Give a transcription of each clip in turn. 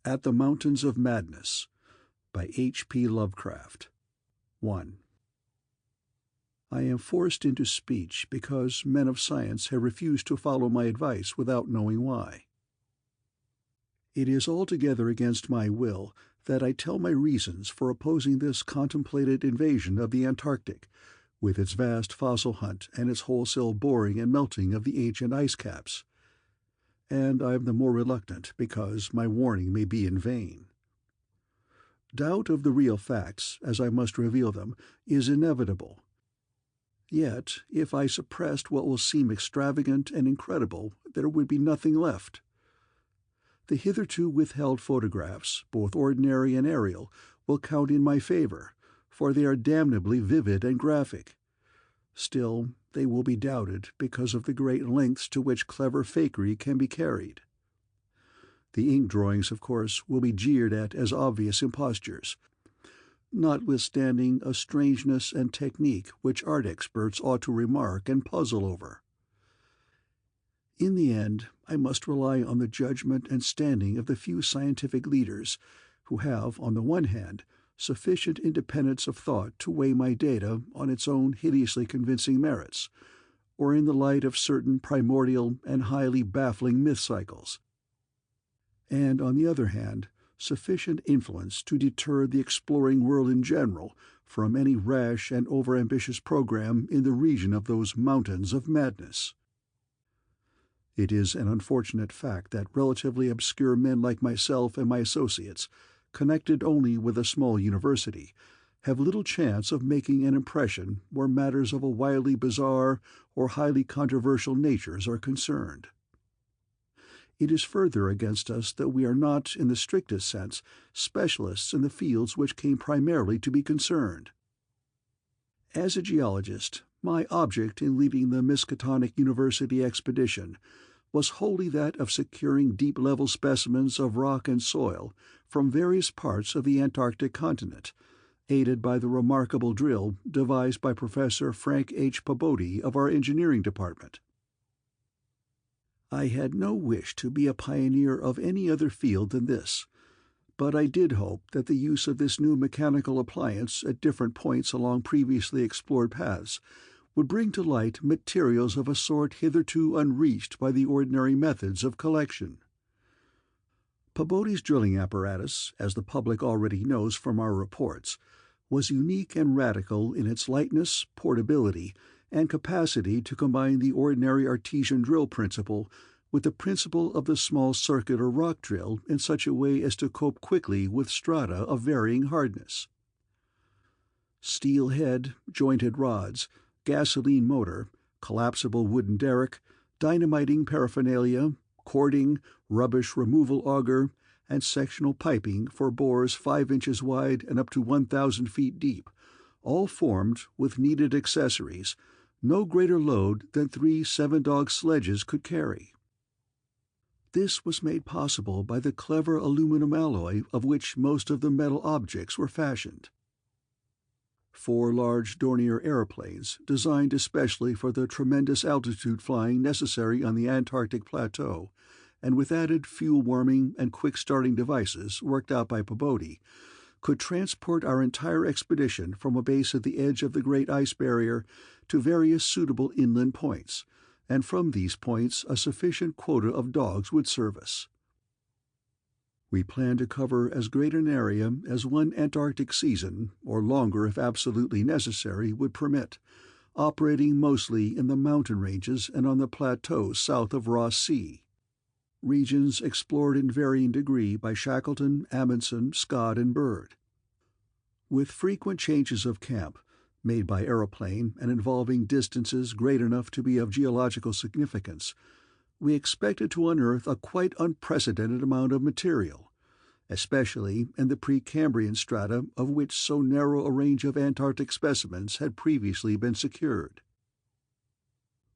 At the Mountains of Madness by H.P. Lovecraft. 1. I am forced into speech because men of science have refused to follow my advice without knowing why. It is altogether against my will that I tell my reasons for opposing this contemplated invasion of the Antarctic, with its vast fossil hunt and its wholesale boring and melting of the ancient ice caps. And I am the more reluctant because my warning may be in vain. Doubt of the real facts, as I must reveal them, is inevitable. Yet, if I suppressed what will seem extravagant and incredible, there would be nothing left. The hitherto withheld photographs, both ordinary and aerial, will count in my favor, for they are damnably vivid and graphic. Still, they will be doubted because of the great lengths to which clever fakery can be carried. The ink drawings, of course, will be jeered at as obvious impostures, notwithstanding a strangeness and technique which art experts ought to remark and puzzle over. In the end, I must rely on the judgment and standing of the few scientific leaders who have, on the one hand, sufficient independence of thought to weigh my data on its own hideously convincing merits, or in the light of certain primordial and highly baffling myth cycles, and, on the other hand, sufficient influence to deter the exploring world in general from any rash and overambitious program in the region of those mountains of madness. It is an unfortunate fact that relatively obscure men like myself and my associates, connected only with a small university, have little chance of making an impression where matters of a wildly bizarre or highly controversial natures are concerned. It is further against us that we are not, in the strictest sense, specialists in the fields which came primarily to be concerned. As a geologist, my object in leading the Miskatonic University expedition was wholly that of securing deep-level specimens of rock and soil from various parts of the Antarctic continent, aided by the remarkable drill devised by Professor Frank H. Pabodie of our engineering department. I had no wish to be a pioneer of any other field than this, but I did hope that the use of this new mechanical appliance at different points along previously explored paths would bring to light materials of a sort hitherto unreached by the ordinary methods of collection. Pabodie's drilling apparatus, as the public already knows from our reports, was unique and radical in its lightness, portability, and capacity to combine the ordinary artesian drill principle with the principle of the small circular rock drill in such a way as to cope quickly with strata of varying hardness. Steel head, jointed rods, gasoline motor, collapsible wooden derrick, dynamiting paraphernalia, cording, rubbish removal auger, and sectional piping for bores 5 inches wide and up to 1,000 feet deep, all formed, with needed accessories, no greater load than 3 7-dog sledges could carry. This was made possible by the clever aluminum alloy of which most of the metal objects were fashioned. 4 large Dornier aeroplanes, designed especially for the tremendous altitude flying necessary on the Antarctic plateau, and with added fuel-warming and quick-starting devices worked out by Pabodie, could transport our entire expedition from a base at the edge of the Great Ice Barrier to various suitable inland points, and from these points a sufficient quota of dogs would serve us. We planned to cover as great an area as one Antarctic season, or longer if absolutely necessary, would permit, operating mostly in the mountain ranges and on the plateaus south of Ross Sea, regions explored in varying degree by Shackleton, Amundsen, Scott, and Bird. With frequent changes of camp, made by aeroplane and involving distances great enough to be of geological significance, we expected to unearth a quite unprecedented amount of material, especially in the Precambrian strata of which so narrow a range of Antarctic specimens had previously been secured.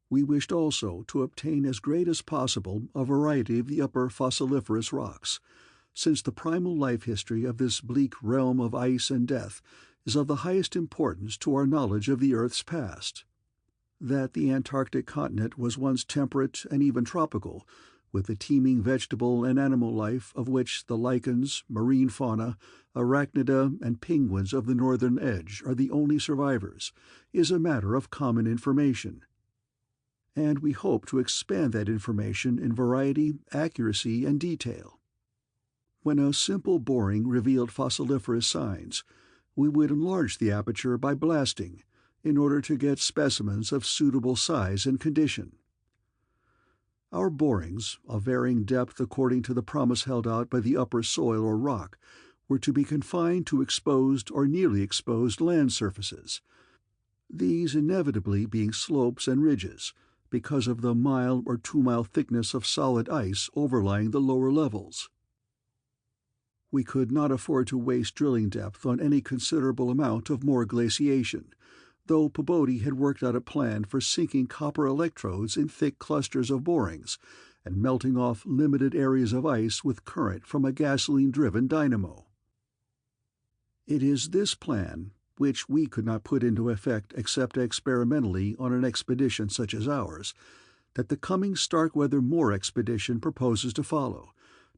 We wished also to obtain as great as possible a variety of the upper fossiliferous rocks, since the primal life history of this bleak realm of ice and death is of the highest importance to our knowledge of the Earth's past. That the Antarctic continent was once temperate and even tropical with the teeming vegetable and animal life of which the lichens, marine fauna, arachnida, and penguins of the northern edge are the only survivors, is a matter of common information. And we hope to expand that information in variety, accuracy, and detail. When a simple boring revealed fossiliferous signs, we would enlarge the aperture by blasting, in order to get specimens of suitable size and condition. Our borings, of varying depth according to the promise held out by the upper soil or rock, were to be confined to exposed or nearly exposed land surfaces, these inevitably being slopes and ridges, because of the mile or 2-mile thickness of solid ice overlying the lower levels. We could not afford to waste drilling depth on any considerable amount of more glaciation, though Pobodi had worked out a plan for sinking copper electrodes in thick clusters of borings and melting off limited areas of ice with current from a gasoline-driven dynamo. It is this plan, which we could not put into effect except experimentally on an expedition such as ours, that the coming Starkweather Moor expedition proposes to follow,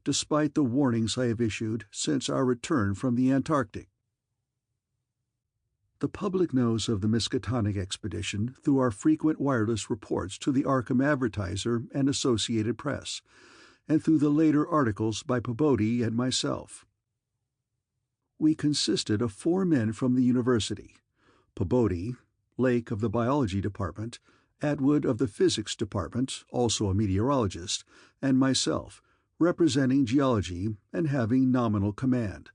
despite the warnings I have issued since our return from the Antarctic. The public knows of the Miskatonic expedition through our frequent wireless reports to the Arkham Advertiser and Associated Press, and through the later articles by Pobodi and myself. We consisted of 4 men from the university: Pobodi, Lake of the biology department, Atwood of the physics department, also a meteorologist, and myself, representing geology and having nominal command,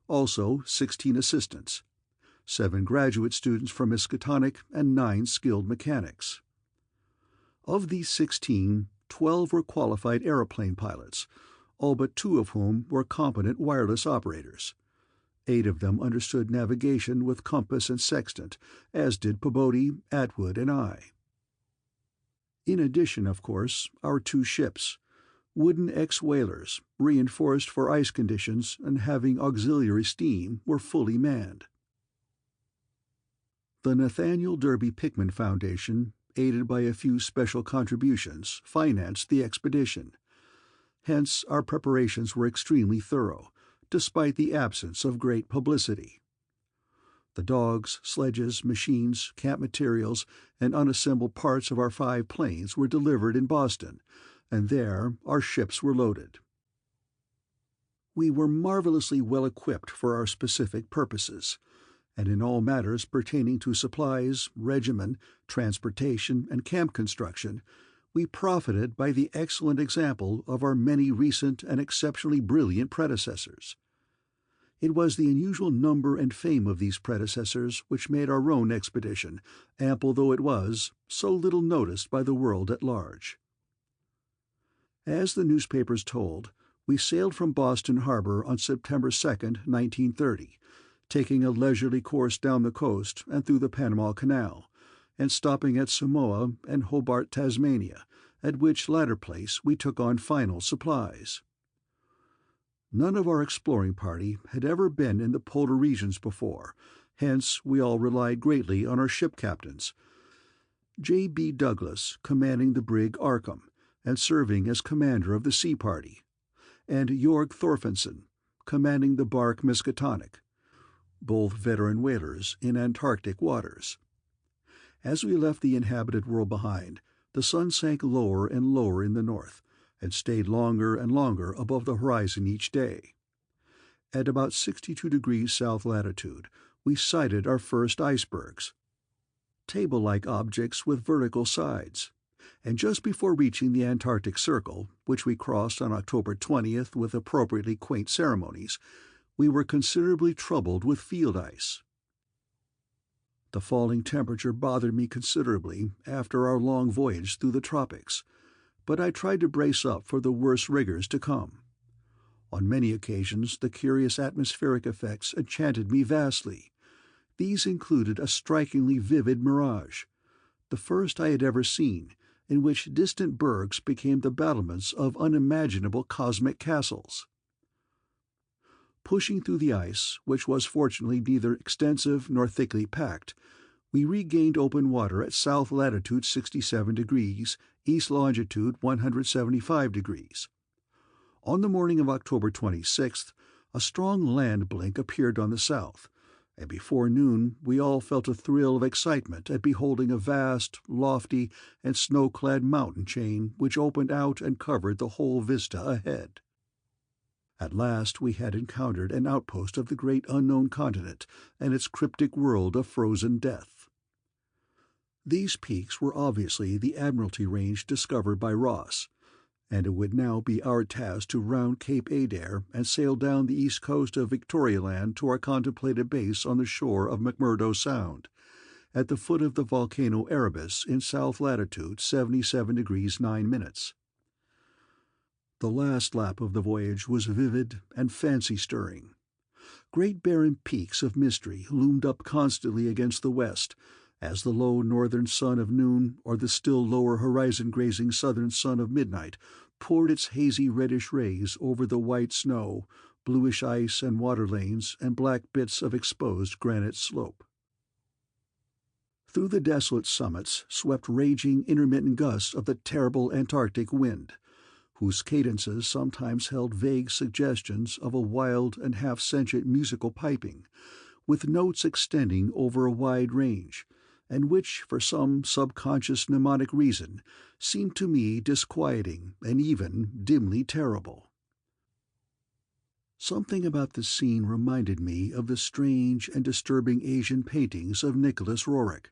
also 16 assistants, 7 graduate students from Miskatonic, and 9 skilled mechanics. Of these 16, 12 were qualified aeroplane pilots, all but 2 of whom were competent wireless operators. 8 of them understood navigation with compass and sextant, as did Pobodi, Atwood, and I. In addition, of course, our 2 ships, wooden ex-whalers, reinforced for ice conditions and having auxiliary steam, were fully manned. The Nathaniel Derby Pickman Foundation, aided by a few special contributions, financed the expedition. Hence, our preparations were extremely thorough, despite the absence of great publicity. The dogs, sledges, machines, camp materials, and unassembled parts of our 5 planes were delivered in Boston, and there our ships were loaded. We were marvelously well equipped for our specific purposes, and in all matters pertaining to supplies, regimen, transportation, and camp construction, we profited by the excellent example of our many recent and exceptionally brilliant predecessors. It was the unusual number and fame of these predecessors which made our own expedition, ample though it was, so little noticed by the world at large. As the newspapers told, we sailed from Boston Harbor on September 2, 1930, taking a leisurely course down the coast and through the Panama Canal, and stopping at Samoa and Hobart, Tasmania, at which latter place we took on final supplies. None of our exploring party had ever been in the polar regions before, hence we all relied greatly on our ship captains. J.B. Douglas commanding the brig Arkham, and serving as commander of the sea party, and Jorg Thorfinson commanding the bark Miskatonic, both veteran whalers in Antarctic waters. As we left the inhabited world behind, the sun sank lower and lower in the north, and stayed longer and longer above the horizon each day. At about 62 degrees south latitude, we sighted our first icebergs, table-like objects with vertical sides, and just before reaching the Antarctic Circle, which we crossed on October 20th with appropriately quaint ceremonies, we were considerably troubled with field ice. The falling temperature bothered me considerably after our long voyage through the tropics, but I tried to brace up for the worst rigors to come. On many occasions the curious atmospheric effects enchanted me vastly. These included a strikingly vivid mirage, the first I had ever seen, in which distant bergs became the battlements of unimaginable cosmic castles. Pushing through the ice, which was fortunately neither extensive nor thickly packed, we regained open water at south latitude 67 degrees, east longitude 175 degrees. On the morning of October 26th, a strong land blink appeared on the south, and before noon we all felt a thrill of excitement at beholding a vast, lofty, and snow-clad mountain chain which opened out and covered the whole vista ahead. At last we had encountered an outpost of the great unknown continent and its cryptic world of frozen death. These peaks were obviously the Admiralty Range discovered by Ross, and it would now be our task to round Cape Adair and sail down the east coast of Victorialand to our contemplated base on the shore of McMurdo Sound, at the foot of the volcano Erebus in south latitude 77 degrees 9 minutes. The last lap of the voyage was vivid and fancy-stirring. Great barren peaks of mystery loomed up constantly against the west, as the low northern sun of noon or the still lower horizon-grazing southern sun of midnight poured its hazy reddish rays over the white snow, bluish ice and water lanes and black bits of exposed granite slope. Through the desolate summits swept raging intermittent gusts of the terrible Antarctic wind, whose cadences sometimes held vague suggestions of a wild and half-sentient musical piping, with notes extending over a wide range, and which, for some subconscious mnemonic reason, seemed to me disquieting and even dimly terrible. Something about the scene reminded me of the strange and disturbing Asian paintings of Nicholas Roerich,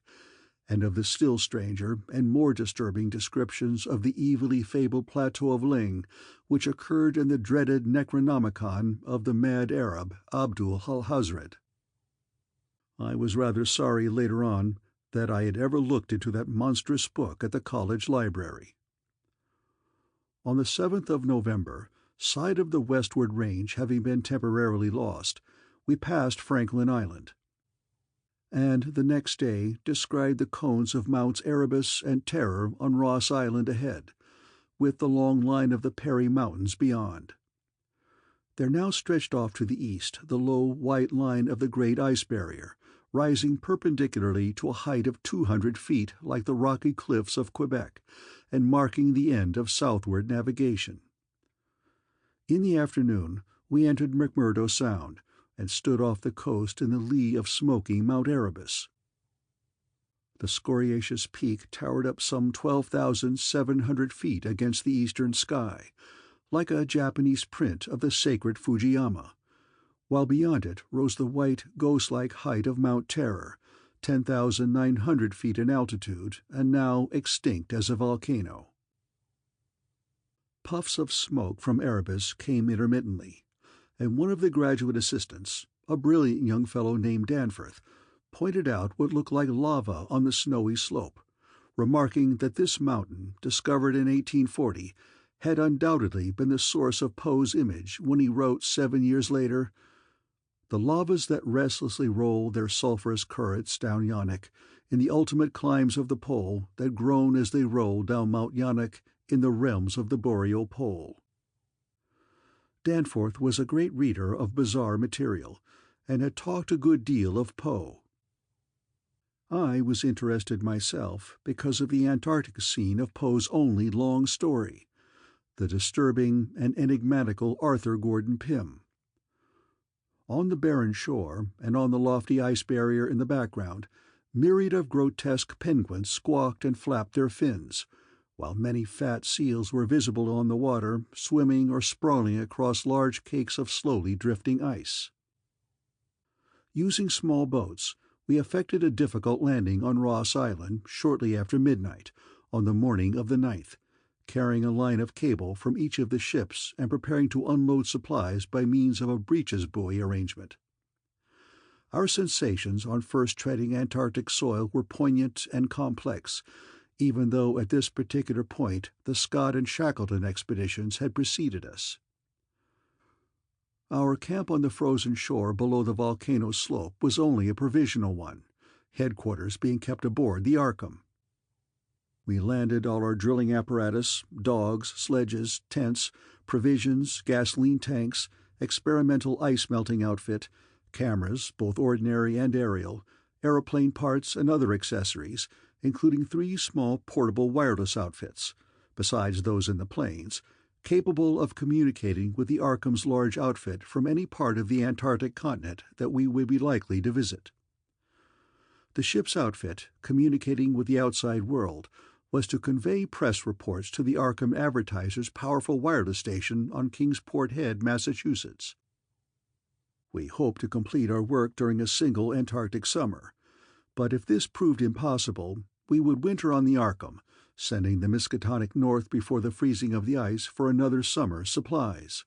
and of the still stranger and more disturbing descriptions of the evilly fabled plateau of Ling, which occurred in the dreaded Necronomicon of the mad Arab Abdul al-Hazred. I was rather sorry later on that I had ever looked into that monstrous book at the college library. On the 7th of November, sight of the westward range having been temporarily lost, we passed Franklin Island, and the next day descried the cones of Mounts Erebus and Terror on Ross Island ahead, with the long line of the Perry Mountains beyond. There now stretched off to the east the low white line of the Great Ice Barrier, rising perpendicularly to a height of 200 feet like the rocky cliffs of Quebec, and marking the end of southward navigation. In the afternoon we entered McMurdo Sound, and stood off the coast in the lee of smoking Mount Erebus. The scoriaceous peak towered up some 12,700 feet against the eastern sky, like a Japanese print of the sacred Fujiyama, while beyond it rose the white, ghost-like height of Mount Terror, 10,900 feet in altitude and now extinct as a volcano. Puffs of smoke from Erebus came intermittently, and one of the graduate assistants, a brilliant young fellow named Danforth, pointed out what looked like lava on the snowy slope, remarking that this mountain, discovered in 1840, had undoubtedly been the source of Poe's image when he wrote 7 years later, "The lavas that restlessly roll their sulphurous currents down Yonok, in the ultimate climes of the pole that groan as they roll down Mount Yonok in the realms of the boreal pole." Danforth was a great reader of bizarre material, and had talked a good deal of Poe. I was interested myself because of the Antarctic scene of Poe's only long story, the disturbing and enigmatical Arthur Gordon Pym. On the barren shore, and on the lofty ice barrier in the background, myriad of grotesque penguins squawked and flapped their fins, while many fat seals were visible on the water, swimming or sprawling across large cakes of slowly drifting ice. Using small boats, we effected a difficult landing on Ross Island shortly after midnight, on the morning of the 9th, carrying a line of cable from each of the ships and preparing to unload supplies by means of a breeches buoy arrangement. Our sensations on first treading Antarctic soil were poignant and complex, even though at this particular point the Scott and Shackleton expeditions had preceded us. Our camp on the frozen shore below the volcano slope was only a provisional one, headquarters being kept aboard the Arkham. We landed all our drilling apparatus, dogs, sledges, tents, provisions, gasoline tanks, experimental ice-melting outfit, cameras, both ordinary and aerial, aeroplane parts and other accessories, including 3 small portable wireless outfits, besides those in the planes, capable of communicating with the Arkham's large outfit from any part of the Antarctic continent that we would be likely to visit. The ship's outfit, communicating with the outside world, was to convey press reports to the Arkham Advertiser's powerful wireless station on Kingsport Head, Massachusetts. We hoped to complete our work during a single Antarctic summer, but if this proved impossible, we would winter on the Arkham, sending the Miskatonic north before the freezing of the ice for another summer's supplies.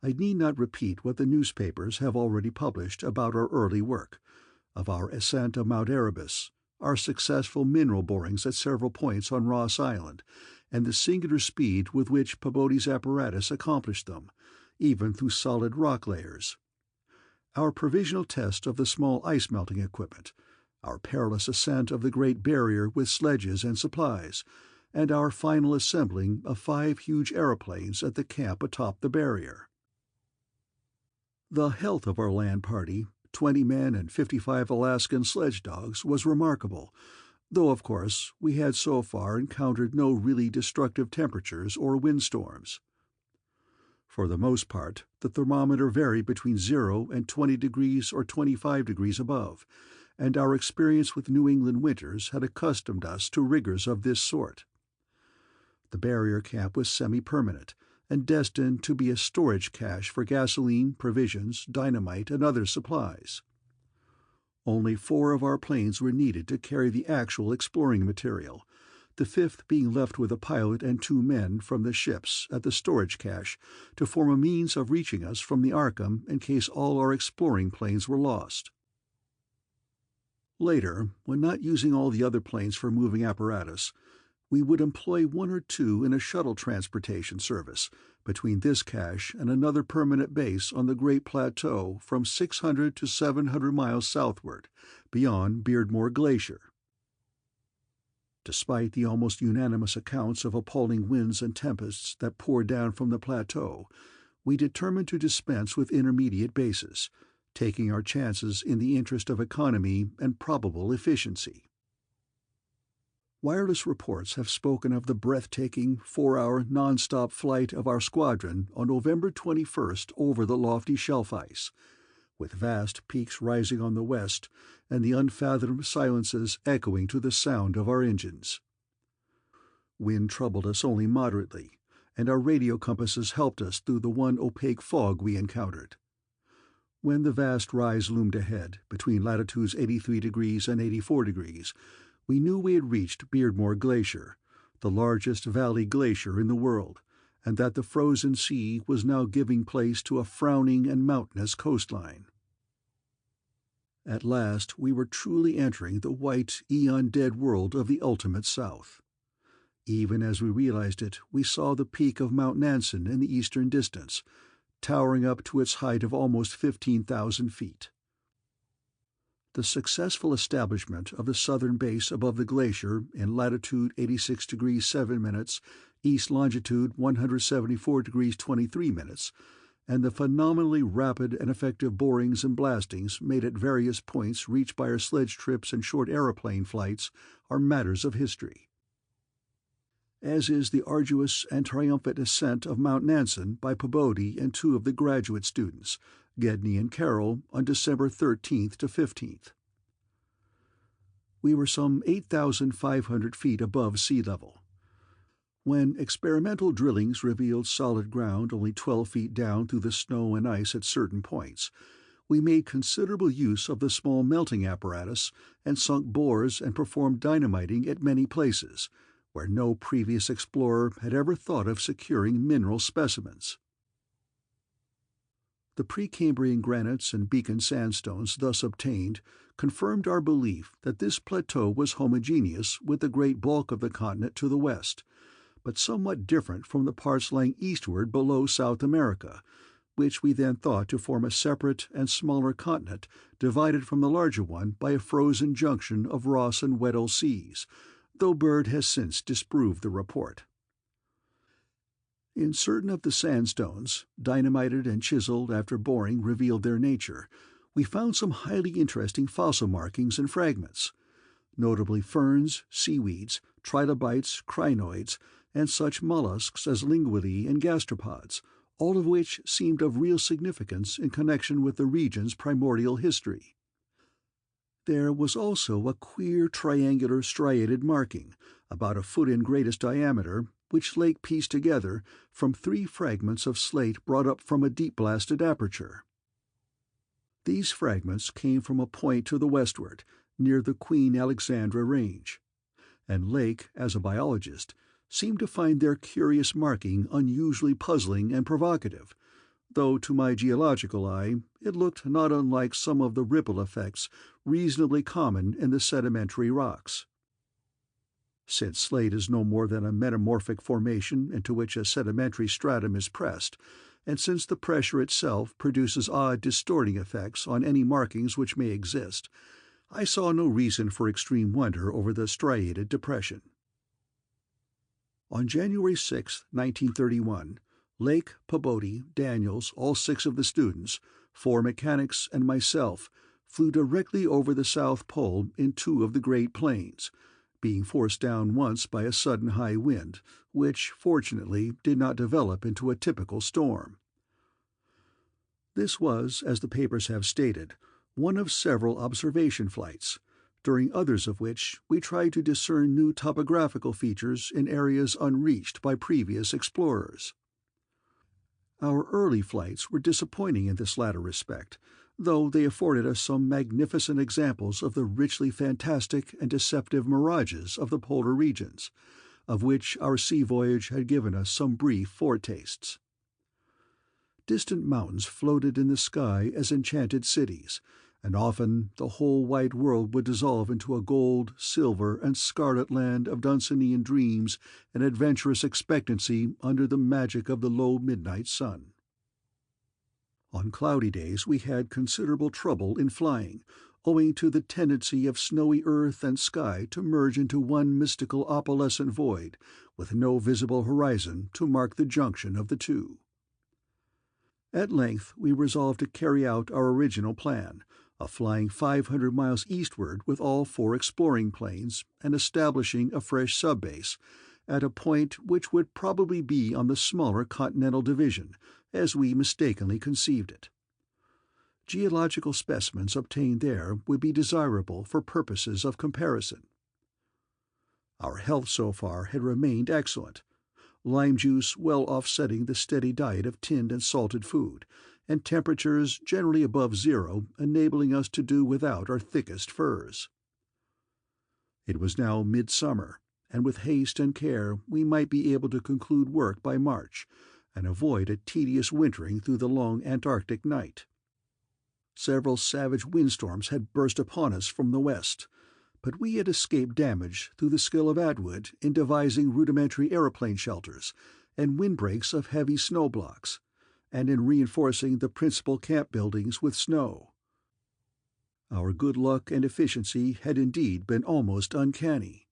I need not repeat what the newspapers have already published about our early work, of our ascent of Mount Erebus, our successful mineral borings at several points on Ross Island, and the singular speed with which Peabody's apparatus accomplished them, even through solid rock layers. Our provisional test of the small ice-melting equipment, our perilous ascent of the Great Barrier with sledges and supplies, and our final assembling of 5 huge aeroplanes at the camp atop the barrier. The health of our land party, 20 men and 55 Alaskan sledge dogs, was remarkable, though, of course, we had so far encountered no really destructive temperatures or windstorms. For the most part, the thermometer varied between 0 and 20 degrees or 25 degrees above, and our experience with New England winters had accustomed us to rigors of this sort. The barrier camp was semi-permanent, and destined to be a storage cache for gasoline, provisions, dynamite, and other supplies. Only 4 of our planes were needed to carry the actual exploring material, the 5th being left with a pilot and 2 men from the ships at the storage cache to form a means of reaching us from the Arkham in case all our exploring planes were lost. Later, when not using all the other planes for moving apparatus, we would employ 1 or 2 in a shuttle transportation service between this cache and another permanent base on the Great Plateau from 600 to 700 miles southward, beyond Beardmore Glacier. Despite the almost unanimous accounts of appalling winds and tempests that poured down from the plateau, we determined to dispense with intermediate bases, taking our chances in the interest of economy and probable efficiency. Wireless reports have spoken of the breathtaking 4-hour non-stop flight of our squadron on November 21st over the lofty shelf ice, with vast peaks rising on the west and the unfathomed silences echoing to the sound of our engines. Wind troubled us only moderately, and our radio compasses helped us through the one opaque fog we encountered. When the vast rise loomed ahead, between latitudes 83 degrees and 84 degrees, we knew we had reached Beardmore Glacier, the largest valley glacier in the world, and that the frozen sea was now giving place to a frowning and mountainous coastline. At last we were truly entering the white, eon-dead world of the ultimate South. Even as we realized it, we saw the peak of Mount Nansen in the eastern distance, towering up to its height of almost 15,000 feet. The successful establishment of the southern base above the glacier in latitude 86 degrees 7 minutes, east longitude 174 degrees 23 minutes, and the phenomenally rapid and effective borings and blastings made at various points reached by our sledge trips and short aeroplane flights are matters of history. As is the arduous and triumphant ascent of Mount Nansen by Peabody and 2 of the graduate students, Gedney and Carroll, on December 13th to 15th. We were some 8,500 feet above sea level. When experimental drillings revealed solid ground only 12 feet down through the snow and ice at certain points, we made considerable use of the small melting apparatus and sunk bores and performed dynamiting at many places, where no previous explorer had ever thought of securing mineral specimens. The Precambrian granites and Beacon sandstones thus obtained confirmed our belief that this plateau was homogeneous with the great bulk of the continent to the west, but somewhat different from the parts lying eastward below South America, which we then thought to form a separate and smaller continent divided from the larger one by a frozen junction of Ross and Weddell seas, though Byrd has since disproved the report. In certain of the sandstones, dynamited and chiseled after boring revealed their nature, we found some highly interesting fossil markings and fragments. notably ferns, seaweeds, trilobites, crinoids, and such mollusks as linguini and gastropods, all of which seemed of real significance in connection with the region's primordial history. There was also a queer triangular striated marking, about a foot in greatest diameter, which Lake pieced together from 3 fragments of slate brought up from a deep-blasted aperture. These fragments came from a point to the westward, near the Queen Alexandra Range, and Lake, as a biologist, seemed to find their curious marking unusually puzzling and provocative, though to my geological eye it looked not unlike some of the ripple effects reasonably common in the sedimentary rocks. Since slate is no more than a metamorphic formation into which a sedimentary stratum is pressed, and since the pressure itself produces odd distorting effects on any markings which may exist, I saw no reason for extreme wonder over the striated depression. On January 6, 1931, Lake, Pabodie, Daniels, all 6 of the students, 4 mechanics, and myself flew directly over the South Pole in 2 of the Great Plains, being forced down once by a sudden high wind, which, fortunately, did not develop into a typical storm. This was, as the papers have stated, one of several observation flights, during others of which we tried to discern new topographical features in areas unreached by previous explorers. Our early flights were disappointing in this latter respect, though they afforded us some magnificent examples of the richly fantastic and deceptive mirages of the polar regions, of which our sea voyage had given us some brief foretastes. Distant mountains floated in the sky as enchanted cities, and often the whole white world would dissolve into a gold, silver, and scarlet land of Dunsanian dreams and adventurous expectancy under the magic of the low midnight sun. On cloudy days we had considerable trouble in flying, owing to the tendency of snowy earth and sky to merge into one mystical opalescent void, with no visible horizon to mark the junction of the two. At length we resolved to carry out our original plan, of flying 500 miles eastward with all 4 exploring planes and establishing a fresh subbase, at a point which would probably be on the smaller continental division, as we mistakenly conceived it. Geological specimens obtained there would be desirable for purposes of comparison. Our health so far had remained excellent, lime juice well offsetting the steady diet of tinned and salted food, and temperatures generally above 0 enabling us to do without our thickest furs. It was now midsummer, and with haste and care we might be able to conclude work by March, and avoid a tedious wintering through the long Antarctic night. Several savage windstorms had burst upon us from the west, but we had escaped damage through the skill of Atwood in devising rudimentary aeroplane shelters and windbreaks of heavy snow blocks, and in reinforcing the principal camp buildings with snow. Our good luck and efficiency had indeed been almost uncanny.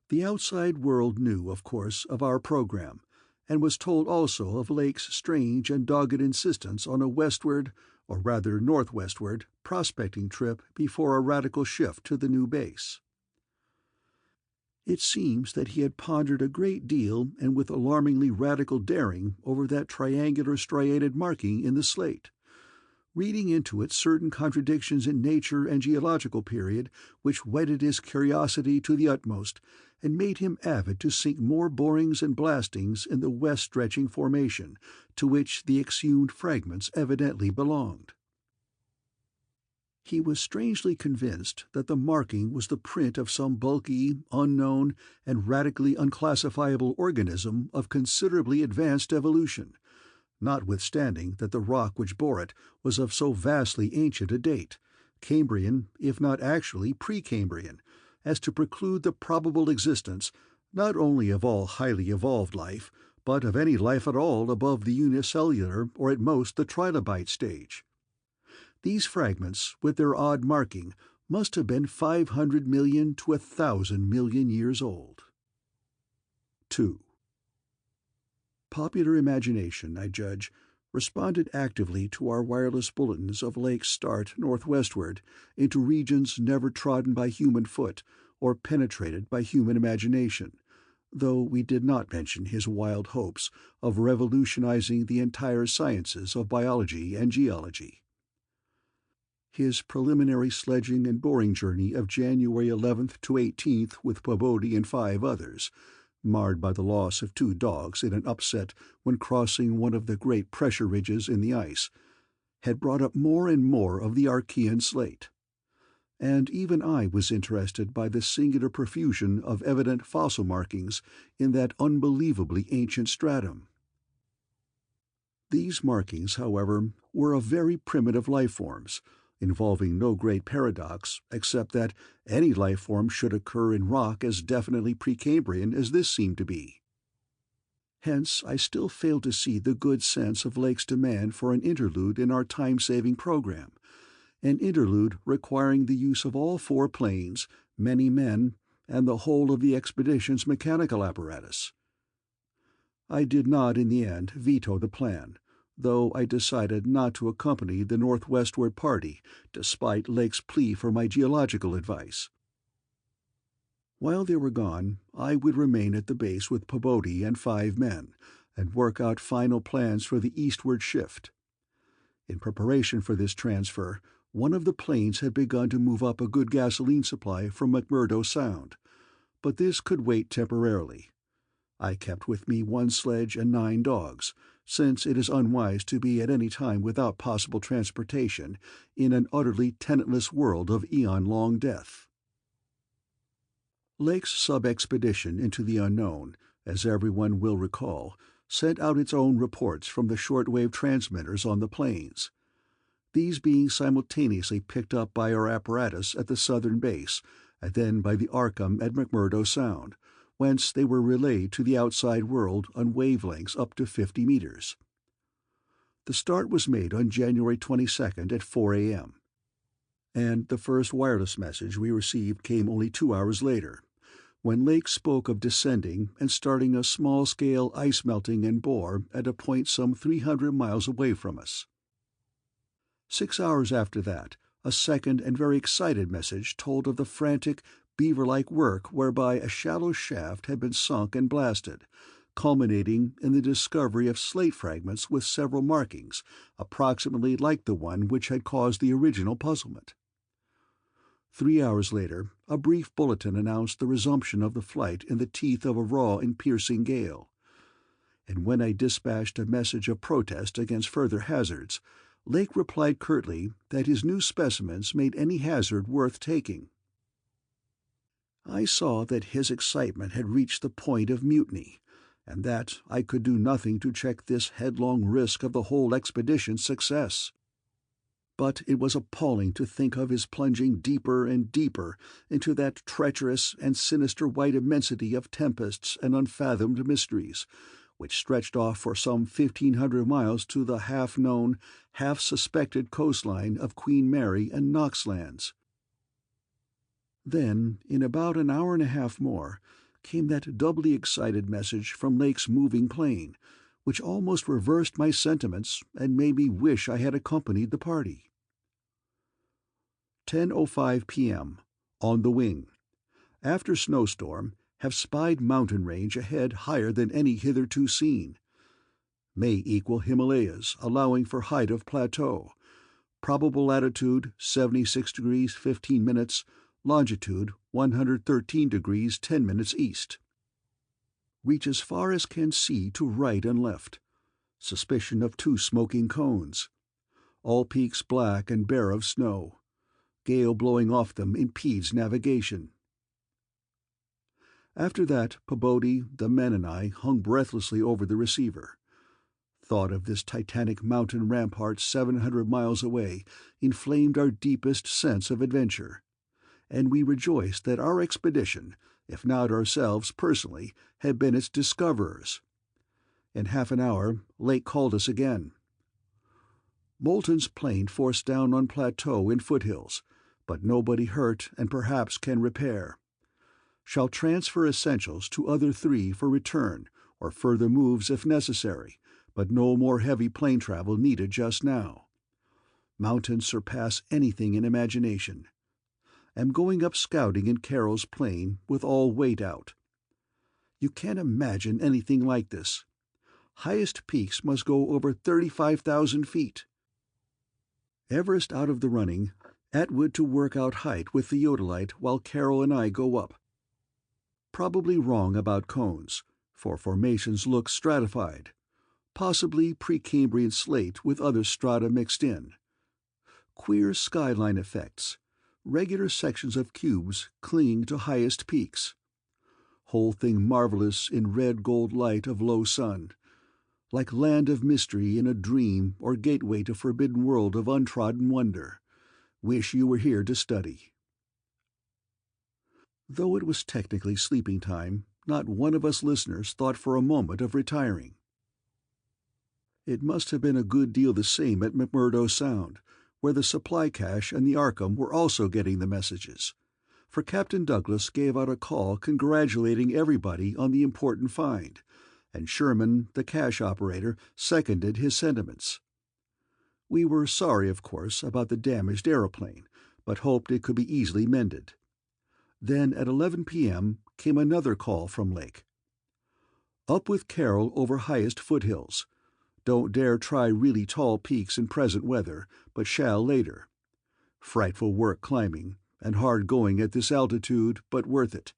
The outside world knew, of course, of our program, and was told also of Lake's strange and dogged insistence on a westward, or rather northwestward, prospecting trip before a radical shift to the new base. It seems that he had pondered a great deal and with alarmingly radical daring over that triangular striated marking in the slate, reading into it certain contradictions in nature and geological period which whetted his curiosity to the utmost and made him avid to sink more borings and blastings in the west-stretching formation to which the exhumed fragments evidently belonged. He was strangely convinced that the marking was the print of some bulky, unknown, and radically unclassifiable organism of considerably advanced evolution, notwithstanding that the rock which bore it was of so vastly ancient a date, Cambrian, if not actually Precambrian, as to preclude the probable existence not only of all highly evolved life, but of any life at all above the unicellular or at most the trilobite stage. These fragments, with their odd marking, must have been 500 million to 1,000 million years old. 2. Popular imagination, I judge, responded actively to our wireless bulletins of Lake's start northwestward into regions never trodden by human foot or penetrated by human imagination, though we did not mention his wild hopes of revolutionizing the entire sciences of biology and geology. His preliminary sledging and boring journey of January 11th to 18th with Pobodi and 5 others, marred by the loss of 2 dogs in an upset when crossing one of the great pressure ridges in the ice, had brought up more and more of the Archean slate. And even I was interested by the singular profusion of evident fossil markings in that unbelievably ancient stratum. These markings, however, were of very primitive life forms, involving no great paradox except that any life form should occur in rock as definitely Precambrian as this seemed to be. Hence, I still failed to see the good sense of Lake's demand for an interlude in our time-saving program, an interlude requiring the use of all 4 planes, many men, and the whole of the expedition's mechanical apparatus. I did not, in the end, veto the plan, though I decided not to accompany the northwestward party, despite Lake's plea for my geological advice. While they were gone, I would remain at the base with Pobodi and 5 men, and work out final plans for the eastward shift. In preparation for this transfer, one of the planes had begun to move up a good gasoline supply from McMurdo Sound, but this could wait temporarily. I kept with me 1 sledge and 9 dogs, since it is unwise to be at any time without possible transportation in an utterly tenantless world of eon-long death. Lake's sub-expedition into the unknown, as everyone will recall, sent out its own reports from the shortwave transmitters on the plains, these being simultaneously picked up by our apparatus at the southern base, and then by the Arkham at McMurdo Sound, whence they were relayed to the outside world on wavelengths up to 50 meters. The start was made on January 22nd at 4 a.m., and the first wireless message we received came only 2 hours later, when Lake spoke of descending and starting a small-scale ice-melting and bore at a point some 300 miles away from us. 6 hours after that, a second and very excited message told of the frantic, beaver-like work whereby a shallow shaft had been sunk and blasted, culminating in the discovery of slate fragments with several markings, approximately like the one which had caused the original puzzlement. 3 hours later, a brief bulletin announced the resumption of the flight in the teeth of a raw and piercing gale. And when I dispatched a message of protest against further hazards, Lake replied curtly that his new specimens made any hazard worth taking. I saw that his excitement had reached the point of mutiny, and that I could do nothing to check this headlong risk of the whole expedition's success. But it was appalling to think of his plunging deeper and deeper into that treacherous and sinister white immensity of tempests and unfathomed mysteries, which stretched off for some 1,500 miles to the half-known, half-suspected coastline of Queen Mary and Knox Lands. Then, in about an hour and a half more, came that doubly excited message from Lake's moving plane, which almost reversed my sentiments and made me wish I had accompanied the party. 10:05 p.m. On the wing. After snowstorm, have spied mountain range ahead higher than any hitherto seen. May equal Himalayas, allowing for height of plateau. Probable latitude 76 degrees 15 minutes, longitude 113 degrees 10 minutes east. Reach as far as can see to right and left. Suspicion of 2 smoking cones. All peaks black and bare of snow. Gale blowing off them impedes navigation. After that, Pobodi, the men, and I hung breathlessly over the receiver. Thought of this titanic mountain rampart 700 miles away inflamed our deepest sense of adventure, and we rejoiced that our expedition, if not ourselves personally, had been its discoverers. In half an hour, Lake called us again. Moulton's plane forced down on plateau in foothills, but nobody hurt and perhaps can repair. Shall transfer essentials to other 3 for return, or further moves if necessary, but no more heavy plane travel needed just now. Mountains surpass anything in imagination. Am going up scouting in Carroll's plane with all weight out. You can't imagine anything like this. Highest peaks must go over 35,000 feet. Everest out of the running, Atwood to work out height with theodolite while Carroll and I go up. Probably wrong about cones, for formations look stratified, possibly Precambrian slate with other strata mixed in. Queer skyline effects, regular sections of cubes clinging to highest peaks. Whole thing marvelous in red-gold light of low sun, like land of mystery in a dream or gateway to forbidden world of untrodden wonder. Wish you were here to study. Though it was technically sleeping time, not one of us listeners thought for a moment of retiring. It must have been a good deal the same at McMurdo Sound, where the supply cache and the Arkham were also getting the messages, for Captain Douglas gave out a call congratulating everybody on the important find, and Sherman, the cache operator, seconded his sentiments. We were sorry, of course, about the damaged aeroplane, but hoped it could be easily mended. Then at 11 p.m. came another call from Lake. Up with Carroll over highest foothills. Don't dare try really tall peaks in present weather, but shall later. Frightful work climbing, and hard going at this altitude, but worth it.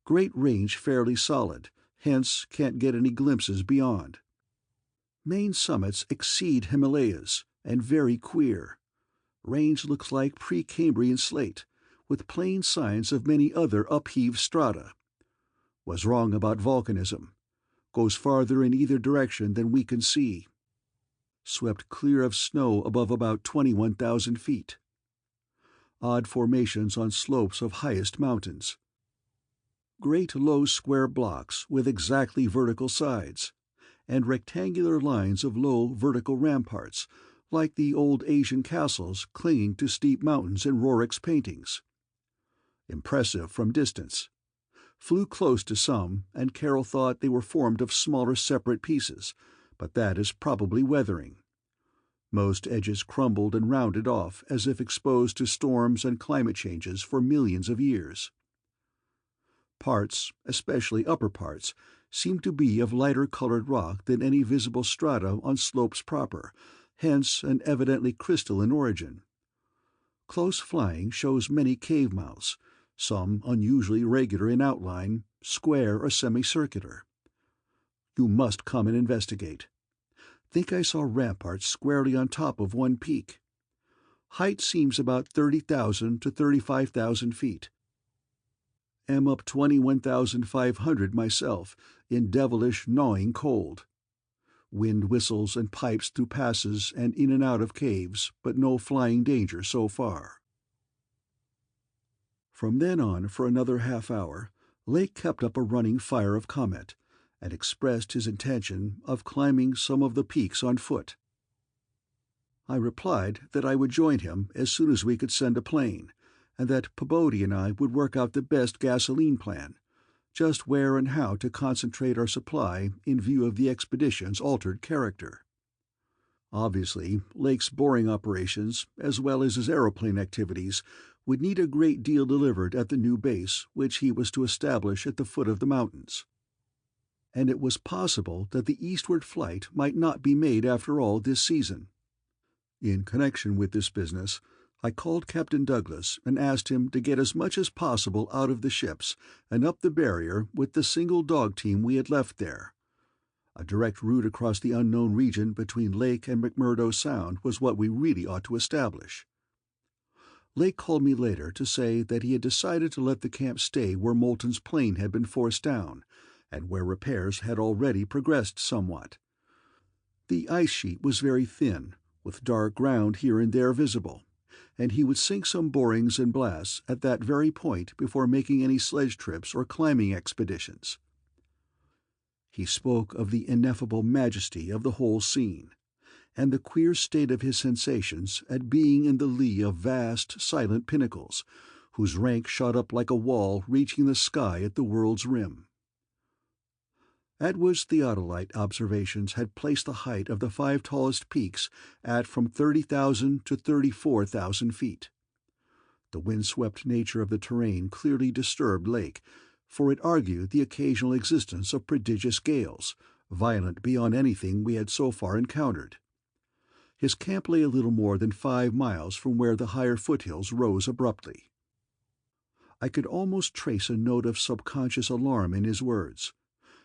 Great range fairly solid, hence can't get any glimpses beyond. Main summits exceed Himalayas, and very queer. Range looks like Precambrian slate, with plain signs of many other upheaved strata. Was wrong about volcanism. Goes farther in either direction than we can see. Swept clear of snow above about 21,000 feet. Odd formations on slopes of highest mountains. Great low square blocks with exactly vertical sides, and rectangular lines of low vertical ramparts, like the old Asian castles clinging to steep mountains in Rorik's paintings. Impressive from distance. Flew close to some, and Carroll thought they were formed of smaller separate pieces, but that is probably weathering. Most edges crumbled and rounded off as if exposed to storms and climate changes for millions of years. Parts, especially upper parts, seemed to be of lighter colored rock than any visible strata on slopes proper, hence an evidently crystalline origin. Close flying shows many cave mouths, some unusually regular in outline, square or semicircular. You must come and investigate. Think I saw ramparts squarely on top of one peak. Height seems about 30,000 to 35,000 feet. Am up 21,500 myself, in devilish gnawing cold. Wind whistles and pipes through passes and in and out of caves, but no flying danger so far. From then on, for another half-hour, Lake kept up a running fire of comment, and expressed his intention of climbing some of the peaks on foot. I replied that I would join him as soon as we could send a plane, and that Pabodie and I would work out the best gasoline plan, just where and how to concentrate our supply in view of the expedition's altered character. Obviously, Lake's boring operations, as well as his aeroplane activities, would need a great deal delivered at the new base which he was to establish at the foot of the mountains. And it was possible that the eastward flight might not be made after all this season. In connection with this business, I called Captain Douglas and asked him to get as much as possible out of the ships and up the barrier with the single dog team we had left there. A direct route across the unknown region between Lake and McMurdo Sound was what we really ought to establish. Lake called me later to say that he had decided to let the camp stay where Moulton's plane had been forced down, and where repairs had already progressed somewhat. The ice sheet was very thin, with dark ground here and there visible, and he would sink some borings and blasts at that very point before making any sledge trips or climbing expeditions. He spoke of the ineffable majesty of the whole scene, and the queer state of his sensations at being in the lee of vast, silent pinnacles, whose rank shot up like a wall reaching the sky at the world's rim. Atwood's theodolite observations had placed the height of the 5 tallest peaks at from 30,000 to 34,000 feet. The windswept nature of the terrain clearly disturbed Lake, for it argued the occasional existence of prodigious gales, violent beyond anything we had so far encountered. His camp lay a little more than 5 miles from where the higher foothills rose abruptly. I could almost trace a note of subconscious alarm in his words,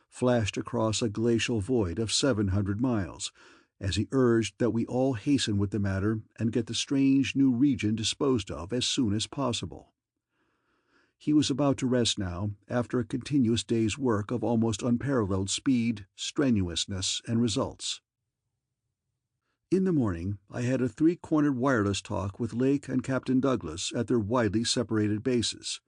flashed across a glacial void of 700 miles, as he urged that we all hasten with the matter and get the strange new region disposed of as soon as possible. He was about to rest now, after a continuous day's work of almost unparalleled speed, strenuousness, and results. In the morning, I had a 3-cornered wireless talk with Lake and Captain Douglas at their widely separated bases.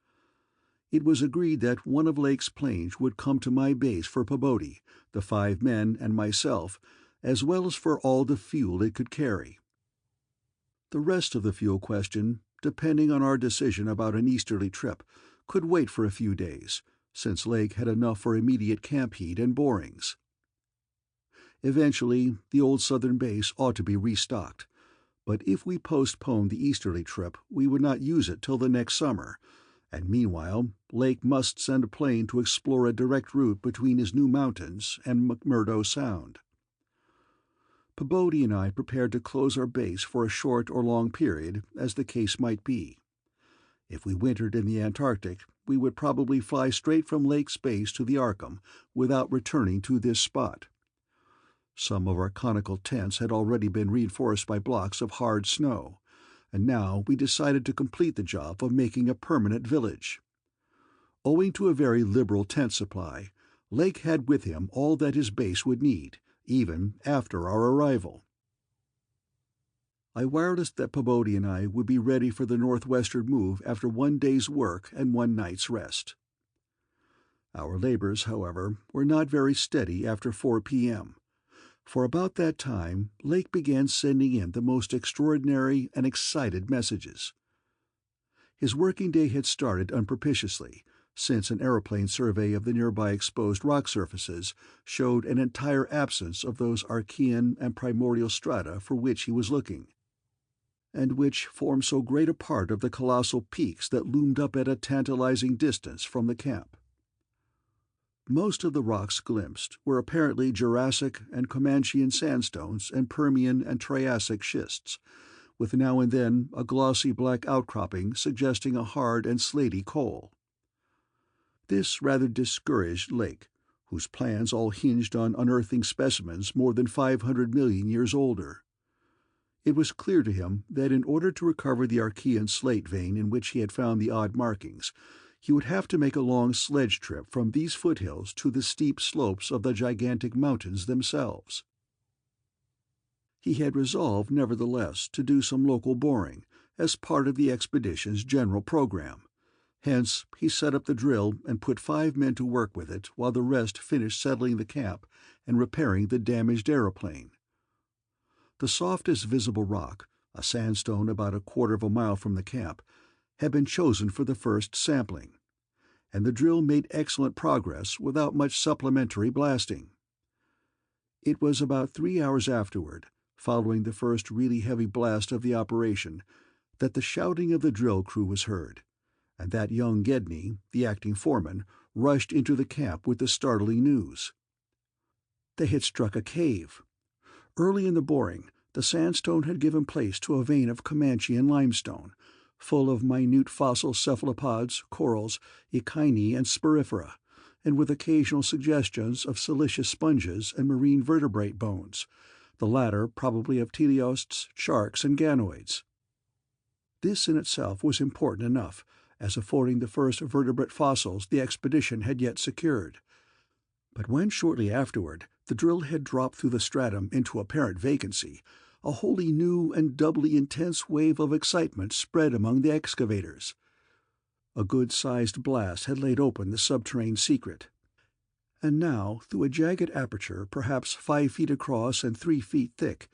It was agreed that one of Lake's planes would come to my base for Pabodie, the 5 men and myself, as well as for all the fuel it could carry. The rest of the fuel question, depending on our decision about an easterly trip, could wait for a few days, since Lake had enough for immediate camp heat and borings. Eventually, the old southern base ought to be restocked, but if we postponed the easterly trip, we would not use it till the next summer, and meanwhile Lake must send a plane to explore a direct route between his new mountains and McMurdo Sound. Pabodie and I prepared to close our base for a short or long period, as the case might be. If we wintered in the Antarctic, we would probably fly straight from Lake's base to the Arkham without returning to this spot. Some of our conical tents had already been reinforced by blocks of hard snow, and now we decided to complete the job of making a permanent village. Owing to a very liberal tent supply, Lake had with him all that his base would need, even after our arrival. I wirelessed that Pabodie and I would be ready for the northwestern move after 1 day's work and 1 night's rest. Our labors, however, were not very steady after 4 p.m., for about that time Lake began sending in the most extraordinary and excited messages. His working day had started unpropitiously, since an aeroplane survey of the nearby exposed rock surfaces showed an entire absence of those Archean and primordial strata for which he was looking, and which formed so great a part of the colossal peaks that loomed up at a tantalizing distance from the camp. Most of the rocks glimpsed were apparently Jurassic and Comanchean sandstones and Permian and Triassic schists, with now and then a glossy black outcropping suggesting a hard and slaty coal. This rather discouraged Lake, whose plans all hinged on unearthing specimens more than 500 million years older. It was clear to him that in order to recover the Archean slate vein in which he had found the odd markings, he would have to make a long sledge trip from these foothills to the steep slopes of the gigantic mountains themselves. He had resolved, nevertheless, to do some local boring, as part of the expedition's general program. Hence, he set up the drill and put 5 men to work with it while the rest finished settling the camp and repairing the damaged aeroplane. The softest visible rock, a sandstone about a quarter of a mile from the camp, had been chosen for the first sampling, and the drill made excellent progress without much supplementary blasting. It was about 3 hours afterward, following the first really heavy blast of the operation, that the shouting of the drill crew was heard, and that young Gedney, the acting foreman, rushed into the camp with the startling news. They had struck a cave. Early in the boring, the sandstone had given place to a vein of Comanchean limestone, full of minute fossil cephalopods, corals, echini, and sporifera, and with occasional suggestions of siliceous sponges and marine vertebrate bones, the latter probably of teleosts, sharks, and ganoids. This in itself was important enough, as affording the first vertebrate fossils the expedition had yet secured. But when shortly afterward the drill had dropped through the stratum into apparent vacancy, a wholly new and doubly intense wave of excitement spread among the excavators. A good-sized blast had laid open the subterranean secret, and now, through a jagged aperture perhaps 5 feet across and 3 feet thick,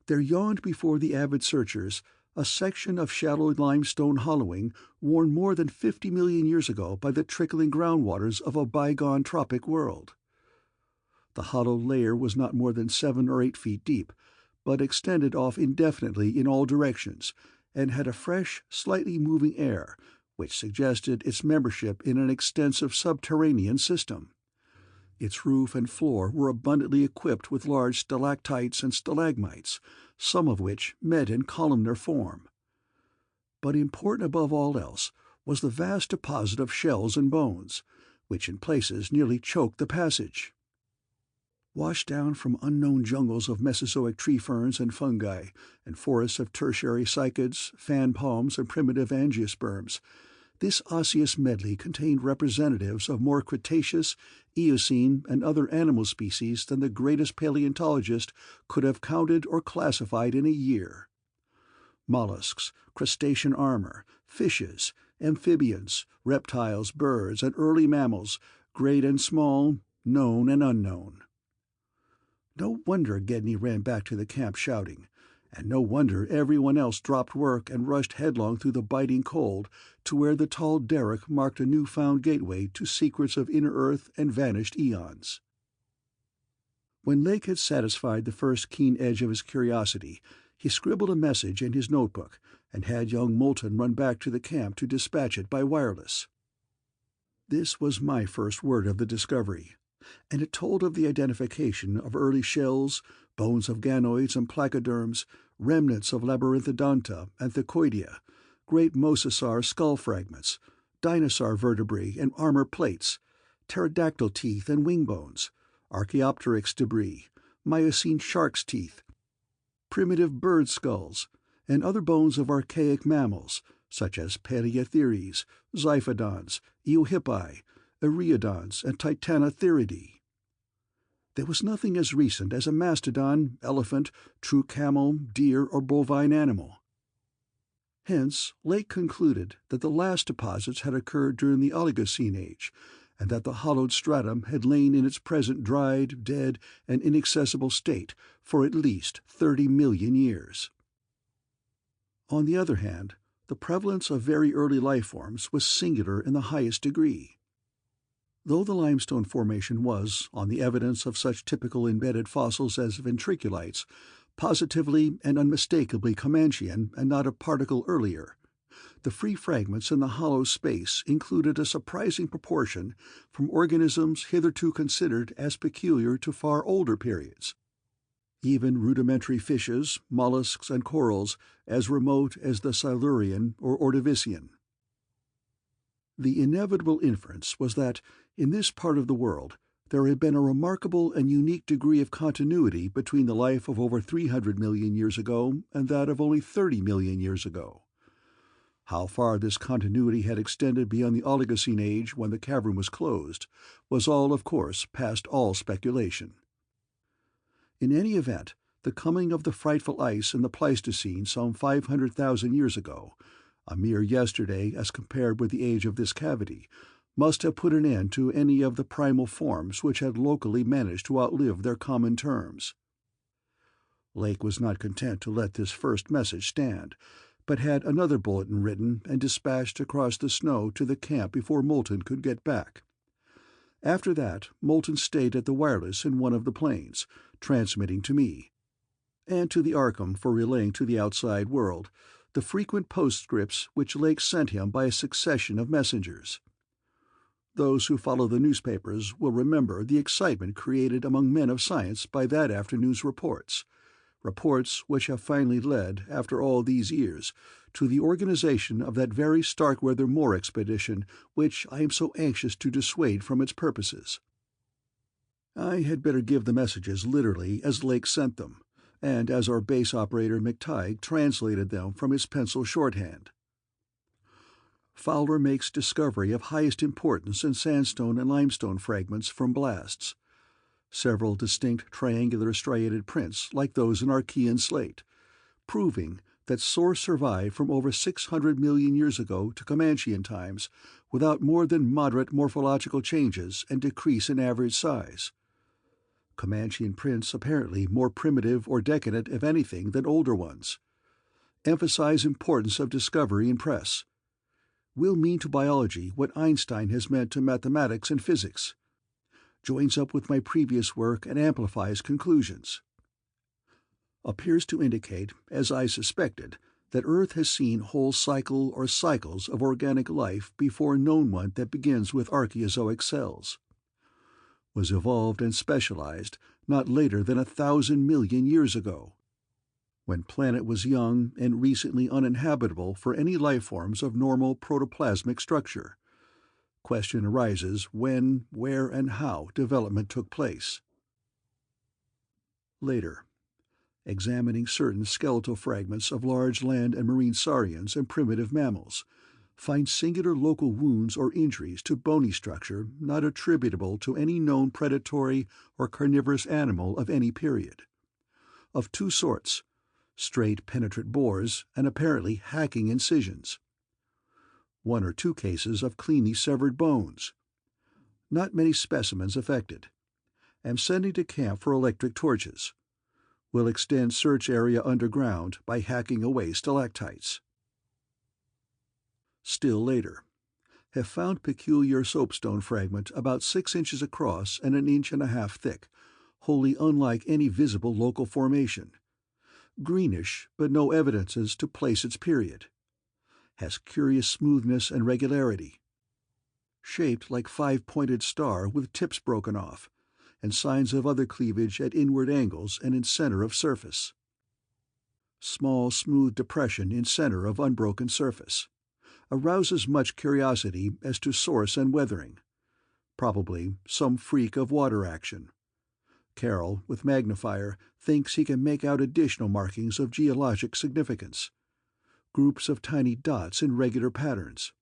there yawned before the avid searchers a section of shallow limestone hollowing worn more than 50 million years ago by the trickling groundwaters of a bygone tropic world. The hollow layer was not more than 7 or 8 feet deep, but extended off indefinitely in all directions, and had a fresh, slightly moving air, which suggested its membership in an extensive subterranean system. Its roof and floor were abundantly equipped with large stalactites and stalagmites, some of which met in columnar form. But important above all else was the vast deposit of shells and bones, which in places nearly choked the passage. Washed down from unknown jungles of Mesozoic tree ferns and fungi, and forests of tertiary cycads, fan palms, and primitive angiosperms, this osseous medley contained representatives of more Cretaceous, Eocene, and other animal species than the greatest paleontologist could have counted or classified in a year. Mollusks, crustacean armor, fishes, amphibians, reptiles, birds, and early mammals, great and small, known and unknown. No wonder Gedney ran back to the camp shouting, and no wonder everyone else dropped work and rushed headlong through the biting cold to where the tall derrick marked a new-found gateway to secrets of inner earth and vanished eons. When Lake had satisfied the first keen edge of his curiosity, he scribbled a message in his notebook and had young Moulton run back to the camp to dispatch it by wireless. This was my first word of the discovery, and it told of the identification of early shells, bones of ganoids and placoderms, remnants of labyrinthodonta and thecoidea, great mosasaur skull fragments, dinosaur vertebrae and armor plates, pterodactyl teeth and wing bones, Archaeopteryx debris, Miocene shark's teeth, primitive bird skulls, and other bones of archaic mammals, such as Paleotheres, Xiphodons, Eohippi, Eriodons, and Titanotheridae. There was nothing as recent as a mastodon, elephant, true camel, deer, or bovine animal. Hence, Lake concluded that the last deposits had occurred during the Oligocene age, and that the hollowed stratum had lain in its present dried, dead, and inaccessible state for at least 30 million years. On the other hand, the prevalence of very early life forms was singular in the highest degree. Though the limestone formation was, on the evidence of such typical embedded fossils as ventriculites, positively and unmistakably Comanchian and not a particle earlier, the free fragments in the hollow space included a surprising proportion from organisms hitherto considered as peculiar to far older periods. Even rudimentary fishes, mollusks, and corals as remote as the Silurian or Ordovician. The inevitable inference was that, in this part of the world, there had been a remarkable and unique degree of continuity between the life of over 300 million years ago and that of only 30 million years ago. How far this continuity had extended beyond the Oligocene age when the cavern was closed was all, of course, past all speculation. In any event, the coming of the frightful ice in the Pleistocene some 500,000 years ago, a mere yesterday as compared with the age of this cavity, must have put an end to any of the primal forms which had locally managed to outlive their common terms. Lake was not content to let this first message stand, but had another bulletin written and dispatched across the snow to the camp before Moulton could get back. After that, Moulton stayed at the wireless in one of the planes, transmitting to me, and to the Arkham for relaying to the outside world the frequent postscripts which Lake sent him by a succession of messengers. Those who follow the newspapers will remember the excitement created among men of science by that afternoon's reports which have finally led, after all these years, to the organization of that very Starkweather Moor expedition which I am so anxious to dissuade from its purposes. I had better give the messages literally as Lake sent them, and as our base operator McTighe translated them from his pencil shorthand. Fowler makes discovery of highest importance in sandstone and limestone fragments from blasts. Several distinct triangular striated prints like those in Archean slate, proving that source survived from over 600 million years ago to Comanchian times without more than moderate morphological changes and decrease in average size. Comanchian prints apparently more primitive or decadent, if anything, than older ones. Emphasize importance of discovery in press. Will mean to biology what Einstein has meant to mathematics and physics. joins up with my previous work and amplifies conclusions. Appears to indicate, as I suspected, that Earth has seen whole cycle or cycles of organic life before known one that begins with Archaeozoic cells. Was evolved and specialized not later than 1,000 million years ago, when planet was young and recently uninhabitable for any life forms of normal protoplasmic structure. Question arises when, where, and how development took place. Later, examining certain skeletal fragments of large land and marine saurians and primitive mammals, find singular local wounds or injuries to bony structure not attributable to any known predatory or carnivorous animal of any period. Of two sorts: straight penetrant bores and apparently hacking incisions. 1 or 2 cases of cleanly severed bones. Not many specimens affected. Am sending to camp for electric torches. Will extend search area underground by hacking away stalactites. Still later. Have found peculiar soapstone fragment about 6 inches across and 1.5 inches thick, wholly unlike any visible local formation. Greenish, but no evidences to place its period. Has curious smoothness and regularity. Shaped like 5-pointed star with tips broken off, and signs of other cleavage at inward angles and in center of surface. Small smooth depression in center of unbroken surface. Arouses much curiosity as to source and weathering. Probably some freak of water action. Carroll, with magnifier, thinks he can make out additional markings of geologic significance. Groups of tiny dots in regular patterns.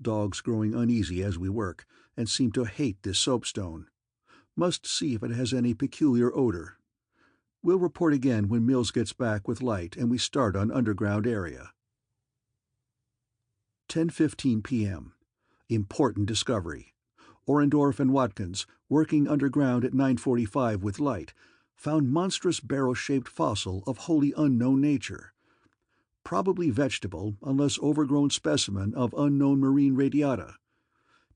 Dogs growing uneasy as we work, and seem to hate this soapstone. Must see if it has any peculiar odor. We'll report again when Mills gets back with light and we start on underground area. 10:15 p.m. Important discovery. Orendorff and Watkins, working underground at 9:45 with light, found monstrous barrel-shaped fossil of wholly unknown nature. Probably vegetable unless overgrown specimen of unknown marine radiata.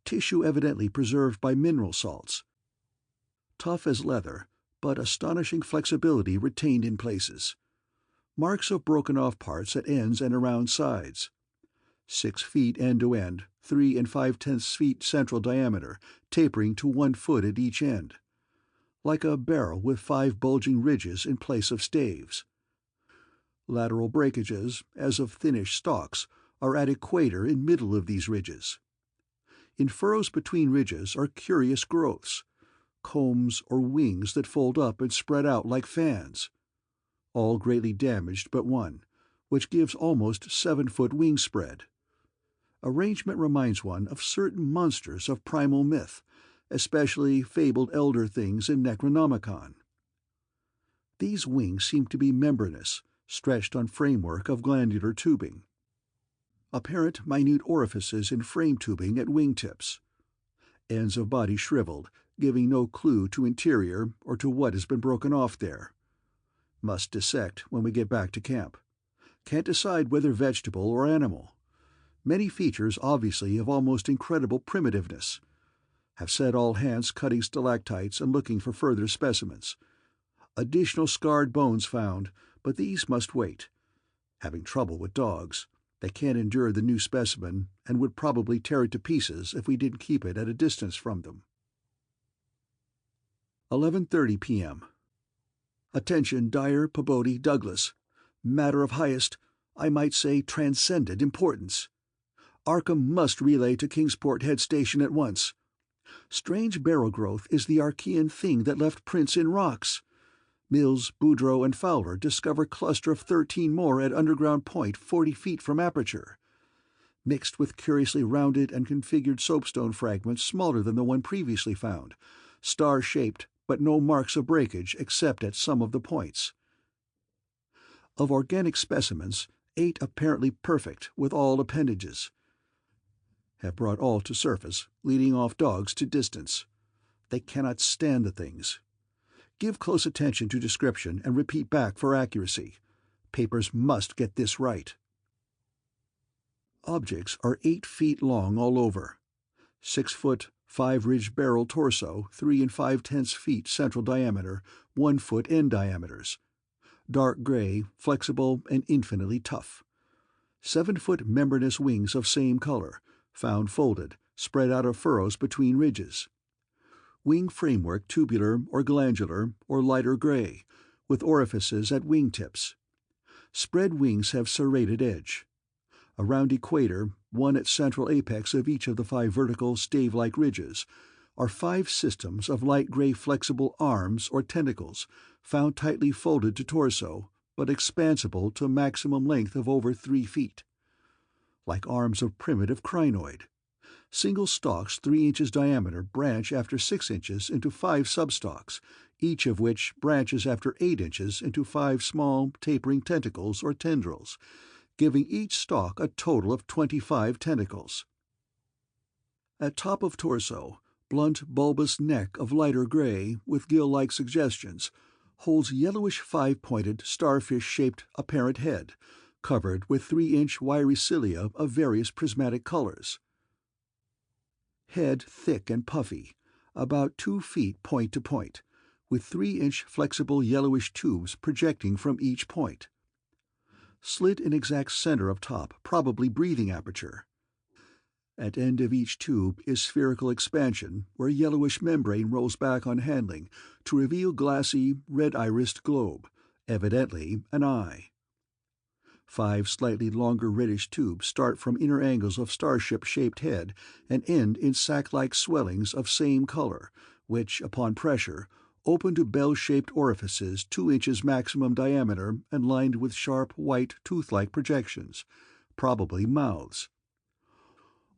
Tissue evidently preserved by mineral salts. Tough as leather, but astonishing flexibility retained in places. Marks of broken-off parts at ends and around sides. 6 feet end to end, 3 5/10 feet central diameter, tapering to 1 foot at each end. Like a barrel with 5 bulging ridges in place of staves. Lateral breakages, as of thinnish stalks, are at equator in middle of these ridges. In furrows between ridges are curious growths, combs or wings that fold up and spread out like fans. All greatly damaged but one, which gives almost 7-foot wing spread. Arrangement reminds one of certain monsters of primal myth, especially fabled elder things in Necronomicon. These wings seem to be membranous, stretched on framework of glandular tubing. Apparent minute orifices in frame tubing at wingtips. Ends of body shriveled, giving no clue to interior or to what has been broken off there. Must dissect when we get back to camp. Can't decide whether vegetable or animal. Many features obviously of almost incredible primitiveness. Have set all hands cutting stalactites and looking for further specimens. Additional scarred bones found, but these must wait. Having trouble with dogs. They can't endure the new specimen and would probably tear it to pieces if we didn't keep it at a distance from them. 11:30 p.m. Attention Dyer, Pabodie, Douglas. Matter of highest, I might say transcendent importance. Arkham must relay to Kingsport Head Station at once. Strange barrel growth is the Archean thing that left prints in rocks. Mills, Boudreau, and Fowler discover cluster of 13 more at underground point 40 feet from aperture. Mixed with curiously rounded and configured soapstone fragments smaller than the one previously found, star-shaped, but no marks of breakage except at some of the points. Of organic specimens, 8 apparently perfect with all appendages. Have brought all to surface, leading off dogs to distance. They cannot stand the things. Give close attention to description and repeat back for accuracy. Papers must get this right. Objects are 8 feet long all over. 6 foot, 5-ridged barrel torso, 3 5/10 feet central diameter, 1 foot end diameters. Dark gray, flexible, and infinitely tough. 7-foot membranous wings of same color, found folded, spread out of furrows between ridges. Wing framework tubular or glandular or lighter gray, with orifices at wing tips. Spread wings have serrated edge. Around equator, one at central apex of each of the 5 vertical stave-like ridges, are 5 systems of light gray flexible arms or tentacles, found tightly folded to torso, but expansible to maximum length of over 3 feet. Like arms of primitive crinoid. Single stalks 3 inches diameter branch after 6 inches into 5 substalks, each of which branches after 8 inches into 5 small, tapering tentacles or tendrils, giving each stalk a total of 25 tentacles. At top of torso, blunt bulbous neck of lighter gray with gill-like suggestions, holds yellowish 5-pointed starfish-shaped apparent head, covered with 3-inch wiry cilia of various prismatic colors. Head thick and puffy, about 2 feet point to point, with 3-inch flexible yellowish tubes projecting from each point. Slit in exact center of top, probably breathing aperture. At end of each tube is spherical expansion, where yellowish membrane rolls back on handling to reveal glassy, red-irised globe, evidently an eye. 5 slightly longer reddish tubes start from inner angles of starship-shaped head and end in sac-like swellings of same color, which, upon pressure, open to bell-shaped orifices 2 inches maximum diameter and lined with sharp, white, tooth-like projections, probably mouths.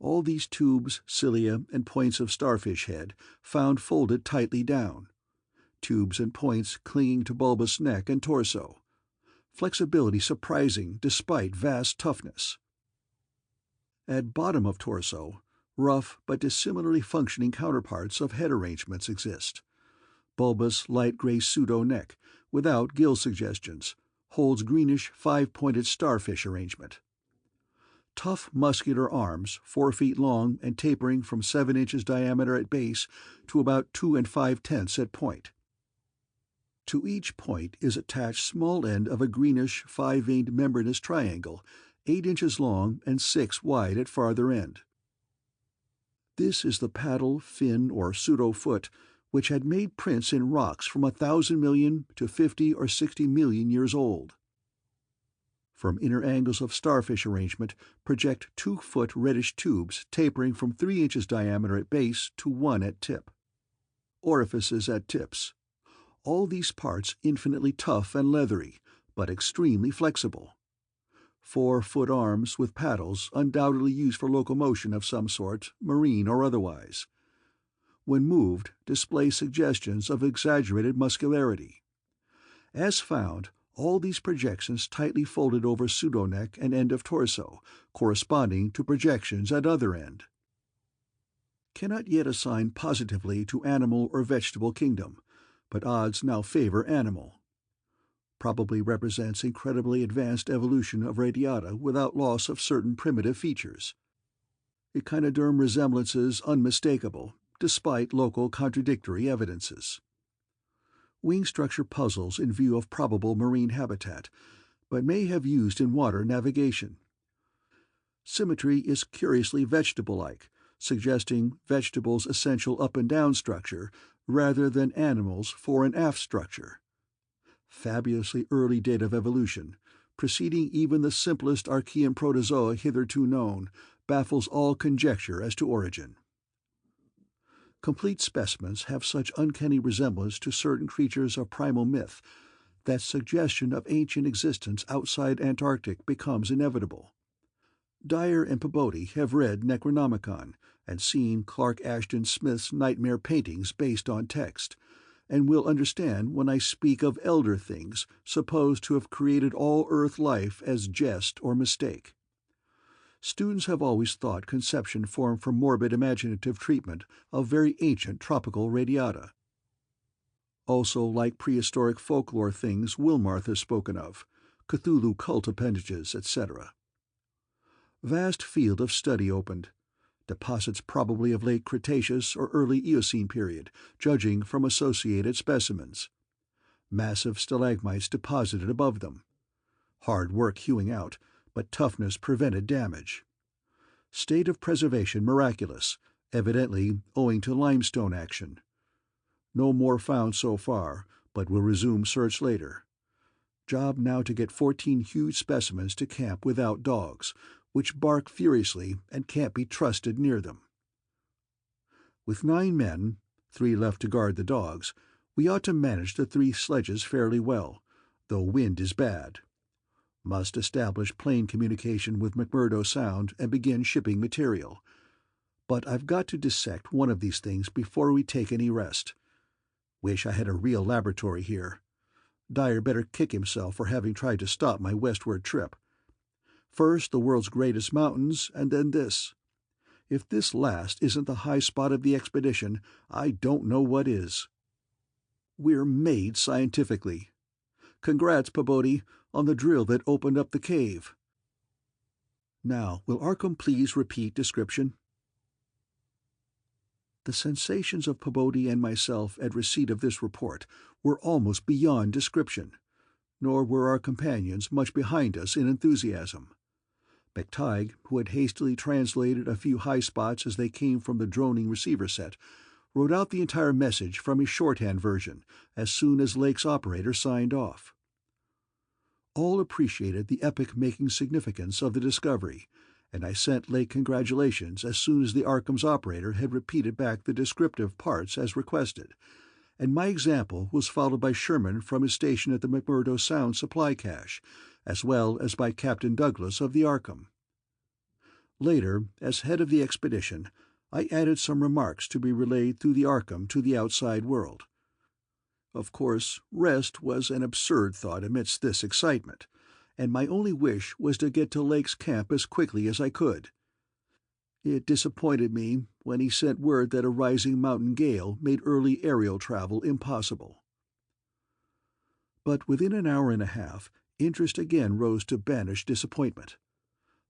All these tubes, cilia, and points of starfish head found folded tightly down. Tubes and points clinging to bulbous neck and torso. Flexibility surprising despite vast toughness. At bottom of torso, rough but dissimilarly functioning counterparts of head arrangements exist. Bulbous light gray pseudo-neck, without gill suggestions, holds greenish 5-pointed starfish arrangement. Tough muscular arms, 4 feet long and tapering from 7 inches diameter at base to about 2 5/10 at point. To each point is attached small end of a greenish 5-veined membranous triangle, 8 inches long and 6 wide at farther end. This is the paddle, fin, or pseudo-foot which had made prints in rocks from 1,000 million to 50 or 60 million years old. From inner angles of starfish arrangement project 2-foot reddish tubes tapering from 3 inches diameter at base to 1 at tip. Orifices at tips. All these parts infinitely tough and leathery, but extremely flexible. 4-foot arms with paddles undoubtedly used for locomotion of some sort, marine or otherwise. When moved, display suggestions of exaggerated muscularity. As found, all these projections tightly folded over pseudoneck and end of torso, corresponding to projections at other end. Cannot yet assign positively to animal or vegetable kingdom, but odds now favor animal. Probably represents incredibly advanced evolution of radiata without loss of certain primitive features. Echinoderm resemblances unmistakable, despite local contradictory evidences. Wing structure puzzles in view of probable marine habitat, but may have used in water navigation. Symmetry is curiously vegetable-like, suggesting vegetables' essential up and down structure rather than animals' fore and aft structure. Fabulously early date of evolution, preceding even the simplest Archean protozoa hitherto known, baffles all conjecture as to origin. Complete specimens have such uncanny resemblance to certain creatures of primal myth that suggestion of ancient existence outside Antarctic becomes inevitable. Dyer and Peabody have read Necronomicon and seen Clark Ashton Smith's nightmare paintings based on text, and will understand when I speak of elder things supposed to have created all Earth life as jest or mistake. Students have always thought conception formed from morbid imaginative treatment of very ancient tropical radiata. Also like prehistoric folklore things Wilmarth has spoken of, Cthulhu cult appendages, etc. Vast field of study opened. deposits probably of late Cretaceous or early Eocene period, judging from associated specimens. Massive stalagmites deposited above them. Hard work hewing out, but toughness prevented damage. State of preservation miraculous, evidently owing to limestone action. No more found so far, but will resume search later. Job now to get 14 huge specimens to camp without dogs, which bark furiously and can't be trusted near them. With 9 men, 3 left to guard the dogs, we ought to manage the 3 sledges fairly well, though wind is bad. Must establish plane communication with McMurdo Sound and begin shipping material. But I've got to dissect one of these things before we take any rest. Wish I had a real laboratory here. Dyer better kick himself for having tried to stop my westward trip. First the world's greatest mountains, and then this. If this last isn't the high spot of the expedition, I don't know what is. We're made scientifically. Congrats, Pabodie, on the drill that opened up the cave. Now, will Arkham please repeat description? The sensations of Pabodie and myself at receipt of this report were almost beyond description, nor were our companions much behind us in enthusiasm. McTighe, who had hastily translated a few high spots as they came from the droning receiver set, wrote out the entire message from his shorthand version as soon as Lake's operator signed off. All appreciated the epic-making significance of the discovery, and I sent Lake congratulations as soon as the Arkham's operator had repeated back the descriptive parts as requested, and my example was followed by Sherman from his station at the McMurdo Sound supply cache, as well as by Captain Douglas of the Arkham. Later, as head of the expedition, I added some remarks to be relayed through the Arkham to the outside world. Of course, rest was an absurd thought amidst this excitement, and my only wish was to get to Lake's camp as quickly as I could. It disappointed me when he sent word that a rising mountain gale made early aerial travel impossible. But within an hour and a half, interest again rose to banish disappointment.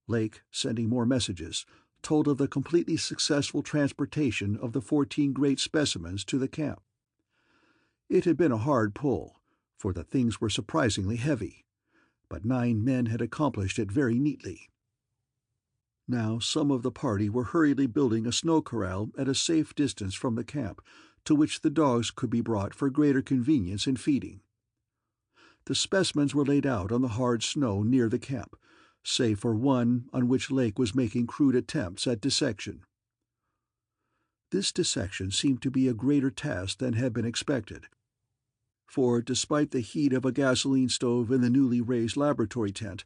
Lake, sending more messages, told of the completely successful transportation of the 14 great specimens to the camp. It had been a hard pull, for the things were surprisingly heavy, but 9 men had accomplished it very neatly. Now some of the party were hurriedly building a snow corral at a safe distance from the camp, to which the dogs could be brought for greater convenience in feeding. The specimens were laid out on the hard snow near the camp, save for one on which Lake was making crude attempts at dissection. This dissection seemed to be a greater task than had been expected, for despite the heat of a gasoline stove in the newly raised laboratory tent,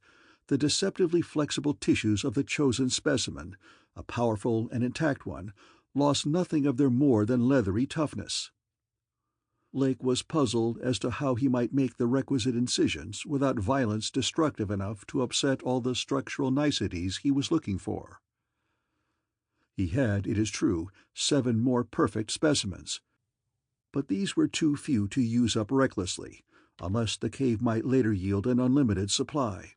the deceptively flexible tissues of the chosen specimen, a powerful and intact one, lost nothing of their more than leathery toughness. Lake was puzzled as to how he might make the requisite incisions without violence destructive enough to upset all the structural niceties he was looking for. He had, it is true, 7 more perfect specimens, but these were too few to use up recklessly, unless the cave might later yield an unlimited supply.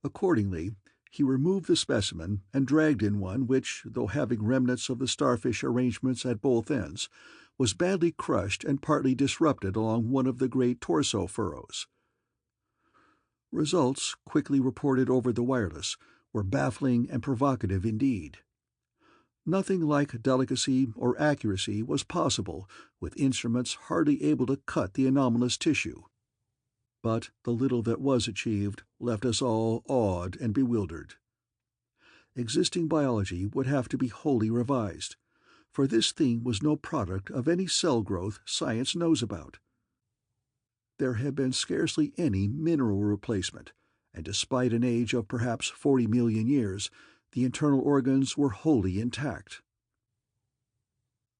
Accordingly, he removed the specimen and dragged in one which, though having remnants of the starfish arrangements at both ends, was badly crushed and partly disrupted along one of the great torso furrows. Results, quickly reported over the wireless, were baffling and provocative indeed. Nothing like delicacy or accuracy was possible with instruments hardly able to cut the anomalous tissue. But the little that was achieved left us all awed and bewildered. Existing biology would have to be wholly revised, for this thing was no product of any cell growth science knows about. There had been scarcely any mineral replacement, and despite an age of perhaps 40 million years, the internal organs were wholly intact.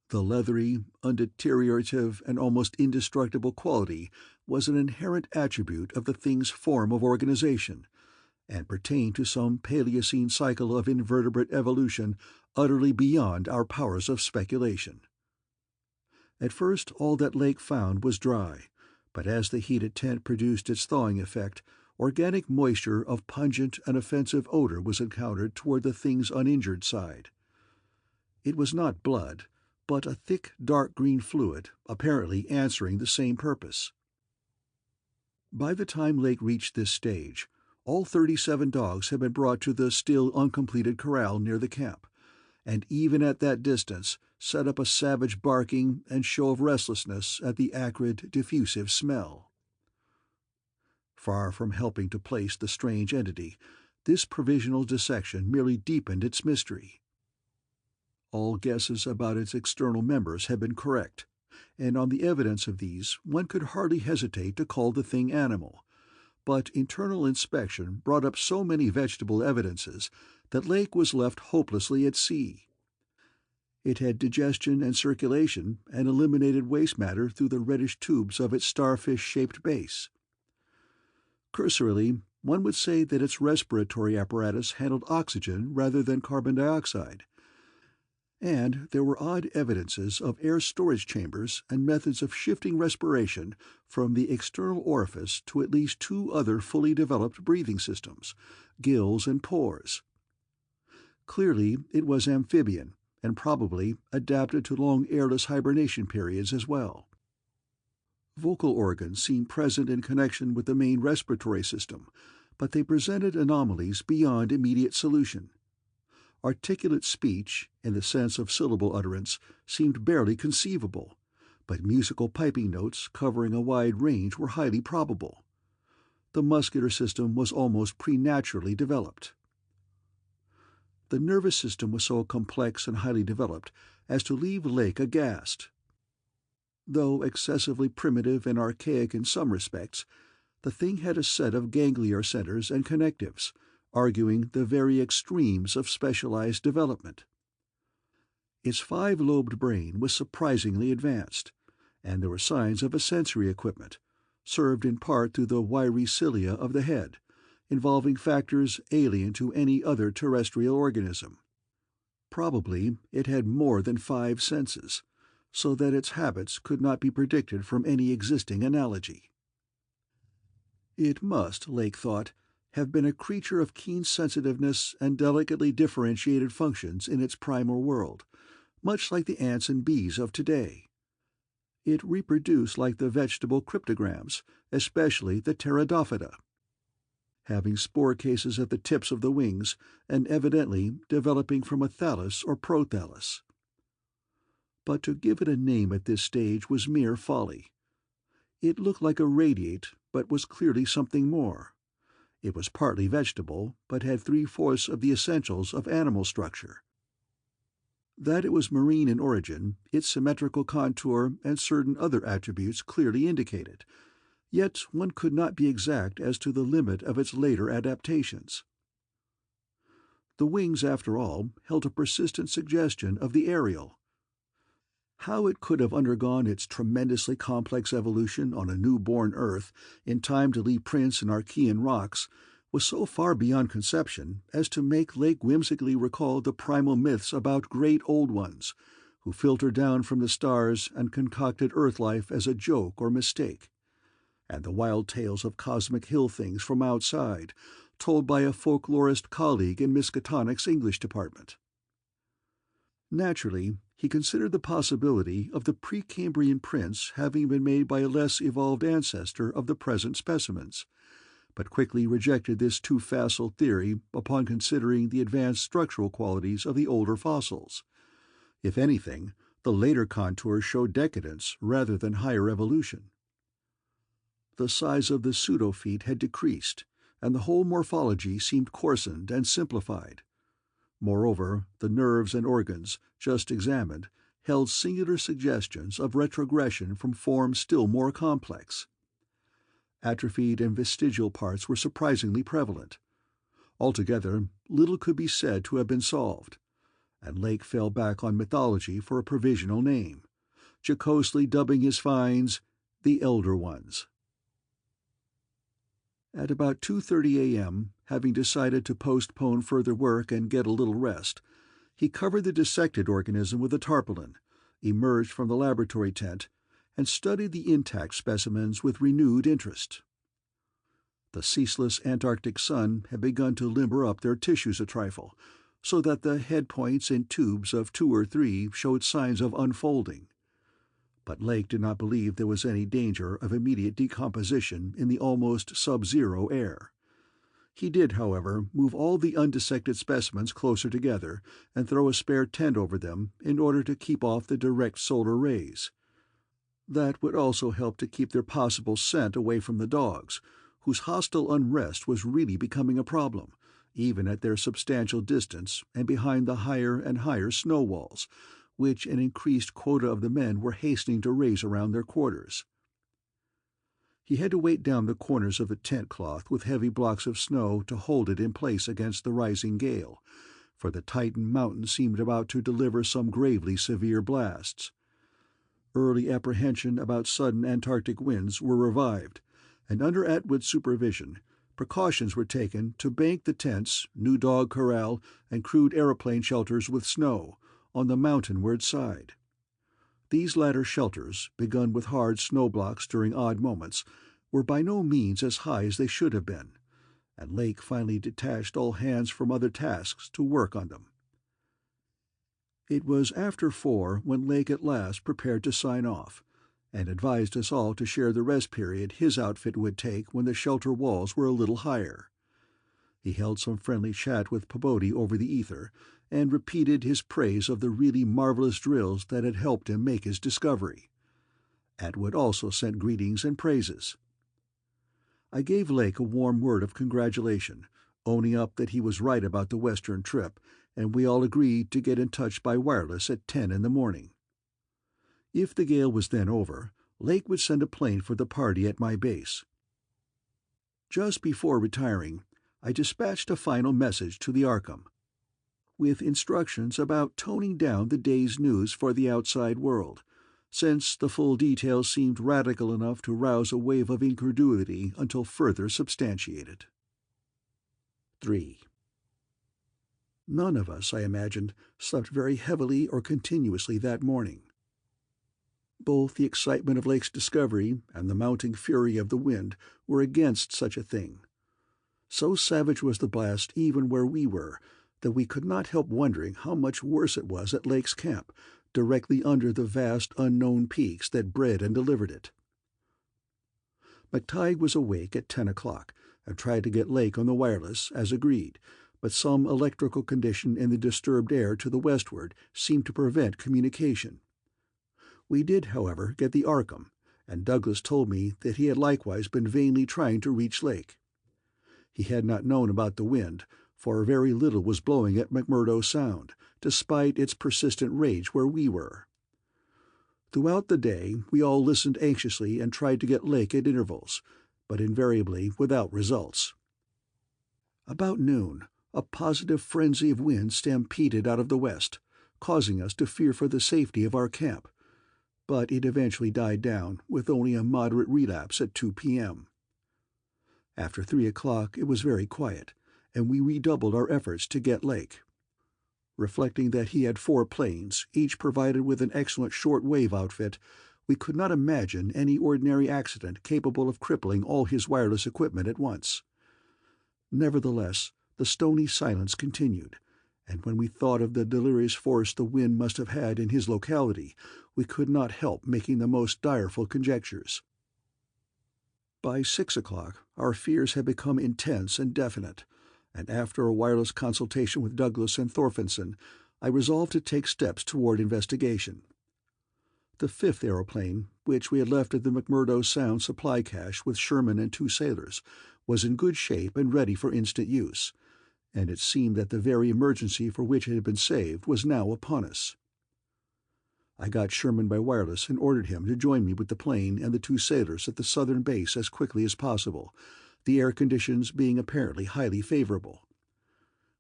The leathery, undeteriorative, and almost indestructible quality was an inherent attribute of the thing's form of organization, and pertained to some Paleocene cycle of invertebrate evolution utterly beyond our powers of speculation. At first all that Lake found was dry, but as the heated tent produced its thawing effect, organic moisture of pungent and offensive odor was encountered toward the thing's uninjured side. It was not blood, but a thick dark green fluid, apparently answering the same purpose. By the time Lake reached this stage, all 37 dogs had been brought to the still uncompleted corral near the camp, and even at that distance set up a savage barking and show of restlessness at the acrid, diffusive smell. Far from helping to place the strange entity, this provisional dissection merely deepened its mystery. All guesses about its external members had been correct, and on the evidence of these one could hardly hesitate to call the thing animal, but internal inspection brought up so many vegetable evidences that Lake was left hopelessly at sea. It had digestion and circulation, and eliminated waste matter through the reddish tubes of its starfish-shaped base. Cursorily, one would say that its respiratory apparatus handled oxygen rather than carbon dioxide, and there were odd evidences of air storage chambers and methods of shifting respiration from the external orifice to at least 2 other fully developed breathing systems, gills and pores. Clearly, it was amphibian, and probably adapted to long airless hibernation periods as well. Vocal organs seemed present in connection with the main respiratory system, but they presented anomalies beyond immediate solution. Articulate speech, in the sense of syllable utterance, seemed barely conceivable, but musical piping notes covering a wide range were highly probable. The muscular system was almost preternaturally developed. The nervous system was so complex and highly developed as to leave Lake aghast. Though excessively primitive and archaic in some respects, the thing had a set of ganglion centers and connectives, arguing the very extremes of specialized development. Its 5-lobed brain was surprisingly advanced, and there were signs of a sensory equipment, served in part through the wiry cilia of the head, involving factors alien to any other terrestrial organism. Probably it had more than 5 senses, so that its habits could not be predicted from any existing analogy. It must, Lake thought, have been a creature of keen sensitiveness and delicately differentiated functions in its primal world, much like the ants and bees of today. It reproduced like the vegetable cryptograms, especially the pteridophyta, having spore cases at the tips of the wings and evidently developing from a thallus or prothallus. But to give it a name at this stage was mere folly. It looked like a radiate, but was clearly something more. It was partly vegetable, but had 3/4 of the essentials of animal structure. That it was marine in origin, its symmetrical contour and certain other attributes clearly indicated, yet one could not be exact as to the limit of its later adaptations. The wings, after all, held a persistent suggestion of the aerial. How it could have undergone its tremendously complex evolution on a newborn Earth in time to leave prints in Archean rocks was so far beyond conception as to make Lake whimsically recall the primal myths about great old ones, who filtered down from the stars and concocted Earth life as a joke or mistake, and the wild tales of cosmic hill things from outside, told by a folklorist colleague in Miskatonic's English department. Naturally, he considered the possibility of the Precambrian prints having been made by a less evolved ancestor of the present specimens, but quickly rejected this too facile theory upon considering the advanced structural qualities of the older fossils. If anything, the later contours showed decadence rather than higher evolution. The size of the pseudofeet had decreased, and the whole morphology seemed coarsened and simplified. Moreover, the nerves and organs, just examined, held singular suggestions of retrogression from forms still more complex. Atrophied and vestigial parts were surprisingly prevalent. Altogether, little could be said to have been solved, and Lake fell back on mythology for a provisional name, jocosely dubbing his finds the Elder Ones. At about 2:30 a.m., having decided to postpone further work and get a little rest, he covered the dissected organism with a tarpaulin, emerged from the laboratory tent, and studied the intact specimens with renewed interest. The ceaseless Antarctic sun had begun to limber up their tissues a trifle, so that the head points and tubes of 2 or 3 showed signs of unfolding. But Lake did not believe there was any danger of immediate decomposition in the almost sub-zero air. He did, however, move all the undissected specimens closer together and throw a spare tent over them in order to keep off the direct solar rays. That would also help to keep their possible scent away from the dogs, whose hostile unrest was really becoming a problem, even at their substantial distance and behind the higher and higher snow walls, which an increased quota of the men were hastening to raise around their quarters. He had to weight down the corners of the tent cloth with heavy blocks of snow to hold it in place against the rising gale, for the Titan mountain seemed about to deliver some gravely severe blasts. Early apprehension about sudden Antarctic winds were revived, and under Atwood's supervision, precautions were taken to bank the tents, new dog corral, and crude aeroplane shelters with snow on the mountainward side. These latter shelters, begun with hard snow blocks during odd moments, were by no means as high as they should have been, and Lake finally detached all hands from other tasks to work on them. It was after 4 when Lake at last prepared to sign off, and advised us all to share the rest period his outfit would take when the shelter walls were a little higher. He held some friendly chat with Pabodie over the ether, and repeated his praise of the really marvelous drills that had helped him make his discovery. Atwood also sent greetings and praises. I gave Lake a warm word of congratulation, owning up that he was right about the western trip, and we all agreed to get in touch by wireless at 10 in the morning. If the gale was then over, Lake would send a plane for the party at my base. Just before retiring, I dispatched a final message to the Arkham, with instructions about toning down the day's news for the outside world, since the full details seemed radical enough to rouse a wave of incredulity until further substantiated. 3. None of us, I imagined, slept very heavily or continuously that morning. Both the excitement of Lake's discovery and the mounting fury of the wind were against such a thing. So savage was the blast even where we were, that we could not help wondering how much worse it was at Lake's camp, directly under the vast unknown peaks that bred and delivered it. McTighe was awake at 10 o'clock and tried to get Lake on the wireless, as agreed, but some electrical condition in the disturbed air to the westward seemed to prevent communication. We did, however, get the Arkham, and Douglas told me that he had likewise been vainly trying to reach Lake. He had not known about the wind, for very little was blowing at McMurdo Sound, despite its persistent rage where we were. Throughout the day we all listened anxiously and tried to get Lake at intervals, but invariably without results. About noon, a positive frenzy of wind stampeded out of the west, causing us to fear for the safety of our camp, but it eventually died down with only a moderate relapse at 2 p.m. After 3 o'clock it was very quiet, and we redoubled our efforts to get Lake. Reflecting that he had 4 planes, each provided with an excellent short-wave outfit, we could not imagine any ordinary accident capable of crippling all his wireless equipment at once. Nevertheless, the stony silence continued, and when we thought of the delirious force the wind must have had in his locality, we could not help making the most direful conjectures. By 6 o'clock our fears had become intense and definite, and after a wireless consultation with Douglas and Thorfinson, I resolved to take steps toward investigation. The 5th aeroplane, which we had left at the McMurdo Sound supply cache with Sherman and 2 sailors, was in good shape and ready for instant use, and it seemed that the very emergency for which it had been saved was now upon us. I got Sherman by wireless and ordered him to join me with the plane and the 2 sailors at the southern base as quickly as possible, the air conditions being apparently highly favorable.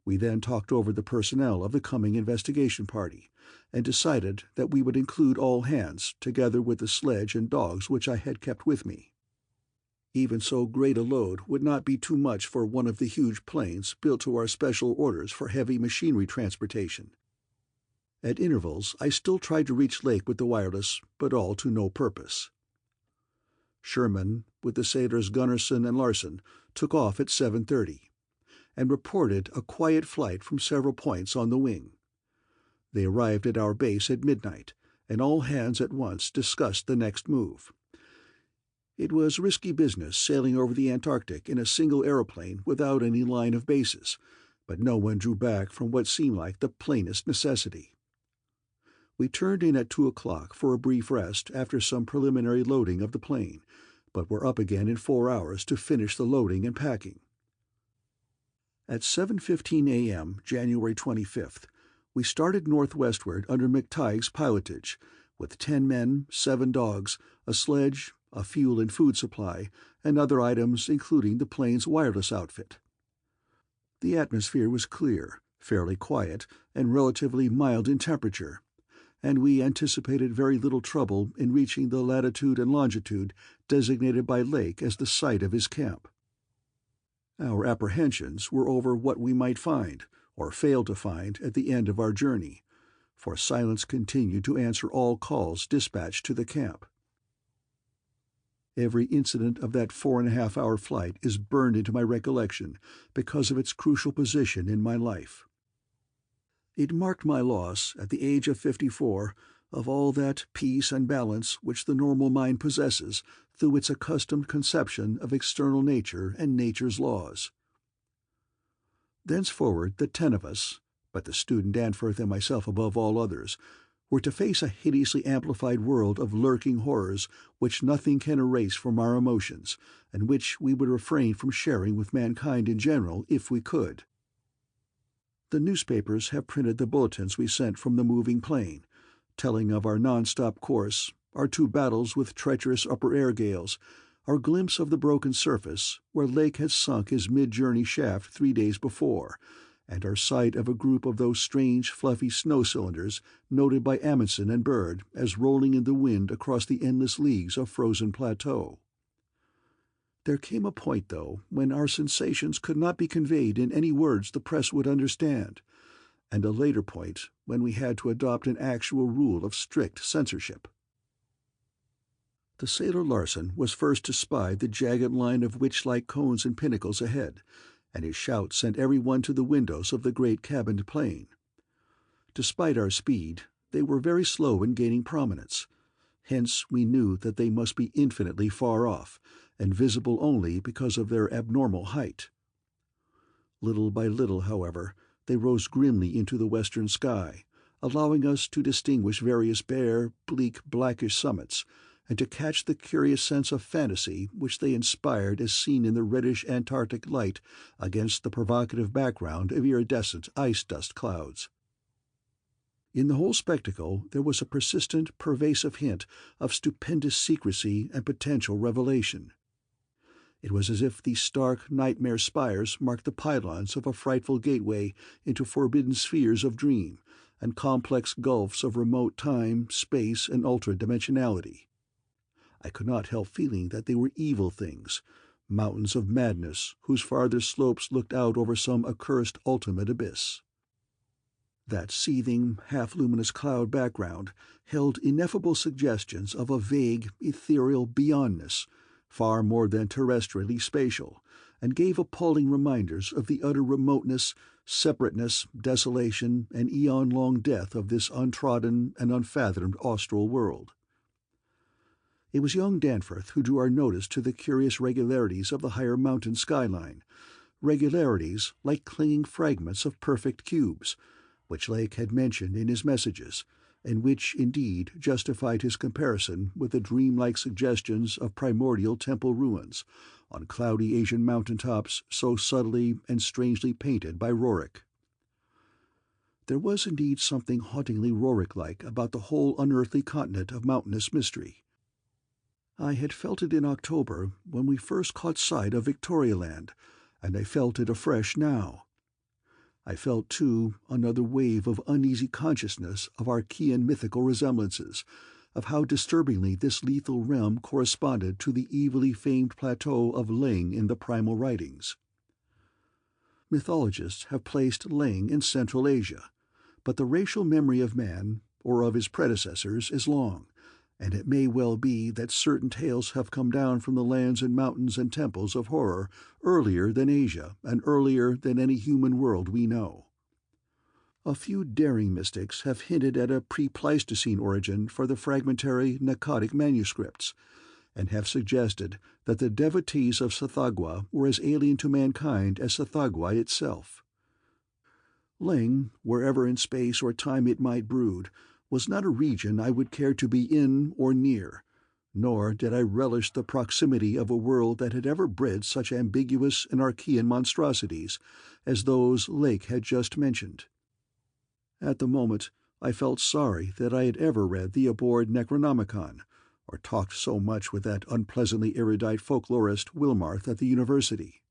We then talked over the personnel of the coming investigation party, and decided that we would include all hands, together with the sledge and dogs which I had kept with me. Even so great a load would not be too much for one of the huge planes built to our special orders for heavy machinery transportation. At intervals I still tried to reach Lake with the wireless, but all to no purpose. Sherman, with the sailors Gunnarsson and Larson, took off at 7:30, and reported a quiet flight from several points on the wing. They arrived at our base at midnight, and all hands at once discussed the next move. It was risky business sailing over the Antarctic in a single aeroplane without any line of bases, but no one drew back from what seemed like the plainest necessity. We turned in at 2 o'clock for a brief rest after some preliminary loading of the plane, but were up again in 4 hours to finish the loading and packing. At 7:15 a.m., January 25th, we started northwestward under McTighe's pilotage, with 10 men, 7 dogs, a sledge, a fuel and food supply, and other items including the plane's wireless outfit. The atmosphere was clear, fairly quiet, and relatively mild in temperature, and we anticipated very little trouble in reaching the latitude and longitude designated by Lake as the site of his camp. Our apprehensions were over what we might find, or fail to find, at the end of our journey, for silence continued to answer all calls dispatched to the camp. Every incident of that 4.5-hour flight is burned into my recollection because of its crucial position in my life. It marked my loss, at the age of 54, of all that peace and balance which the normal mind possesses through its accustomed conception of external nature and nature's laws. Thenceforward the 10 of us, but the student Danforth and myself above all others, were to face a hideously amplified world of lurking horrors which nothing can erase from our emotions, and which we would refrain from sharing with mankind in general if we could. The newspapers have printed the bulletins we sent from the moving plane, telling of our non-stop course, our 2 battles with treacherous upper air gales, our glimpse of the broken surface where Lake had sunk his mid-journey shaft 3 days before, and our sight of a group of those strange fluffy snow cylinders noted by Amundsen and Bird as rolling in the wind across the endless leagues of frozen plateau. There came a point, though, when our sensations could not be conveyed in any words the press would understand, and a later point when we had to adopt an actual rule of strict censorship. The sailor Larsen was first to spy the jagged line of witch-like cones and pinnacles ahead, and his shout sent everyone to the windows of the great cabined plane. Despite our speed, they were very slow in gaining prominence. Hence we knew that they must be infinitely far off, and visible only because of their abnormal height. Little by little, however, they rose grimly into the western sky, allowing us to distinguish various bare, bleak, blackish summits, and to catch the curious sense of fantasy which they inspired as seen in the reddish Antarctic light against the provocative background of iridescent ice-dust clouds. In the whole spectacle there was a persistent, pervasive hint of stupendous secrecy and potential revelation. It was as if these stark, nightmare spires marked the pylons of a frightful gateway into forbidden spheres of dream and complex gulfs of remote time, space, and ultra-dimensionality. I could not help feeling that they were evil things, mountains of madness whose farther slopes looked out over some accursed ultimate abyss. That seething, half-luminous cloud background held ineffable suggestions of a vague, ethereal beyondness, far more than terrestrially spatial, and gave appalling reminders of the utter remoteness, separateness, desolation, and eon-long death of this untrodden and unfathomed austral world. It was young Danforth who drew our notice to the curious regularities of the higher mountain skyline, regularities like clinging fragments of perfect cubes, which Lake had mentioned in his messages, and which, indeed, justified his comparison with the dreamlike suggestions of primordial temple ruins on cloudy Asian mountain-tops so subtly and strangely painted by Roerich. There was indeed something hauntingly Roerich-like about the whole unearthly continent of mountainous mystery. I had felt it in October when we first caught sight of Victorialand, and I felt it afresh now. I felt, too, another wave of uneasy consciousness of Archean mythical resemblances, of how disturbingly this lethal realm corresponded to the evilly famed plateau of Ling in the primal writings. Mythologists have placed Ling in Central Asia, but the racial memory of man, or of his predecessors, is long, and it may well be that certain tales have come down from the lands and mountains and temples of horror earlier than Asia and earlier than any human world we know. A few daring mystics have hinted at a pre-Pleistocene origin for the fragmentary Naqadic manuscripts, and have suggested that the devotees of Tsathoggua were as alien to mankind as Tsathoggua itself. Ling, wherever in space or time it might brood, was not a region I would care to be in or near, nor did I relish the proximity of a world that had ever bred such ambiguous and Archean monstrosities as those Lake had just mentioned. At the moment, I felt sorry that I had ever read the abhorred Necronomicon, or talked so much with that unpleasantly erudite folklorist Wilmarth at the university.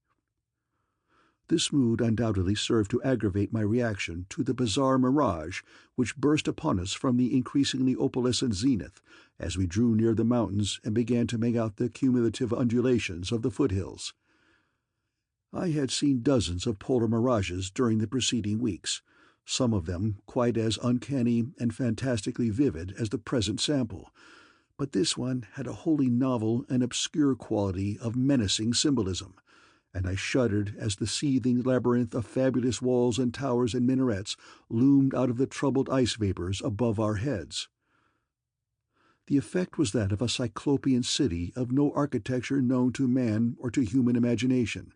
This mood undoubtedly served to aggravate my reaction to the bizarre mirage which burst upon us from the increasingly opalescent zenith as we drew near the mountains and began to make out the cumulative undulations of the foothills. I had seen dozens of polar mirages during the preceding weeks, some of them quite as uncanny and fantastically vivid as the present sample, but this one had a wholly novel and obscure quality of menacing symbolism, and I shuddered as the seething labyrinth of fabulous walls and towers and minarets loomed out of the troubled ice vapors above our heads. The effect was that of a cyclopean city of no architecture known to man or to human imagination,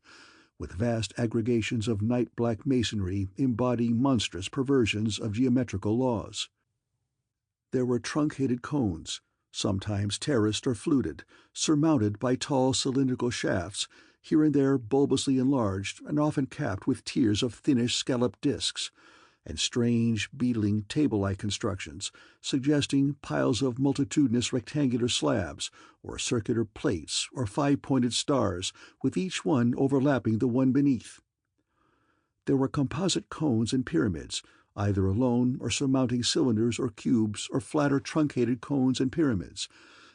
with vast aggregations of night-black masonry embodying monstrous perversions of geometrical laws. There were truncated cones, sometimes terraced or fluted, surmounted by tall cylindrical shafts, here and there bulbously enlarged and often capped with tiers of thinnish scalloped discs, and strange, beetling, table-like constructions, suggesting piles of multitudinous rectangular slabs, or circular plates, or five-pointed stars, with each one overlapping the one beneath. There were composite cones and pyramids, either alone or surmounting cylinders or cubes or flatter truncated cones and pyramids,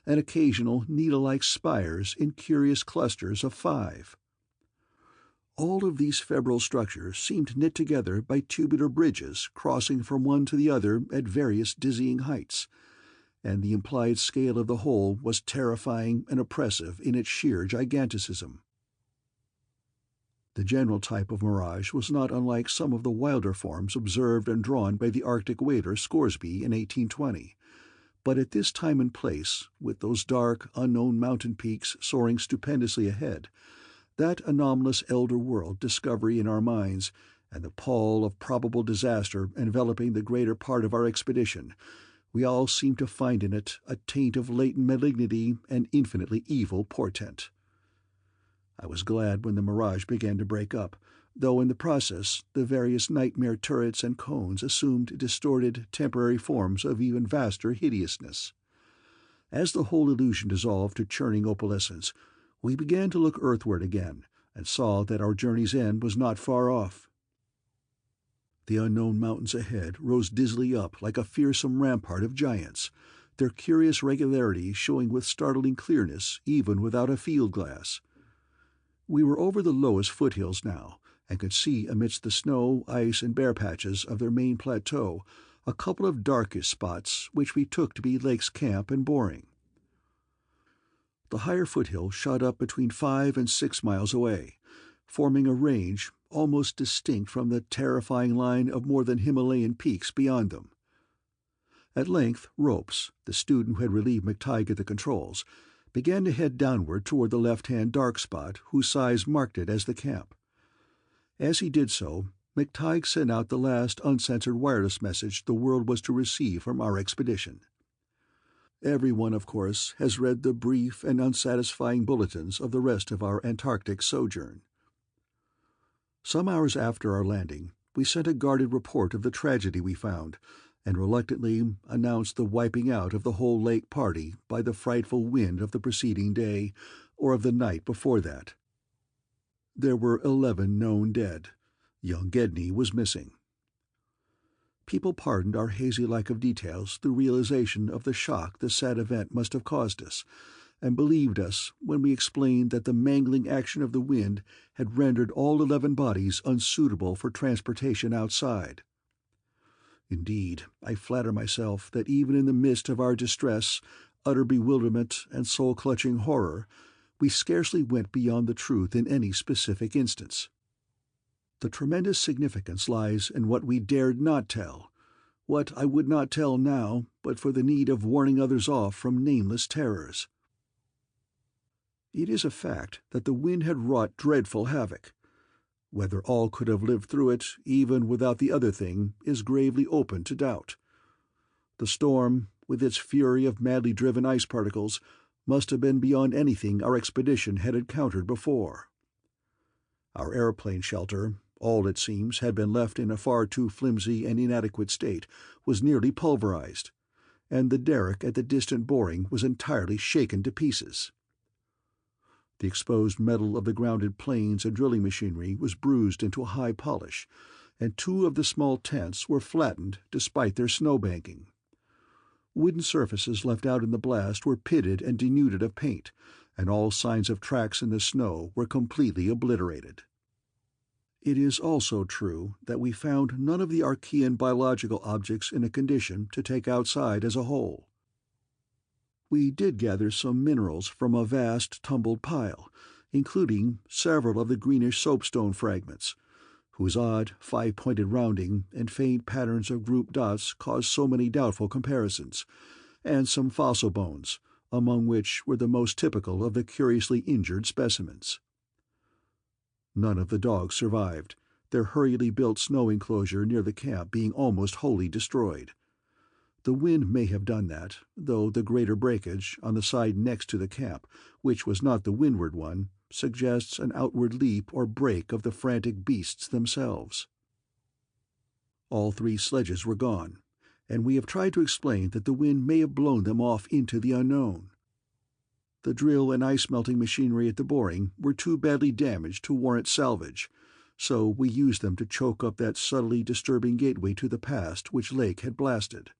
and occasional needle-like spires in curious clusters of 5. All of these febrile structures seemed knit together by tubular bridges crossing from one to the other at various dizzying heights, and the implied scale of the whole was terrifying and oppressive in its sheer giganticism. The general type of mirage was not unlike some of the wilder forms observed and drawn by the Arctic whaler Scoresby in 1820, but at this time and place, with those dark, unknown mountain peaks soaring stupendously ahead, that anomalous elder world discovery in our minds, and the pall of probable disaster enveloping the greater part of our expedition, we all seemed to find in it a taint of latent malignity and infinitely evil portent. I was glad when the mirage began to break up, though in the process the various nightmare turrets and cones assumed distorted, temporary forms of even vaster hideousness. As the whole illusion dissolved to churning opalescence, we began to look earthward again, and saw that our journey's end was not far off. The unknown mountains ahead rose dizzily up like a fearsome rampart of giants, their curious regularity showing with startling clearness even without a field-glass. We were over the lowest foothills now, and could see amidst the snow, ice, and bare patches of their main plateau a couple of darkish spots which we took to be Lake's camp and boring. The higher foothill shot up between 5 and 6 miles away, forming a range almost distinct from the terrifying line of more than Himalayan peaks beyond them. At length Ropes, the student who had relieved McTighe at the controls, began to head downward toward the left-hand dark spot whose size marked it as the camp. As he did so, McTighe sent out the last uncensored wireless message the world was to receive from our expedition. Everyone, of course, has read the brief and unsatisfying bulletins of the rest of our Antarctic sojourn. Some hours after our landing, we sent a guarded report of the tragedy we found, and reluctantly announced the wiping out of the whole lake party by the frightful wind of the preceding day, or of the night before that. There were 11 known dead. Young Gedney was missing. People pardoned our hazy lack of details through realization of the shock the sad event must have caused us, and believed us when we explained that the mangling action of the wind had rendered all 11 bodies unsuitable for transportation outside. Indeed, I flatter myself that even in the midst of our distress, utter bewilderment and soul-clutching horror, we scarcely went beyond the truth in any specific instance. The tremendous significance lies in what we dared not tell, what I would not tell now but for the need of warning others off from nameless terrors. It is a fact that the wind had wrought dreadful havoc. Whether all could have lived through it, even without the other thing, is gravely open to doubt. The storm, with its fury of madly driven ice particles, must have been beyond anything our expedition had encountered before. Our airplane shelter, all it seems had been left in a far too flimsy and inadequate state, was nearly pulverized, and the derrick at the distant boring was entirely shaken to pieces. The exposed metal of the grounded planes and drilling machinery was bruised into a high polish, and 2 of the small tents were flattened despite their snowbanking. Wooden surfaces left out in the blast were pitted and denuded of paint, and all signs of tracks in the snow were completely obliterated. It is also true that we found none of the Archean biological objects in a condition to take outside as a whole. We did gather some minerals from a vast tumbled pile, including several of the greenish soapstone fragments, whose odd, 5-pointed rounding and faint patterns of grouped dots caused so many doubtful comparisons, and some fossil bones, among which were the most typical of the curiously injured specimens. None of the dogs survived, their hurriedly built snow enclosure near the camp being almost wholly destroyed. The wind may have done that, though the greater breakage on the side next to the camp, which was not the windward one, suggests an outward leap or break of the frantic beasts themselves. All 3 sledges were gone, and we have tried to explain that the wind may have blown them off into the unknown. The drill and ice-melting machinery at the boring were too badly damaged to warrant salvage, so we used them to choke up that subtly disturbing gateway to the past which Lake had blasted.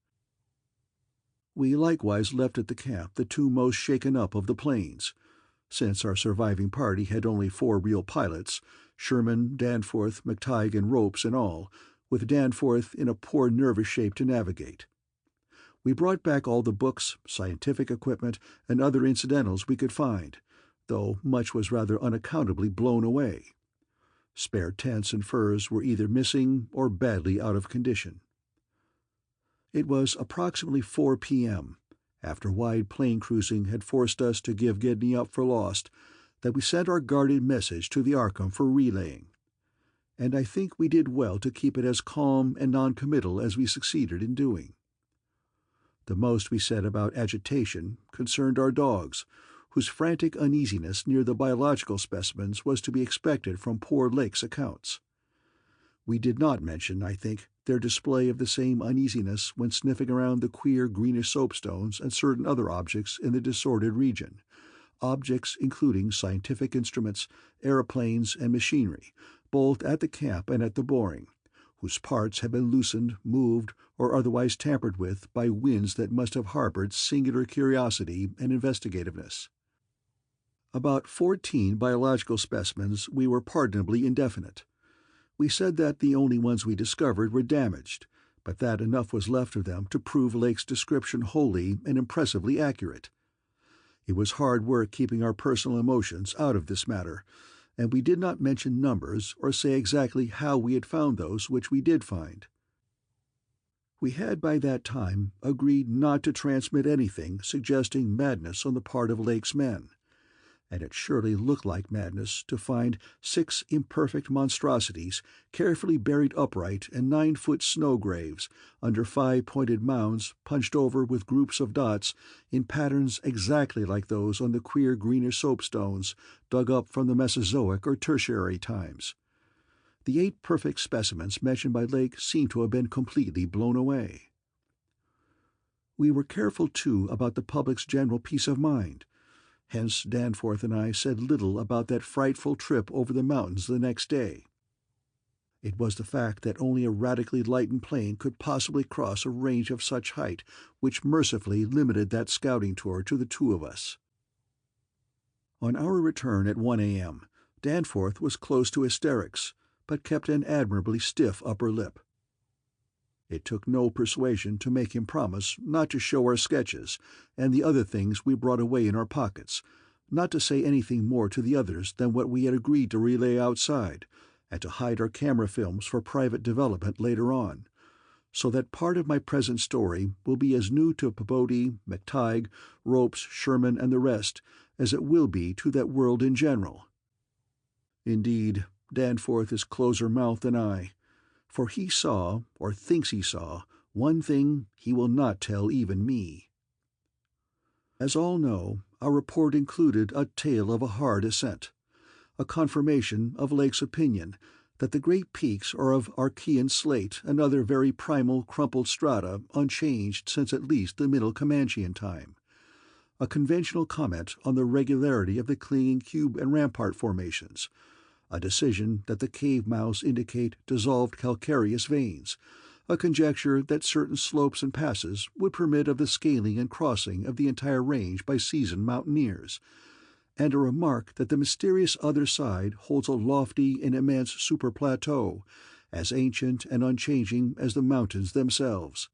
We likewise left at the camp the 2 most shaken up of the planes. Since our surviving party had only 4 real pilots, Sherman, Danforth, McTighe, and Ropes in all, with Danforth in a poor nervous shape to navigate. We brought back all the books, scientific equipment, and other incidentals we could find, though much was rather unaccountably blown away. Spare tents and furs were either missing or badly out of condition. It was approximately 4 p.m., after wide plane cruising had forced us to give Gedney up for lost, that we sent our guarded message to the Arkham for relaying. And I think we did well to keep it as calm and non-committal as we succeeded in doing. The most we said about agitation concerned our dogs, whose frantic uneasiness near the biological specimens was to be expected from poor Lake's accounts. We did not mention, I think, their display of the same uneasiness when sniffing around the queer greenish soapstones and certain other objects in the disordered region, objects including scientific instruments, aeroplanes, and machinery, both at the camp and at the boring, whose parts had been loosened, moved, or otherwise tampered with by winds that must have harbored singular curiosity and investigativeness. About 14 biological specimens we were pardonably indefinite. We said that the only ones we discovered were damaged, but that enough was left of them to prove Lake's description wholly and impressively accurate. It was hard work keeping our personal emotions out of this matter, and we did not mention numbers or say exactly how we had found those which we did find. We had by that time agreed not to transmit anything suggesting madness on the part of Lake's men, and it surely looked like madness to find 6 imperfect monstrosities carefully buried upright in 9-foot snow graves under 5-pointed mounds punched over with groups of dots in patterns exactly like those on the queer greenish soapstones dug up from the Mesozoic or Tertiary times. The 8 perfect specimens mentioned by Lake seemed to have been completely blown away. We were careful, too, about the public's general peace of mind. Hence Danforth and I said little about that frightful trip over the mountains the next day. It was the fact that only a radically lightened plane could possibly cross a range of such height which mercifully limited that scouting tour to the 2 of us. On our return at 1 a.m., Danforth was close to hysterics, but kept an admirably stiff upper lip. It took no persuasion to make him promise not to show our sketches and the other things we brought away in our pockets, not to say anything more to the others than what we had agreed to relay outside, and to hide our camera films for private development later on, so that part of my present story will be as new to Peabody, McTighe, Ropes, Sherman, and the rest as it will be to that world in general. Indeed, Danforth is closer-mouthed than I, for he saw, or thinks he saw, one thing he will not tell even me. As all know, our report included a tale of a hard ascent, a confirmation of Lake's opinion that the great peaks are of Archean slate and other very primal crumpled strata unchanged since at least the Middle Comanchean time, a conventional comment on the regularity of the clinging cube and rampart formations, a decision that the cave mouths indicate dissolved calcareous veins, a conjecture that certain slopes and passes would permit of the scaling and crossing of the entire range by seasoned mountaineers, and a remark that the mysterious other side holds a lofty and immense super-plateau, as ancient and unchanging as the mountains themselves.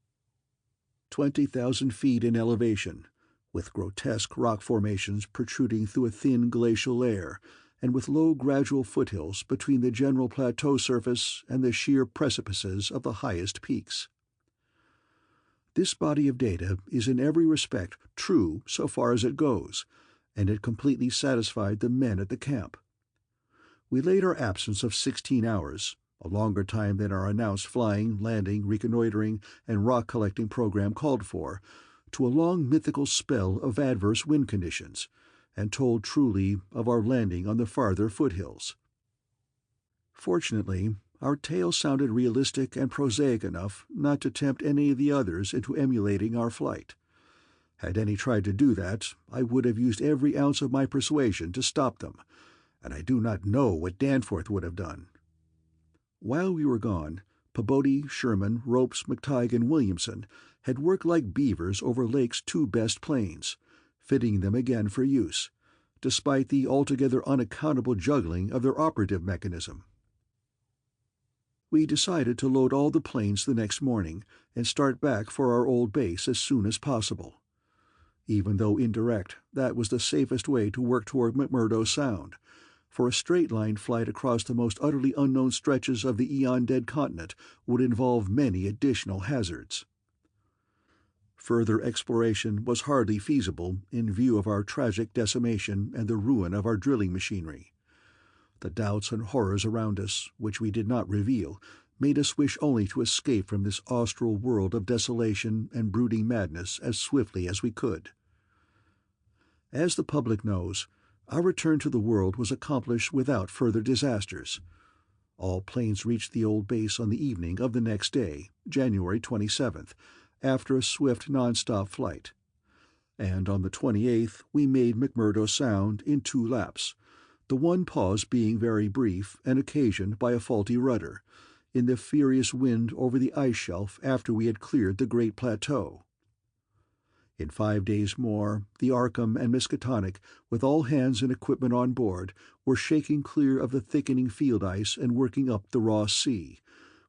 20,000 feet in elevation, with grotesque rock formations protruding through a thin glacial layer, and with low gradual foothills between the general plateau surface and the sheer precipices of the highest peaks. This body of data is in every respect true so far as it goes, and it completely satisfied the men at the camp. We laid our absence of 16 hours, a longer time than our announced flying, landing, reconnoitering, and rock-collecting program called for, to a long mythical spell of adverse wind conditions, and told truly of our landing on the farther foothills. Fortunately, our tale sounded realistic and prosaic enough not to tempt any of the others into emulating our flight. Had any tried to do that, I would have used every ounce of my persuasion to stop them, and I do not know what Danforth would have done. While we were gone, Peabody, Sherman, Ropes, McTighe, and Williamson had worked like beavers over Lake's two best planes, fitting them again for use, despite the altogether unaccountable juggling of their operative mechanism. We decided to load all the planes the next morning and start back for our old base as soon as possible. Even though indirect, that was the safest way to work toward McMurdo Sound, for a straight-line flight across the most utterly unknown stretches of the eon-dead continent would involve many additional hazards. Further exploration was hardly feasible in view of our tragic decimation and the ruin of our drilling machinery. The doubts and horrors around us, which we did not reveal, made us wish only to escape from this austral world of desolation and brooding madness as swiftly as we could. As the public knows, our return to the world was accomplished without further disasters. All planes reached the old base on the evening of the next day, January 27th, after a swift non-stop flight. And on the 28th we made McMurdo Sound in 2 laps, the one pause being very brief and occasioned by a faulty rudder, in the furious wind over the ice shelf after we had cleared the great plateau. In 5 days more, the Arkham and Miskatonic, with all hands and equipment on board, were shaking clear of the thickening field ice and working up the Ross Sea,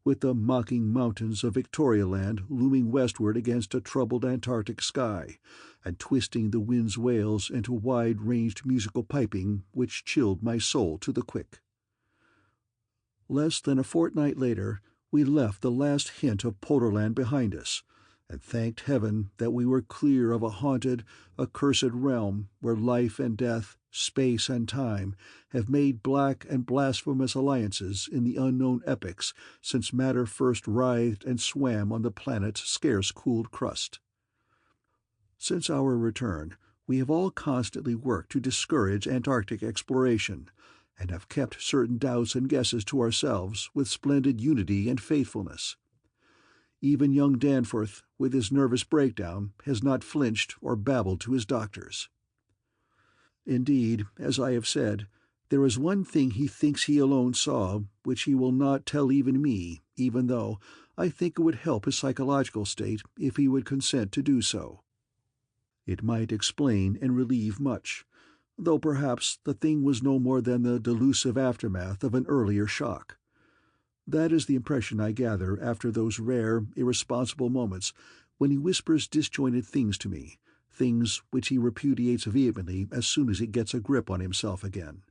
with the mocking mountains of Victoria Land looming westward against a troubled Antarctic sky, and twisting the wind's wails into wide-ranged musical piping which chilled my soul to the quick. Less than a fortnight later, we left the last hint of Polarland behind us, and thanked heaven that we were clear of a haunted, accursed realm where life and death, space and time, have made black and blasphemous alliances in the unknown epochs since matter first writhed and swam on the planet's scarce-cooled crust. Since our return, we have all constantly worked to discourage Antarctic exploration, and have kept certain doubts and guesses to ourselves with splendid unity and faithfulness. Even young Danforth, with his nervous breakdown, has not flinched or babbled to his doctors. Indeed, as I have said, there is one thing he thinks he alone saw, which he will not tell even me, even though I think it would help his psychological state if he would consent to do so. It might explain and relieve much, though perhaps the thing was no more than the delusive aftermath of an earlier shock. That is the impression I gather after those rare, irresponsible moments when he whispers disjointed things to me, things which he repudiates vehemently as soon as he gets a grip on himself again.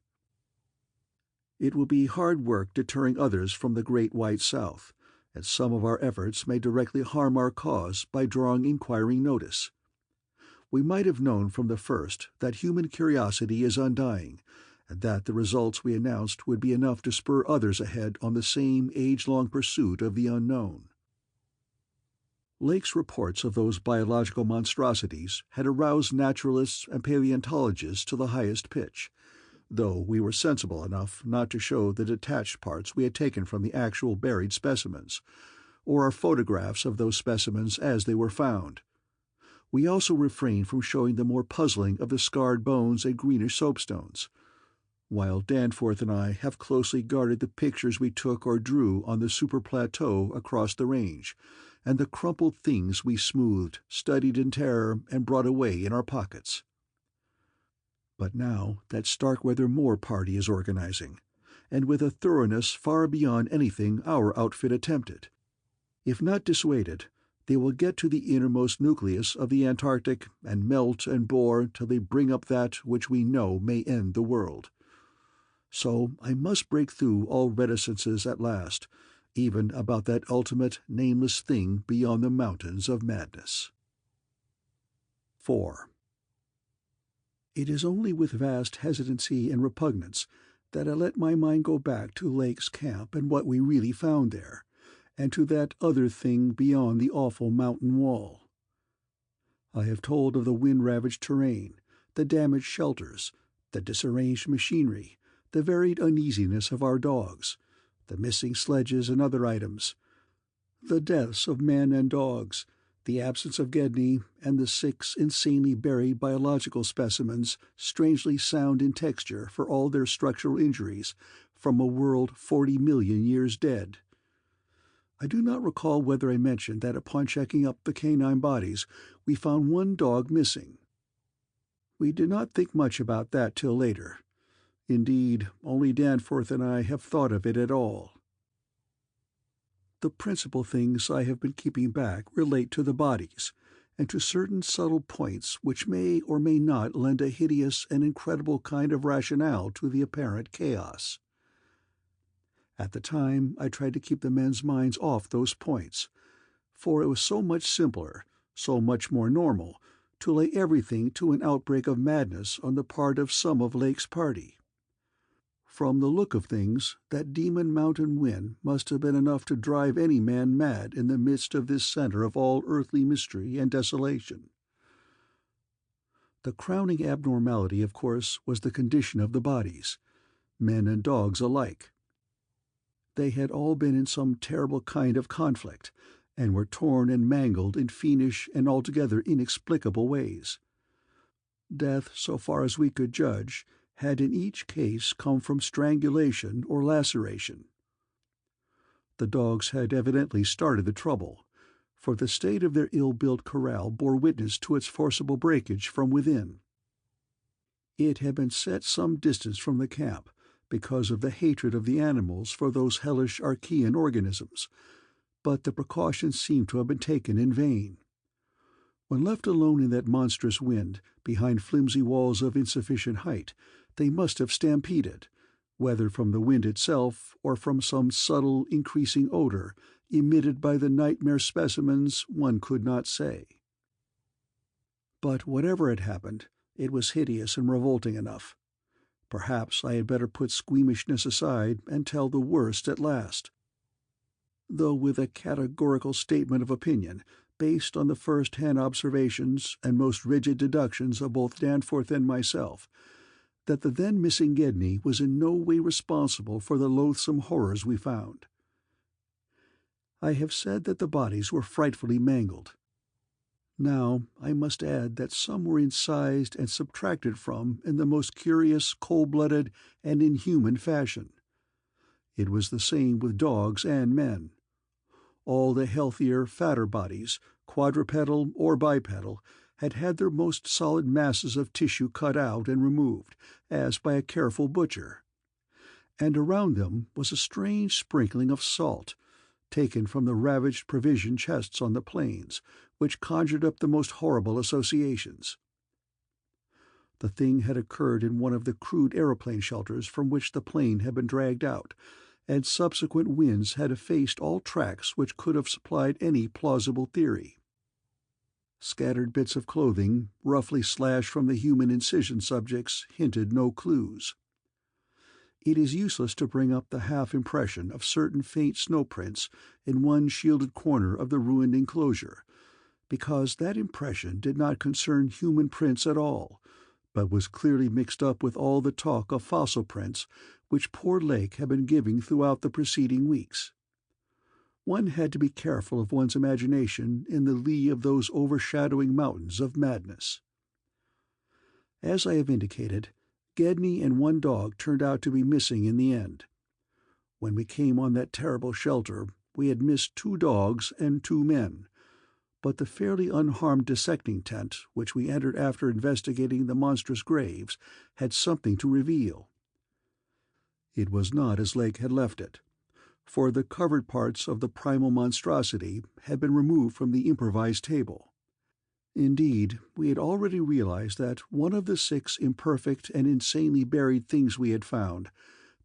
It will be hard work deterring others from the Great White South, and some of our efforts may directly harm our cause by drawing inquiring notice. We might have known from the first that human curiosity is undying, and that the results we announced would be enough to spur others ahead on the same age-long pursuit of the unknown. Lake's reports of those biological monstrosities had aroused naturalists and paleontologists to the highest pitch, though we were sensible enough not to show the detached parts we had taken from the actual buried specimens, or our photographs of those specimens as they were found. We also refrained from showing the more puzzling of the scarred bones and greenish soapstones, while Danforth and I have closely guarded the pictures we took or drew on the super plateau across the range, and the crumpled things we smoothed, studied in terror, and brought away in our pockets. But now that Starkweather Moore party is organizing, and with a thoroughness far beyond anything our outfit attempted. If not dissuaded, they will get to the innermost nucleus of the Antarctic and melt and bore till they bring up that which we know may end the world. So I must break through all reticences at last, even about that ultimate, nameless thing beyond the mountains of madness. 4. It is only with vast hesitancy and repugnance that I let my mind go back to Lake's camp and what we really found there, and to that other thing beyond the awful mountain wall. I have told of the wind-ravaged terrain, the damaged shelters, the disarranged machinery, the varied uneasiness of our dogs, the missing sledges and other items, the deaths of men and dogs, the absence of Gedney, and the 6 insanely buried biological specimens, strangely sound in texture for all their structural injuries, from a world 40 million years dead. I do not recall whether I mentioned that upon checking up the canine bodies, we found one dog missing. We did not think much about that till later. Indeed, only Danforth and I have thought of it at all. The principal things I have been keeping back relate to the bodies, and to certain subtle points which may or may not lend a hideous and incredible kind of rationale to the apparent chaos. At the time, I tried to keep the men's minds off those points, for it was so much simpler, so much more normal, to lay everything to an outbreak of madness on the part of some of Lake's party. From the look of things, that demon mountain wind must have been enough to drive any man mad in the midst of this center of all earthly mystery and desolation. The crowning abnormality, of course, was the condition of the bodies, men and dogs alike. They had all been in some terrible kind of conflict, and were torn and mangled in fiendish and altogether inexplicable ways. Death, so far as we could judge, had in each case come from strangulation or laceration. The dogs had evidently started the trouble, for the state of their ill-built corral bore witness to its forcible breakage from within. It had been set some distance from the camp, because of the hatred of the animals for those hellish Archean organisms, but the precaution seemed to have been taken in vain. When left alone in that monstrous wind, behind flimsy walls of insufficient height, they must have stampeded, whether from the wind itself or from some subtle, increasing odor emitted by the nightmare specimens, one could not say. But whatever had happened, it was hideous and revolting enough. Perhaps I had better put squeamishness aside and tell the worst at last. Though with a categorical statement of opinion, based on the first-hand observations and most rigid deductions of both Danforth and myself, that the then-missing Gedney was in no way responsible for the loathsome horrors we found. I have said that the bodies were frightfully mangled. Now I must add that some were incised and subtracted from in the most curious, cold-blooded, and inhuman fashion. It was the same with dogs and men. All the healthier, fatter bodies, quadrupedal or bipedal, had had their most solid masses of tissue cut out and removed, as by a careful butcher. and around them was a strange sprinkling of salt, taken from the ravaged provision chests on the plains, which conjured up the most horrible associations. The thing had occurred in one of the crude aeroplane shelters from which the plane had been dragged out, and subsequent winds had effaced all tracks which could have supplied any plausible theory. Scattered bits of clothing, roughly slashed from the human incision subjects, hinted no clues. It is useless to bring up the half-impression of certain faint snow prints in one shielded corner of the ruined enclosure, because that impression did not concern human prints at all, but was clearly mixed up with all the talk of fossil prints which poor Lake had been giving throughout the preceding weeks. One had to be careful of one's imagination in the lee of those overshadowing mountains of madness. As I have indicated, Gedney and one dog turned out to be missing in the end. When we came on that terrible shelter, we had missed 2 dogs and 2 men, but the fairly unharmed dissecting tent, which we entered after investigating the monstrous graves, had something to reveal. It was not as Lake had left it, for the covered parts of the primal monstrosity had been removed from the improvised table. Indeed, we had already realized that one of the 6 imperfect and insanely buried things we had found,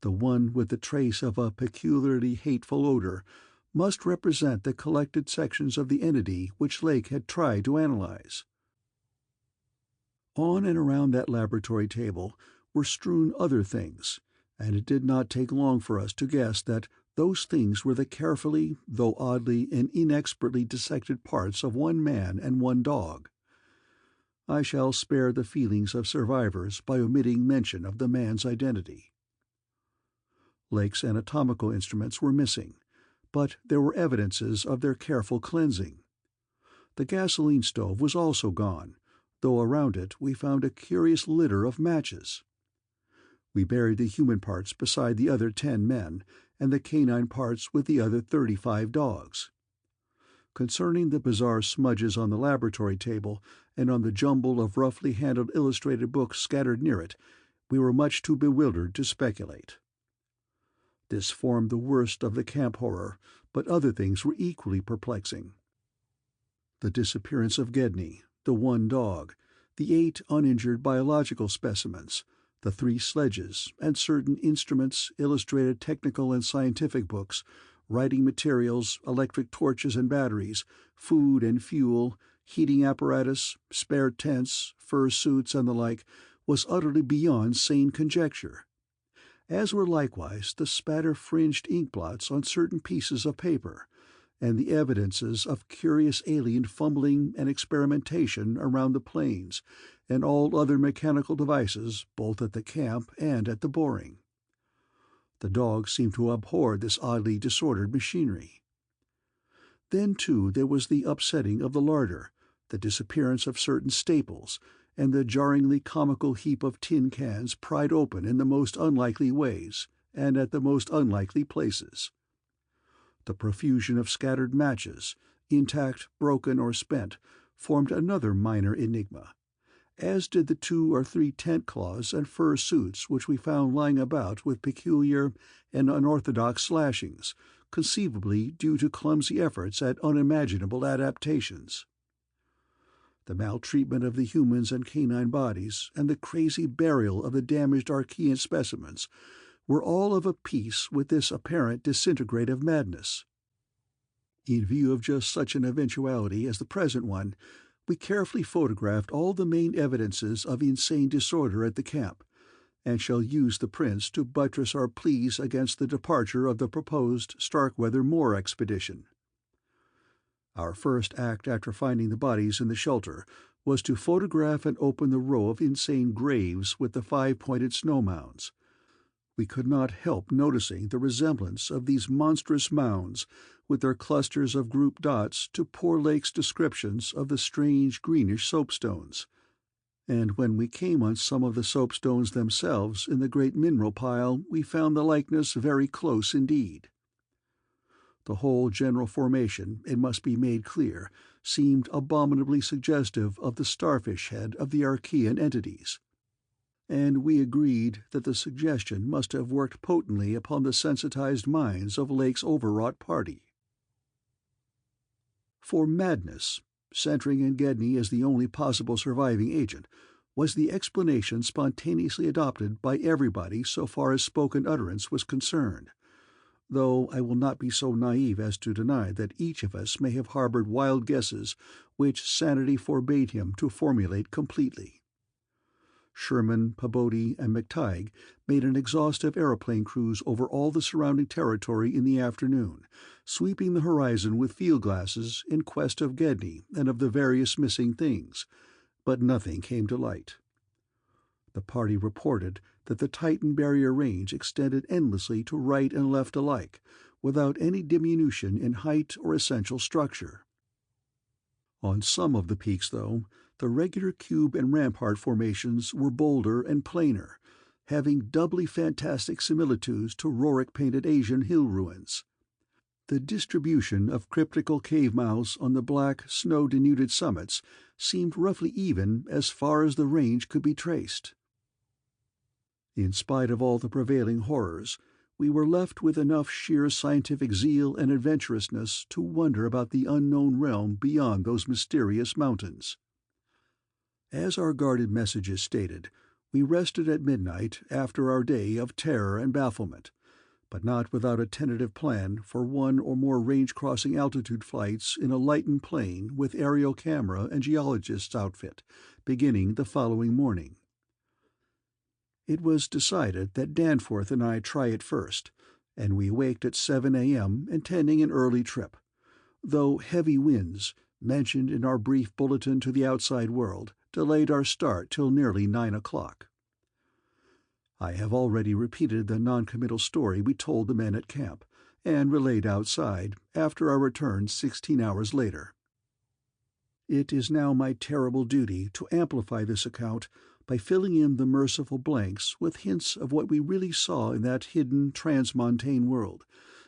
the one with the trace of a peculiarly hateful odor, must represent the collected sections of the entity which Lake had tried to analyze. On and around that laboratory table were strewn other things, and it did not take long for us to guess that those things were the carefully, though oddly and inexpertly dissected parts of one man and one dog. I shall spare the feelings of survivors by omitting mention of the man's identity. Lake's anatomical instruments were missing, but there were evidences of their careful cleansing. The gasoline stove was also gone, though around it we found a curious litter of matches. We buried the human parts beside the other 10 men, and the canine parts with the other 35 dogs. Concerning the bizarre smudges on the laboratory table and on the jumble of roughly handled illustrated books scattered near it, we were much too bewildered to speculate. This formed the worst of the camp horror, but other things were equally perplexing. The disappearance of Gedney, the one dog, the 8 uninjured biological specimens, the 3 sledges, and certain instruments, illustrated technical and scientific books, writing materials, electric torches and batteries, food and fuel, heating apparatus, spare tents, fur suits, and the like, was utterly beyond sane conjecture, as were likewise the spatter-fringed inkblots on certain pieces of paper, and the evidences of curious alien fumbling and experimentation around the planes, and all other mechanical devices both at the camp and at the boring. The dogs seemed to abhor this oddly disordered machinery. Then, too, there was the upsetting of the larder, the disappearance of certain staples, and the jarringly comical heap of tin cans pried open in the most unlikely ways, and at the most unlikely places. The profusion of scattered matches, intact, broken, or spent, formed another minor enigma, as did the 2 or 3 tent cloths and fur suits which we found lying about with peculiar and unorthodox slashings, conceivably due to clumsy efforts at unimaginable adaptations. The maltreatment of the humans and canine bodies, and the crazy burial of the damaged Archean specimens, were all of a piece with this apparent disintegrative madness. In view of just such an eventuality as the present one, we carefully photographed all the main evidences of insane disorder at the camp, and shall use the prints to buttress our pleas against the departure of the proposed Starkweather Moor expedition. Our first act after finding the bodies in the shelter was to photograph and open the row of insane graves with the 5-pointed snow mounds. We could not help noticing the resemblance of these monstrous mounds, with their clusters of grouped dots, to poor Lake's descriptions of the strange greenish soapstones. And when we came on some of the soapstones themselves in the great mineral pile, we found the likeness very close indeed. The whole general formation, it must be made clear, seemed abominably suggestive of the starfish head of the Archean entities. and we agreed that the suggestion must have worked potently upon the sensitized minds of Lake's overwrought party. For madness, centering in Gedney as the only possible surviving agent, was the explanation spontaneously adopted by everybody so far as spoken utterance was concerned, though I will not be so naive as to deny that each of us may have harbored wild guesses which sanity forbade him to formulate completely. Sherman, Peabody, and McTighe made an exhaustive aeroplane cruise over all the surrounding territory in the afternoon, sweeping the horizon with field glasses in quest of Gedney and of the various missing things, but nothing came to light. The party reported that the Titan Barrier Range extended endlessly to right and left alike, without any diminution in height or essential structure. On some of the peaks, though, the regular cube and rampart formations were bolder and plainer, having doubly fantastic similitudes to Rorik-painted Asian hill ruins. The distribution of cryptical cave mouths on the black, snow-denuded summits seemed roughly even as far as the range could be traced. In spite of all the prevailing horrors, we were left with enough sheer scientific zeal and adventurousness to wonder about the unknown realm beyond those mysterious mountains. As our guarded messages stated, we rested at midnight after our day of terror and bafflement, but not without a tentative plan for one or more range-crossing altitude flights in a lightened plane with aerial camera and geologist's outfit, beginning the following morning. It was decided that Danforth and I try it first, and we waked at 7 a.m. intending an early trip, though heavy winds, mentioned in our brief bulletin to the outside world, delayed our start till nearly 9 o'clock. I have already repeated the noncommittal story we told the men at camp, and relayed outside after our return 16 hours later. It is now my terrible duty to amplify this account by filling in the merciful blanks with hints of what we really saw in that hidden transmontane world,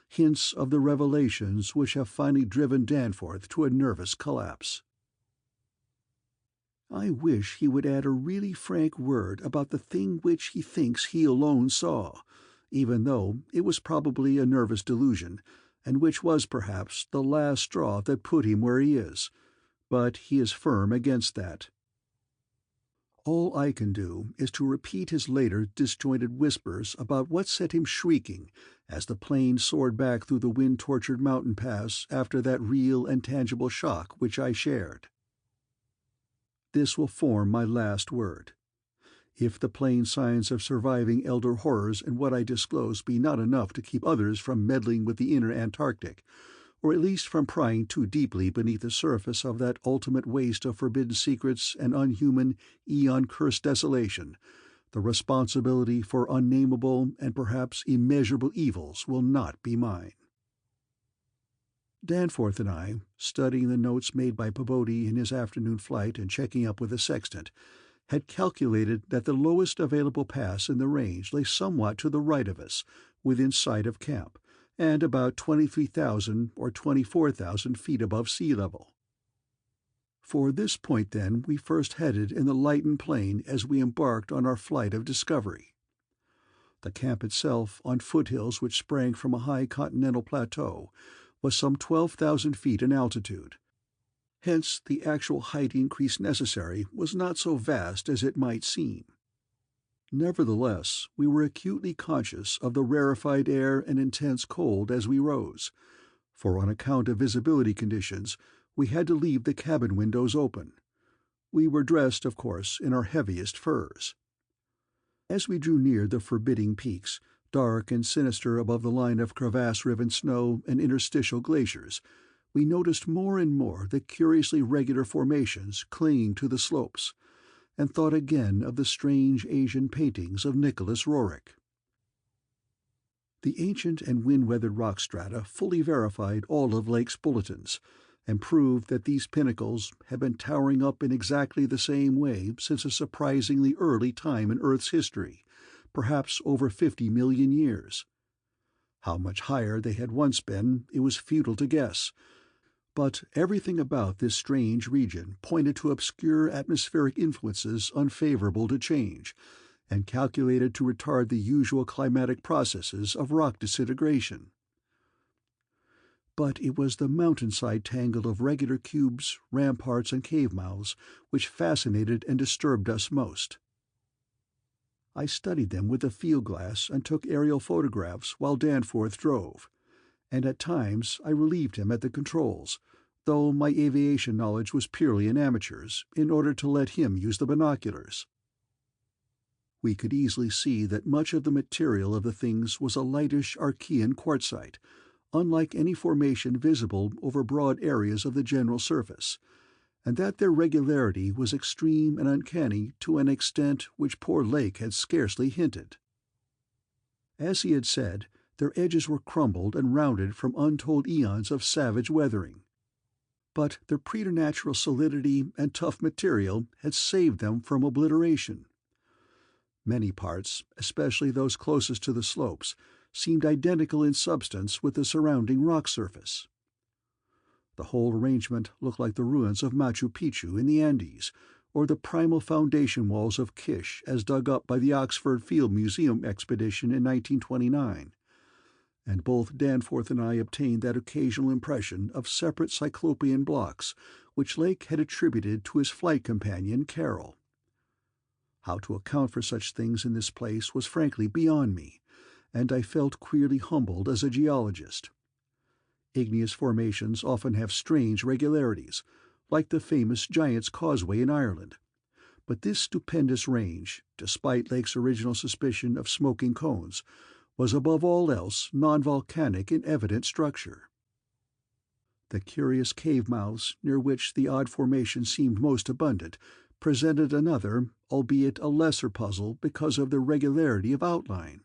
hints of the revelations which have finally driven Danforth to a nervous collapse. I wish he would add a really frank word about the thing which he thinks he alone saw, even though it was probably a nervous delusion, and which was perhaps the last straw that put him where he is, but he is firm against that. All I can do is to repeat his later disjointed whispers about what set him shrieking as the plane soared back through the wind-tortured mountain pass after that real and tangible shock which I shared. This will form my last word. If the plain science of surviving elder horrors and what I disclose be not enough to keep others from meddling with the inner Antarctic, or at least from prying too deeply beneath the surface of that ultimate waste of forbidden secrets and unhuman, eon-cursed desolation, the responsibility for unnameable and perhaps immeasurable evils will not be mine. Danforth and I, studying the notes made by Peabody in his afternoon flight and checking up with the sextant, had calculated that the lowest available pass in the range lay somewhat to the right of us, within sight of camp, and about 23,000 or 24,000 feet above sea level. For this point, then, we first headed in the lightened plane as we embarked on our flight of discovery. The camp itself, on foothills which sprang from a high continental plateau, was some 12,000 feet in altitude. Hence the actual height increase necessary was not so vast as it might seem. Nevertheless, we were acutely conscious of the rarefied air and intense cold as we rose, for on account of visibility conditions we had to leave the cabin windows open. We were dressed, of course, in our heaviest furs. As we drew near the forbidding peaks, dark and sinister above the line of crevasse-riven snow and interstitial glaciers, we noticed more and more the curiously regular formations clinging to the slopes, and thought again of the strange Asian paintings of Nicholas Roerich. The ancient and wind-weathered rock strata fully verified all of Lake's bulletins, and proved that these pinnacles had been towering up in exactly the same way since a surprisingly early time in Earth's history, perhaps over 50 million years. How much higher they had once been, it was futile to guess, but everything about this strange region pointed to obscure atmospheric influences unfavorable to change, and calculated to retard the usual climatic processes of rock disintegration. But it was the mountainside tangle of regular cubes, ramparts, and cave mouths which fascinated and disturbed us most. I studied them with a field glass and took aerial photographs while Danforth drove, and at times I relieved him at the controls, though my aviation knowledge was purely an amateur's, in order to let him use the binoculars. We could easily see that much of the material of the things was a lightish Archean quartzite, unlike any formation visible over broad areas of the general surface, and that their regularity was extreme and uncanny to an extent which poor Lake had scarcely hinted. As he had said, their edges were crumbled and rounded from untold eons of savage weathering. But their preternatural solidity and tough material had saved them from obliteration. Many parts, especially those closest to the slopes, seemed identical in substance with the surrounding rock surface. The whole arrangement looked like the ruins of Machu Picchu in the Andes, or the primal foundation walls of Kish as dug up by the Oxford Field Museum expedition in 1929, and both Danforth and I obtained that occasional impression of separate cyclopean blocks which Lake had attributed to his flight companion Carroll. How to account for such things in this place was frankly beyond me, and I felt queerly humbled as a geologist. Igneous formations often have strange regularities, like the famous Giant's Causeway in Ireland, but this stupendous range, despite Lake's original suspicion of smoking cones, was above all else non-volcanic in evident structure. The curious cave mouths, near which the odd formation seemed most abundant, presented another, albeit a lesser puzzle because of their regularity of outline.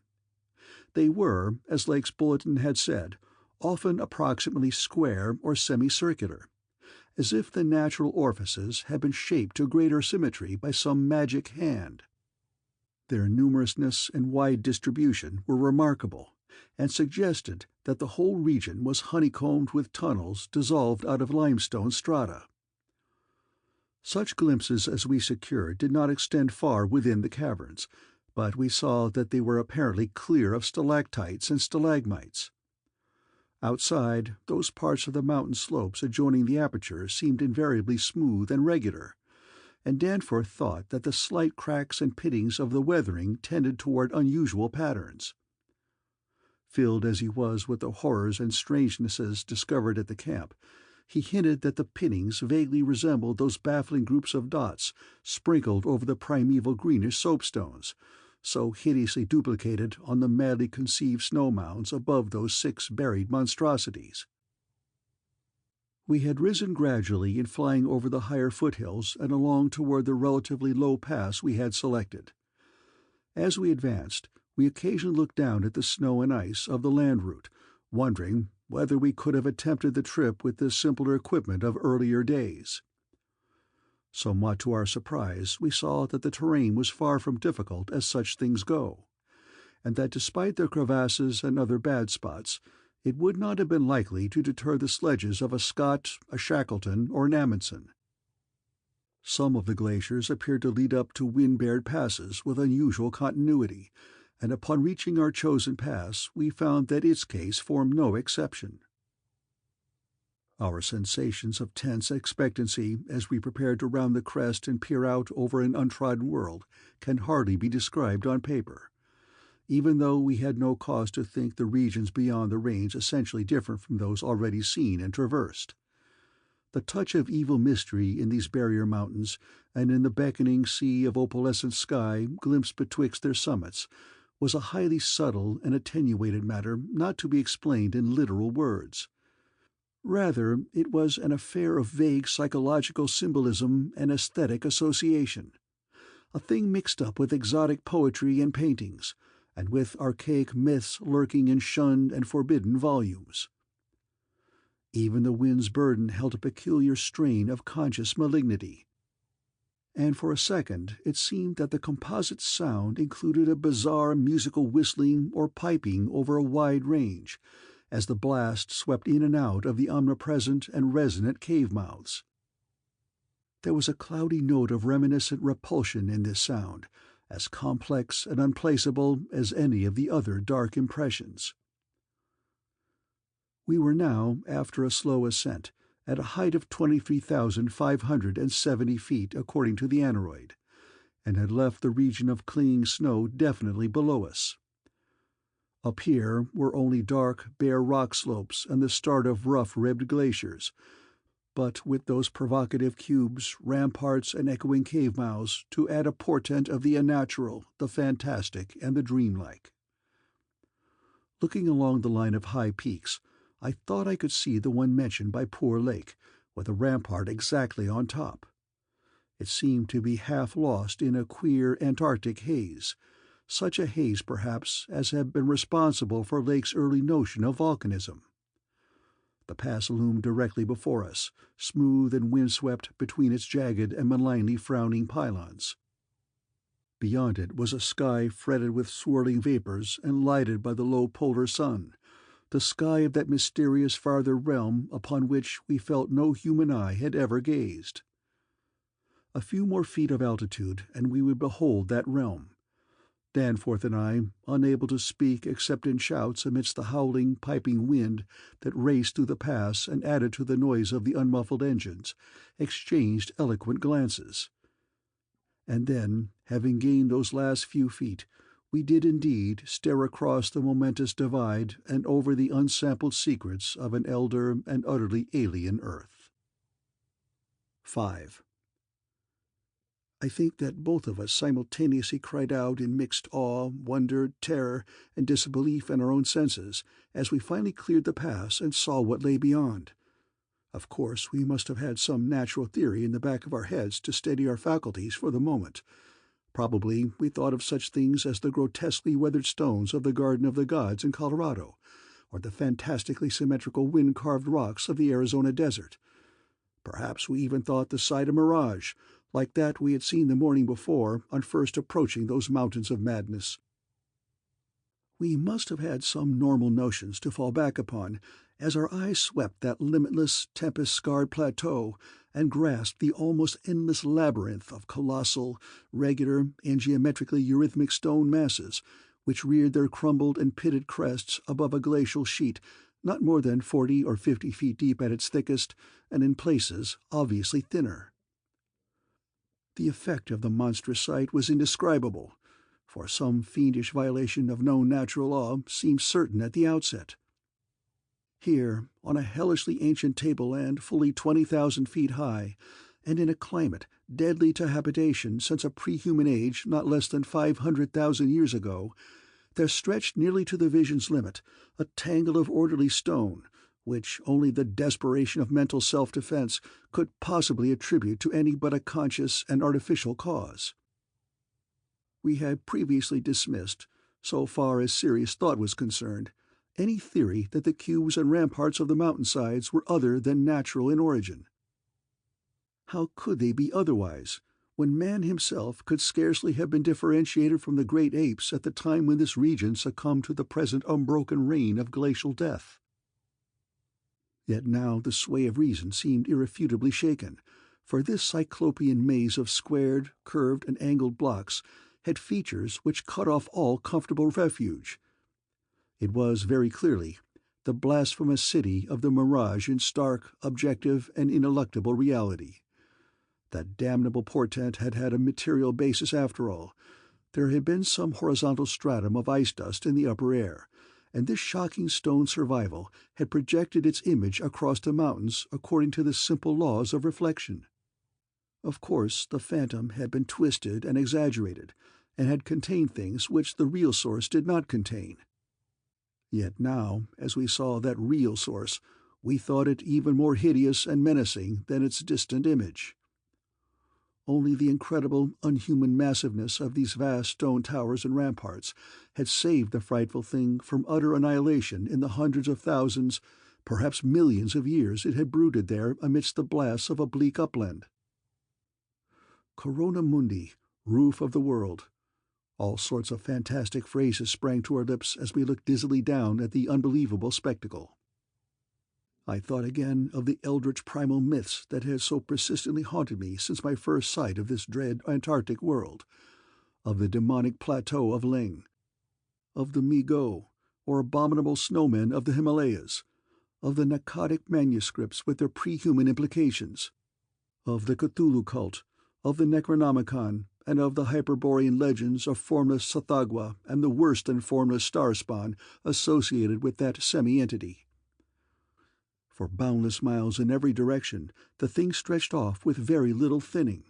They were, as Lake's bulletin had said, often approximately square or semicircular, as if the natural orifices had been shaped to greater symmetry by some magic hand. Their numerousness and wide distribution were remarkable, and suggested that the whole region was honeycombed with tunnels dissolved out of limestone strata. Such glimpses as we secured did not extend far within the caverns, but we saw that they were apparently clear of stalactites and stalagmites. Outside, those parts of the mountain slopes adjoining the aperture seemed invariably smooth and regular, and Danforth thought that the slight cracks and pittings of the weathering tended toward unusual patterns. Filled as he was with the horrors and strangenesses discovered at the camp, he hinted that the pittings vaguely resembled those baffling groups of dots sprinkled over the primeval greenish soapstones, so hideously duplicated on the madly conceived snow mounds above those 6 buried monstrosities. We had risen gradually in flying over the higher foothills and along toward the relatively low pass we had selected. As we advanced, we occasionally looked down at the snow and ice of the land route, wondering whether we could have attempted the trip with the simpler equipment of earlier days. Somewhat to our surprise, we saw that the terrain was far from difficult as such things go, and that despite their crevasses and other bad spots, it would not have been likely to deter the sledges of a Scott, a Shackleton, or an Amundsen. Some of the glaciers appeared to lead up to wind-bared passes with unusual continuity, and upon reaching our chosen pass we found that its case formed no exception. Our sensations of tense expectancy as we prepared to round the crest and peer out over an untrodden world can hardly be described on paper, even though we had no cause to think the regions beyond the range essentially different from those already seen and traversed. The touch of evil mystery in these barrier mountains, and in the beckoning sea of opalescent sky glimpsed betwixt their summits, was a highly subtle and attenuated matter not to be explained in literal words. Rather, it was an affair of vague psychological symbolism and aesthetic association, a thing mixed up with exotic poetry and paintings, and with archaic myths lurking in shunned and forbidden volumes. Even the wind's burden held a peculiar strain of conscious malignity, and for a second it seemed that the composite sound included a bizarre musical whistling or piping over a wide range, as the blast swept in and out of the omnipresent and resonant cave mouths. There was a cloudy note of reminiscent repulsion in this sound, as complex and unplaceable as any of the other dark impressions. We were now, after a slow ascent, at a height of 23,570 feet according to the aneroid, and had left the region of clinging snow definitely below us. Up here were only dark, bare rock slopes and the start of rough-ribbed glaciers, but with those provocative cubes, ramparts, and echoing cave mouths to add a portent of the unnatural, the fantastic, and the dreamlike. Looking along the line of high peaks, I thought I could see the one mentioned by Poor Lake, with a rampart exactly on top. It seemed to be half lost in a queer Antarctic haze, such a haze perhaps as had been responsible for Lake's early notion of volcanism. The pass loomed directly before us, smooth and windswept between its jagged and malignly frowning pylons. Beyond it was a sky fretted with swirling vapors and lighted by the low polar sun, the sky of that mysterious farther realm upon which we felt no human eye had ever gazed. A few more feet of altitude, and we would behold that realm. Danforth and I, unable to speak except in shouts amidst the howling, piping wind that raced through the pass and added to the noise of the unmuffled engines, exchanged eloquent glances. And then, having gained those last few feet, we did indeed stare across the momentous divide and over the unsampled secrets of an elder and utterly alien Earth. 5. I think that both of us simultaneously cried out in mixed awe, wonder, terror, and disbelief in our own senses as we finally cleared the pass and saw what lay beyond. Of course, we must have had some natural theory in the back of our heads to steady our faculties for the moment. Probably we thought of such things as the grotesquely weathered stones of the Garden of the Gods in Colorado, or the fantastically symmetrical wind-carved rocks of the Arizona desert. Perhaps we even thought the sight a mirage, like that we had seen the morning before on first approaching those mountains of madness. We must have had some normal notions to fall back upon as our eyes swept that limitless, tempest-scarred plateau and grasped the almost endless labyrinth of colossal, regular, and geometrically eurythmic stone masses which reared their crumbled and pitted crests above a glacial sheet not more than 40 or 50 feet deep at its thickest, and in places obviously thinner. The effect of the monstrous sight was indescribable, for some fiendish violation of known natural law seemed certain at the outset. Here, on a hellishly ancient tableland fully 20,000 feet high, and in a climate deadly to habitation since a pre-human age not less than 500,000 years ago, there stretched nearly to the vision's limit a tangle of orderly stone, which only the desperation of mental self-defense could possibly attribute to any but a conscious and artificial cause. We had previously dismissed, so far as serious thought was concerned, any theory that the cubes and ramparts of the mountainsides were other than natural in origin. How could they be otherwise, when man himself could scarcely have been differentiated from the great apes at the time when this region succumbed to the present unbroken reign of glacial death? Yet now the sway of reason seemed irrefutably shaken, for this cyclopean maze of squared, curved, and angled blocks had features which cut off all comfortable refuge. It was, very clearly, the blasphemous city of the mirage in stark, objective, and ineluctable reality. That damnable portent had had a material basis after all. There had been some horizontal stratum of ice dust in the upper air, and this shocking stone survival had projected its image across the mountains according to the simple laws of reflection. Of course, the phantom had been twisted and exaggerated, and had contained things which the real source did not contain. Yet now, as we saw that real source, we thought it even more hideous and menacing than its distant image. Only the incredible, unhuman massiveness of these vast stone towers and ramparts had saved the frightful thing from utter annihilation in the hundreds of thousands, perhaps millions of years it had brooded there amidst the blasts of a bleak upland. Corona Mundi, roof of the world. All sorts of fantastic phrases sprang to our lips as we looked dizzily down at the unbelievable spectacle. I thought again of the eldritch primal myths that had so persistently haunted me since my first sight of this dread Antarctic world, of the demonic plateau of Ling, of the Mi-go, or abominable snowmen of the Himalayas, of the narcotic manuscripts with their pre-human implications, of the Cthulhu cult, of the Necronomicon, and of the Hyperborean legends of formless Sathagwa and the worse than formless star spawn associated with that semi-entity. For boundless miles in every direction, the thing stretched off with very little thinning.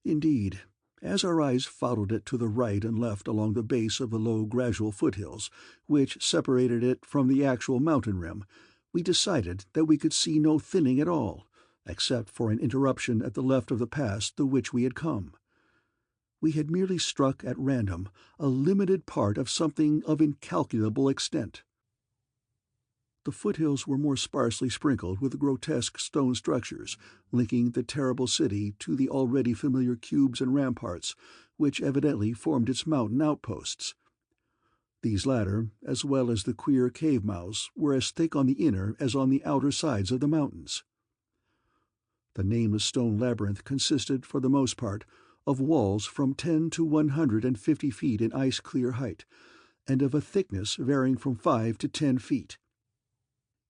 Indeed, as our eyes followed it to the right and left along the base of the low gradual foothills, which separated it from the actual mountain rim, we decided that we could see no thinning at all, except for an interruption at the left of the pass through which we had come. We had merely struck at random a limited part of something of incalculable extent. The foothills were more sparsely sprinkled with grotesque stone structures, linking the terrible city to the already familiar cubes and ramparts, which evidently formed its mountain outposts. These latter, as well as the queer cave mouths, were as thick on the inner as on the outer sides of the mountains. The nameless stone labyrinth consisted, for the most part, of walls from 10 to 150 feet in ice-clear height, and of a thickness varying from 5 to 10 feet.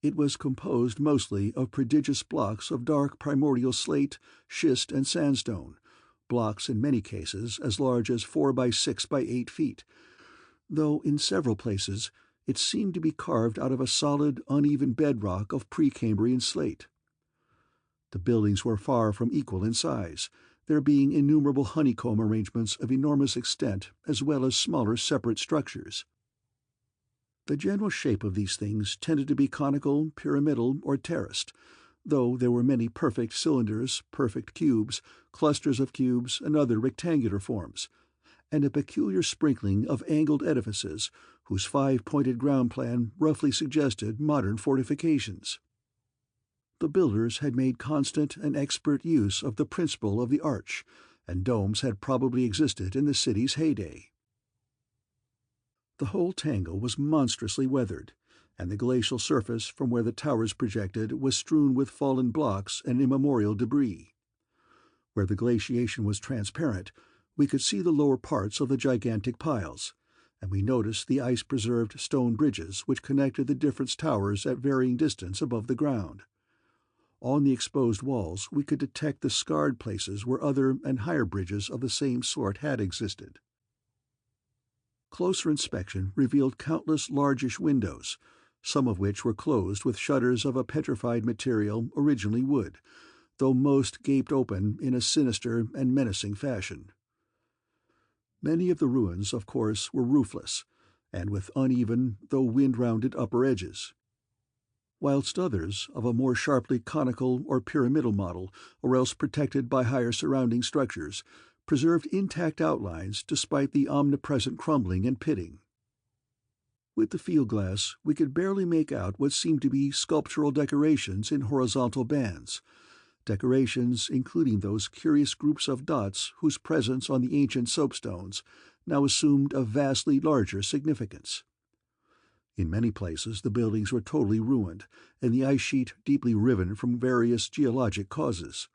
It was composed mostly of prodigious blocks of dark primordial slate, schist, and sandstone, blocks in many cases as large as 4 by 6 by 8 feet, though in several places it seemed to be carved out of a solid, uneven bedrock of Precambrian slate. The buildings were far from equal in size, there being innumerable honeycomb arrangements of enormous extent as well as smaller separate structures. The general shape of these things tended to be conical, pyramidal, or terraced, though there were many perfect cylinders, perfect cubes, clusters of cubes, and other rectangular forms, and a peculiar sprinkling of angled edifices whose 5-pointed ground plan roughly suggested modern fortifications. The builders had made constant and expert use of the principle of the arch, and domes had probably existed in the city's heyday. The whole tangle was monstrously weathered, and the glacial surface from where the towers projected was strewn with fallen blocks and immemorial debris. Where the glaciation was transparent, we could see the lower parts of the gigantic piles, and we noticed the ice-preserved stone bridges which connected the different towers at varying distance above the ground. On the exposed walls we could detect the scarred places where other and higher bridges of the same sort had existed. Closer inspection revealed countless largish windows, some of which were closed with shutters of a petrified material, originally wood, though most gaped open in a sinister and menacing fashion. Many of the ruins, of course, were roofless, and with uneven though wind-rounded upper edges, whilst others, of a more sharply conical or pyramidal model, or else protected by higher surrounding structures, preserved intact outlines despite the omnipresent crumbling and pitting. With the field glass we could barely make out what seemed to be sculptural decorations in horizontal bands, decorations including those curious groups of dots whose presence on the ancient soapstones now assumed a vastly larger significance. In many places the buildings were totally ruined, and the ice sheet deeply riven from various geologic causes.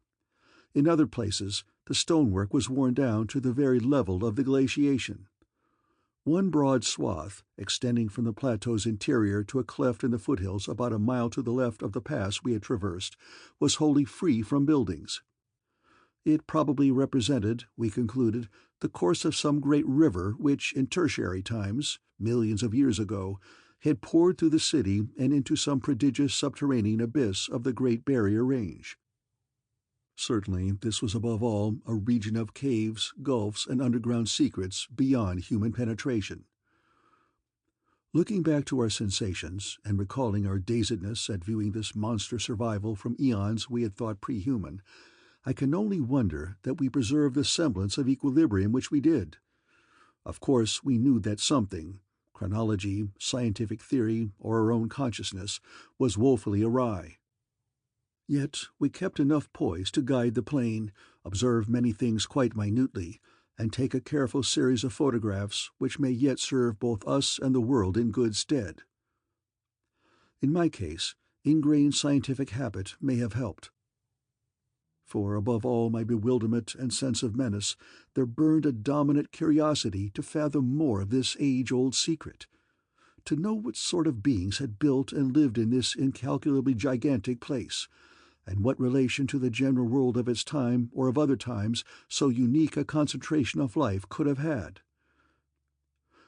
In other places the stonework was worn down to the very level of the glaciation. One broad swath, extending from the plateau's interior to a cleft in the foothills about a mile to the left of the pass we had traversed, was wholly free from buildings. It probably represented, we concluded, the course of some great river which, in tertiary times, millions of years ago, had poured through the city and into some prodigious subterranean abyss of the Great Barrier Range. Certainly this was above all a region of caves, gulfs, and underground secrets beyond human penetration. Looking back to our sensations, and recalling our dazedness at viewing this monster survival from eons we had thought pre-human, I can only wonder that we preserved the semblance of equilibrium which we did. Of course we knew that something, chronology, scientific theory, or our own consciousness, was woefully awry. Yet we kept enough poise to guide the plane, observe many things quite minutely, and take a careful series of photographs which may yet serve both us and the world in good stead. In my case, ingrained scientific habit may have helped. for above all my bewilderment and sense of menace, there burned a dominant curiosity to fathom more of this age-old secret, to know what sort of beings had built and lived in this incalculably gigantic place, and what relation to the general world of its time or of other times so unique a concentration of life could have had.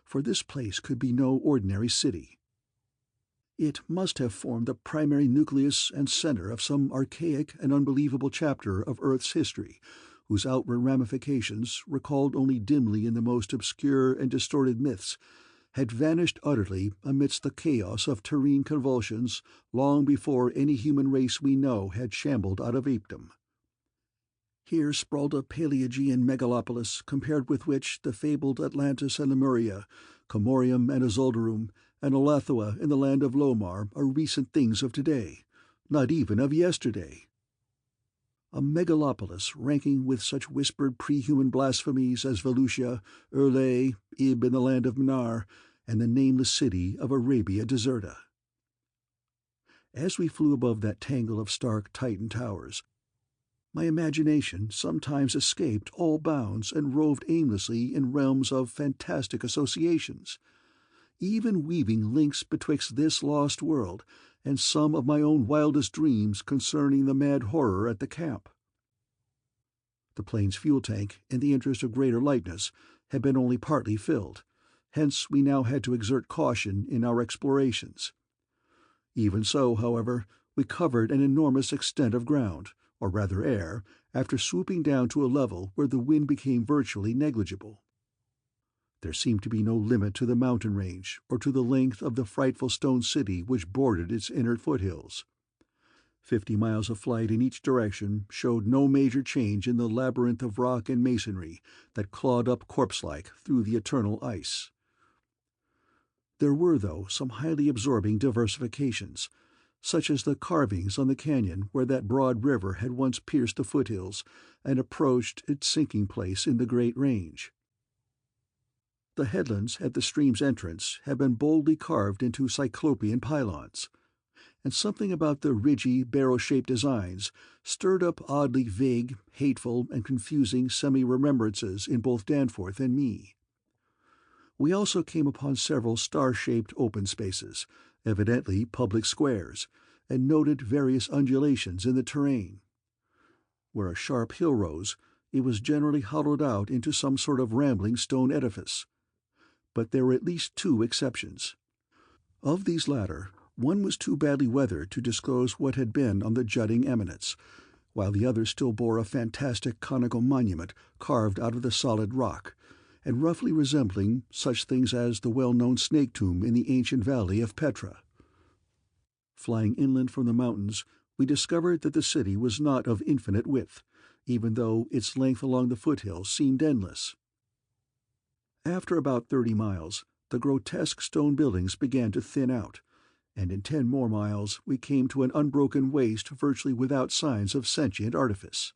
For this place could be no ordinary city. It must have formed the primary nucleus and center of some archaic and unbelievable chapter of Earth's history, whose outward ramifications, recalled only dimly in the most obscure and distorted myths, had vanished utterly amidst the chaos of terrene convulsions long before any human race we know had shambled out of apedom. Here sprawled a Paleogean megalopolis compared with which the fabled Atlantis and Lemuria, Comorium and Azuldarum, and Elathua in the land of Lomar are recent things of today, not even of yesterday. A megalopolis ranking with such whispered pre-human blasphemies as Volusia, Urlay, Ib in the land of Minar, and the nameless city of Arabia Deserta. As we flew above that tangle of stark Titan towers, my imagination sometimes escaped all bounds and roved aimlessly in realms of fantastic associations, even weaving links betwixt this lost world and some of my own wildest dreams concerning the mad horror at the camp. The plane's fuel tank, in the interest of greater lightness, had been only partly filled, hence we now had to exert caution in our explorations. Even so, however, we covered an enormous extent of ground, or rather air, after swooping down to a level where the wind became virtually negligible. There seemed to be no limit to the mountain range or to the length of the frightful stone city which bordered its inner foothills. 50 miles of flight in each direction showed no major change in the labyrinth of rock and masonry that clawed up corpse-like through the eternal ice. There were, though, some highly absorbing diversifications, such as the carvings on the canyon where that broad river had once pierced the foothills and approached its sinking place in the great range. The headlands at the stream's entrance had been boldly carved into cyclopean pylons, and something about the ridgy, barrel-shaped designs stirred up oddly vague, hateful, and confusing semi-remembrances in both Danforth and me. We also came upon several star-shaped open spaces, evidently public squares, and noted various undulations in the terrain. Where a sharp hill rose, it was generally hollowed out into some sort of rambling stone edifice. But there were at least 2 exceptions. Of these latter, one was too badly weathered to disclose what had been on the jutting eminence, while the other still bore a fantastic conical monument carved out of the solid rock, and roughly resembling such things as the well-known snake tomb in the ancient valley of Petra. Flying inland from the mountains, we discovered that the city was not of infinite width, even though its length along the foothills seemed endless. After about 30 miles, the grotesque stone buildings began to thin out, and in 10 more miles we came to an unbroken waste virtually without signs of sentient artifice.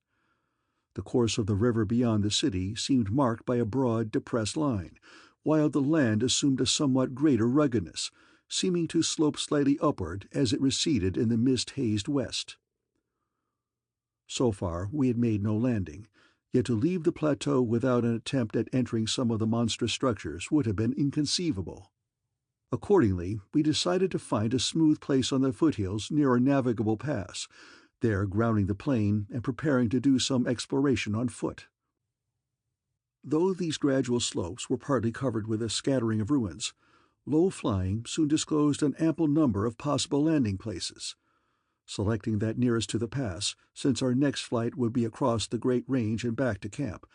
The course of the river beyond the city seemed marked by a broad, depressed line, while the land assumed a somewhat greater ruggedness, seeming to slope slightly upward as it receded in the mist-hazed west. So far we had made no landing, yet to leave the plateau without an attempt at entering some of the monstrous structures would have been inconceivable. Accordingly, we decided to find a smooth place on the foothills near a navigable pass, there grounding the plane and preparing to do some exploration on foot. Though these gradual slopes were partly covered with a scattering of ruins, low flying soon disclosed an ample number of possible landing places. Selecting that nearest to the pass, since our next flight would be across the great range and back to camp,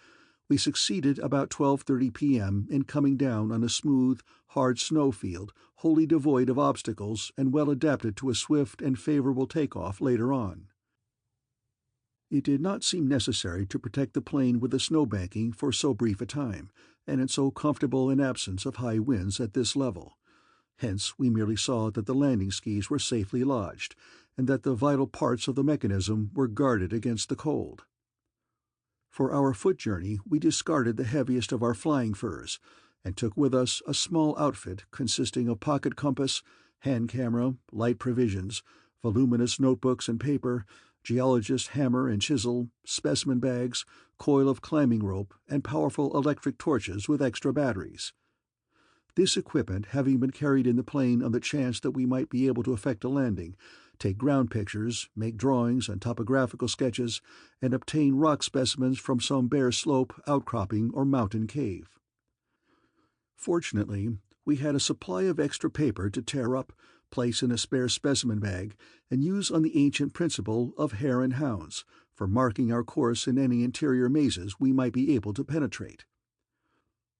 we succeeded about 12:30 p.m. in coming down on a smooth, hard snow field wholly devoid of obstacles and well adapted to a swift and favorable takeoff later on. It did not seem necessary to protect the plane with a snowbanking for so brief a time, and in so comfortable an absence of high winds at this level. Hence we merely saw that the landing skis were safely lodged, and that the vital parts of the mechanism were guarded against the cold. For our foot journey we discarded the heaviest of our flying furs, and took with us a small outfit consisting of pocket compass, hand camera, light provisions, voluminous notebooks and paper, geologist's hammer and chisel, specimen bags, coil of climbing rope, and powerful electric torches with extra batteries. This equipment having been carried in the plane on the chance that we might be able to effect a landing, take ground pictures, make drawings and topographical sketches, and obtain rock specimens from some bare slope, outcropping, or mountain cave. Fortunately, we had a supply of extra paper to tear up, place in a spare specimen bag, and use on the ancient principle of hare and hounds for marking our course in any interior mazes we might be able to penetrate.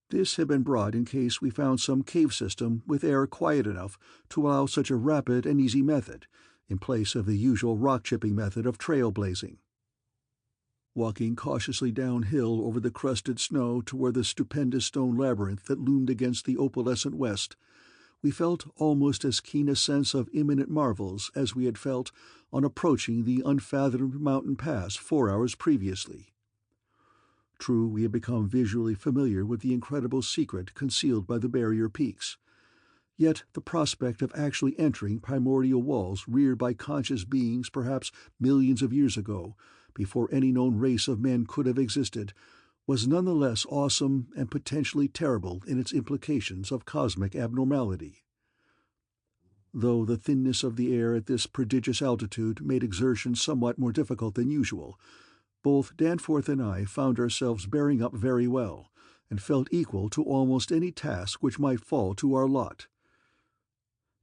This had been brought in case we found some cave system with air quiet enough to allow such a rapid and easy method, in place of the usual rock-chipping method of trailblazing. Walking cautiously downhill over the crusted snow to where the stupendous stone labyrinth that loomed against the opalescent west, we felt almost as keen a sense of imminent marvels as we had felt on approaching the unfathomed mountain pass 4 hours previously. True, we had become visually familiar with the incredible secret concealed by the barrier peaks. Yet the prospect of actually entering primordial walls reared by conscious beings perhaps millions of years ago, before any known race of men could have existed, was nonetheless awesome and potentially terrible in its implications of cosmic abnormality. Though the thinness of the air at this prodigious altitude made exertion somewhat more difficult than usual, both Danforth and I found ourselves bearing up very well, and felt equal to almost any task which might fall to our lot.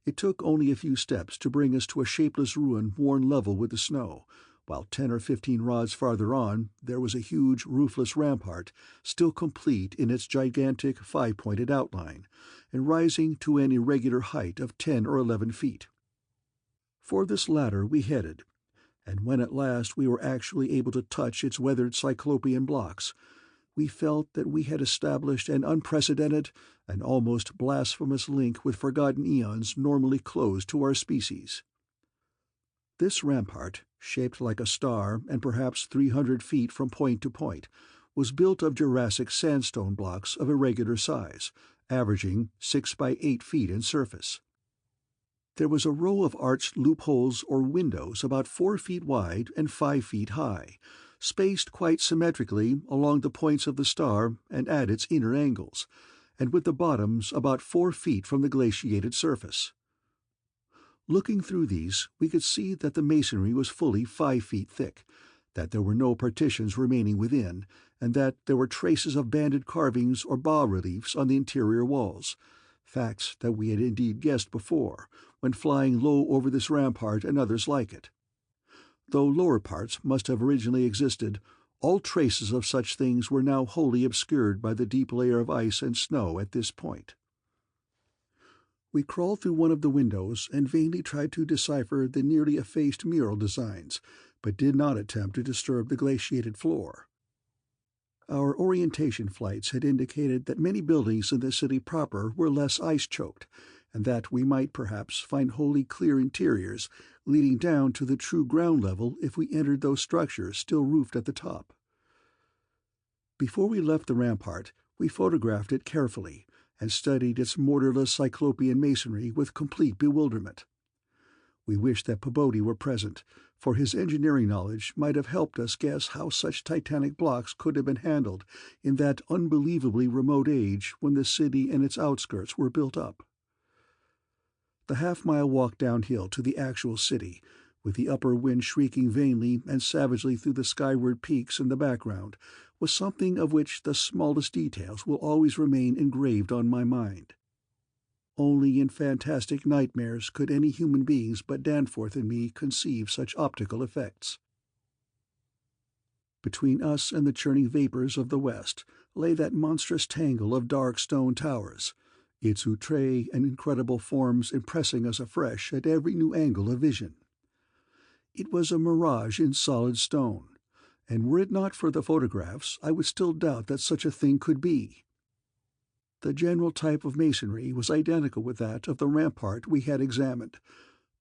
It took only a few steps to bring us to a shapeless ruin worn level with the snow, while 10 or 15 rods farther on there was a huge roofless rampart, still complete in its gigantic 5-pointed outline, and rising to an irregular height of 10 or 11 feet. For this latter we headed, and when at last we were actually able to touch its weathered cyclopean blocks, we felt that we had established an unprecedented and almost blasphemous link with forgotten eons normally closed to our species. This rampart, shaped like a star and perhaps 300 feet from point to point, was built of Jurassic sandstone blocks of irregular size, averaging 6 by 8 feet in surface. There was a row of arched loopholes or windows about 4 feet wide and 5 feet high, spaced quite symmetrically along the points of the star and at its inner angles, and with the bottoms about 4 feet from the glaciated surface. Looking through these, we could see that the masonry was fully 5 feet thick, that there were no partitions remaining within, and that there were traces of banded carvings or bas-reliefs on the interior walls, facts that we had indeed guessed before, when flying low over this rampart and others like it. Though lower parts must have originally existed, all traces of such things were now wholly obscured by the deep layer of ice and snow at this point. We crawled through one of the windows and vainly tried to decipher the nearly effaced mural designs, but did not attempt to disturb the glaciated floor. Our orientation flights had indicated that many buildings in the city proper were less ice-choked, and that we might perhaps find wholly clear interiors leading down to the true ground level if we entered those structures still roofed at the top. Before we left the rampart, we photographed it carefully, and studied its mortarless cyclopean masonry with complete bewilderment. We wished that Pabodie were present, for his engineering knowledge might have helped us guess how such titanic blocks could have been handled in that unbelievably remote age when the city and its outskirts were built up. The half-mile walk downhill to the actual city, with the upper wind shrieking vainly and savagely through the skyward peaks in the background, was something of which the smallest details will always remain engraved on my mind. Only in fantastic nightmares could any human beings but Danforth and me conceive such optical effects. Between us and the churning vapors of the west lay that monstrous tangle of dark stone towers, its outre and incredible forms impressing us afresh at every new angle of vision. It was a mirage in solid stone, and were it not for the photographs, I would still doubt that such a thing could be. The general type of masonry was identical with that of the rampart we had examined,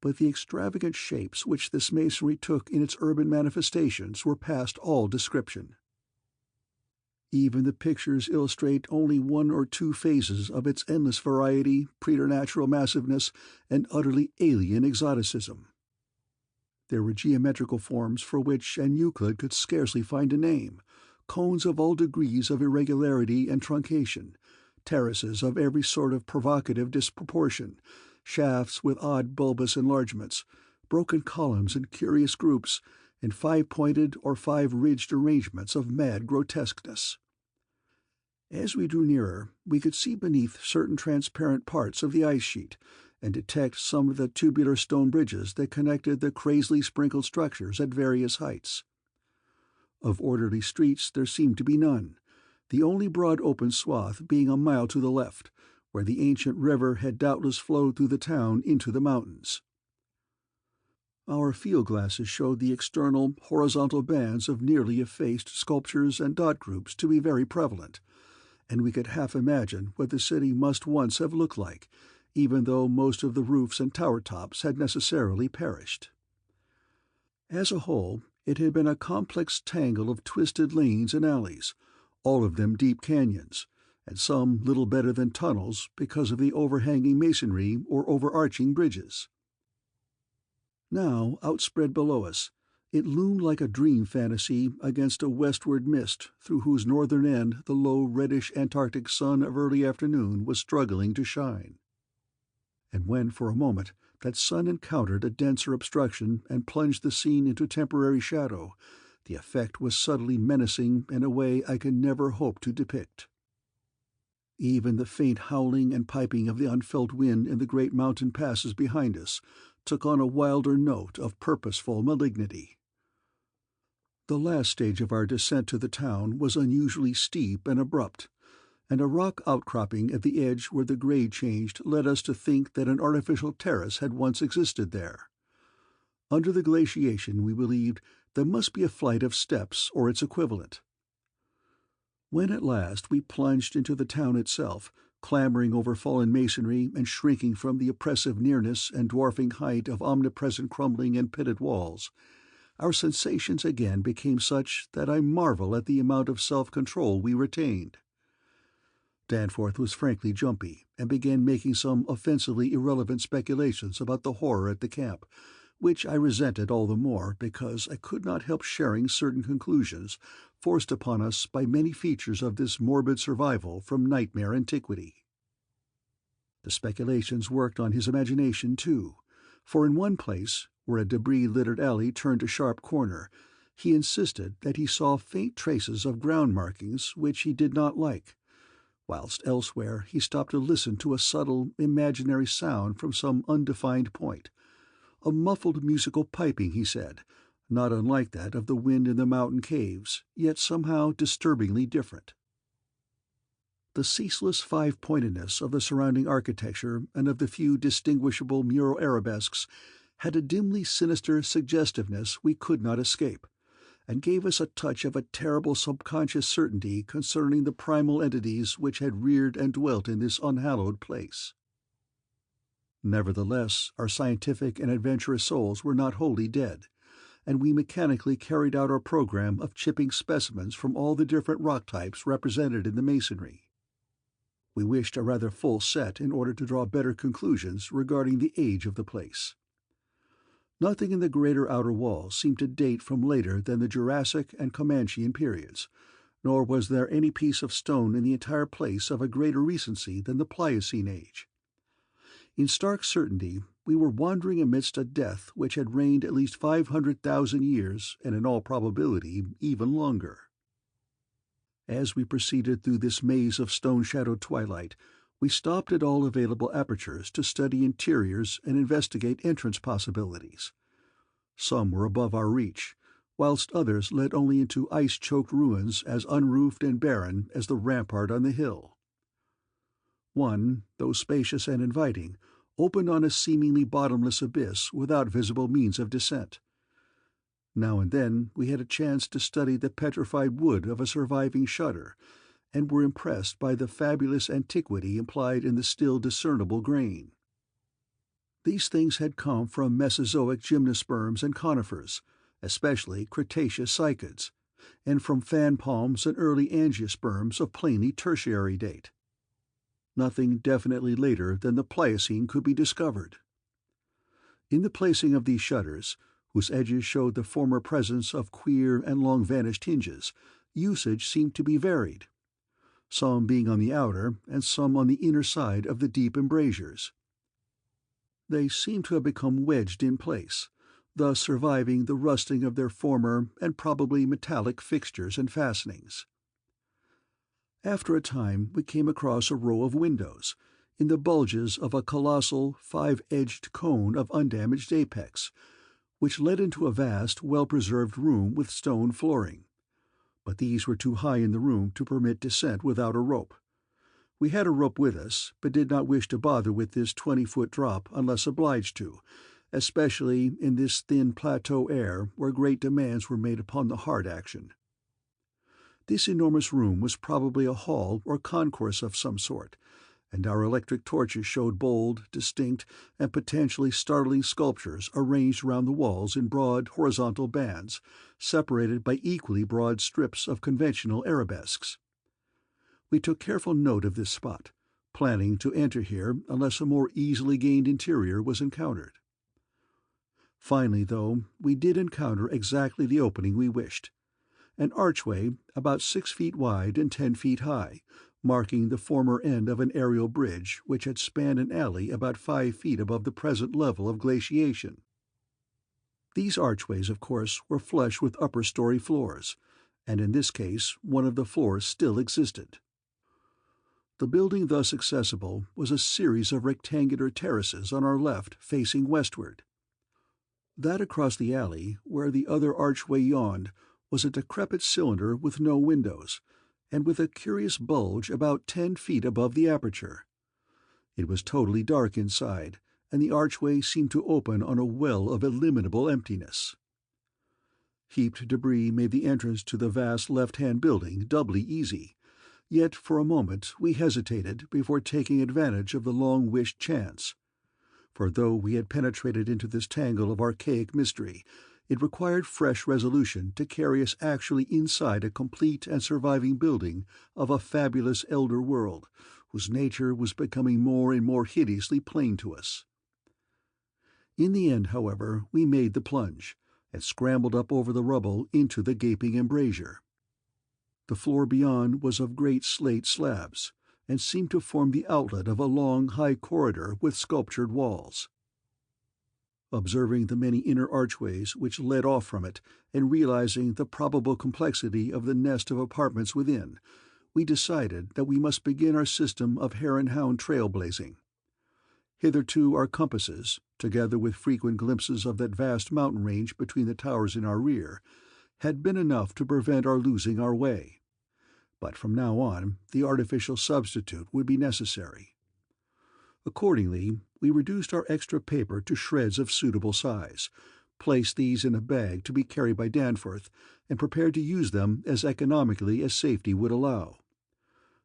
but the extravagant shapes which this masonry took in its urban manifestations were past all description. Even the pictures illustrate only 1 or 2 phases of its endless variety, preternatural massiveness, and utterly alien exoticism. There were geometrical forms for which an Euclid could scarcely find a name, cones of all degrees of irregularity and truncation, terraces of every sort of provocative disproportion, shafts with odd bulbous enlargements, broken columns in curious groups, and five-pointed or five-ridged arrangements of mad grotesqueness. As we drew nearer, we could see beneath certain transparent parts of the ice sheet, and detect some of the tubular stone bridges that connected the crazily sprinkled structures at various heights. Of orderly streets there seemed to be none, the only broad open swath being a mile to the left, where the ancient river had doubtless flowed through the town into the mountains. Our field glasses showed the external horizontal bands of nearly effaced sculptures and dot groups to be very prevalent, and we could half imagine what the city must once have looked like, even though most of the roofs and tower tops had necessarily perished. As a whole, it had been a complex tangle of twisted lanes and alleys, all of them deep canyons, and some little better than tunnels because of the overhanging masonry or overarching bridges. Now, outspread below us, it loomed like a dream fantasy against a westward mist through whose northern end the low reddish Antarctic sun of early afternoon was struggling to shine. And when, for a moment, that sun encountered a denser obstruction and plunged the scene into temporary shadow, the effect was subtly menacing in a way I could never hope to depict. Even the faint howling and piping of the unfelt wind in the great mountain passes behind us took on a wilder note of purposeful malignity. The last stage of our descent to the town was unusually steep and abrupt, and a rock outcropping at the edge where the grade changed led us to think that an artificial terrace had once existed there. Under the glaciation, we believed, there must be a flight of steps or its equivalent. When at last we plunged into the town itself, clambering over fallen masonry and shrinking from the oppressive nearness and dwarfing height of omnipresent crumbling and pitted walls, our sensations again became such that I marvel at the amount of self-control we retained. Danforth was frankly jumpy, and began making some offensively irrelevant speculations about the horror at the camp, which I resented all the more because I could not help sharing certain conclusions forced upon us by many features of this morbid survival from nightmare antiquity. The speculations worked on his imagination, too, for in one place, where a debris-littered alley turned a sharp corner, he insisted that he saw faint traces of ground markings which he did not like, whilst elsewhere he stopped to listen to a subtle, imaginary sound from some undefined point. A muffled musical piping, he said, not unlike that of the wind in the mountain caves, yet somehow disturbingly different. The ceaseless five-pointedness of the surrounding architecture and of the few distinguishable mural arabesques had a dimly sinister suggestiveness we could not escape, and gave us a touch of a terrible subconscious certainty concerning the primal entities which had reared and dwelt in this unhallowed place. Nevertheless, our scientific and adventurous souls were not wholly dead, and we mechanically carried out our program of chipping specimens from all the different rock types represented in the masonry. We wished a rather full set in order to draw better conclusions regarding the age of the place. Nothing in the greater outer wall seemed to date from later than the Jurassic and Comanchean periods, nor was there any piece of stone in the entire place of a greater recency than the Pliocene age. In stark certainty, we were wandering amidst a death which had reigned at least 500,000 years, and in all probability even longer. As we proceeded through this maze of stone-shadowed twilight, we stopped at all available apertures to study interiors and investigate entrance possibilities. Some were above our reach, whilst others led only into ice-choked ruins as unroofed and barren as the rampart on the hill. One, though spacious and inviting, opened on a seemingly bottomless abyss without visible means of descent. Now and then we had a chance to study the petrified wood of a surviving shutter, and were impressed by the fabulous antiquity implied in the still discernible grain. These things had come from Mesozoic gymnosperms and conifers, especially Cretaceous cycads, and from fan palms and early angiosperms of plainly tertiary date. Nothing definitely later than the Pliocene could be discovered. In the placing of these shutters, whose edges showed the former presence of queer and long-vanished hinges, usage seemed to be varied, some being on the outer and some on the inner side of the deep embrasures. They seemed to have become wedged in place, thus surviving the rusting of their former and probably metallic fixtures and fastenings. After a time we came across a row of windows, in the bulges of a colossal, five-edged cone of undamaged apex, which led into a vast, well-preserved room with stone flooring. But these were too high in the room to permit descent without a rope. We had a rope with us, but did not wish to bother with this 20-foot drop unless obliged to, especially in this thin plateau air where great demands were made upon the heart action. This enormous room was probably a hall or concourse of some sort, and our electric torches showed bold, distinct, and potentially startling sculptures arranged round the walls in broad horizontal bands, separated by equally broad strips of conventional arabesques. We took careful note of this spot, planning to enter here unless a more easily gained interior was encountered. Finally, though, we did encounter exactly the opening we wished. An archway about 6 feet wide and 10 feet high, marking the former end of an aerial bridge which had spanned an alley about 5 feet above the present level of glaciation. These archways, of course, were flush with upper-story floors, and in this case one of the floors still existed. The building thus accessible was a series of rectangular terraces on our left facing westward. That across the alley, where the other archway yawned, was a decrepit cylinder with no windows, and with a curious bulge about 10 feet above the aperture. It was totally dark inside, and the archway seemed to open on a well of illimitable emptiness. Heaped debris made the entrance to the vast left-hand building doubly easy, yet for a moment we hesitated before taking advantage of the long-wished chance. For though we had penetrated into this tangle of archaic mystery, it required fresh resolution to carry us actually inside a complete and surviving building of a fabulous elder world, whose nature was becoming more and more hideously plain to us. In the end, however, we made the plunge, and scrambled up over the rubble into the gaping embrasure. The floor beyond was of great slate slabs, and seemed to form the outlet of a long, high corridor with sculptured walls. Observing the many inner archways which led off from it, and realizing the probable complexity of the nest of apartments within, we decided that we must begin our system of hare-and-hound trail-blazing. Hitherto our compasses, together with frequent glimpses of that vast mountain range between the towers in our rear, had been enough to prevent our losing our way. But from now on the artificial substitute would be necessary. Accordingly, we reduced our extra paper to shreds of suitable size, placed these in a bag to be carried by Danforth, and prepared to use them as economically as safety would allow.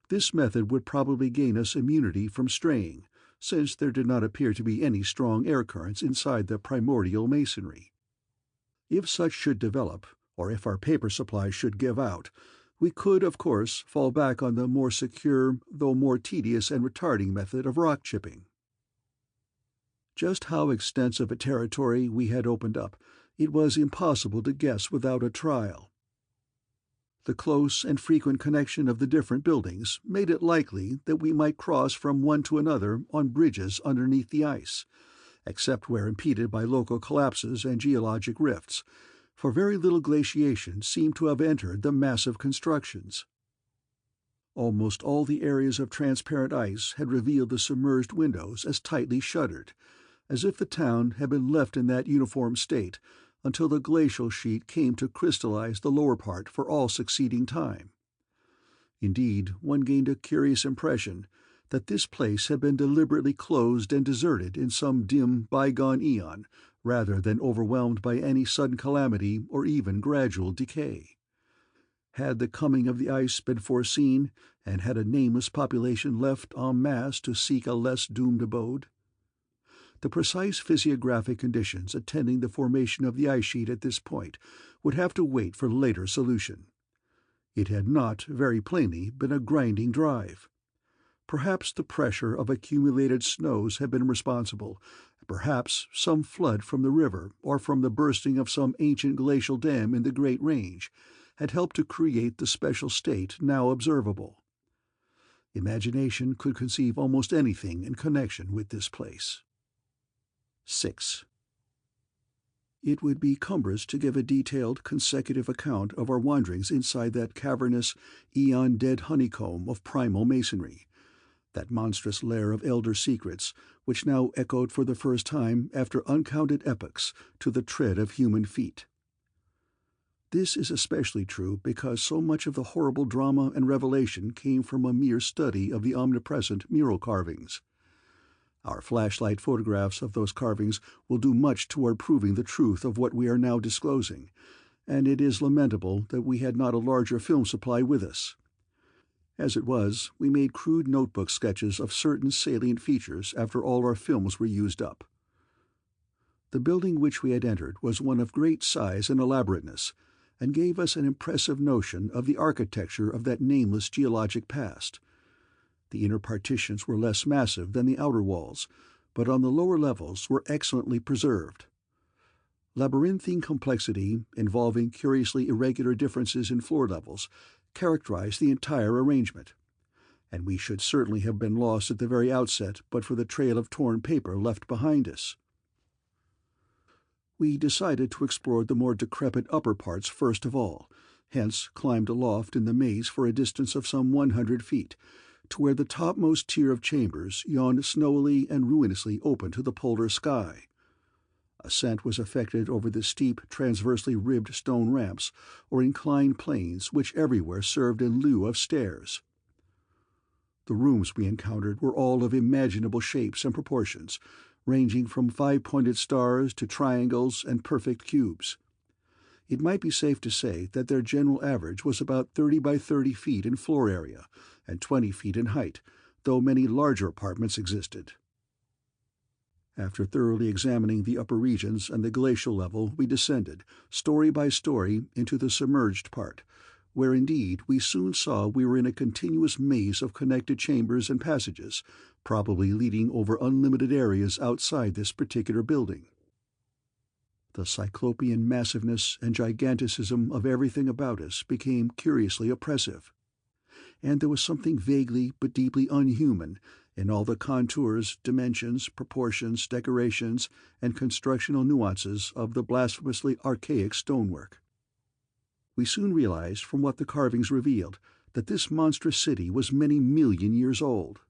This method would probably gain us immunity from straying, since there did not appear to be any strong air currents inside the primordial masonry. If such should develop, or if our paper supply should give out, we could, of course, fall back on the more secure, though more tedious and retarding method of rock chipping. Just how extensive a territory we had opened up, it was impossible to guess without a trial. The close and frequent connection of the different buildings made it likely that we might cross from one to another on bridges underneath the ice, except where impeded by local collapses and geologic rifts, for very little glaciation seemed to have entered the massive constructions. Almost all the areas of transparent ice had revealed the submerged windows as tightly shuttered, as if the town had been left in that uniform state until the glacial sheet came to crystallize the lower part for all succeeding time. Indeed, one gained a curious impression that this place had been deliberately closed and deserted in some dim bygone eon, rather than overwhelmed by any sudden calamity or even gradual decay. Had the coming of the ice been foreseen, and had a nameless population left en masse to seek a less doomed abode? The precise physiographic conditions attending the formation of the ice sheet at this point would have to wait for later solution. It had not, very plainly, been a grinding drive. Perhaps the pressure of accumulated snows had been responsible. Perhaps some flood from the river or from the bursting of some ancient glacial dam in the Great Range had helped to create the special state now observable. Imagination could conceive almost anything in connection with this place. 6. It would be cumbrous to give a detailed, consecutive account of our wanderings inside that cavernous, eon-dead honeycomb of primal masonry, that monstrous lair of elder secrets, which now echoed for the first time after uncounted epochs to the tread of human feet. This is especially true because so much of the horrible drama and revelation came from a mere study of the omnipresent mural carvings. Our flashlight photographs of those carvings will do much toward proving the truth of what we are now disclosing, and it is lamentable that we had not a larger film supply with us. As it was, we made crude notebook sketches of certain salient features after all our films were used up. The building which we had entered was one of great size and elaborateness, and gave us an impressive notion of the architecture of that nameless geologic past. The inner partitions were less massive than the outer walls, but on the lower levels were excellently preserved. Labyrinthine complexity, involving curiously irregular differences in floor levels, characterized the entire arrangement, and we should certainly have been lost at the very outset but for the trail of torn paper left behind us. We decided to explore the more decrepit upper parts first of all, hence climbed aloft in the maze for a distance of some 100 feet, to where the topmost tier of chambers yawned snowily and ruinously open to the polar sky. Ascent was effected over the steep, transversely ribbed stone ramps or inclined planes which everywhere served in lieu of stairs. The rooms we encountered were all of imaginable shapes and proportions, ranging from 5-pointed stars to triangles and perfect cubes. It might be safe to say that their general average was about 30 by 30 feet in floor area and 20 feet in height, though many larger apartments existed. After thoroughly examining the upper regions and the glacial level, we descended, story by story, into the submerged part, where indeed we soon saw we were in a continuous maze of connected chambers and passages, probably leading over unlimited areas outside this particular building. The cyclopean massiveness and giganticism of everything about us became curiously oppressive, and there was something vaguely but deeply unhuman in all the contours, dimensions, proportions, decorations, and constructional nuances of the blasphemously archaic stonework. We soon realized from what the carvings revealed that this monstrous city was many million years old.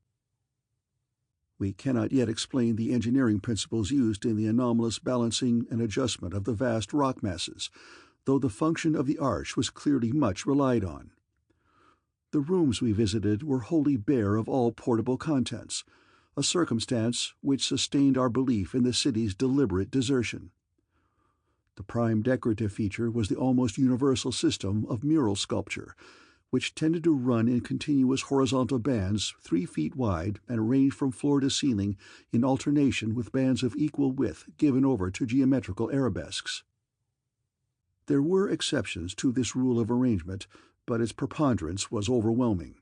We cannot yet explain the engineering principles used in the anomalous balancing and adjustment of the vast rock masses, though the function of the arch was clearly much relied on. The rooms we visited were wholly bare of all portable contents, a circumstance which sustained our belief in the city's deliberate desertion. The prime decorative feature was the almost universal system of mural sculpture, which tended to run in continuous horizontal bands 3 feet wide and arranged from floor to ceiling in alternation with bands of equal width given over to geometrical arabesques. There were exceptions to this rule of arrangement, but its preponderance was overwhelming.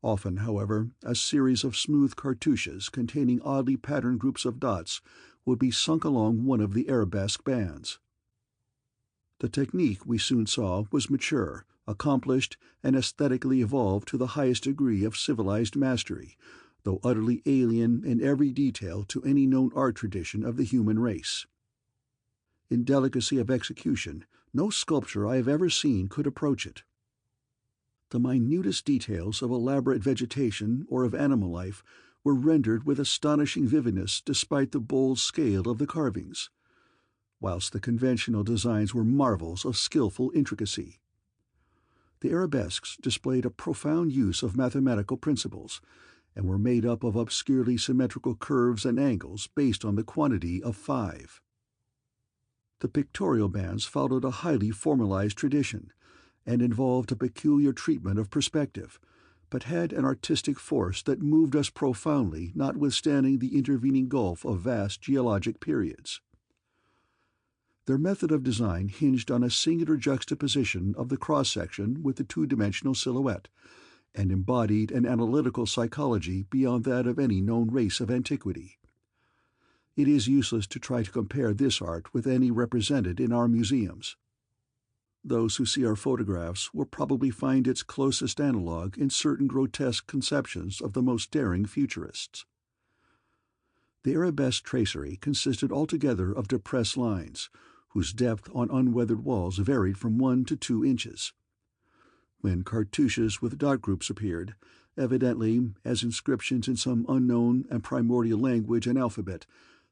Often, however, a series of smooth cartouches containing oddly patterned groups of dots would be sunk along one of the arabesque bands. The technique, we soon saw, was mature, accomplished, and aesthetically evolved to the highest degree of civilized mastery, though utterly alien in every detail to any known art tradition of the human race. In delicacy of execution, no sculpture I have ever seen could approach it. The minutest details of elaborate vegetation or of animal life were rendered with astonishing vividness despite the bold scale of the carvings, whilst the conventional designs were marvels of skillful intricacy. The arabesques displayed a profound use of mathematical principles, and were made up of obscurely symmetrical curves and angles based on the quantity of 5. The pictorial bands followed a highly formalized tradition, and involved a peculiar treatment of perspective, but had an artistic force that moved us profoundly notwithstanding the intervening gulf of vast geologic periods. Their method of design hinged on a singular juxtaposition of the cross-section with the two-dimensional silhouette, and embodied an analytical psychology beyond that of any known race of antiquity. It is useless to try to compare this art with any represented in our museums. Those who see our photographs will probably find its closest analog in certain grotesque conceptions of the most daring futurists. The arabesque tracery consisted altogether of depressed lines, whose depth on unweathered walls varied from 1 to 2 inches. When cartouches with dot groups appeared, evidently as inscriptions in some unknown and primordial language and alphabet,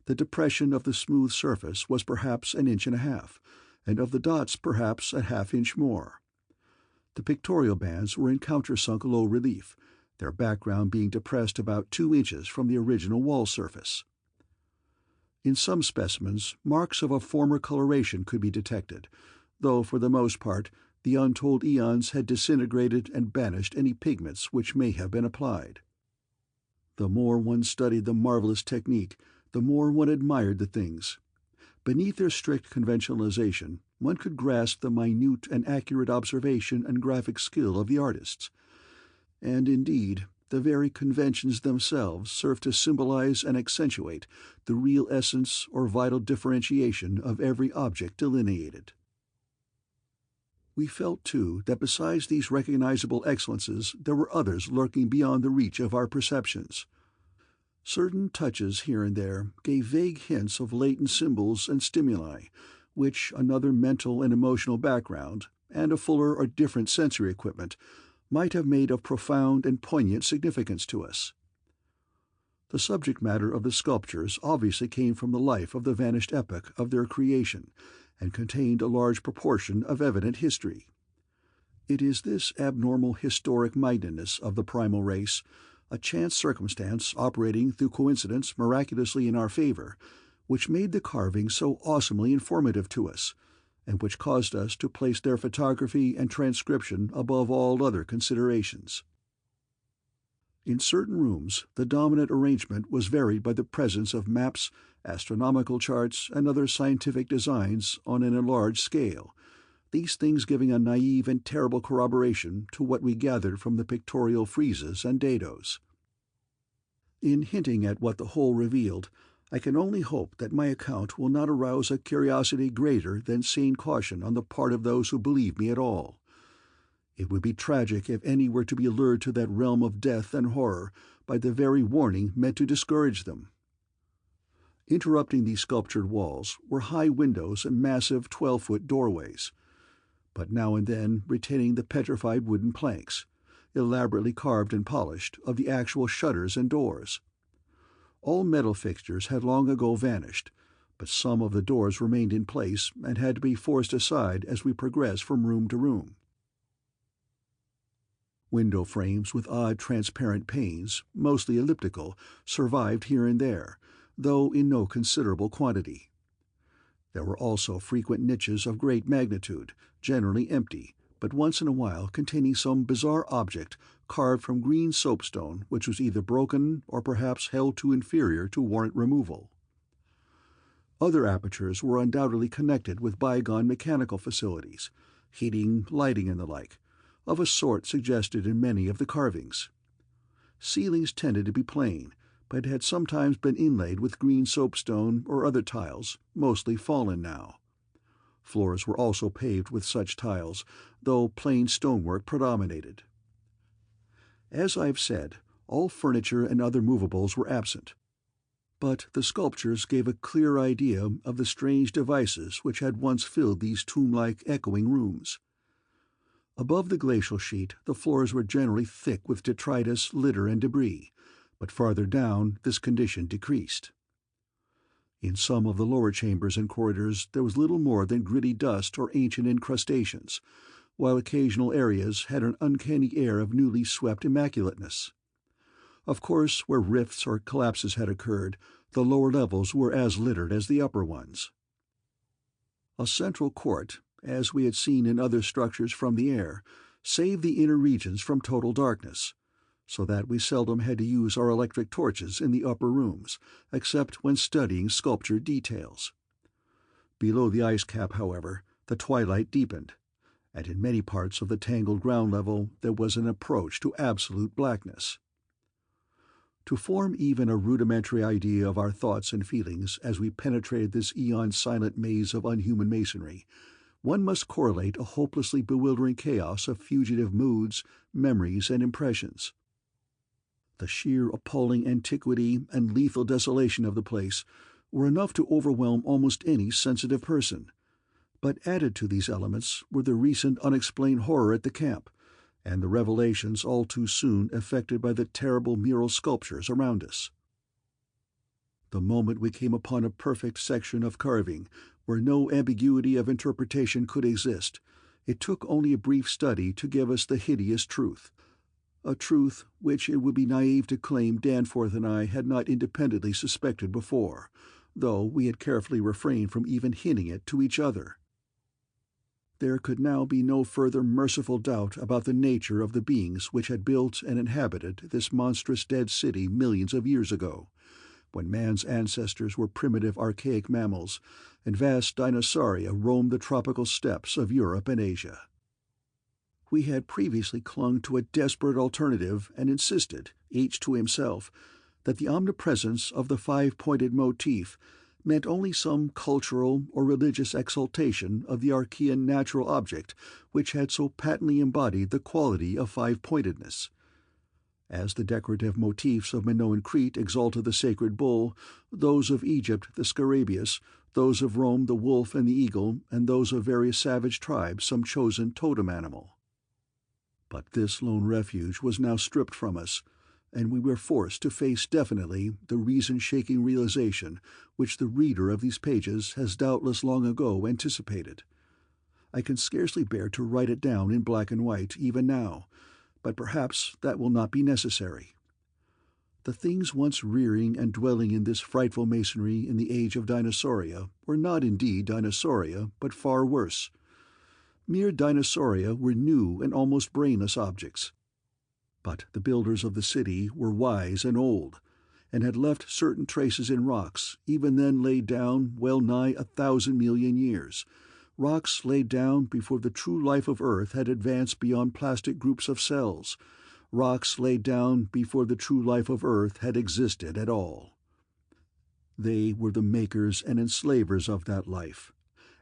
the depression of the smooth surface was perhaps 1.5 inches, and of the dots perhaps a half-inch more. The pictorial bands were in countersunk low relief, their background being depressed about 2 inches from the original wall surface. In some specimens, marks of a former coloration could be detected, though for the most part the untold eons had disintegrated and banished any pigments which may have been applied. The more one studied the marvelous technique, the more one admired the things. Beneath their strict conventionalization, one could grasp the minute and accurate observation and graphic skill of the artists. And indeed, the very conventions themselves serve to symbolize and accentuate the real essence or vital differentiation of every object delineated. We felt, too, that besides these recognizable excellences there were others lurking beyond the reach of our perceptions. Certain touches here and there gave vague hints of latent symbols and stimuli, which another mental and emotional background, and a fuller or different sensory equipment, might have made of profound and poignant significance to us. The subject matter of the sculptures obviously came from the life of the vanished epoch of their creation, and contained a large proportion of evident history. It is this abnormal historic mindedness of the primal race, a chance circumstance operating through coincidence miraculously in our favor, which made the carving so awesomely informative to us, and which caused us to place their photography and transcription above all other considerations. In certain rooms, the dominant arrangement was varied by the presence of maps, astronomical charts, and other scientific designs on an enlarged scale, these things giving a naive and terrible corroboration to what we gathered from the pictorial friezes and dados. In hinting at what the whole revealed, I can only hope that my account will not arouse a curiosity greater than sane caution on the part of those who believe me at all. It would be tragic if any were to be allured to that realm of death and horror by the very warning meant to discourage them. Interrupting these sculptured walls were high windows and massive 12-foot doorways, but now and then retaining the petrified wooden planks, elaborately carved and polished, of the actual shutters and doors. All metal fixtures had long ago vanished, but some of the doors remained in place and had to be forced aside as we progressed from room to room. Window frames with odd transparent panes, mostly elliptical, survived here and there, though in no considerable quantity. There were also frequent niches of great magnitude, generally empty, but once in a while containing some bizarre object carved from green soapstone which was either broken or perhaps held too inferior to warrant removal. Other apertures were undoubtedly connected with bygone mechanical facilities, heating, lighting, and the like, of a sort suggested in many of the carvings. Ceilings tended to be plain, but had sometimes been inlaid with green soapstone or other tiles, mostly fallen now. Floors were also paved with such tiles, though plain stonework predominated. As I have said, all furniture and other movables were absent, but the sculptures gave a clear idea of the strange devices which had once filled these tomb-like echoing rooms. Above the glacial sheet the floors were generally thick with detritus, litter, and debris, but farther down this condition decreased. In some of the lower chambers and corridors there was little more than gritty dust or ancient incrustations, while occasional areas had an uncanny air of newly swept immaculateness. Of course, where rifts or collapses had occurred, the lower levels were as littered as the upper ones. A central court, as we had seen in other structures from the air, saved the inner regions from total darkness, so that we seldom had to use our electric torches in the upper rooms, except when studying sculptured details. Below the ice cap, however, the twilight deepened, and in many parts of the tangled ground level there was an approach to absolute blackness. To form even a rudimentary idea of our thoughts and feelings as we penetrated this eon-silent maze of unhuman masonry, one must correlate a hopelessly bewildering chaos of fugitive moods, memories, and impressions. The sheer appalling antiquity and lethal desolation of the place were enough to overwhelm almost any sensitive person, but added to these elements were the recent unexplained horror at the camp, and the revelations all too soon effected by the terrible mural sculptures around us. The moment we came upon a perfect section of carving, where no ambiguity of interpretation could exist, it took only a brief study to give us the hideous truth, a truth which it would be naive to claim Danforth and I had not independently suspected before, though we had carefully refrained from even hinting it to each other. There could now be no further merciful doubt about the nature of the beings which had built and inhabited this monstrous dead city millions of years ago, when man's ancestors were primitive archaic mammals, and vast dinosauria roamed the tropical steppes of Europe and Asia. We had previously clung to a desperate alternative and insisted, each to himself, that the omnipresence of the five-pointed motif meant only some cultural or religious exaltation of the Archean natural object which had so patently embodied the quality of five-pointedness. As the decorative motifs of Minoan Crete exalted the sacred bull, those of Egypt the scarabaeus, those of Rome the wolf and the eagle, and those of various savage tribes some chosen totem animal. But this lone refuge was now stripped from us, and we were forced to face definitely the reason-shaking realization which the reader of these pages has doubtless long ago anticipated. I can scarcely bear to write it down in black and white even now, but perhaps that will not be necessary. The things once rearing and dwelling in this frightful masonry in the age of dinosauria were not indeed dinosauria, but far worse. Mere dinosauria were new and almost brainless objects. But the builders of the city were wise and old, and had left certain traces in rocks, even then laid down well nigh 1,000 million years, rocks laid down before the true life of Earth had advanced beyond plastic groups of cells, rocks laid down before the true life of Earth had existed at all. They were the makers and enslavers of that life,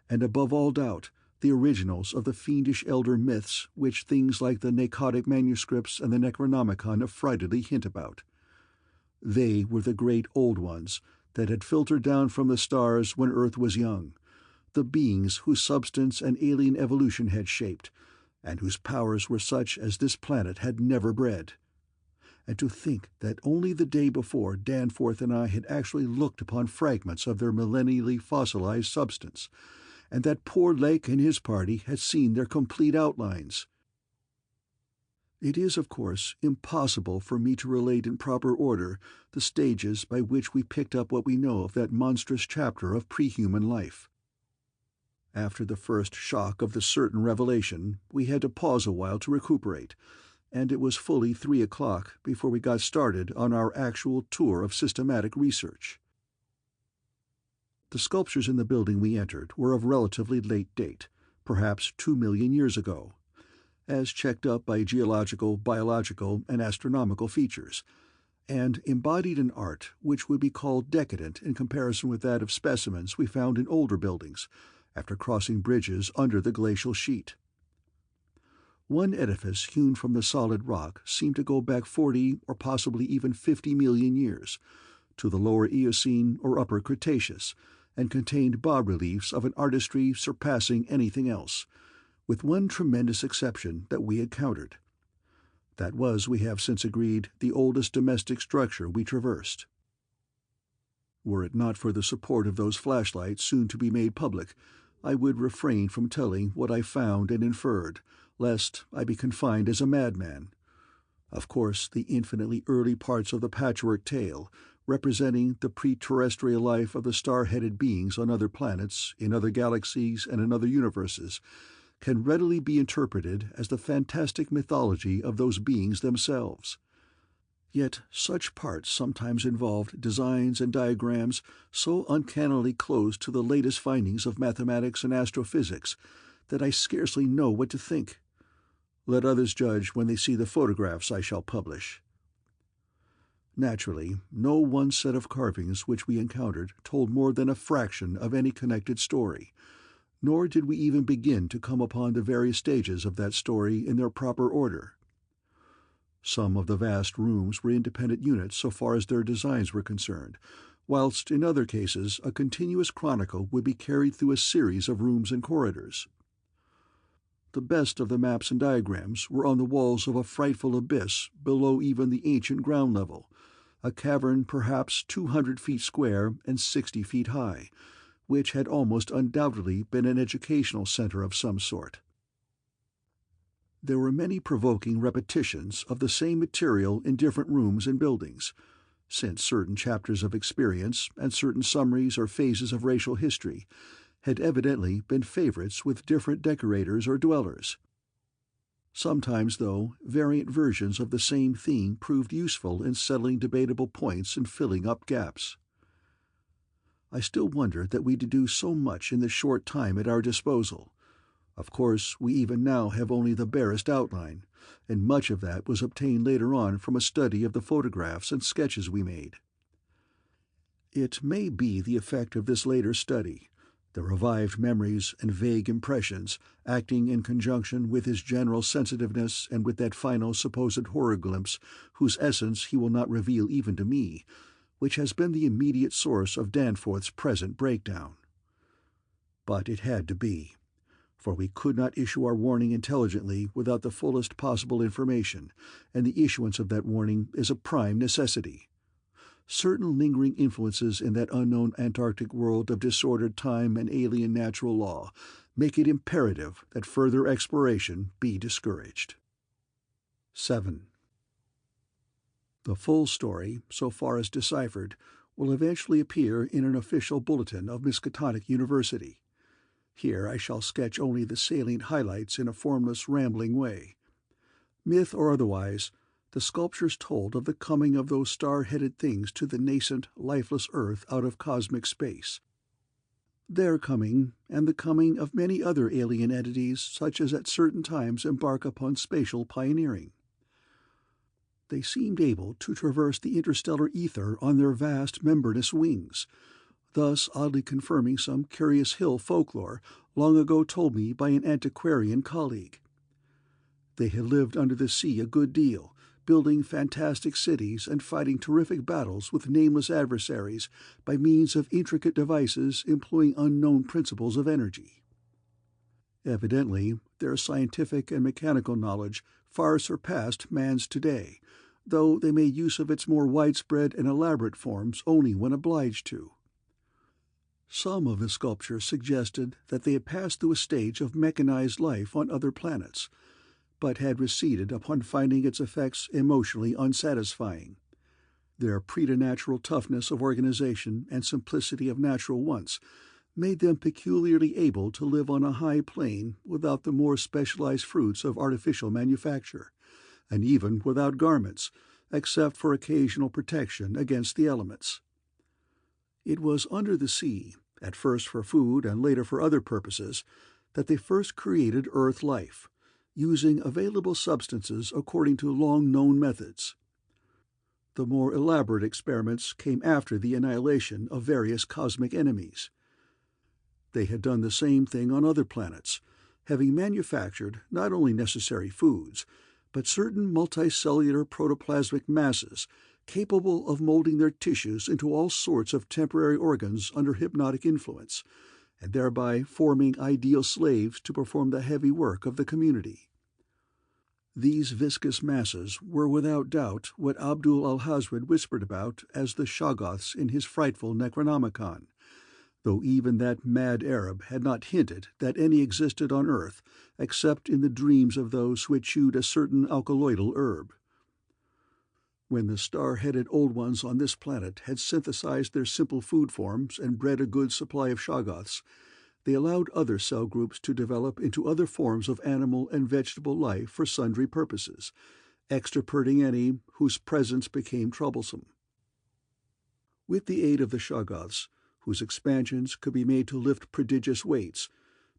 and above all doubt, the originals of the fiendish elder myths which things like the Nacodic manuscripts and the Necronomicon affrightedly hint about. They were the great old ones that had filtered down from the stars when Earth was young, the beings whose substance an alien evolution had shaped, and whose powers were such as this planet had never bred. And to think that only the day before Danforth and I had actually looked upon fragments of their millennially fossilized substance, and that poor Lake and his party had seen their complete outlines. It is, of course, impossible for me to relate in proper order the stages by which we picked up what we know of that monstrous chapter of pre-human life. After the first shock of the certain revelation, we had to pause a while to recuperate, and it was fully 3 o'clock before we got started on our actual tour of systematic research. The sculptures in the building we entered were of relatively late date, perhaps 2 million years ago, as checked up by geological, biological, and astronomical features, and embodied an art which would be called decadent in comparison with that of specimens we found in older buildings, after crossing bridges under the glacial sheet. One edifice hewn from the solid rock seemed to go back 40 or possibly even 50 million years, to the lower Eocene or upper Cretaceous, and contained bas-reliefs of an artistry surpassing anything else, with one tremendous exception that we encountered. That was, we have since agreed, the oldest domestic structure we traversed. Were it not for the support of those flashlights soon to be made public, I would refrain from telling what I found and inferred, lest I be confined as a madman. Of course, the infinitely early parts of the patchwork tale, representing the pre-terrestrial life of the star-headed beings on other planets, in other galaxies, and in other universes, can readily be interpreted as the fantastic mythology of those beings themselves. Yet such parts sometimes involved designs and diagrams so uncannily close to the latest findings of mathematics and astrophysics that I scarcely know what to think. Let others judge when they see the photographs I shall publish. Naturally, no one set of carvings which we encountered told more than a fraction of any connected story, nor did we even begin to come upon the various stages of that story in their proper order. Some of the vast rooms were independent units so far as their designs were concerned, whilst in other cases a continuous chronicle would be carried through a series of rooms and corridors. The best of the maps and diagrams were on the walls of a frightful abyss below even the ancient ground level, a cavern perhaps 200 feet square and 60 feet high, which had almost undoubtedly been an educational center of some sort. There were many provoking repetitions of the same material in different rooms and buildings, since certain chapters of experience and certain summaries or phases of racial history had evidently been favorites with different decorators or dwellers. Sometimes, though, variant versions of the same theme proved useful in settling debatable points and filling up gaps. I still wonder that we deduced so much in the short time at our disposal. Of course, we even now have only the barest outline, and much of that was obtained later on from a study of the photographs and sketches we made. It may be the effect of this later study, the revived memories and vague impressions acting in conjunction with his general sensitiveness and with that final supposed horror glimpse whose essence he will not reveal even to me, which has been the immediate source of Danforth's present breakdown. But it had to be, for we could not issue our warning intelligently without the fullest possible information, and the issuance of that warning is a prime necessity. Certain lingering influences in that unknown Antarctic world of disordered time and alien natural law make it imperative that further exploration be discouraged. 7. The full story, so far as deciphered, will eventually appear in an official bulletin of Miskatonic University. Here I shall sketch only the salient highlights in a formless, rambling way. Myth or otherwise, the sculptures told of the coming of those star-headed things to the nascent, lifeless Earth out of cosmic space. Their coming, and the coming of many other alien entities such as at certain times embark upon spatial pioneering. They seemed able to traverse the interstellar ether on their vast membranous wings, thus oddly confirming some curious hill folklore long ago told me by an antiquarian colleague. They had lived under the sea a good deal, building fantastic cities and fighting terrific battles with nameless adversaries by means of intricate devices employing unknown principles of energy. Evidently, their scientific and mechanical knowledge far surpassed man's today, though they made use of its more widespread and elaborate forms only when obliged to. Some of the sculptures suggested that they had passed through a stage of mechanized life on other planets, but had receded upon finding its effects emotionally unsatisfying. Their preternatural toughness of organization and simplicity of natural wants made them peculiarly able to live on a high plane without the more specialized fruits of artificial manufacture, and even without garments, except for occasional protection against the elements. It was under the sea, at first for food and later for other purposes, that they first created Earth life, using available substances according to long-known methods. The more elaborate experiments came after the annihilation of various cosmic enemies. They had done the same thing on other planets, having manufactured not only necessary foods, but certain multicellular protoplasmic masses capable of molding their tissues into all sorts of temporary organs under hypnotic influence, and thereby forming ideal slaves to perform the heavy work of the community. These viscous masses were without doubt what Abdul al-Hazred whispered about as the Shoggoths in his frightful Necronomicon, though even that mad Arab had not hinted that any existed on Earth except in the dreams of those who had chewed a certain alkaloidal herb. When the star-headed Old Ones on this planet had synthesized their simple food forms and bred a good supply of Shoggoths, they allowed other cell groups to develop into other forms of animal and vegetable life for sundry purposes, extirpating any whose presence became troublesome. With the aid of the Shoggoths, whose expansions could be made to lift prodigious weights,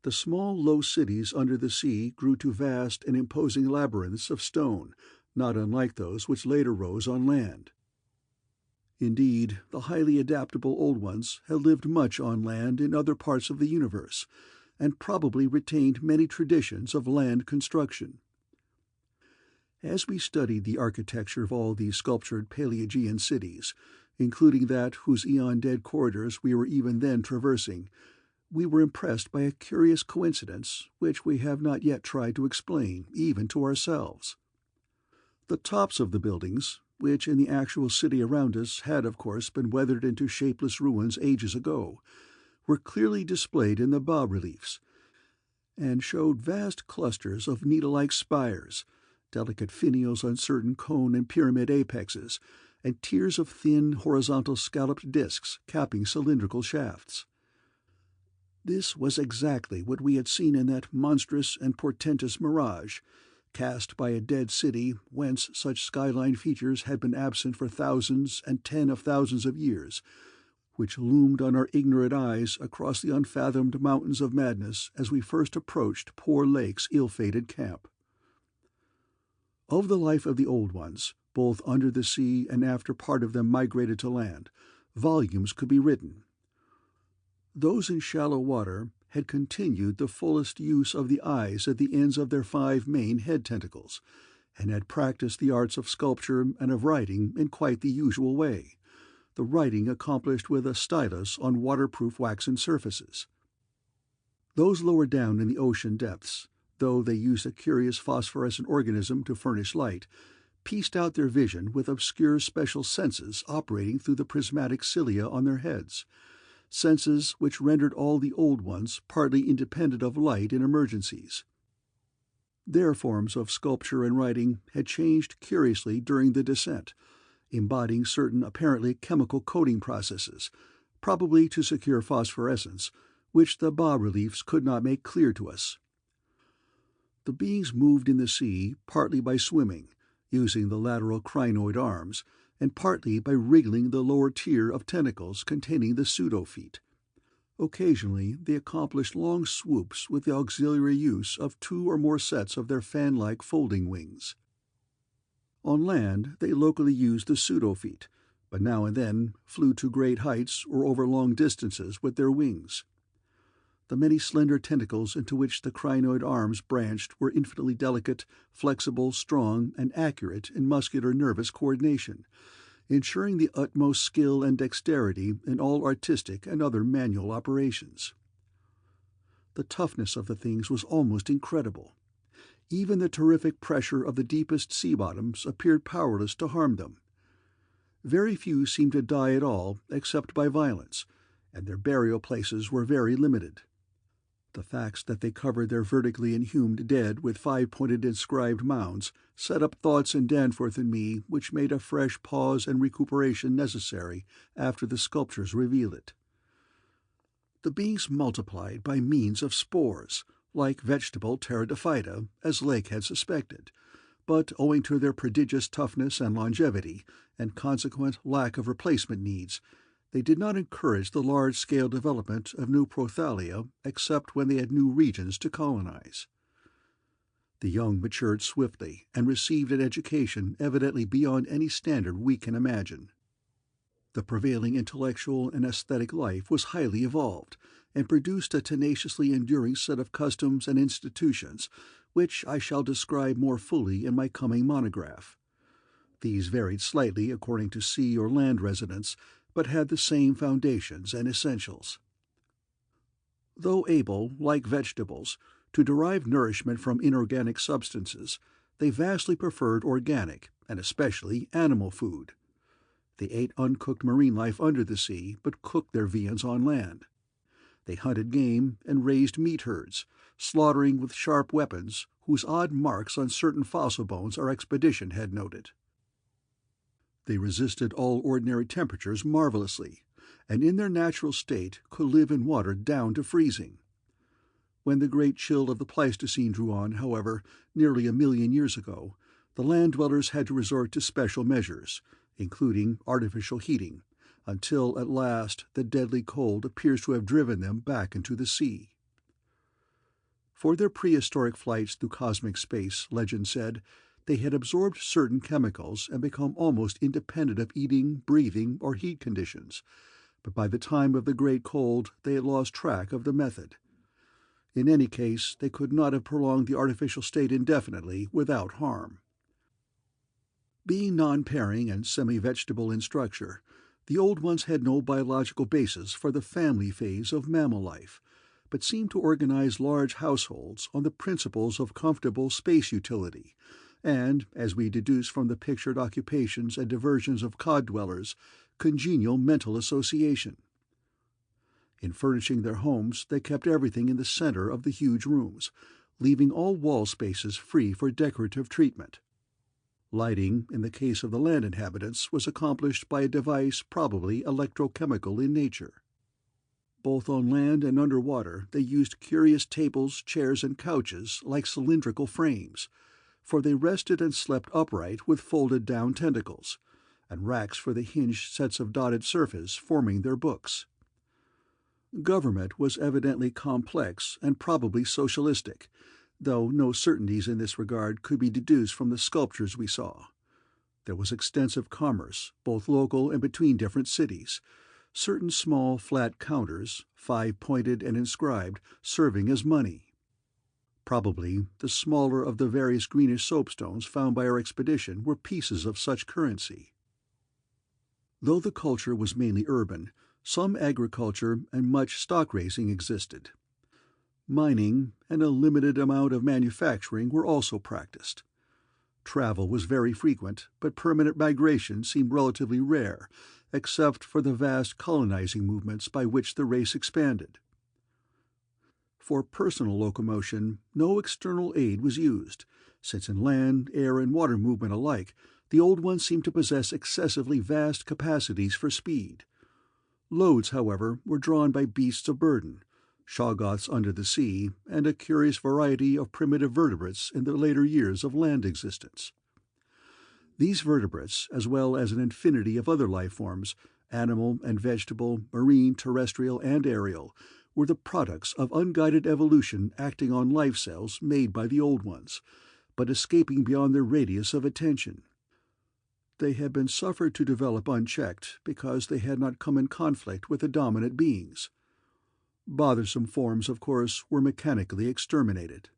The small, low cities under the sea grew to vast and imposing labyrinths of stone, not unlike those which later rose on land. Indeed, the highly adaptable old ones had lived much on land in other parts of the universe, and probably retained many traditions of land construction. As we studied the architecture of all these sculptured Paleogean cities, including that whose eon-dead corridors we were even then traversing, we were impressed by a curious coincidence which we have not yet tried to explain, even to ourselves. The tops of the buildings, which in the actual city around us had of course been weathered into shapeless ruins ages ago, were clearly displayed in the bas-reliefs, and showed vast clusters of needle-like spires, delicate finials on certain cone and pyramid apexes, and tiers of thin horizontal scalloped discs capping cylindrical shafts. This was exactly what we had seen in that monstrous and portentous mirage, cast by a dead city whence such skyline features had been absent for thousands and 10 of thousands of years, which loomed on our ignorant eyes across the unfathomed mountains of madness as we first approached poor Lake's ill-fated camp. Of the life of the old ones, both under the sea and after part of them migrated to land, volumes could be written. Those in shallow water had continued the fullest use of the eyes at the ends of their 5 main head tentacles, and had practiced the arts of sculpture and of writing in quite the usual way, the writing accomplished with a stylus on waterproof waxen surfaces. Those lower down in the ocean depths, though they used a curious phosphorescent organism to furnish light, pieced out their vision with obscure special senses operating through the prismatic cilia on their heads, senses which rendered all the old ones partly independent of light in emergencies. Their forms of sculpture and writing had changed curiously during the descent, embodying certain apparently chemical coating processes, probably to secure phosphorescence, which the bas-reliefs could not make clear to us. The beings moved in the sea partly by swimming, using the lateral crinoid arms, and partly by wriggling the lower tier of tentacles containing the pseudofeet. Occasionally they accomplished long swoops with the auxiliary use of 2 or more sets of their fan-like folding wings. On land they locally used the pseudofeet, but now and then flew to great heights or over long distances with their wings. The many slender tentacles into which the crinoid arms branched were infinitely delicate, flexible, strong, and accurate in muscular nervous coordination, ensuring the utmost skill and dexterity in all artistic and other manual operations. The toughness of the things was almost incredible. Even the terrific pressure of the deepest sea bottoms appeared powerless to harm them. Very few seemed to die at all except by violence, and their burial places were very limited. The facts that they covered their vertically inhumed dead with 5-pointed inscribed mounds set up thoughts in Danforth and me which made a fresh pause and recuperation necessary after the sculptures revealed it. The beings multiplied by means of spores, like vegetable pteridophyta, as Lake had suspected, but owing to their prodigious toughness and longevity, and consequent lack of replacement needs, they did not encourage the large-scale development of new prothalia except when they had new regions to colonize. The young matured swiftly and received an education evidently beyond any standard we can imagine. The prevailing intellectual and aesthetic life was highly evolved, and produced a tenaciously enduring set of customs and institutions, which I shall describe more fully in my coming monograph. These varied slightly according to sea or land residence, but had the same foundations and essentials. Though able, like vegetables, to derive nourishment from inorganic substances, they vastly preferred organic, and especially animal food. They ate uncooked marine life under the sea, but cooked their viands on land. They hunted game and raised meat herds, slaughtering with sharp weapons whose odd marks on certain fossil bones our expedition had noted. They resisted all ordinary temperatures marvelously, and in their natural state could live in water down to freezing. When the great chill of the Pleistocene drew on, however, nearly 1 million years ago, the land-dwellers had to resort to special measures, including artificial heating, until at last the deadly cold appears to have driven them back into the sea. For their prehistoric flights through cosmic space, legend said, they had absorbed certain chemicals and become almost independent of eating, breathing, or heat conditions, but by the time of the Great Cold they had lost track of the method. In any case, they could not have prolonged the artificial state indefinitely without harm. Being non-pairing and semi-vegetable in structure, the Old Ones had no biological basis for the family phase of mammal life, but seemed to organize large households on the principles of comfortable space utility, and, as we deduce from the pictured occupations and diversions of cod-dwellers, congenial mental association. In furnishing their homes, they kept everything in the center of the huge rooms, leaving all wall spaces free for decorative treatment. Lighting, in the case of the land inhabitants, was accomplished by a device probably electrochemical in nature. Both on land and underwater they used curious tables, chairs, and couches like cylindrical frames, for they rested and slept upright with folded-down tentacles, and racks for the hinged sets of dotted surface forming their books. Government was evidently complex and probably socialistic, though no certainties in this regard could be deduced from the sculptures we saw. There was extensive commerce, both local and between different cities, certain small flat counters, 5-pointed and inscribed, serving as money. Probably the smaller of the various greenish soapstones found by our expedition were pieces of such currency. Though the culture was mainly urban, some agriculture and much stock-raising existed. Mining and a limited amount of manufacturing were also practiced. Travel was very frequent, but permanent migration seemed relatively rare, except for the vast colonizing movements by which the race expanded. For personal locomotion, no external aid was used, since in land, air, and water movement alike, the Old Ones seemed to possess excessively vast capacities for speed. Loads, however, were drawn by beasts of burden, shoggoths under the sea, and a curious variety of primitive vertebrates in the later years of land existence. These vertebrates, as well as an infinity of other life forms, animal and vegetable, marine, terrestrial, and aerial, were the products of unguided evolution acting on life cells made by the Old Ones, but escaping beyond their radius of attention. They had been suffered to develop unchecked because they had not come in conflict with the dominant beings. Bothersome forms, of course, were mechanically exterminated.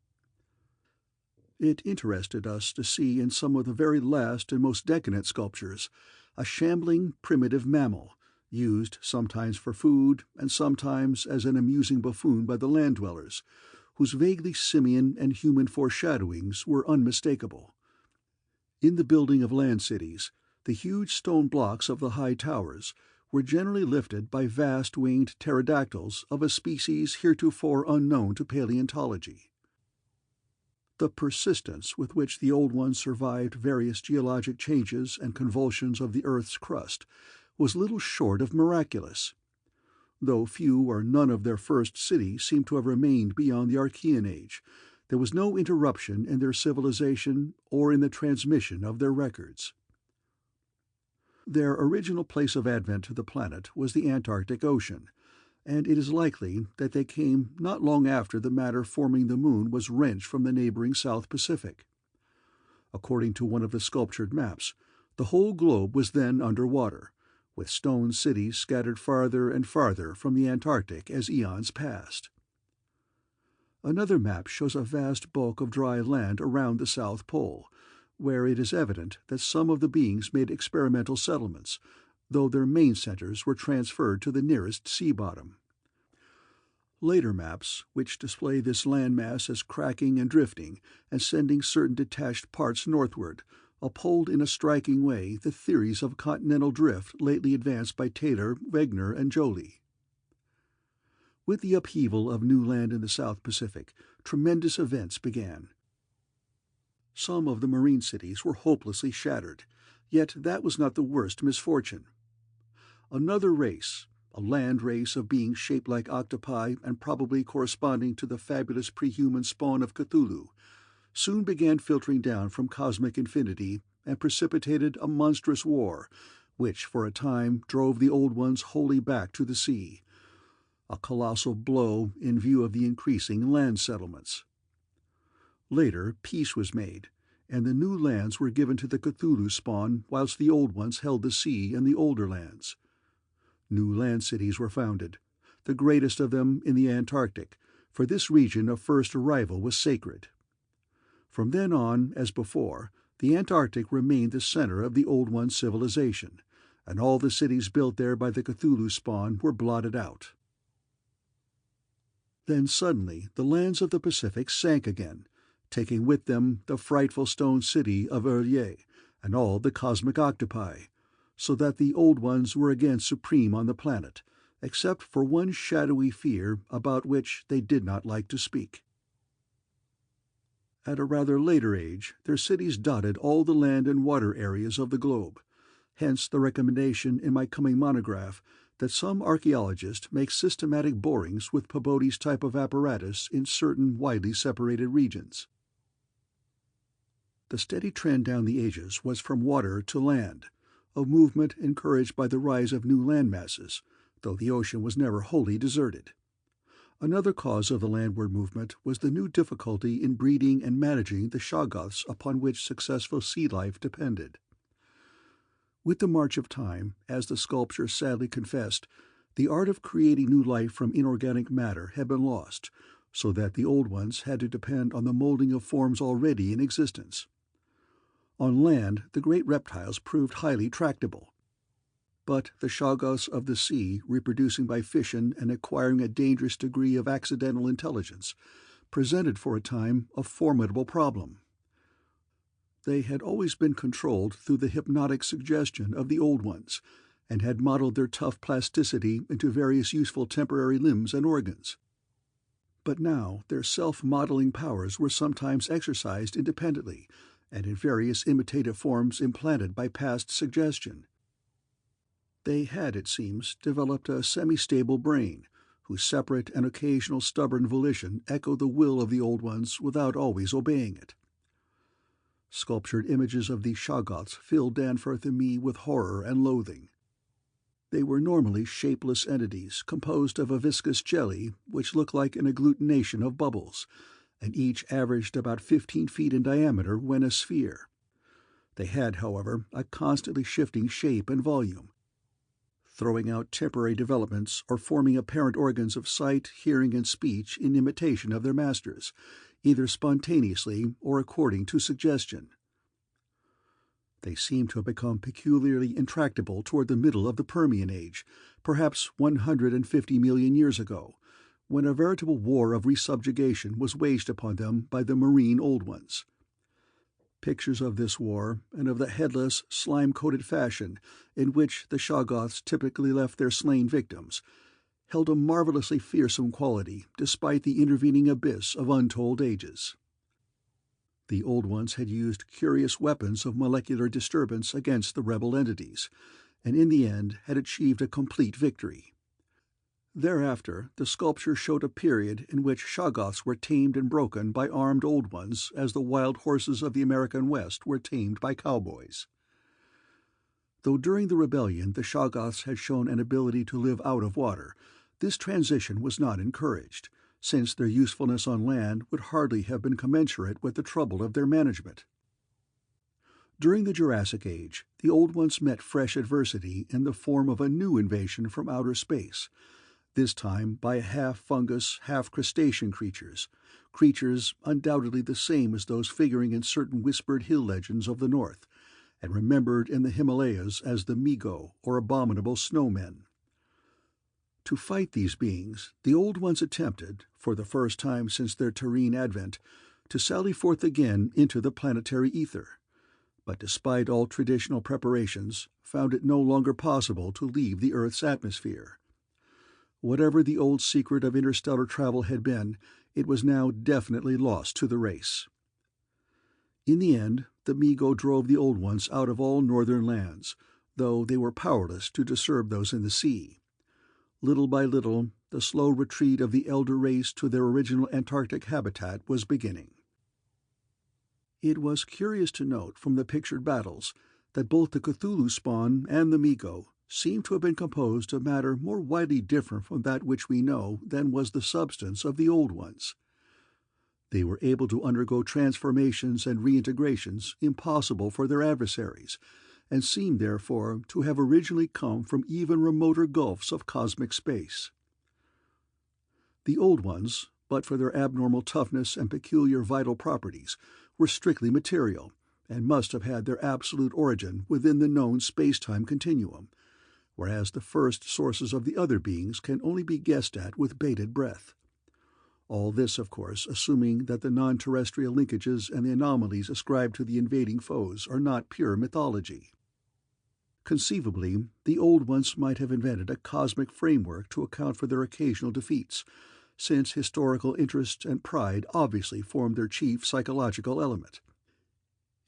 It interested us to see in some of the very last and most decadent sculptures a shambling primitive mammal, used sometimes for food and sometimes as an amusing buffoon by the land dwellers, whose vaguely simian and human foreshadowings were unmistakable. In the building of land cities, the huge stone blocks of the high towers were generally lifted by vast winged pterodactyls of a species heretofore unknown to paleontology. The persistence with which the Old Ones survived various geologic changes and convulsions of the Earth's crust was little short of miraculous. Though few or none of their first city seem to have remained beyond the Archean age, there was no interruption in their civilization or in the transmission of their records. Their original place of advent to the planet was the Antarctic Ocean, and it is likely that they came not long after the matter forming the moon was wrenched from the neighboring South Pacific. According to one of the sculptured maps, the whole globe was then under water, with stone cities scattered farther and farther from the Antarctic as eons passed. Another map shows a vast bulk of dry land around the South Pole, where it is evident that some of the beings made experimental settlements, though their main centers were transferred to the nearest sea bottom. Later maps, which display this landmass as cracking and drifting and sending certain detached parts northward, uphold in a striking way the theories of continental drift lately advanced by Taylor, Wegener, and Joly. With the upheaval of new land in the South Pacific, tremendous events began. Some of the marine cities were hopelessly shattered, yet that was not the worst misfortune. Another race, a land race of beings shaped like octopi and probably corresponding to the fabulous pre-human spawn of Cthulhu, soon began filtering down from cosmic infinity and precipitated a monstrous war, which for a time drove the Old Ones wholly back to the sea, a colossal blow in view of the increasing land settlements. Later, peace was made, and the new lands were given to the Cthulhu spawn, whilst the old ones held the sea and the older lands. New land cities were founded, the greatest of them in the Antarctic, for this region of first arrival was sacred. From then on, as before, the Antarctic remained the center of the Old One's civilization, and all the cities built there by the Cthulhu spawn were blotted out. Then suddenly the lands of the Pacific sank again, taking with them the frightful stone city of Urlier and all the cosmic octopi, so that the Old Ones were again supreme on the planet, except for one shadowy fear about which they did not like to speak. At a rather later age, their cities dotted all the land and water areas of the globe, hence the recommendation in my coming monograph that some archaeologists make systematic borings with Peabody's type of apparatus in certain widely separated regions. The steady trend down the ages was from water to land, a movement encouraged by the rise of new land masses, though the ocean was never wholly deserted. Another cause of the landward movement was the new difficulty in breeding and managing the shoggoths upon which successful sea life depended. With the march of time, as the sculptor sadly confessed, the art of creating new life from inorganic matter had been lost, so that the old ones had to depend on the molding of forms already in existence. On land, the great reptiles proved highly tractable. But the shoggoths of the sea, reproducing by fission and acquiring a dangerous degree of accidental intelligence, presented for a time a formidable problem. They had always been controlled through the hypnotic suggestion of the old ones, and had modeled their tough plasticity into various useful temporary limbs and organs. But now their self-modeling powers were sometimes exercised independently, and in various imitative forms implanted by past suggestion. They had, it seems, developed a semi-stable brain, whose separate and occasional stubborn volition echoed the will of the old ones without always obeying it. Sculptured images of these shoggoths filled Danforth and me with horror and loathing. They were normally shapeless entities composed of a viscous jelly which looked like an agglutination of bubbles, and each averaged about 15 feet in diameter when a sphere. They had, however, a constantly shifting shape and volume, throwing out temporary developments or forming apparent organs of sight, hearing, and speech in imitation of their masters, either spontaneously or according to suggestion. They seem to have become peculiarly intractable toward the middle of the Permian Age, perhaps 150 million years ago, when a veritable war of resubjugation was waged upon them by the marine Old Ones. Pictures of this war, and of the headless, slime-coated fashion in which the shoggoths typically left their slain victims, held a marvelously fearsome quality despite the intervening abyss of untold ages. The Old Ones had used curious weapons of molecular disturbance against the rebel entities, and in the end had achieved a complete victory. Thereafter, the sculpture showed a period in which shoggoths were tamed and broken by armed Old Ones as the wild horses of the American West were tamed by cowboys. Though during the rebellion the shoggoths had shown an ability to live out of water, this transition was not encouraged, since their usefulness on land would hardly have been commensurate with the trouble of their management. During the Jurassic Age, the Old Ones met fresh adversity in the form of a new invasion from outer space, this time by half-fungus, half-crustacean creatures undoubtedly the same as those figuring in certain whispered hill legends of the north, and remembered in the Himalayas as the Migo, or abominable snowmen. To fight these beings, the Old Ones attempted, for the first time since their terrene advent, to sally forth again into the planetary ether, but despite all traditional preparations, found it no longer possible to leave the Earth's atmosphere. Whatever the old secret of interstellar travel had been, it was now definitely lost to the race. In the end, the Migo drove the Old Ones out of all northern lands, though they were powerless to disturb those in the sea. Little by little, the slow retreat of the elder race to their original Antarctic habitat was beginning. It was curious to note from the pictured battles that both the Cthulhu spawn and the Migo seem to have been composed of matter more widely different from that which we know than was the substance of the Old Ones. They were able to undergo transformations and reintegrations impossible for their adversaries, and seemed therefore to have originally come from even remoter gulfs of cosmic space. The Old Ones, but for their abnormal toughness and peculiar vital properties, were strictly material, and must have had their absolute origin within the known space-time continuum, whereas the first sources of the other beings can only be guessed at with bated breath. All this, of course, assuming that the non-terrestrial linkages and the anomalies ascribed to the invading foes are not pure mythology. Conceivably, the Old Ones might have invented a cosmic framework to account for their occasional defeats, since historical interest and pride obviously formed their chief psychological element.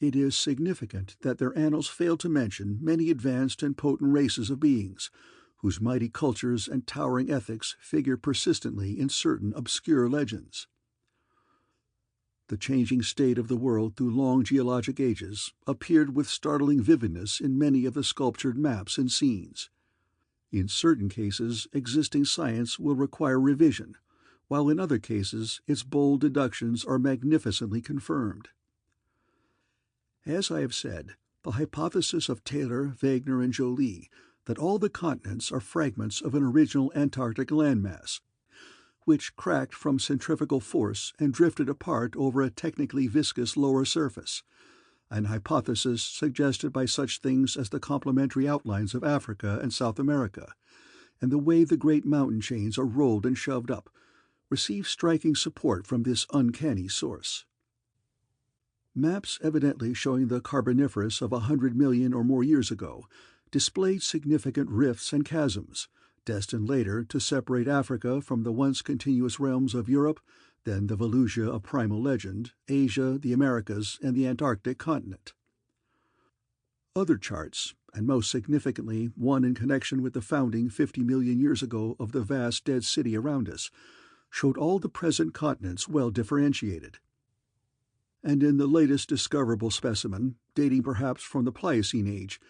It is significant that their annals fail to mention many advanced and potent races of beings, whose mighty cultures and towering ethics figure persistently in certain obscure legends. The changing state of the world through long geologic ages appeared with startling vividness in many of the sculptured maps and scenes. In certain cases, existing science will require revision, while in other cases its bold deductions are magnificently confirmed. As I have said, the hypothesis of Taylor, Wagner, and Joly that all the continents are fragments of an original Antarctic landmass, which cracked from centrifugal force and drifted apart over a technically viscous lower surface, an hypothesis suggested by such things as the complementary outlines of Africa and South America, and the way the great mountain chains are rolled and shoved up, receive striking support from this uncanny source. Maps evidently showing the Carboniferous of 100 million or more years ago displayed significant rifts and chasms, destined later to separate Africa from the once continuous realms of Europe, then the Volusia of primal legend, Asia, the Americas, and the Antarctic continent. Other charts, and most significantly one in connection with the founding 50 million years ago of the vast dead city around us, showed all the present continents well differentiated. And in the latest discoverable specimen, dating perhaps from the Pliocene age,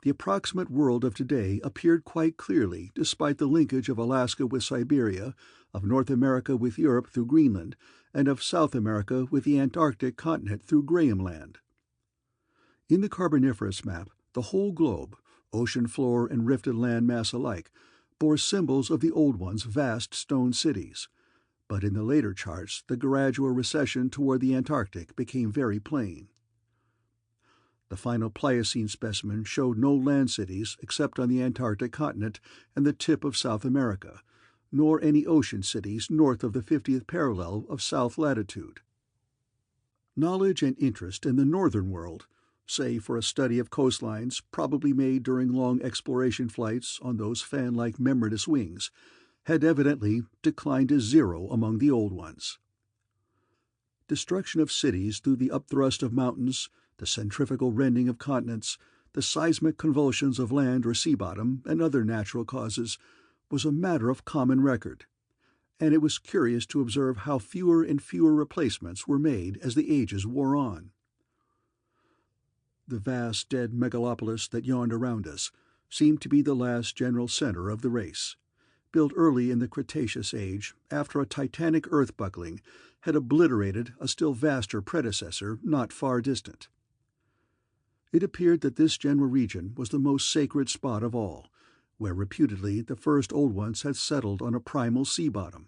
the approximate world of today appeared quite clearly despite the linkage of Alaska with Siberia, of North America with Europe through Greenland, and of South America with the Antarctic continent through Graham Land. In the Carboniferous map, the whole globe, ocean floor and rifted land mass alike, bore symbols of the Old Ones' vast stone cities, but in the later charts the gradual recession toward the Antarctic became very plain. The final Pliocene specimen showed no land cities except on the Antarctic continent and the tip of South America, nor any ocean cities north of the 50th parallel of south latitude. Knowledge and interest in the northern world, say for a study of coastlines probably made during long exploration flights on those fan-like membranous wings, had evidently declined to zero among the Old Ones. Destruction of cities through the upthrust of mountains, the centrifugal rending of continents, the seismic convulsions of land or sea bottom, and other natural causes, was a matter of common record, and it was curious to observe how fewer and fewer replacements were made as the ages wore on. The vast dead megalopolis that yawned around us seemed to be the last general center of the race, built early in the Cretaceous age after a titanic earth buckling had obliterated a still vaster predecessor not far distant. It appeared that this general region was the most sacred spot of all, where reputedly the first Old Ones had settled on a primal sea bottom.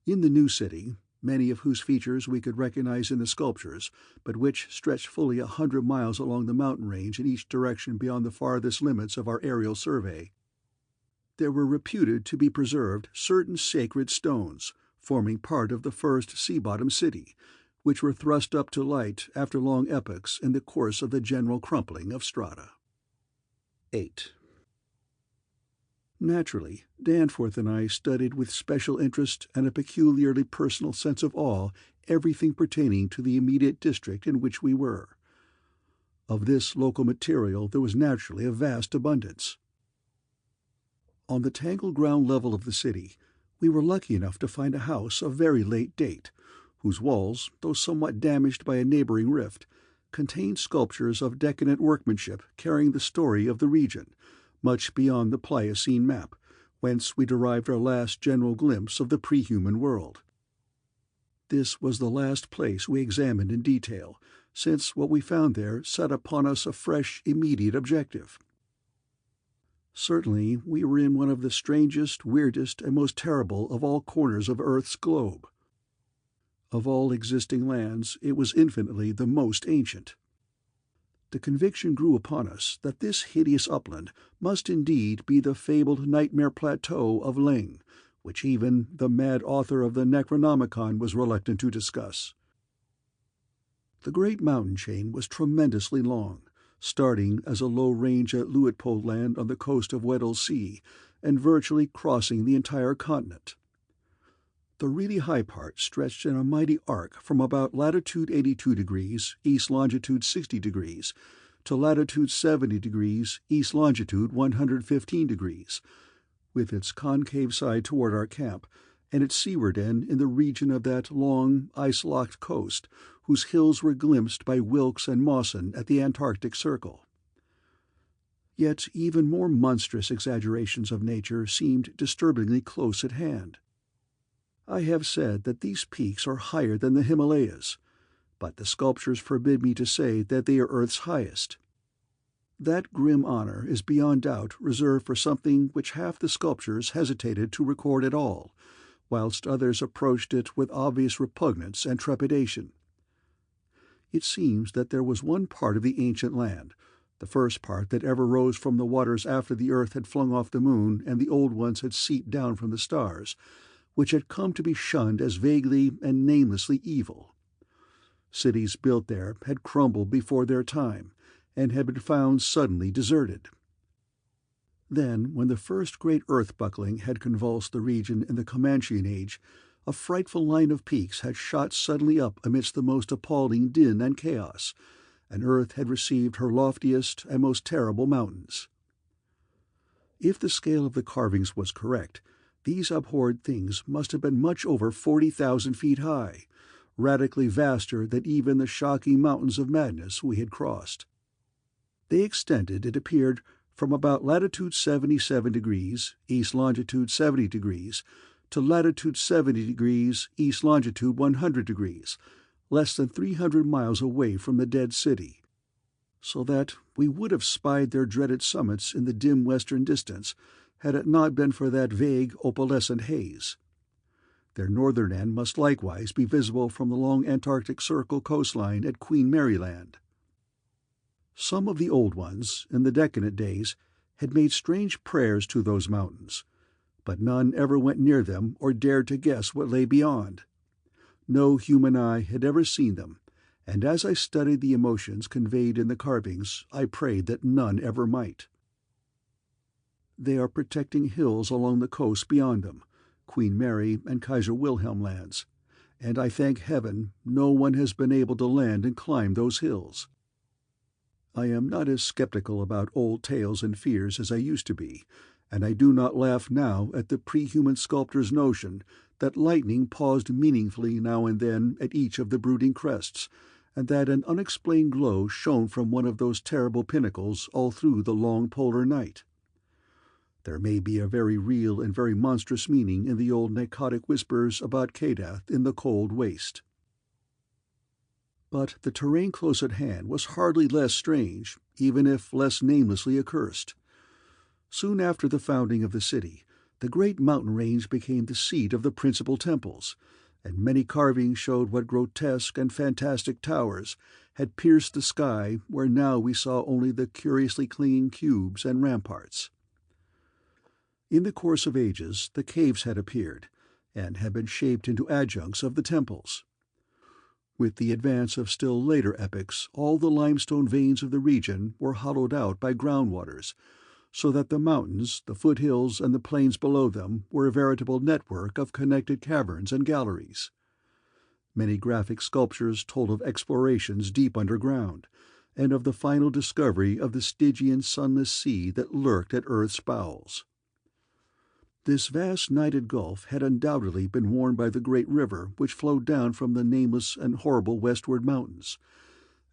In the new city, many of whose features we could recognize in the sculptures, but which stretched fully 100 miles along the mountain range in each direction beyond the farthest limits of our aerial survey, there were reputed to be preserved certain sacred stones, forming part of the first sea-bottom city, which were thrust up to light after long epochs in the course of the general crumpling of strata. 8. Naturally, Danforth and I studied with special interest and a peculiarly personal sense of awe everything pertaining to the immediate district in which we were. Of this local material there was naturally a vast abundance. On the tangled ground level of the city, we were lucky enough to find a house of very late date, whose walls, though somewhat damaged by a neighboring rift, contained sculptures of decadent workmanship carrying the story of the region, much beyond the Pliocene map, whence we derived our last general glimpse of the pre-human world. This was the last place we examined in detail, since what we found there set upon us a fresh, immediate objective. Certainly we were in one of the strangest, weirdest, and most terrible of all corners of Earth's globe. Of all existing lands, it was infinitely the most ancient. The conviction grew upon us that this hideous upland must indeed be the fabled nightmare plateau of Ling, which even the mad author of the Necronomicon was reluctant to discuss. The great mountain chain was tremendously long, starting as a low range at Luitpold Land on the coast of Weddell Sea, and virtually crossing the entire continent. The really high part stretched in a mighty arc from about latitude 82 degrees, east longitude 60 degrees, to latitude 70 degrees, east longitude 115 degrees, with its concave side toward our camp, and its seaward end in the region of that long, ice-locked coast, whose hills were glimpsed by Wilkes and Mawson at the Antarctic Circle. Yet even more monstrous exaggerations of nature seemed disturbingly close at hand. I have said that these peaks are higher than the Himalayas, but the sculptures forbid me to say that they are Earth's highest. That grim honor is beyond doubt reserved for something which half the sculptors hesitated to record at all, whilst others approached it with obvious repugnance and trepidation. It seems that there was one part of the ancient land, the first part that ever rose from the waters after the earth had flung off the moon and the old ones had seeped down from the stars, which had come to be shunned as vaguely and namelessly evil. Cities built there had crumbled before their time, and had been found suddenly deserted. Then, when the first great earth-buckling had convulsed the region in the Comanchean age, a frightful line of peaks had shot suddenly up amidst the most appalling din and chaos, and Earth had received her loftiest and most terrible mountains. If the scale of the carvings was correct, these abhorred things must have been much over 40,000 feet high, radically vaster than even the shocking mountains of madness we had crossed. They extended, it appeared, from about latitude 77 degrees, east longitude 70 degrees, to latitude 70 degrees, east longitude 100 degrees, less than 300 miles away from the dead city, so that we would have spied their dreaded summits in the dim western distance, had it not been for that vague opalescent haze. Their northern end must likewise be visible from the long Antarctic Circle coastline at Queen Mary Land. Some of the old ones, in the decadent days, had made strange prayers to those mountains, but none ever went near them or dared to guess what lay beyond. No human eye had ever seen them, and as I studied the emotions conveyed in the carvings, I prayed that none ever might. They are protecting hills along the coast beyond them, Queen Mary and Kaiser Wilhelm lands, and I thank heaven no one has been able to land and climb those hills. I am not as skeptical about old tales and fears as I used to be, and I do not laugh now at the pre-human sculptor's notion that lightning paused meaningfully now and then at each of the brooding crests, and that an unexplained glow shone from one of those terrible pinnacles all through the long polar night. There may be a very real and very monstrous meaning in the old narcotic whispers about Kadath in the cold waste. But the terrain close at hand was hardly less strange, even if less namelessly accursed. Soon after the founding of the city, the great mountain range became the seat of the principal temples, and many carvings showed what grotesque and fantastic towers had pierced the sky where now we saw only the curiously clinging cubes and ramparts. In the course of ages the caves had appeared, and had been shaped into adjuncts of the temples. With the advance of still later epochs, all the limestone veins of the region were hollowed out by groundwaters, so that the mountains, the foothills, and the plains below them were a veritable network of connected caverns and galleries. Many graphic sculptures told of explorations deep underground, and of the final discovery of the Stygian sunless sea that lurked at Earth's bowels. This vast nighted gulf had undoubtedly been worn by the great river which flowed down from the nameless and horrible westward mountains,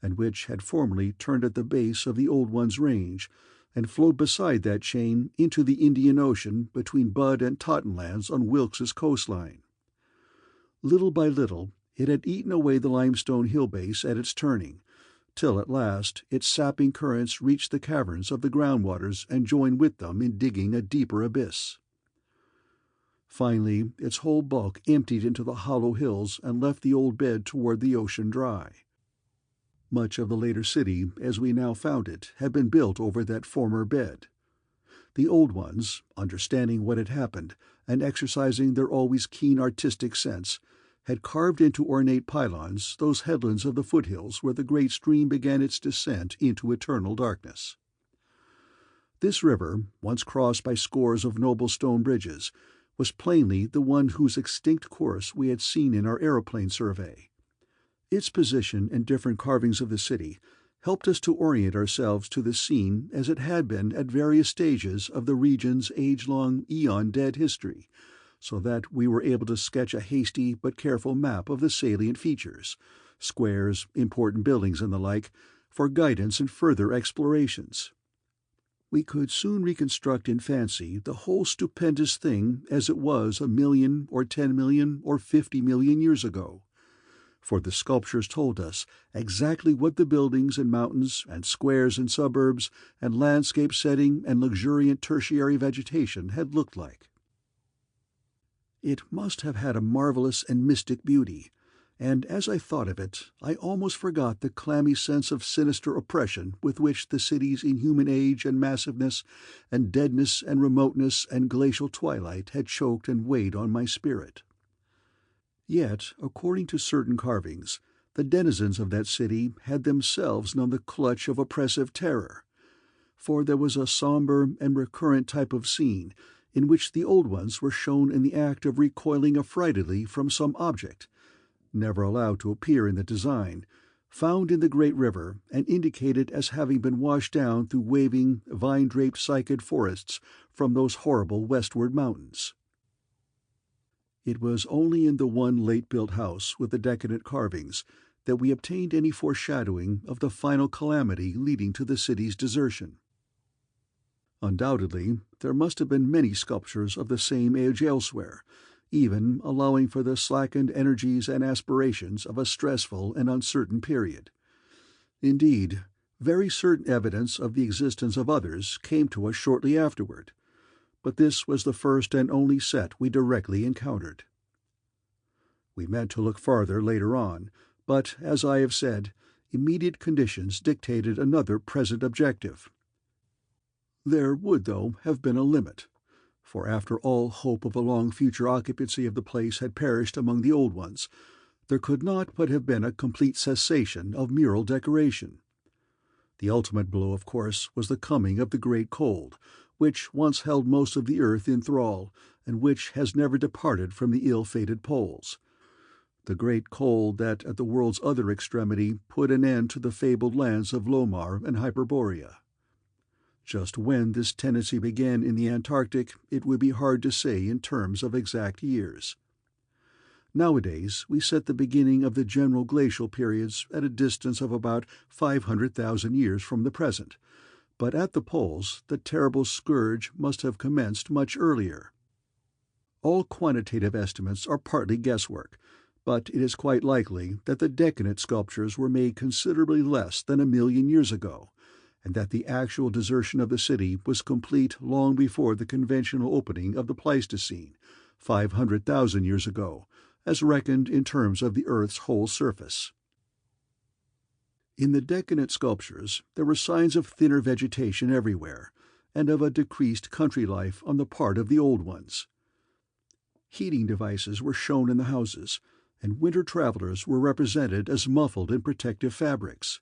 and which had formerly turned at the base of the Old One's range, and flowed beside that chain into the Indian Ocean between Bud and Totten lands on Wilkes's coastline. Little by little It had eaten away the limestone hill base at its turning, till at last its sapping currents reached the caverns of the groundwaters and joined with them in digging a deeper abyss. Finally, its whole bulk emptied into the hollow hills and left the old bed toward the ocean dry. Much of the later city, as we now found it, had been built over that former bed. The old ones, understanding what had happened, and exercising their always keen artistic sense, had carved into ornate pylons those headlands of the foothills where the great stream began its descent into eternal darkness. This river, once crossed by scores of noble stone bridges, was plainly the one whose extinct course we had seen in our aeroplane survey. Its position and different carvings of the city helped us to orient ourselves to the scene as it had been at various stages of the region's age-long, eon-dead history, so that we were able to sketch a hasty but careful map of the salient features, squares, important buildings, and the like, for guidance in further explorations. We could soon reconstruct in fancy the whole stupendous thing as it was 1,000,000 or 10,000,000 or 50,000,000 years ago, for the sculptures told us exactly what the buildings and mountains and squares and suburbs and landscape setting and luxuriant tertiary vegetation had looked like. It must have had a marvelous and mystic beauty, and as I thought of it, I almost forgot the clammy sense of sinister oppression with which the city's inhuman age and massiveness and deadness and remoteness and glacial twilight had choked and weighed on my spirit. Yet, according to certain carvings, the denizens of that city had themselves known the clutch of oppressive terror, for there was a sombre and recurrent type of scene in which the old ones were shown in the act of recoiling affrightedly from some object, never allowed to appear in the design, found in the great river and indicated as having been washed down through waving, vine-draped cycad forests from those horrible westward mountains. It was only in the one late-built house with the decadent carvings that we obtained any foreshadowing of the final calamity leading to the city's desertion. Undoubtedly, there must have been many sculptures of the same age elsewhere, even allowing for the slackened energies and aspirations of a stressful and uncertain period. Indeed, very certain evidence of the existence of others came to us shortly afterward, but this was the first and only set we directly encountered. We meant to look farther later on, but, as I have said, immediate conditions dictated another present objective. There would, though, have been a limit, for after all hope of a long future occupancy of the place had perished among the old ones, there could not but have been a complete cessation of mural decoration. The ultimate blow, of course, was the coming of the great cold, which once held most of the earth in thrall, and which has never departed from the ill-fated poles. The great cold that at the world's other extremity put an end to the fabled lands of Lomar and Hyperborea. Just when this tendency began in the Antarctic it would be hard to say in terms of exact years. Nowadays we set the beginning of the general glacial periods at a distance of about 500,000 years from the present, but at the poles the terrible scourge must have commenced much earlier. All quantitative estimates are partly guesswork, but it is quite likely that the decadent sculptures were made considerably less than 1,000,000 years ago, and that the actual desertion of the city was complete long before the conventional opening of the Pleistocene, 500,000 years ago, as reckoned in terms of the Earth's whole surface. In the decadent sculptures there were signs of thinner vegetation everywhere, and of a decreased country life on the part of the old ones. Heating devices were shown in the houses, and winter travelers were represented as muffled in protective fabrics.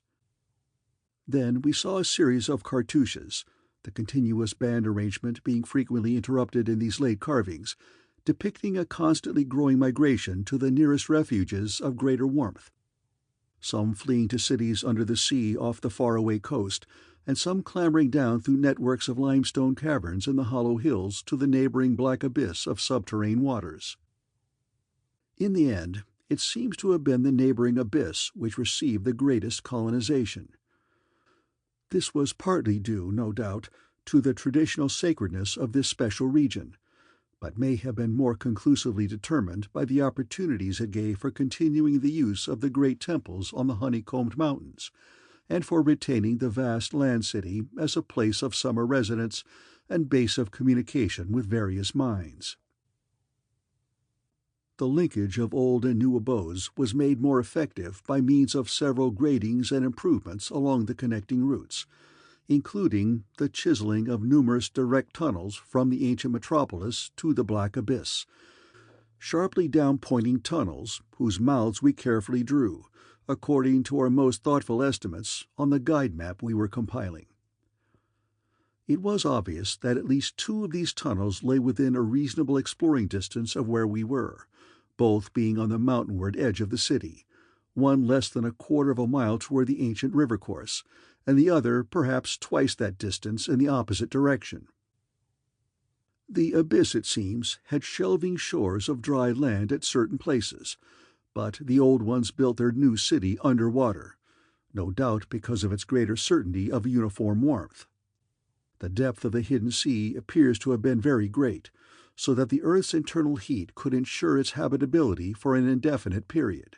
Then we saw a series of cartouches, the continuous band arrangement being frequently interrupted in these late carvings, depicting a constantly growing migration to the nearest refuges of greater warmth, some fleeing to cities under the sea off the faraway coast, and some clambering down through networks of limestone caverns in the hollow hills to the neighboring black abyss of subterranean waters. In the end, it seems to have been the neighboring abyss which received the greatest colonization. This was partly due, no doubt, to the traditional sacredness of this special region, but may have been more conclusively determined by the opportunities it gave for continuing the use of the great temples on the honeycombed mountains, and for retaining the vast land city as a place of summer residence and base of communication with various minds. The linkage of old and new abodes was made more effective by means of several gradings and improvements along the connecting routes, including the chiseling of numerous direct tunnels from the ancient metropolis to the black abyss, sharply down-pointing tunnels whose mouths we carefully drew, according to our most thoughtful estimates, on the guide map we were compiling. It was obvious that at least 2 of these tunnels lay within a reasonable exploring distance of where we were, both being on the mountainward edge of the city, one less than a quarter of a mile toward the ancient river course, and the other perhaps twice that distance in the opposite direction. The abyss, it seems, had shelving shores of dry land at certain places, but the old ones built their new city under water, no doubt because of its greater certainty of uniform warmth. The depth of the hidden sea appears to have been very great, so that the Earth's internal heat could ensure its habitability for an indefinite period.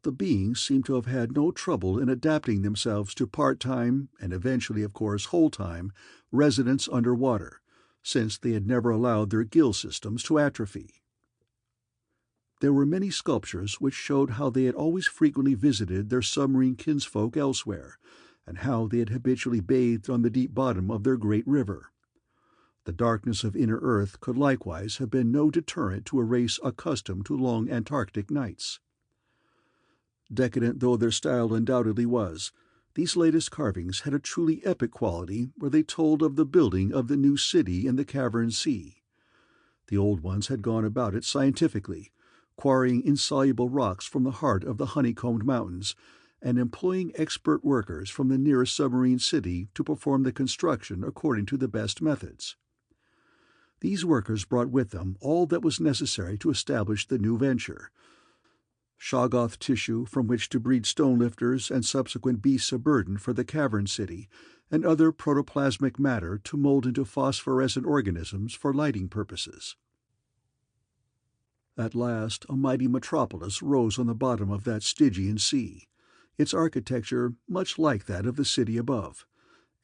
The beings seem to have had no trouble in adapting themselves to part-time, and eventually, of course, whole-time, residence under water, since they had never allowed their gill systems to atrophy. There were many sculptures which showed how they had always frequently visited their submarine kinsfolk elsewhere, and how they had habitually bathed on the deep bottom of their great river. The darkness of inner Earth could likewise have been no deterrent to a race accustomed to long Antarctic nights. Decadent though their style undoubtedly was, these latest carvings had a truly epic quality where they told of the building of the new city in the cavern sea. The old ones had gone about it scientifically, quarrying insoluble rocks from the heart of the honeycombed mountains, and employing expert workers from the nearest submarine city to perform the construction according to the best methods. These workers brought with them all that was necessary to establish the new venture: Shoggoth tissue from which to breed stone-lifters and subsequent beasts of burden for the cavern city, and other protoplasmic matter to mold into phosphorescent organisms for lighting purposes. At last a mighty metropolis rose on the bottom of that Stygian sea, its architecture much like that of the city above,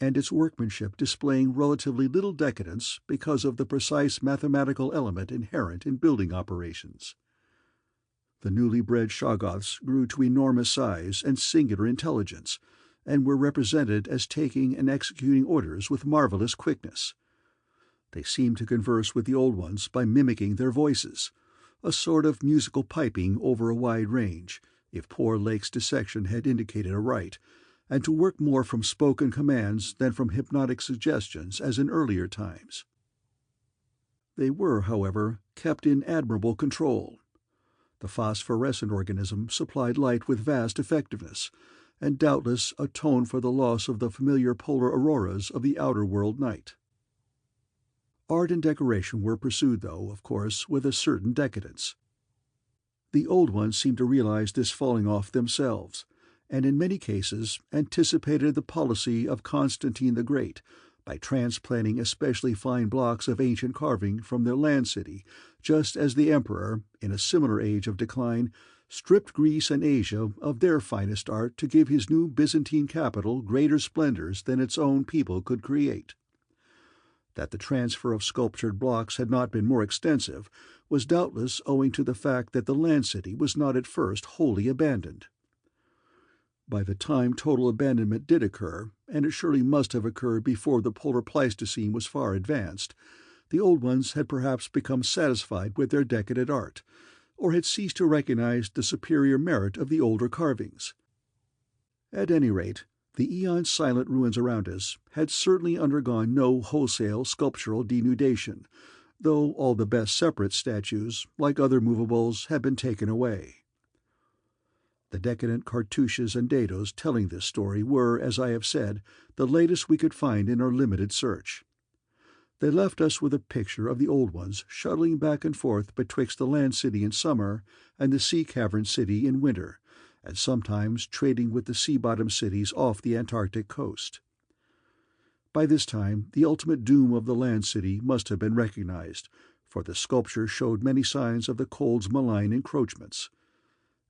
and its workmanship displaying relatively little decadence because of the precise mathematical element inherent in building operations. The newly bred Shoggoths grew to enormous size and singular intelligence, and were represented as taking and executing orders with marvelous quickness. They seemed to converse with the old ones by mimicking their voices, a sort of musical piping over a wide range, if poor Lake's dissection had indicated aright, and to work more from spoken commands than from hypnotic suggestions as in earlier times. They were, however, kept in admirable control. The phosphorescent organism supplied light with vast effectiveness, and doubtless atoned for the loss of the familiar polar auroras of the outer world night. Art and decoration were pursued, though, of course, with a certain decadence. The old ones seemed to realize this falling off themselves, and in many cases anticipated the policy of Constantine the Great by transplanting especially fine blocks of ancient carving from their land city, just as the emperor, in a similar age of decline, stripped Greece and Asia of their finest art to give his new Byzantine capital greater splendors than its own people could create. That the transfer of sculptured blocks had not been more extensive was doubtless owing to the fact that the land city was not at first wholly abandoned. By the time total abandonment did occur, and it surely must have occurred before the polar Pleistocene was far advanced, the old ones had perhaps become satisfied with their decadent art, or had ceased to recognize the superior merit of the older carvings. At any rate, the eon-silent ruins around us had certainly undergone no wholesale sculptural denudation, though all the best separate statues, like other movables, had been taken away. The decadent cartouches and dados telling this story were, as I have said, the latest we could find in our limited search. They left us with a picture of the old ones shuttling back and forth betwixt the land city in summer and the sea cavern city in winter, and sometimes trading with the sea-bottom cities off the Antarctic coast. By this time, the ultimate doom of the land city must have been recognized, for the sculpture showed many signs of the cold's malign encroachments.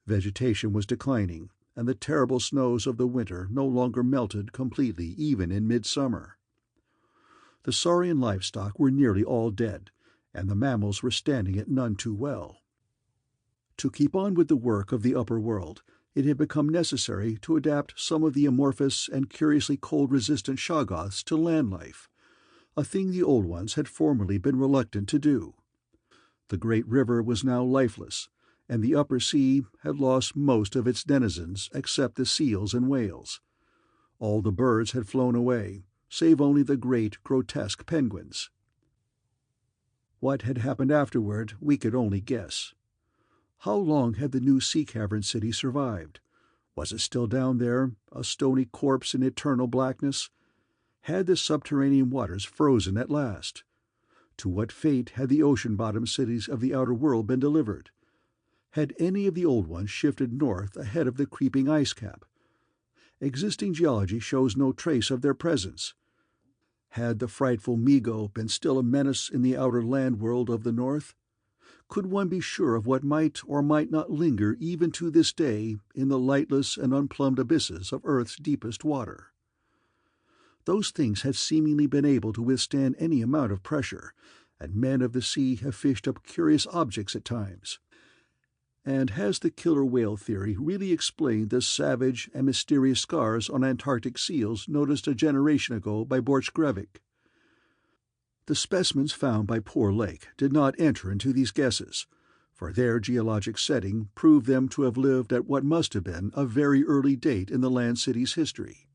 Vegetation was declining, and the terrible snows of the winter no longer melted completely even in midsummer. The saurian livestock were nearly all dead, and the mammals were standing it none too well. To keep on with the work of the upper world, it had become necessary to adapt some of the amorphous and curiously cold-resistant shoggoths to land life, a thing the old ones had formerly been reluctant to do. The great river was now lifeless, and the upper sea had lost most of its denizens except the seals and whales. All the birds had flown away, save only the great, grotesque penguins. What had happened afterward we could only guess. How long had the new sea cavern city survived? Was it still down there, a stony corpse in eternal blackness? Had the subterranean waters frozen at last? To what fate had the ocean-bottom cities of the outer world been delivered? Had any of the old ones shifted north ahead of the creeping ice cap? Existing geology shows no trace of their presence. Had the frightful Migo been still a menace in the outer land world of the north? Could one be sure of what might or might not linger even to this day in the lightless and unplumbed abysses of Earth's deepest water? Those things had seemingly been able to withstand any amount of pressure, and men of the sea have fished up curious objects at times. And has the killer whale theory really explained the savage and mysterious scars on Antarctic seals noticed a generation ago by Borchgrevink? The specimens found by Poor Lake did not enter into these guesses, for their geologic setting proved them to have lived at what must have been a very early date in the land city's history.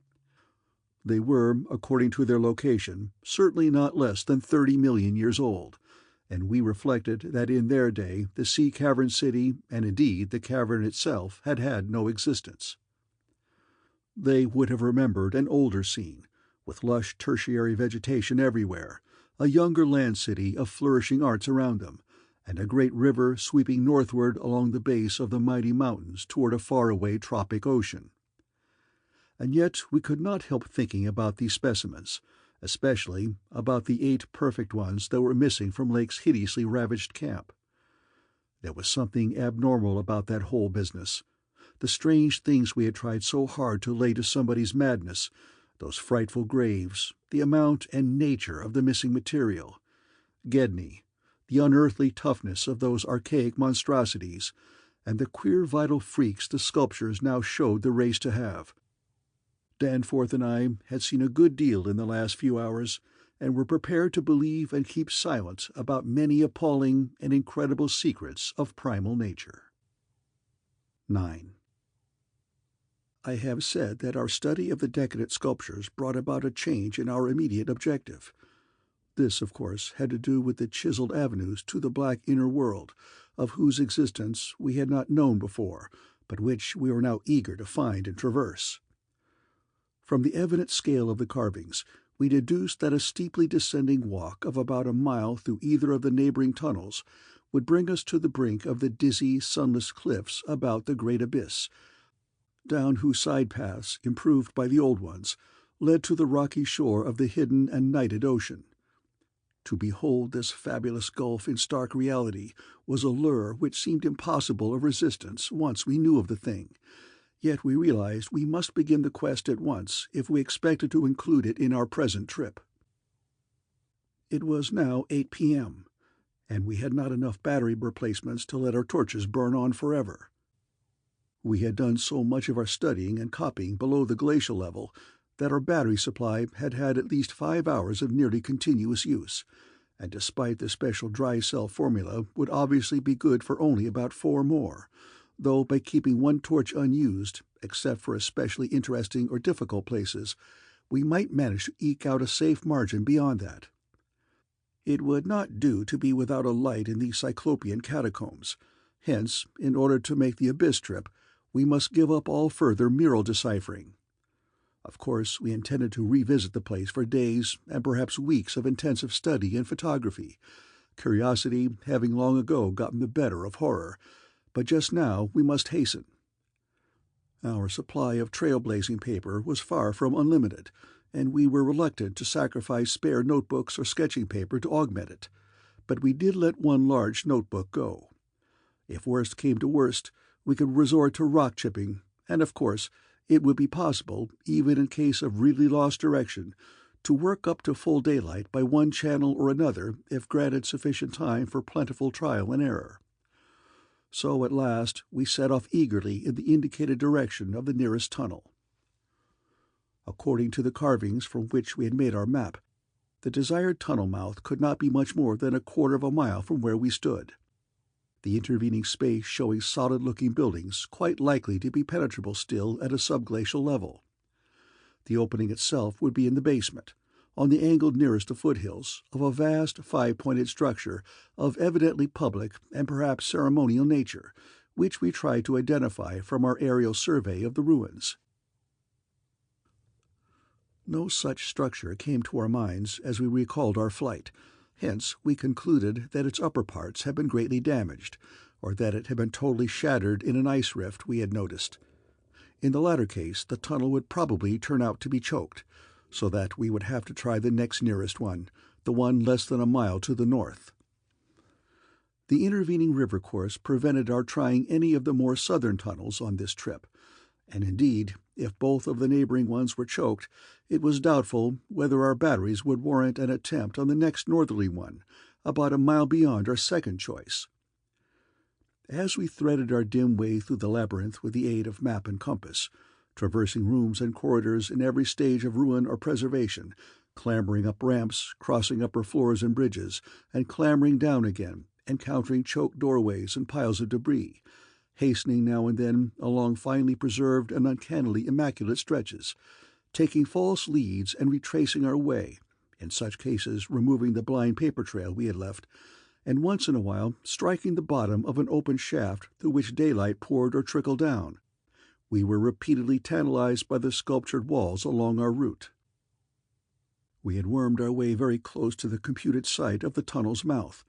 They were, according to their location, certainly not less than 30 million years old, and we reflected that in their day the sea cavern city, and indeed the cavern itself, had had no existence. They would have remembered an older scene, with lush tertiary vegetation everywhere, a younger land city of flourishing arts around them, and a great river sweeping northward along the base of the mighty mountains toward a faraway tropic ocean. And yet we could not help thinking about these specimens, especially about the 8 perfect ones that were missing from Lake's hideously ravaged camp. There was something abnormal about that whole business. The strange things we had tried so hard to lay to somebody's madness, those frightful graves, the amount and nature of the missing material, Gedney, the unearthly toughness of those archaic monstrosities, and the queer vital freaks the sculptures now showed the race to have. Danforth and I had seen a good deal in the last few hours, and were prepared to believe and keep silent about many appalling and incredible secrets of primal nature. 9. I have said that our study of the decadent sculptures brought about a change in our immediate objective. This, of course, had to do with the chiseled avenues to the black inner world, of whose existence we had not known before, but which we were now eager to find and traverse. From the evident scale of the carvings, we deduced that a steeply descending walk of about a mile through either of the neighboring tunnels would bring us to the brink of the dizzy, sunless cliffs about the great abyss, down whose side paths, improved by the old ones, led to the rocky shore of the hidden and nighted ocean. To behold this fabulous gulf in stark reality was a lure which seemed impossible of resistance once we knew of the thing, yet we realized we must begin the quest at once if we expected to include it in our present trip. It was now 8 p.m., and we had not enough battery replacements to let our torches burn on forever. We had done so much of our studying and copying below the glacial level that our battery supply had had at least 5 hours of nearly continuous use, and despite the special dry cell formula would obviously be good for only about 4 more, though by keeping one torch unused, except for especially interesting or difficult places, we might manage to eke out a safe margin beyond that. It would not do to be without a light in these Cyclopean catacombs. Hence, in order to make the abyss trip, we must give up all further mural deciphering. Of course, we intended to revisit the place for days and perhaps weeks of intensive study and photography, curiosity having long ago gotten the better of horror, but just now we must hasten. Our supply of trailblazing paper was far from unlimited, and we were reluctant to sacrifice spare notebooks or sketching paper to augment it, but we did let one large notebook go. If worst came to worst, we could resort to rock chipping, and of course it would be possible, even in case of really lost direction, to work up to full daylight by one channel or another if granted sufficient time for plentiful trial and error. So at last we set off eagerly in the indicated direction of the nearest tunnel. According to the carvings from which we had made our map, the desired tunnel mouth could not be much more than 1/4 of a mile from where we stood, the intervening space showing solid-looking buildings quite likely to be penetrable still at a subglacial level. The opening itself would be in the basement, on the angle nearest the foothills, of a vast 5-pointed structure of evidently public and perhaps ceremonial nature, which we tried to identify from our aerial survey of the ruins. No such structure came to our minds as we recalled our flight. Hence, we concluded that its upper parts had been greatly damaged, or that it had been totally shattered in an ice rift we had noticed. In the latter case, the tunnel would probably turn out to be choked, so that we would have to try the next nearest one, the one less than a mile to the north. The intervening river course prevented our trying any of the more southern tunnels on this trip, and indeed, if both of the neighboring ones were choked, it was doubtful whether our batteries would warrant an attempt on the next northerly one, about a mile beyond our second choice. As we threaded our dim way through the labyrinth with the aid of map and compass, traversing rooms and corridors in every stage of ruin or preservation, clambering up ramps, crossing upper floors and bridges, and clambering down again, encountering choked doorways and piles of debris, hastening now and then along finely preserved and uncannily immaculate stretches, taking false leads and retracing our way, in such cases removing the blind paper trail we had left, and once in a while striking the bottom of an open shaft through which daylight poured or trickled down. We were repeatedly tantalized by the sculptured walls along our route. We had wormed our way very close to the computed site of the tunnel's mouth,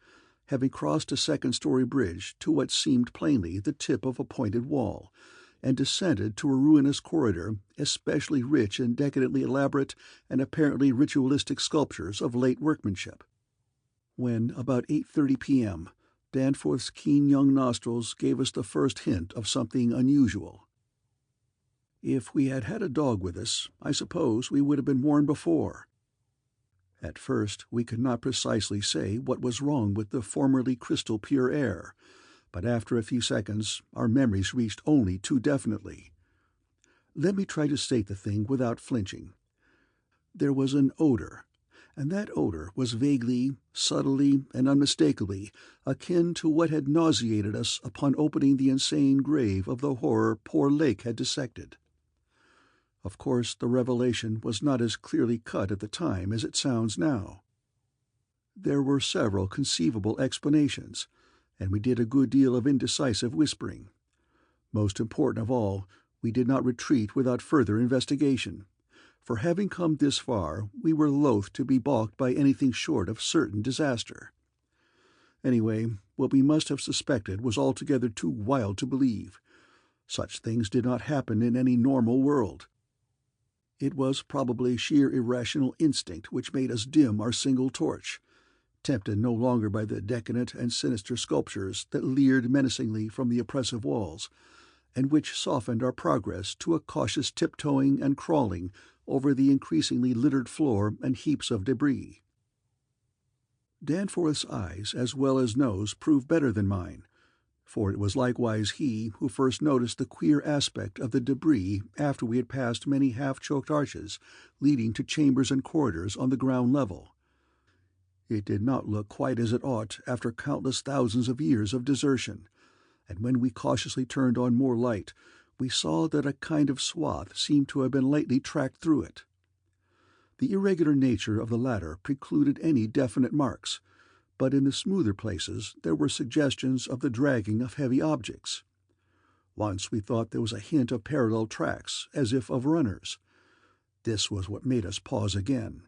having crossed a second-story bridge to what seemed plainly the tip of a pointed wall, and descended to a ruinous corridor especially rich in decadently elaborate and apparently ritualistic sculptures of late workmanship. When, about 8:30 p.m., Danforth's keen young nostrils gave us the first hint of something unusual. If we had had a dog with us, I suppose we would have been warned before. At first we could not precisely say what was wrong with the formerly crystal-pure air, but after a few seconds our memories reached only too definitely. Let me try to state the thing without flinching. There was an odor, and that odor was vaguely, subtly, and unmistakably akin to what had nauseated us upon opening the insane grave of the horror poor Lake had dissected. Of course, the revelation was not as clearly cut at the time as it sounds now. There were several conceivable explanations, and we did a good deal of indecisive whispering. Most important of all, we did not retreat without further investigation, for having come this far, we were loath to be balked by anything short of certain disaster. Anyway, what we must have suspected was altogether too wild to believe. Such things did not happen in any normal world. It was probably sheer irrational instinct which made us dim our single torch, tempted no longer by the decadent and sinister sculptures that leered menacingly from the oppressive walls, and which softened our progress to a cautious tiptoeing and crawling over the increasingly littered floor and heaps of debris. Danforth's eyes as well as nose proved better than mine, for it was likewise he who first noticed the queer aspect of the debris after we had passed many half-choked arches leading to chambers and corridors on the ground level. It did not look quite as it ought after countless thousands of years of desertion, and when we cautiously turned on more light, we saw that a kind of swath seemed to have been lately tracked through it. The irregular nature of the latter precluded any definite marks, but in the smoother places there were suggestions of the dragging of heavy objects. Once we thought there was a hint of parallel tracks, as if of runners. This was what made us pause again.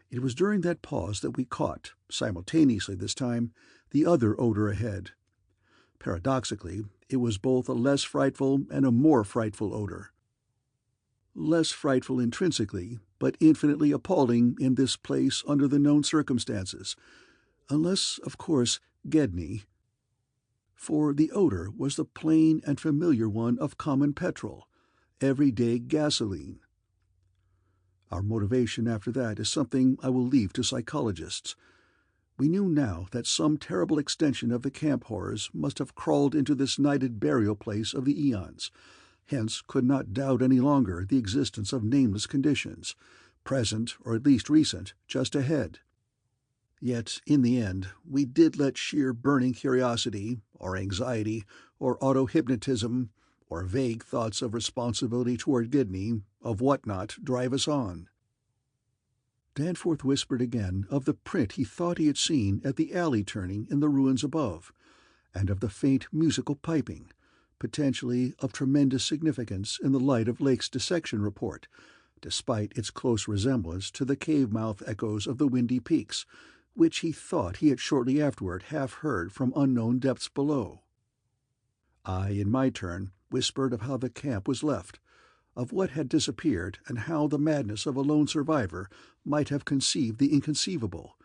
It was during that pause that we caught, simultaneously this time, the other odor ahead. Paradoxically, it was both a less frightful and a more frightful odor. Less frightful intrinsically, but infinitely appalling in this place under the known circumstances, unless, of course, Gedney. For the odor was the plain and familiar one of common petrol, everyday gasoline. Our motivation after that is something I will leave to psychologists. We knew now that some terrible extension of the camp horrors must have crawled into this nighted burial place of the eons, hence could not doubt any longer the existence of nameless conditions, present or at least recent, just ahead. Yet, in the end, we did let sheer burning curiosity, or anxiety, or auto-hypnotism, or vague thoughts of responsibility toward Gidney, of what-not, drive us on. Danforth whispered again of the print he thought he had seen at the alley turning in the ruins above, and of the faint musical piping, potentially of tremendous significance in the light of Lake's dissection report, despite its close resemblance to the cave-mouth echoes of the Windy Peaks, which he thought he had shortly afterward half heard from unknown depths below. I, in my turn, whispered of how the camp was left, of what had disappeared, and how the madness of a lone survivor might have conceived the inconceivable,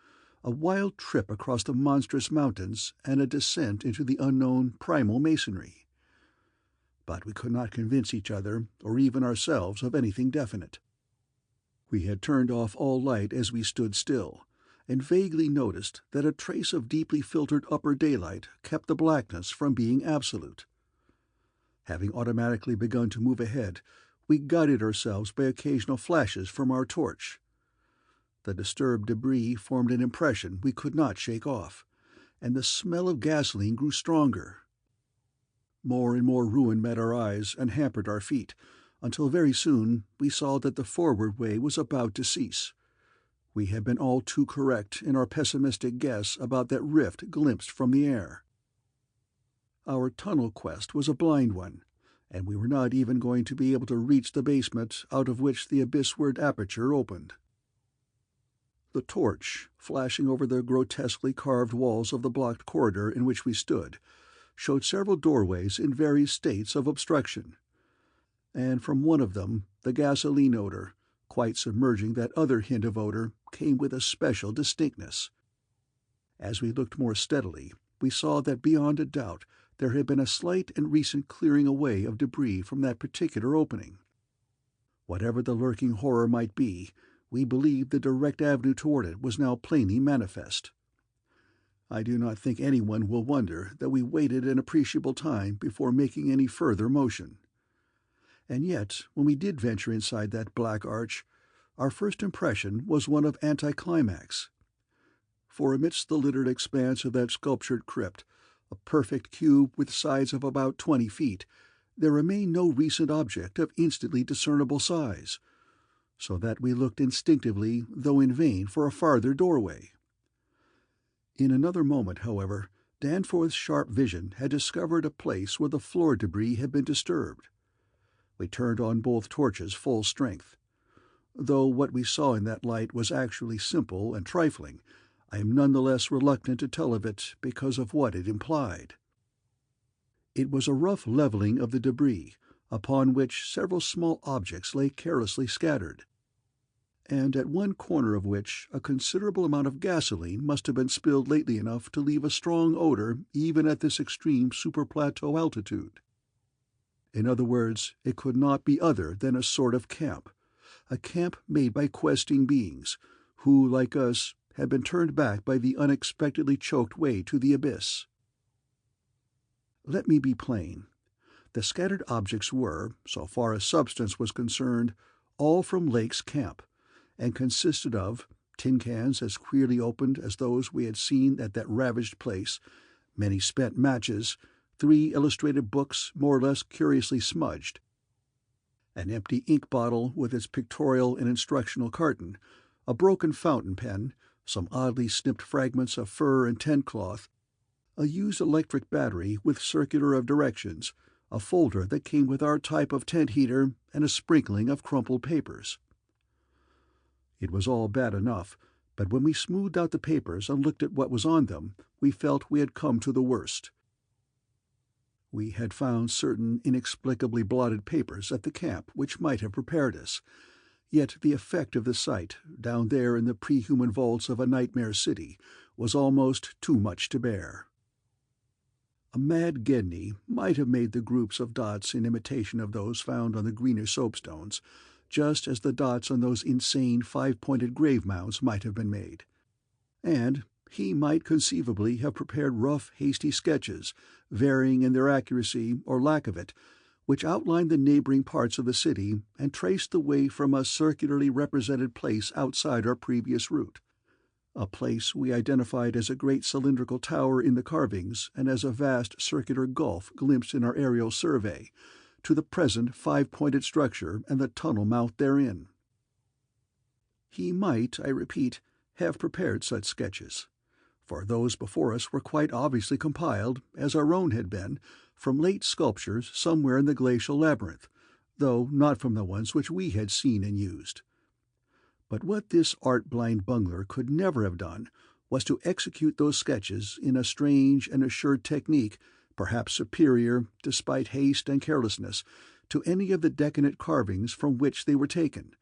a wild trip across the monstrous mountains and a descent into the unknown primal masonry. But we could not convince each other, or even ourselves, of anything definite. We had turned off all light as we stood still, and vaguely noticed that a trace of deeply filtered upper daylight kept the blackness from being absolute. Having automatically begun to move ahead, we guided ourselves by occasional flashes from our torch. The disturbed debris formed an impression we could not shake off, and the smell of gasoline grew stronger. More and more ruin met our eyes and hampered our feet, until very soon we saw that the forward way was about to cease. We had been all too correct in our pessimistic guess about that rift glimpsed from the air. Our tunnel quest was a blind one, and we were not even going to be able to reach the basement out of which the abyssward aperture opened. The torch, flashing over the grotesquely carved walls of the blocked corridor in which we stood, showed several doorways in various states of obstruction, and from one of them the gasoline odor, quite submerging that other hint of odor, came with a special distinctness. As we looked more steadily, we saw that beyond a doubt there had been a slight and recent clearing away of debris from that particular opening. Whatever the lurking horror might be, we believed the direct avenue toward it was now plainly manifest. I do not think anyone will wonder that we waited an appreciable time before making any further motion. And yet, when we did venture inside that black arch, our first impression was one of anticlimax. For amidst the littered expanse of that sculptured crypt, a perfect cube with sides of about 20 feet, there remained no recent object of instantly discernible size, so that we looked instinctively, though in vain, for a farther doorway. In another moment, however, Danforth's sharp vision had discovered a place where the floor debris had been disturbed. We turned on both torches full strength. Though what we saw in that light was actually simple and trifling, I am none the less reluctant to tell of it because of what it implied. It was a rough leveling of the debris, upon which several small objects lay carelessly scattered, and at one corner of which a considerable amount of gasoline must have been spilled lately enough to leave a strong odor even at this extreme superplateau altitude. In other words, it could not be other than a sort of camp, a camp made by questing beings, who, like us, had been turned back by the unexpectedly choked way to the abyss. Let me be plain. The scattered objects were, so far as substance was concerned, all from Lake's camp, and consisted of tin cans as queerly opened as those we had seen at that ravaged place, many spent matches, 3 illustrated books more or less curiously smudged, an empty ink bottle with its pictorial and instructional carton, a broken fountain pen, some oddly snipped fragments of fur and tent cloth, a used electric battery with circular of directions, a folder that came with our type of tent heater, and a sprinkling of crumpled papers. It was all bad enough, but when we smoothed out the papers and looked at what was on them, we felt we had come to the worst. We had found certain inexplicably blotted papers at the camp which might have prepared us, yet the effect of the sight, down there in the pre-human vaults of a nightmare city, was almost too much to bear. A mad Gedney might have made the groups of dots in imitation of those found on the greener soapstones, just as the dots on those insane five-pointed grave mounds might have been made. And he might conceivably have prepared rough, hasty sketches, varying in their accuracy or lack of it, which outlined the neighboring parts of the city and traced the way from a circularly represented place outside our previous route, a place we identified as a great cylindrical tower in the carvings and as a vast circular gulf glimpsed in our aerial survey, to the present five-pointed structure and the tunnel mouth therein. He might, I repeat, have prepared such sketches, for those before us were quite obviously compiled, as our own had been, from late sculptures somewhere in the glacial labyrinth, though not from the ones which we had seen and used. But what this art-blind bungler could never have done was to execute those sketches in a strange and assured technique, perhaps superior, despite haste and carelessness, to any of the decadent carvings from which they were taken,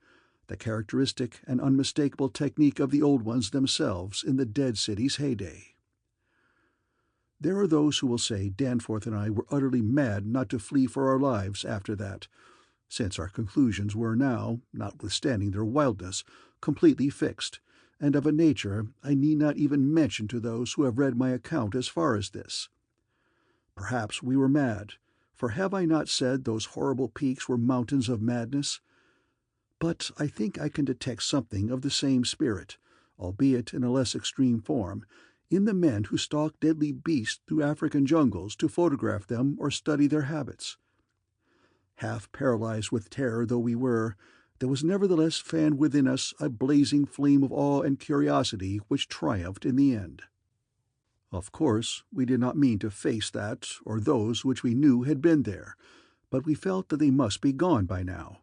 the characteristic and unmistakable technique of the old ones themselves in the dead city's heyday. There are those who will say Danforth and I were utterly mad not to flee for our lives after that, since our conclusions were now, notwithstanding their wildness, completely fixed, and of a nature I need not even mention to those who have read my account as far as this. Perhaps we were mad, for have I not said those horrible peaks were mountains of madness? But I think I can detect something of the same spirit, albeit in a less extreme form, in the men who stalk deadly beasts through African jungles to photograph them or study their habits. Half paralyzed with terror though we were, there was nevertheless fanned within us a blazing flame of awe and curiosity which triumphed in the end. Of course, we did not mean to face that or those which we knew had been there, but we felt that they must be gone by now.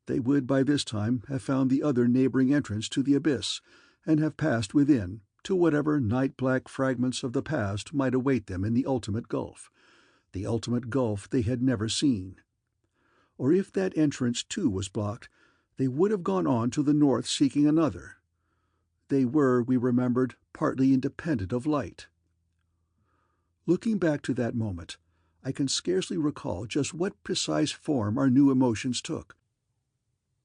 They would by this time have found the other neighboring entrance to the abyss, and have passed within, to whatever night-black fragments of the past might await them in the ultimate gulf they had never seen. Or if that entrance too was blocked, they would have gone on to the north seeking another. They were, we remembered, partly independent of light. Looking back to that moment, I can scarcely recall just what precise form our new emotions took,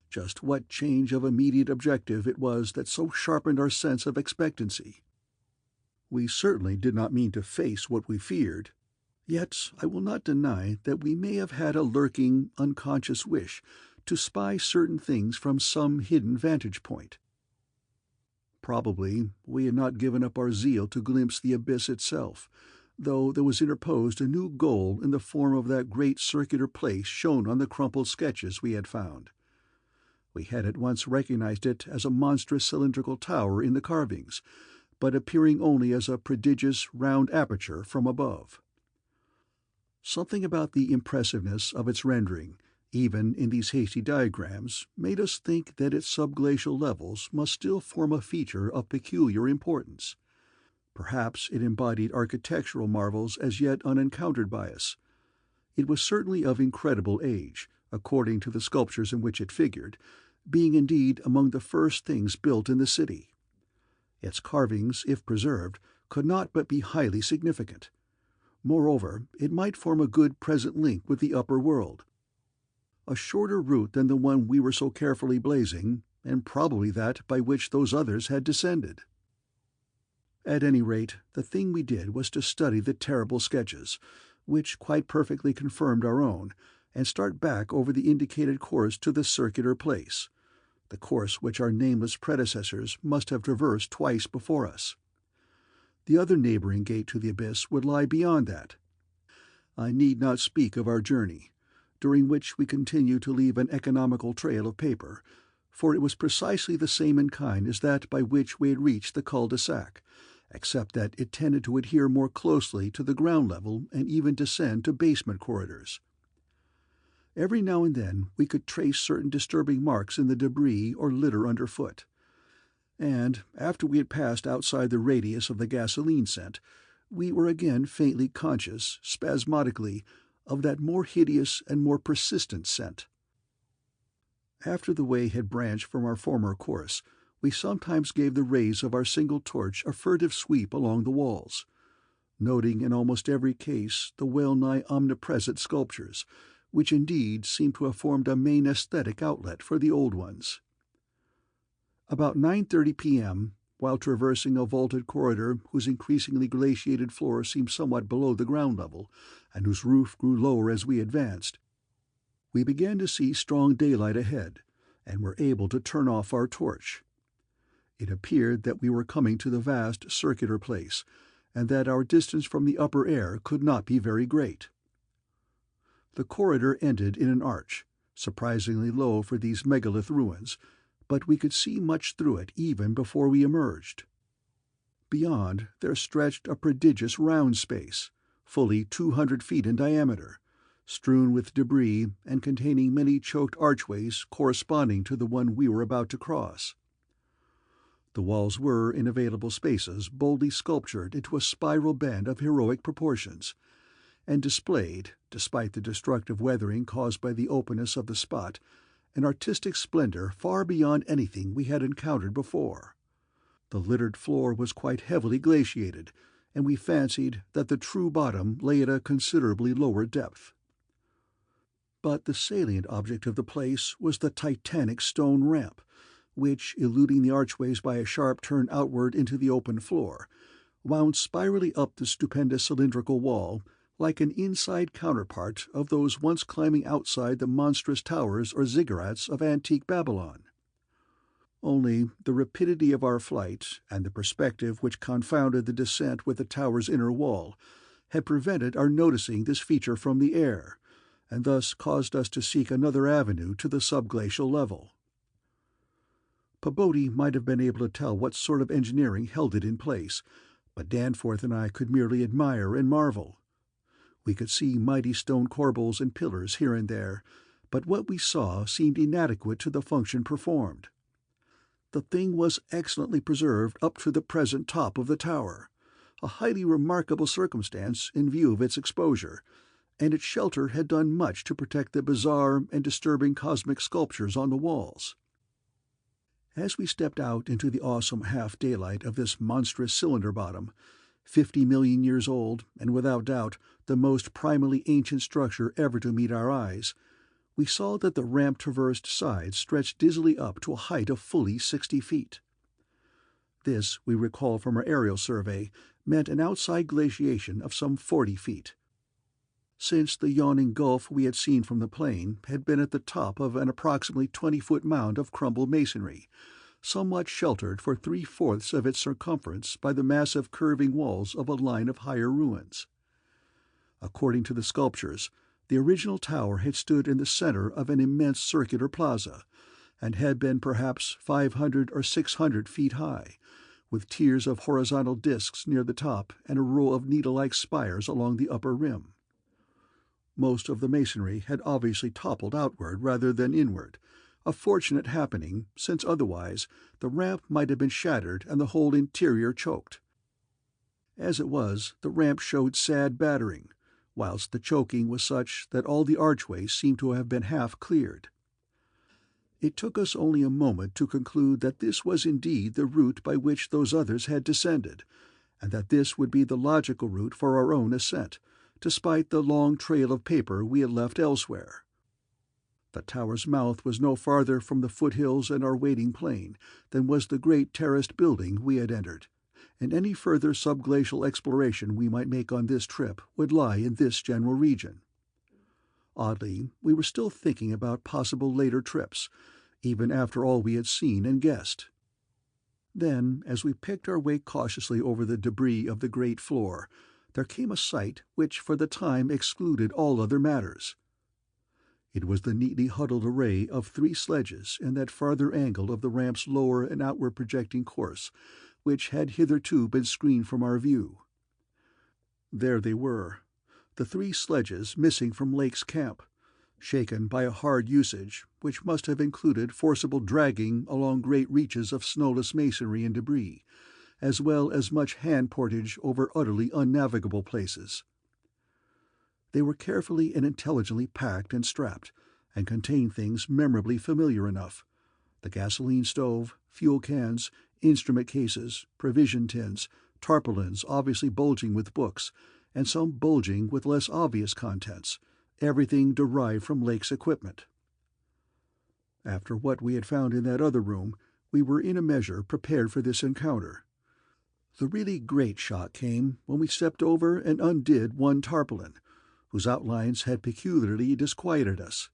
just what change of immediate objective it was that so sharpened our sense of expectancy. We certainly did not mean to face what we feared, yet I will not deny that we may have had a lurking, unconscious wish to spy certain things from some hidden vantage point. Probably we had not given up our zeal to glimpse the abyss itself, though there was interposed a new goal in the form of that great circular place shown on the crumpled sketches we had found. We had at once recognized it as a monstrous cylindrical tower in the carvings, but appearing only as a prodigious round aperture from above. Something about the impressiveness of its rendering, even in these hasty diagrams, made us think that its subglacial levels must still form a feature of peculiar importance. Perhaps it embodied architectural marvels as yet unencountered by us. It was certainly of incredible age, according to the sculptures in which it figured, being indeed among the first things built in the city. Its carvings, if preserved, could not but be highly significant. Moreover, it might form a good present link with the upper world. A shorter route than the one we were so carefully blazing, and probably that by which those others had descended. At any rate, the thing we did was to study the terrible sketches, which quite perfectly confirmed our own, and start back over the indicated course to the circular place, the course which our nameless predecessors must have traversed twice before us. The other neighboring gate to the abyss would lie beyond that. I need not speak of our journey, during which we continued to leave an economical trail of paper, for it was precisely the same in kind as that by which we had reached the cul-de-sac, except that it tended to adhere more closely to the ground level and even descend to basement corridors. Every now and then we could trace certain disturbing marks in the debris or litter underfoot, and, after we had passed outside the radius of the gasoline scent, we were again faintly conscious, spasmodically, of that more hideous and more persistent scent. After the way had branched from our former course, we sometimes gave the rays of our single torch a furtive sweep along the walls, noting in almost every case the well-nigh omnipresent sculptures, which indeed seemed to have formed a main aesthetic outlet for the old ones. About 9:30 p.m., while traversing a vaulted corridor whose increasingly glaciated floor seemed somewhat below the ground level, and whose roof grew lower as we advanced, we began to see strong daylight ahead, and were able to turn off our torch. It appeared that we were coming to the vast circular place, and that our distance from the upper air could not be very great. The corridor ended in an arch, surprisingly low for these megalith ruins, but we could see much through it even before we emerged. Beyond there stretched a prodigious round space, fully 200 feet in diameter, strewn with debris and containing many choked archways corresponding to the one we were about to cross. The walls were, in available spaces, boldly sculptured into a spiral bend of heroic proportions, and displayed, despite the destructive weathering caused by the openness of the spot, an artistic splendor far beyond anything we had encountered before. The littered floor was quite heavily glaciated, and we fancied that the true bottom lay at a considerably lower depth. But the salient object of the place was the titanic stone ramp, which, eluding the archways by a sharp turn outward into the open floor, wound spirally up the stupendous cylindrical wall like an inside counterpart of those once climbing outside the monstrous towers or ziggurats of antique Babylon. Only the rapidity of our flight, and the perspective which confounded the descent with the tower's inner wall, had prevented our noticing this feature from the air, and thus caused us to seek another avenue to the subglacial level. Pabodie might have been able to tell what sort of engineering held it in place, but Danforth and I could merely admire and marvel. We could see mighty stone corbels and pillars here and there, but what we saw seemed inadequate to the function performed. The thing was excellently preserved up to the present top of the tower, a highly remarkable circumstance in view of its exposure, and its shelter had done much to protect the bizarre and disturbing cosmic sculptures on the walls. As we stepped out into the awesome half-daylight of this monstrous cylinder bottom, 50 million years old, and without doubt the most primally ancient structure ever to meet our eyes, we saw that the ramp-traversed sides stretched dizzily up to a height of fully 60 feet. This, we recall from our aerial survey, meant an outside glaciation of some 40 feet. Since the yawning gulf we had seen from the plain had been at the top of an approximately 20-foot mound of crumbled masonry, somewhat sheltered for 3/4 of its circumference by the massive curving walls of a line of higher ruins. According to the sculptures, the original tower had stood in the center of an immense circular plaza, and had been perhaps 500 or 600 feet high, with tiers of horizontal discs near the top and a row of needle-like spires along the upper rim. Most of the masonry had obviously toppled outward rather than inward, a fortunate happening, since otherwise the ramp might have been shattered and the whole interior choked. As it was, the ramp showed sad battering, whilst the choking was such that all the archways seemed to have been half cleared. It took us only a moment to conclude that this was indeed the route by which those others had descended, and that this would be the logical route for our own ascent, despite the long trail of paper we had left elsewhere. The tower's mouth was no farther from the foothills and our waiting plain than was the great terraced building we had entered, and any further subglacial exploration we might make on this trip would lie in this general region. Oddly, we were still thinking about possible later trips, even after all we had seen and guessed. Then, as we picked our way cautiously over the debris of the great floor, there came a sight which for the time excluded all other matters. It was the neatly huddled array of 3 sledges in that farther angle of the ramp's lower and outward projecting course, which had hitherto been screened from our view. There they were, the 3 sledges missing from Lake's camp, shaken by a hard usage which must have included forcible dragging along great reaches of snowless masonry and debris, as well as much hand portage over utterly unnavigable places. They were carefully and intelligently packed and strapped, and contained things memorably familiar enough: the gasoline stove, fuel cans, instrument cases, provision tins, tarpaulins obviously bulging with books, and some bulging with less obvious contents, everything derived from Lake's equipment. After what we had found in that other room, we were in a measure prepared for this encounter. The really great shock came when we stepped over and undid one tarpaulin, whose outlines had peculiarly disquieted us.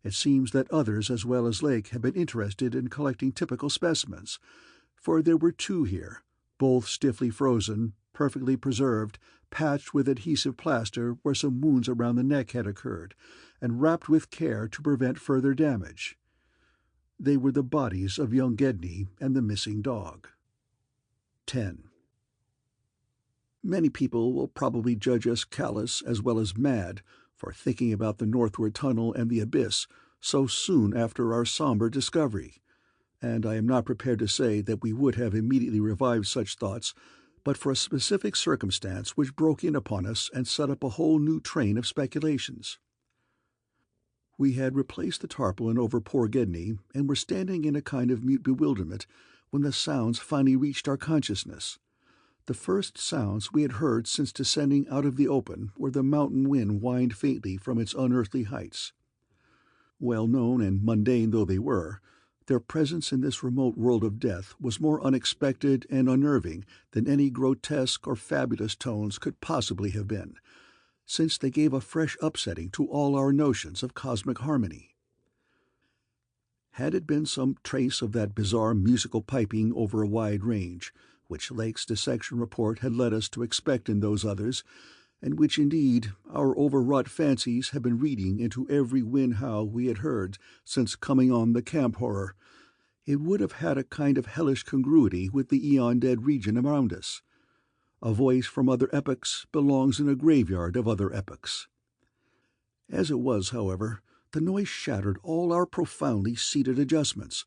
It seems that others as well as Lake had been interested in collecting typical specimens, for there were two here, both stiffly frozen, perfectly preserved, patched with adhesive plaster where some wounds around the neck had occurred, and wrapped with care to prevent further damage. They were the bodies of young Gedney and the missing dog. 10. Many people will probably judge us callous as well as mad for thinking about the northward tunnel and the abyss so soon after our somber discovery, and I am not prepared to say that we would have immediately revived such thoughts but for a specific circumstance which broke in upon us and set up a whole new train of speculations. We had replaced the tarpaulin over poor Gedney and were standing in a kind of mute bewilderment when the sounds finally reached our consciousness. The first sounds we had heard since descending out of the open where the mountain wind whined faintly from its unearthly heights. Well known and mundane though they were, their presence in this remote world of death was more unexpected and unnerving than any grotesque or fabulous tones could possibly have been, since they gave a fresh upsetting to all our notions of cosmic harmony. Had it been some trace of that bizarre musical piping over a wide range, which Lake's dissection report had led us to expect in those others, and which indeed our overwrought fancies had been reading into every wind howl we had heard since coming on the camp horror, it would have had a kind of hellish congruity with the eon-dead region around us. A voice from other epochs belongs in a graveyard of other epochs. As it was, however, the noise shattered all our profoundly seated adjustments,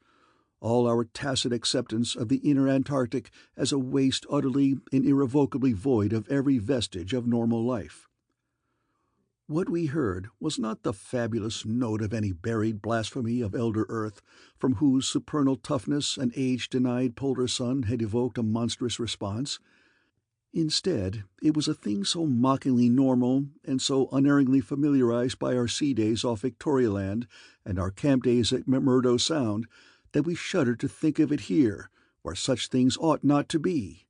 all our tacit acceptance of the inner Antarctic as a waste utterly and irrevocably void of every vestige of normal life. What we heard was not the fabulous note of any buried blasphemy of elder Earth, from whose supernal toughness an age-denied polar sun had evoked a monstrous response. Instead, it was a thing so mockingly normal and so unerringly familiarized by our sea days off Victoria Land and our camp days at McMurdo Sound that we shuddered to think of it here, where such things ought not to be.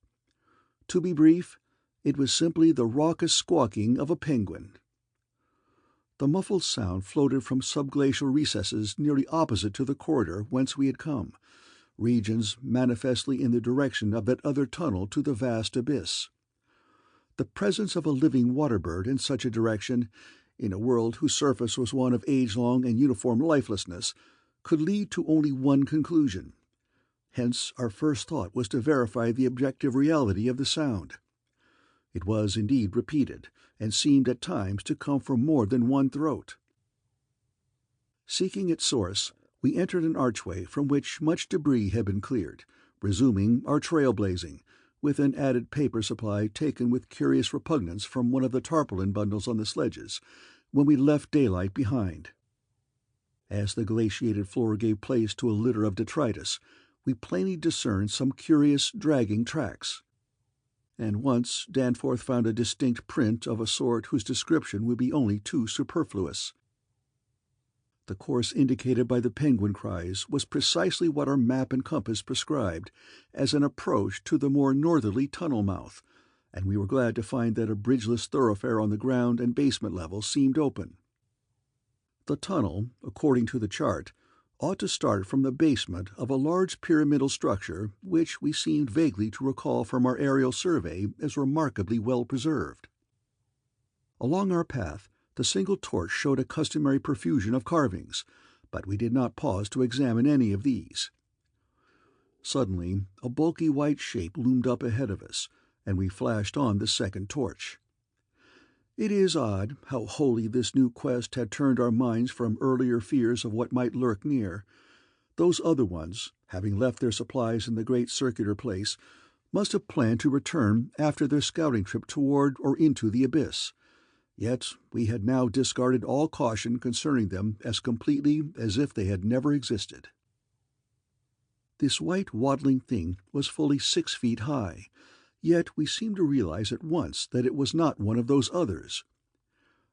To be brief, it was simply the raucous squawking of a penguin. The muffled sound floated from subglacial recesses nearly opposite to the corridor whence we had come, regions manifestly in the direction of that other tunnel to the vast abyss. The presence of a living water-bird in such a direction, in a world whose surface was one of age-long and uniform lifelessness, could lead to only one conclusion. Hence our first thought was to verify the objective reality of the sound. It was indeed repeated, and seemed at times to come from more than one throat. Seeking its source, we entered an archway from which much debris had been cleared, resuming our trailblazing, with an added paper supply taken with curious repugnance from one of the tarpaulin bundles on the sledges, when we left daylight behind. As the glaciated floor gave place to a litter of detritus, we plainly discerned some curious, dragging tracks. And once Danforth found a distinct print of a sort whose description would be only too superfluous. The course indicated by the penguin cries was precisely what our map and compass prescribed as an approach to the more northerly tunnel mouth, and we were glad to find that a bridgeless thoroughfare on the ground and basement level seemed open. The tunnel, according to the chart, ought to start from the basement of a large pyramidal structure which we seemed vaguely to recall from our aerial survey as remarkably well preserved. Along our path, the single torch showed a customary profusion of carvings, but we did not pause to examine any of these. Suddenly, a bulky white shape loomed up ahead of us, and we flashed on the second torch. It is odd how wholly this new quest had turned our minds from earlier fears of what might lurk near. Those other ones, having left their supplies in the great circular place, must have planned to return after their scouting trip toward or into the abyss. Yet we had now discarded all caution concerning them as completely as if they had never existed. This white waddling thing was fully 6 feet high, yet we seemed to realize at once that it was not one of those others.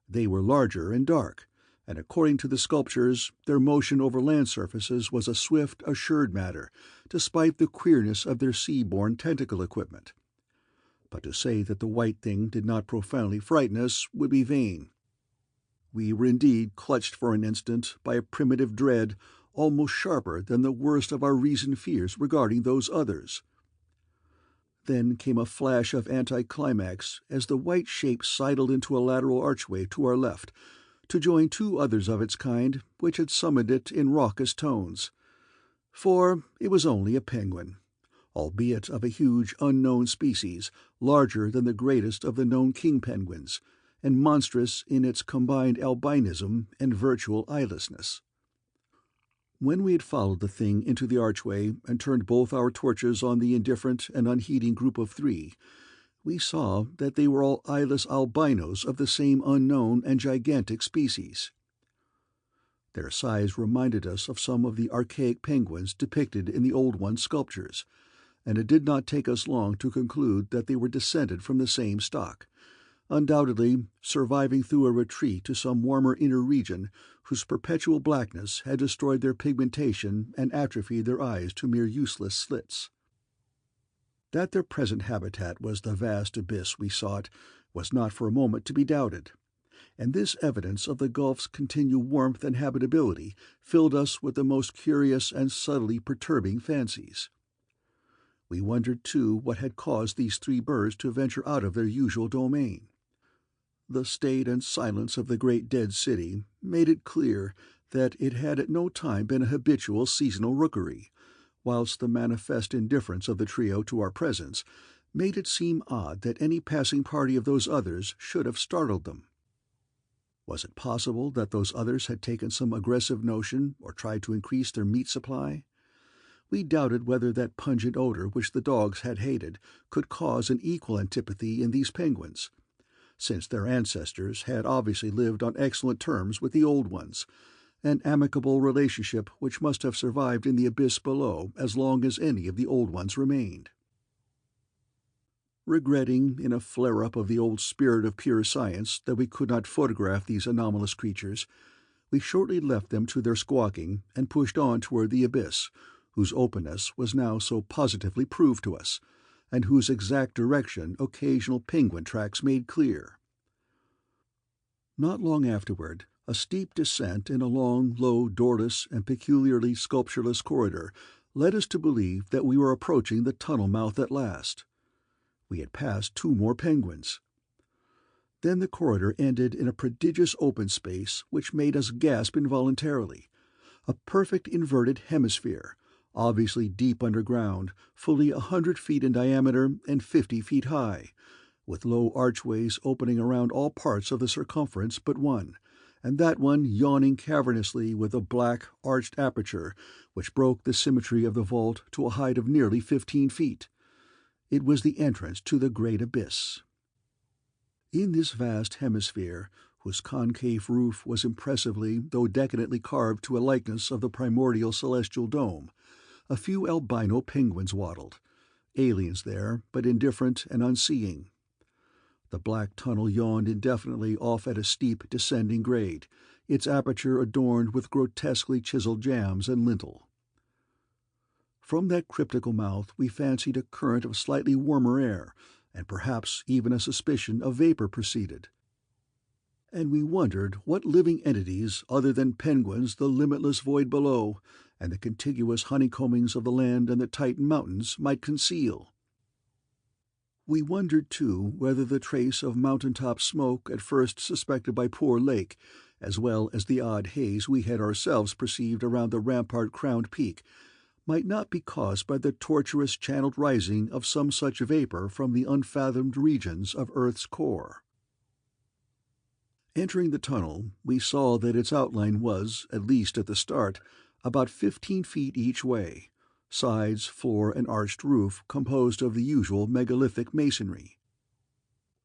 They were larger and dark, and according to the sculptures, their motion over land surfaces was a swift, assured matter, despite the queerness of their sea-borne tentacle equipment. But to say that the white thing did not profoundly frighten us would be vain. We were indeed clutched for an instant by a primitive dread almost sharper than the worst of our reasoned fears regarding those others. Then came a flash of anticlimax as the white shape sidled into a lateral archway to our left, to join 2 others of its kind which had summoned it in raucous tones. For it was only a penguin, albeit of a huge unknown species, larger than the greatest of the known king penguins, and monstrous in its combined albinism and virtual eyelessness. When we had followed the thing into the archway and turned both our torches on the indifferent and unheeding group of 3, we saw that they were all eyeless albinos of the same unknown and gigantic species. Their size reminded us of some of the archaic penguins depicted in the Old One's sculptures, and it did not take us long to conclude that they were descended from the same stock, undoubtedly surviving through a retreat to some warmer inner region whose perpetual blackness had destroyed their pigmentation and atrophied their eyes to mere useless slits. That their present habitat was the vast abyss we sought was not for a moment to be doubted, and this evidence of the gulf's continued warmth and habitability filled us with the most curious and subtly perturbing fancies. We wondered, too, what had caused these 3 birds to venture out of their usual domain. The state and silence of the great dead city made it clear that it had at no time been a habitual seasonal rookery, whilst the manifest indifference of the trio to our presence made it seem odd that any passing party of those others should have startled them. Was it possible that those others had taken some aggressive notion or tried to increase their meat supply? We doubted whether that pungent odor which the dogs had hated could cause an equal antipathy in these penguins, since their ancestors had obviously lived on excellent terms with the Old Ones, an amicable relationship which must have survived in the abyss below as long as any of the Old Ones remained. Regretting, in a flare-up of the old spirit of pure science, that we could not photograph these anomalous creatures, we shortly left them to their squawking and pushed on toward the abyss, whose openness was now so positively proved to us, and whose exact direction occasional penguin tracks made clear. Not long afterward, a steep descent in a long, low, doorless, and peculiarly sculptureless corridor led us to believe that we were approaching the tunnel mouth at last. We had passed 2 more penguins. Then the corridor ended in a prodigious open space which made us gasp involuntarily, a perfect inverted hemisphere, obviously deep underground, fully 100 feet in diameter and 50 feet high, with low archways opening around all parts of the circumference but one, and that one yawning cavernously with a black, arched aperture which broke the symmetry of the vault to a height of nearly 15 feet. It was the entrance to the great abyss. In this vast hemisphere, whose concave roof was impressively though decadently carved to a likeness of the primordial celestial dome, a few albino penguins waddled, aliens there, but indifferent and unseeing. The black tunnel yawned indefinitely off at a steep descending grade, its aperture adorned with grotesquely chiseled jambs and lintel. From that cryptical mouth we fancied a current of slightly warmer air, and perhaps even a suspicion of vapor proceeded. And we wondered what living entities other than penguins the limitless void below, and the contiguous honeycombings of the land and the Titan mountains might conceal. We wondered, too, whether the trace of mountain-top smoke at first suspected by poor Lake, as well as the odd haze we had ourselves perceived around the rampart-crowned peak, might not be caused by the tortuous channeled rising of some such vapor from the unfathomed regions of Earth's core. Entering the tunnel, we saw that its outline was, at least at the start, about 15 feet each way, sides, floor, and arched roof composed of the usual megalithic masonry.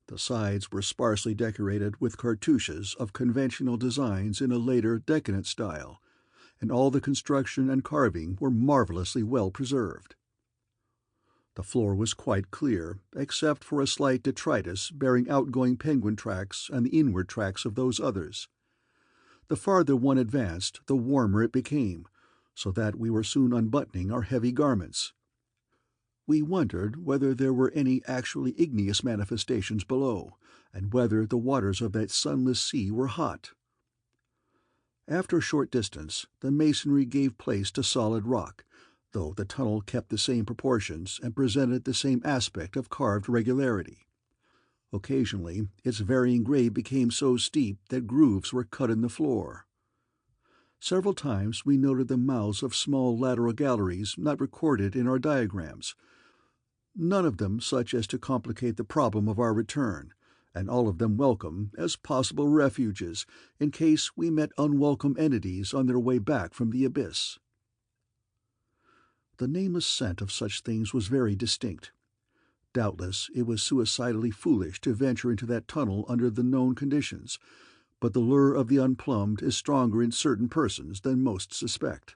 The sides were sparsely decorated with cartouches of conventional designs in a later decadent style, and all the construction and carving were marvelously well preserved. The floor was quite clear, except for a slight detritus bearing outgoing penguin tracks and the inward tracks of those others. The farther one advanced, the warmer it became, so that we were soon unbuttoning our heavy garments. We wondered whether there were any actually igneous manifestations below, and whether the waters of that sunless sea were hot. After a short distance, the masonry gave place to solid rock, though the tunnel kept the same proportions and presented the same aspect of carved regularity. Occasionally, its varying grade became so steep that grooves were cut in the floor. Several times we noted the mouths of small lateral galleries not recorded in our diagrams, none of them such as to complicate the problem of our return, and all of them welcome as possible refuges in case we met unwelcome entities on their way back from the abyss. The nameless scent of such things was very distinct. Doubtless it was suicidally foolish to venture into that tunnel under the known conditions, but the lure of the unplumbed is stronger in certain persons than most suspect.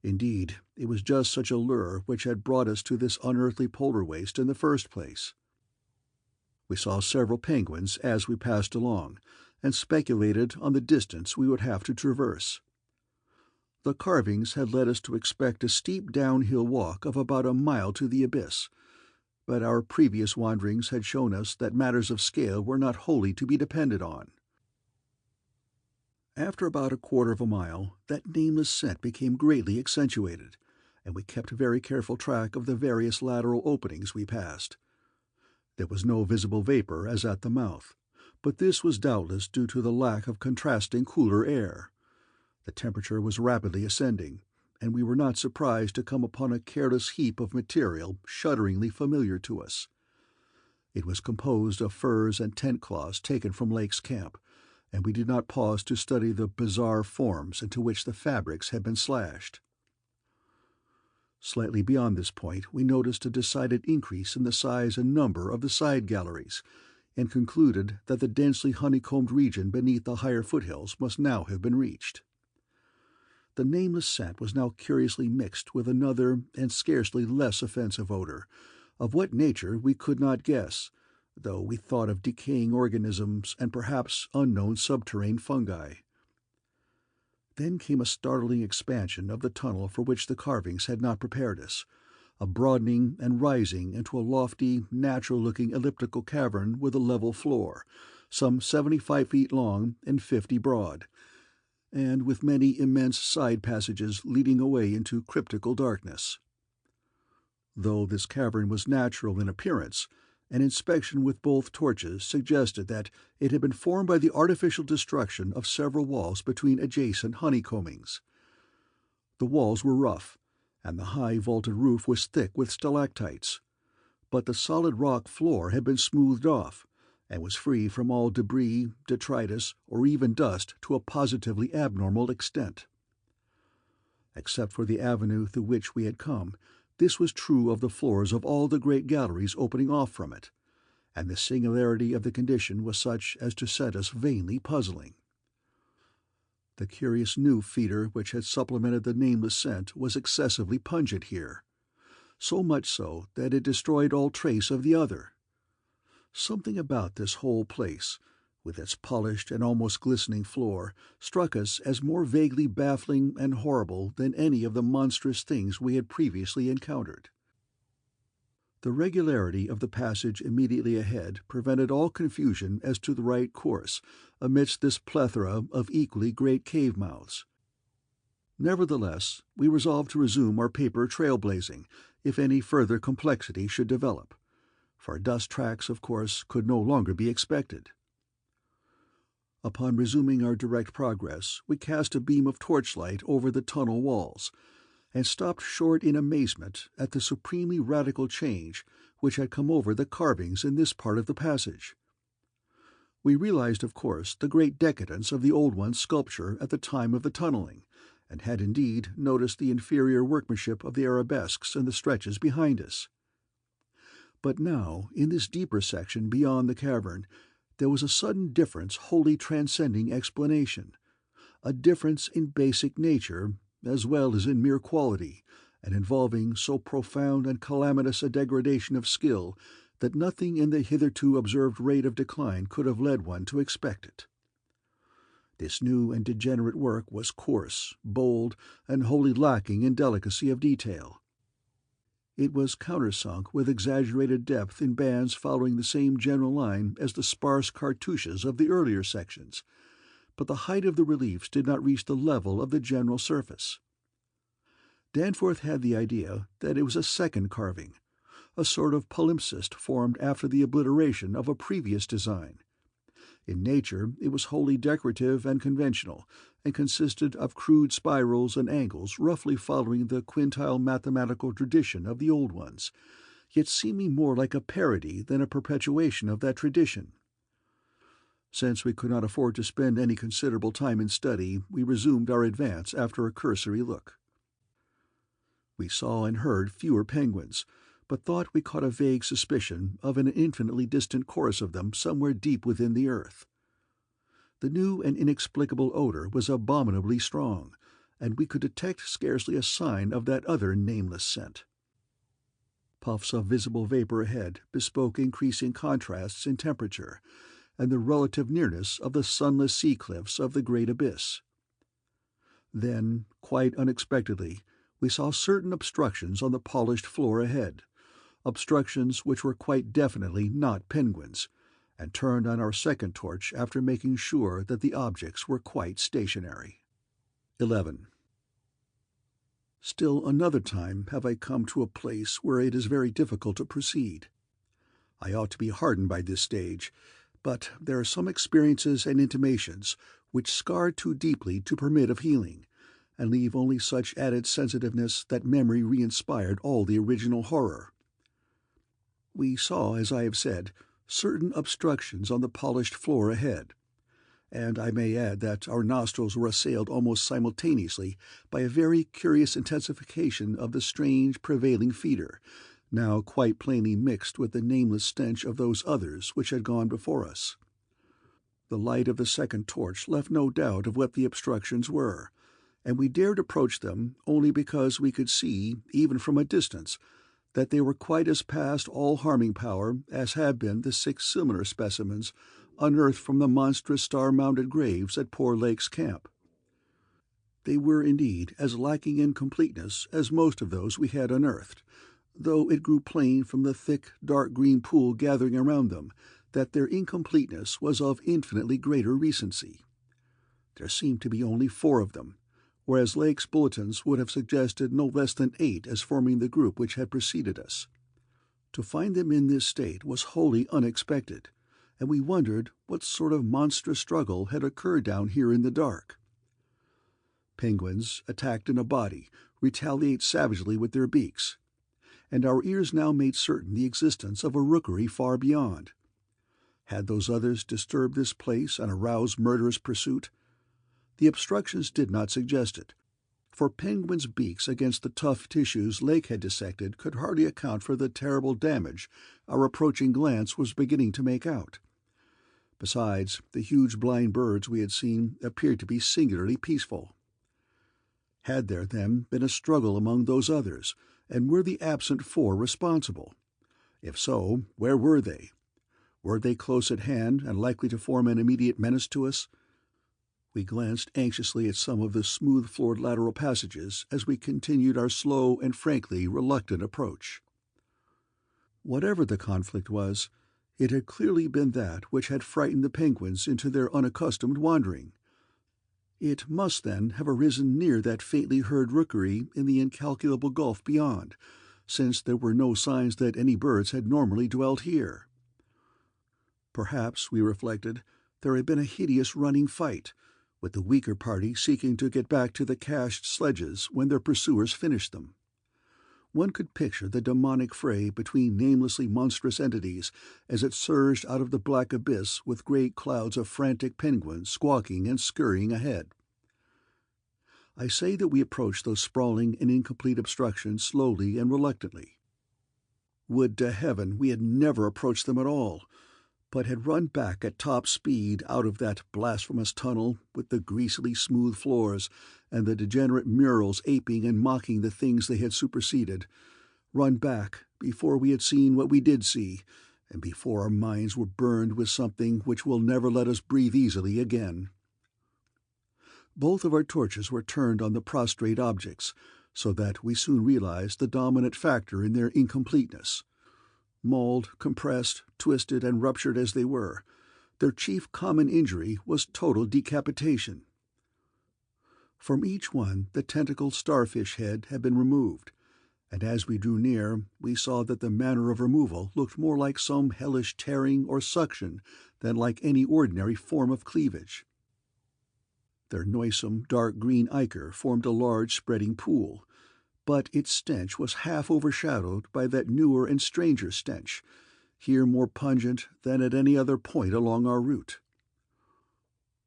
Indeed, it was just such a lure which had brought us to this unearthly polar waste in the first place. We saw several penguins as we passed along, and speculated on the distance we would have to traverse. The carvings had led us to expect a steep downhill walk of about a mile to the abyss, but our previous wanderings had shown us that matters of scale were not wholly to be depended on. After about a quarter of a mile, that nameless scent became greatly accentuated, and we kept very careful track of the various lateral openings we passed. There was no visible vapor as at the mouth, but this was doubtless due to the lack of contrasting cooler air. The temperature was rapidly ascending, and we were not surprised to come upon a careless heap of material shudderingly familiar to us. It was composed of furs and tent cloths taken from Lake's camp, and we did not pause to study the bizarre forms into which the fabrics had been slashed. Slightly beyond this point we noticed a decided increase in the size and number of the side galleries, and concluded that the densely honeycombed region beneath the higher foothills must now have been reached. The nameless scent was now curiously mixed with another and scarcely less offensive odor, of what nature we could not guess, though we thought of decaying organisms and perhaps unknown subterranean fungi. Then came a startling expansion of the tunnel for which the carvings had not prepared us, a broadening and rising into a lofty, natural-looking elliptical cavern with a level floor, some 75 feet long and 50 broad, and with many immense side passages leading away into cryptical darkness. Though this cavern was natural in appearance, an inspection with both torches suggested that it had been formed by the artificial destruction of several walls between adjacent honeycombings. The walls were rough, and the high vaulted roof was thick with stalactites, but the solid rock floor had been smoothed off, and was free from all debris, detritus, or even dust to a positively abnormal extent. Except for the avenue through which we had come, this was true of the floors of all the great galleries opening off from it, and the singularity of the condition was such as to set us vainly puzzling. The curious new feeder which had supplemented the nameless scent was excessively pungent here, so much so that it destroyed all trace of the other. Something about this whole place, with its polished and almost glistening floor, struck us as more vaguely baffling and horrible than any of the monstrous things we had previously encountered. The regularity of the passage immediately ahead prevented all confusion as to the right course amidst this plethora of equally great cave mouths. Nevertheless, we resolved to resume our paper trailblazing if any further complexity should develop, for dust tracks, of course, could no longer be expected. Upon resuming our direct progress, we cast a beam of torchlight over the tunnel walls, and stopped short in amazement at the supremely radical change which had come over the carvings in this part of the passage. We realized, of course, the great decadence of the old one's sculpture at the time of the tunneling, and had indeed noticed the inferior workmanship of the arabesques and the stretches behind us. But now, in this deeper section beyond the cavern, there was a sudden difference wholly transcending explanation, a difference in basic nature as well as in mere quality, and involving so profound and calamitous a degradation of skill that nothing in the hitherto observed rate of decline could have led one to expect it. This new and degenerate work was coarse, bold, and wholly lacking in delicacy of detail. It was countersunk with exaggerated depth in bands following the same general line as the sparse cartouches of the earlier sections, but the height of the reliefs did not reach the level of the general surface. Danforth had the idea that it was a second carving, a sort of palimpsest formed after the obliteration of a previous design. In nature it was wholly decorative and conventional, and consisted of crude spirals and angles roughly following the quintile mathematical tradition of the old ones, yet seeming more like a parody than a perpetuation of that tradition. Since we could not afford to spend any considerable time in study, we resumed our advance after a cursory look. We saw and heard fewer penguins, but thought we caught a vague suspicion of an infinitely distant chorus of them somewhere deep within the earth. The new and inexplicable odor was abominably strong, and we could detect scarcely a sign of that other nameless scent. Puffs of visible vapor ahead bespoke increasing contrasts in temperature, and the relative nearness of the sunless sea cliffs of the great abyss. Then, quite unexpectedly, we saw certain obstructions on the polished floor ahead, obstructions which were quite definitely not penguins, and turned on our second torch after making sure that the objects were quite stationary. 11. Still another time have I come to a place where it is very difficult to proceed. I ought to be hardened by this stage, but there are some experiences and intimations which scar too deeply to permit of healing, and leave only such added sensitiveness that memory re-inspired all the original horror. We saw, as I have said, certain obstructions on the polished floor ahead, and I may add that our nostrils were assailed almost simultaneously by a very curious intensification of the strange prevailing fetor, now quite plainly mixed with the nameless stench of those others which had gone before us. The light of the second torch left no doubt of what the obstructions were, and we dared approach them only because we could see, even from a distance, that they were quite as past all harming power as had been the 6 similar specimens unearthed from the monstrous star-mounded graves at Poor Lake's camp. They were indeed as lacking in completeness as most of those we had unearthed, though it grew plain from the thick, dark green pool gathering around them that their incompleteness was of infinitely greater recency. There seemed to be only 4 of them, whereas Lake's bulletins would have suggested no less than 8 as forming the group which had preceded us. To find them in this state was wholly unexpected, and we wondered what sort of monstrous struggle had occurred down here in the dark. Penguins, attacked in a body, retaliate savagely with their beaks, and our ears now made certain the existence of a rookery far beyond. Had those others disturbed this place and aroused murderous pursuit? The obstructions did not suggest it, for penguins' beaks against the tough tissues Lake had dissected could hardly account for the terrible damage our approaching glance was beginning to make out. Besides, the huge blind birds we had seen appeared to be singularly peaceful. Had there, then, been a struggle among those others, and were the absent 4 responsible? If so, where were they? Were they close at hand and likely to form an immediate menace to us? We glanced anxiously at some of the smooth-floored lateral passages as we continued our slow and frankly reluctant approach. Whatever the conflict was, it had clearly been that which had frightened the penguins into their unaccustomed wandering. It must, then, have arisen near that faintly heard rookery in the incalculable gulf beyond, since there were no signs that any birds had normally dwelt here. Perhaps, we reflected, there had been a hideous running fight, with the weaker party seeking to get back to the cached sledges when their pursuers finished them. One could picture the demonic fray between namelessly monstrous entities as it surged out of the black abyss with great clouds of frantic penguins squawking and scurrying ahead. I say that we approached those sprawling and incomplete obstructions slowly and reluctantly. Would to heaven we had never approached them at all, but had run back at top speed out of that blasphemous tunnel with the greasily smooth floors and the degenerate murals aping and mocking the things they had superseded, run back before we had seen what we did see, and before our minds were burned with something which will never let us breathe easily again. Both of our torches were turned on the prostrate objects, so that we soon realized the dominant factor in their incompleteness. Mauled, compressed, twisted, and ruptured as they were, their chief common injury was total decapitation. From each one the tentacled starfish head had been removed, and as we drew near we saw that the manner of removal looked more like some hellish tearing or suction than like any ordinary form of cleavage. Their noisome dark green ichor formed a large spreading pool, but its stench was half overshadowed by that newer and stranger stench, here more pungent than at any other point along our route.